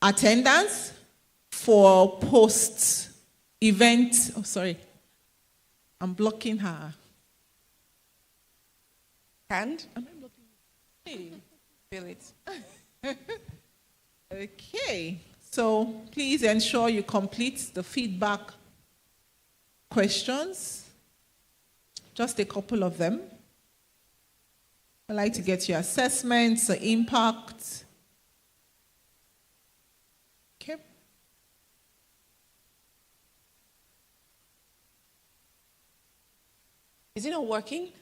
attendance for post-event. Oh, sorry. I'm blocking her. Hand? Am I blocking her? Hey. Feel it. Okay. So please ensure you complete the feedback questions. Just a couple of them. I'd like to get your assessments, the impact. Okay. Is it not working?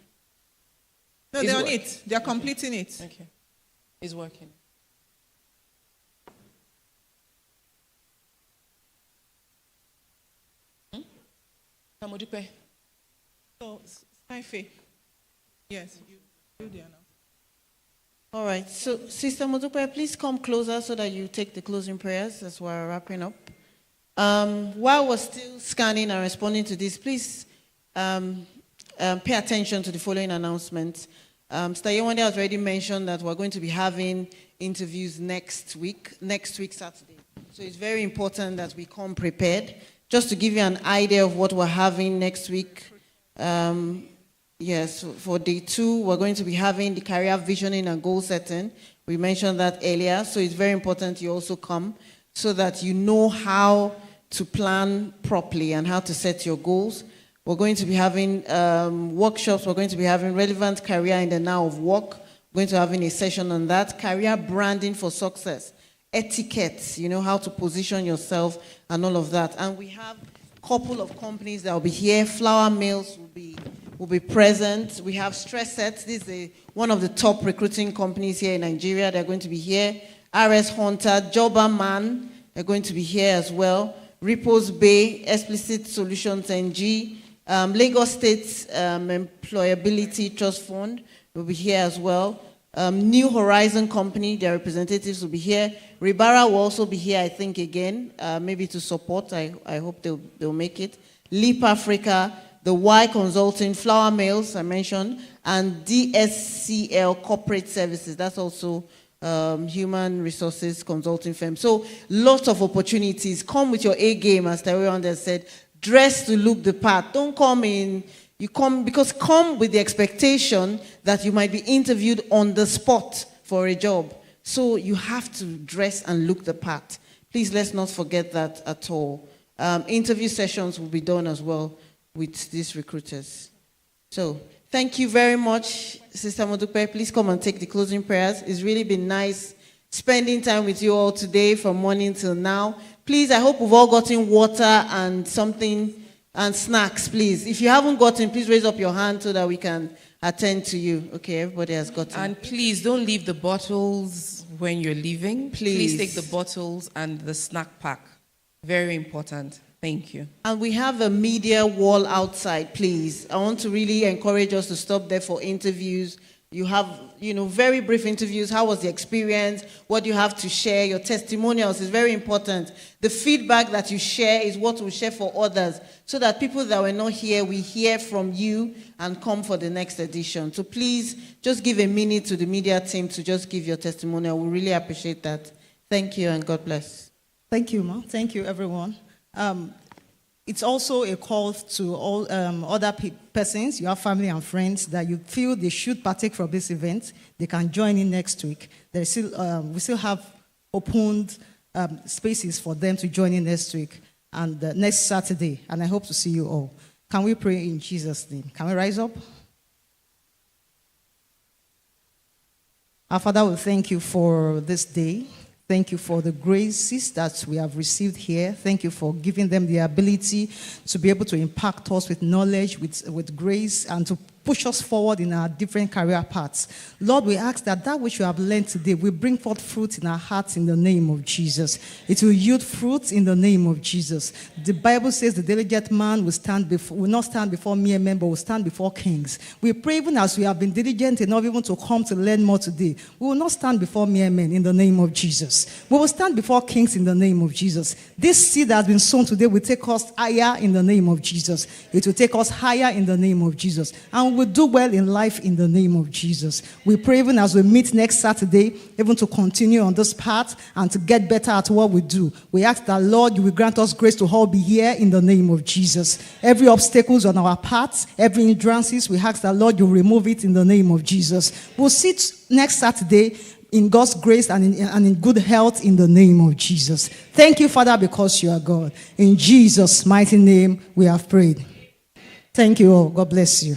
No, It's they're on work. it. They're completing it. Okay. It's working. Samodupe. So, Saife. Yes, you do the announcement. All right. So, Sister Modupe, please come closer so that you take the closing prayers as we're wrapping up. While we're still scanning and responding to this, please pay attention to the following announcements. Mr. Yewande has already mentioned that we're going to be having interviews next week Saturday. So it's very important that we come prepared. Just to give you an idea of what we're having next week, yes, for day 2, we're going to be having the career visioning and goal setting. We mentioned that earlier, so it's very important you also come so that you know how to plan properly and how to set your goals. We're going to be having workshops. We're going to be having relevant career in the now of work. We're going to have a session on that. Career branding for success. Etiquette, how to position yourself and all of that. And we have a couple of companies that will be here. Flour Mills will be present. We have Stress Sets. This is one of the top recruiting companies here in Nigeria. They're going to be here. RS Hunter, Jobberman, they're going to be here as well. Repos Bay, Explicit Solutions NG, Lagos State Employability Trust Fund will be here as well. New Horizon Company, their representatives will be here. Ribara will also be here, I think, again, maybe to support. I hope they'll make it. Leap Africa, the Y Consulting, Flour Mills, I mentioned, and DSCL Corporate Services. That's also human resources consulting firm. So lots of opportunities. Come with your A game, as Tyrone said. Dress to look the part. Don't come in. Come with the expectation that you might be interviewed on the spot for a job. So you have to dress and look the part. Please, let's not forget that at all. Interview sessions will be done as well with these recruiters. So thank you very much, Sister Modupe. Please come and take the closing prayers. It's really been nice spending time with you all today from morning till now. Please, I hope we've all gotten water and something and snacks, please. If you haven't gotten, please raise up your hand so that we can attend to you. Okay, everybody has gotten. And please don't leave the bottles when you're leaving. Please take the bottles and the snack pack. Very important. Thank you. And we have a media wall outside, please. I want to really encourage us to stop there for interviews. You have, very brief interviews. How was the experience? What do you have to share? Your testimonials is very important. The feedback that you share is what we'll share for others, so that people that were not here, we hear from you and come for the next edition. So please, just give a minute to the media team to just give your testimonial. We really appreciate that. Thank you, and God bless. Thank you, Ma. Thank you, everyone. It's also a call to all other persons, your family and friends, that you feel they should partake from this event. They can join in next week. We still have opened spaces for them to join in next week and next Saturday, and I hope to see you all. Can we pray in Jesus' name? Can we rise up? Our Father, we thank you for this day. Thank you for the graces that we have received here. Thank you for giving them the ability to be able to impact us with knowledge, with grace, and to push us forward in our different career paths. Lord, we ask that which you have learned today will bring forth fruit in our hearts in the name of Jesus. It will yield fruit in the name of Jesus. The Bible says the diligent man will not stand before mere men, but will stand before kings. We pray, even as we have been diligent enough even to come to learn more today, we will not stand before mere men in the name of Jesus. We will stand before kings in the name of Jesus. This seed that has been sown today will take us higher in the name of Jesus. It will take us higher in the name of Jesus. And we will do well in life in the name of Jesus. We pray, even as we meet next Saturday, even to continue on this path and to get better at what we do. We ask that, Lord, you will grant us grace to all be here in the name of Jesus. Every obstacles on our paths, every hindrances, we ask that, Lord, you remove it in the name of Jesus. We'll sit next Saturday in God's grace and in good health in the name of Jesus. Thank you, Father, because you are God. In Jesus' mighty name we have prayed. Thank you all. God bless you.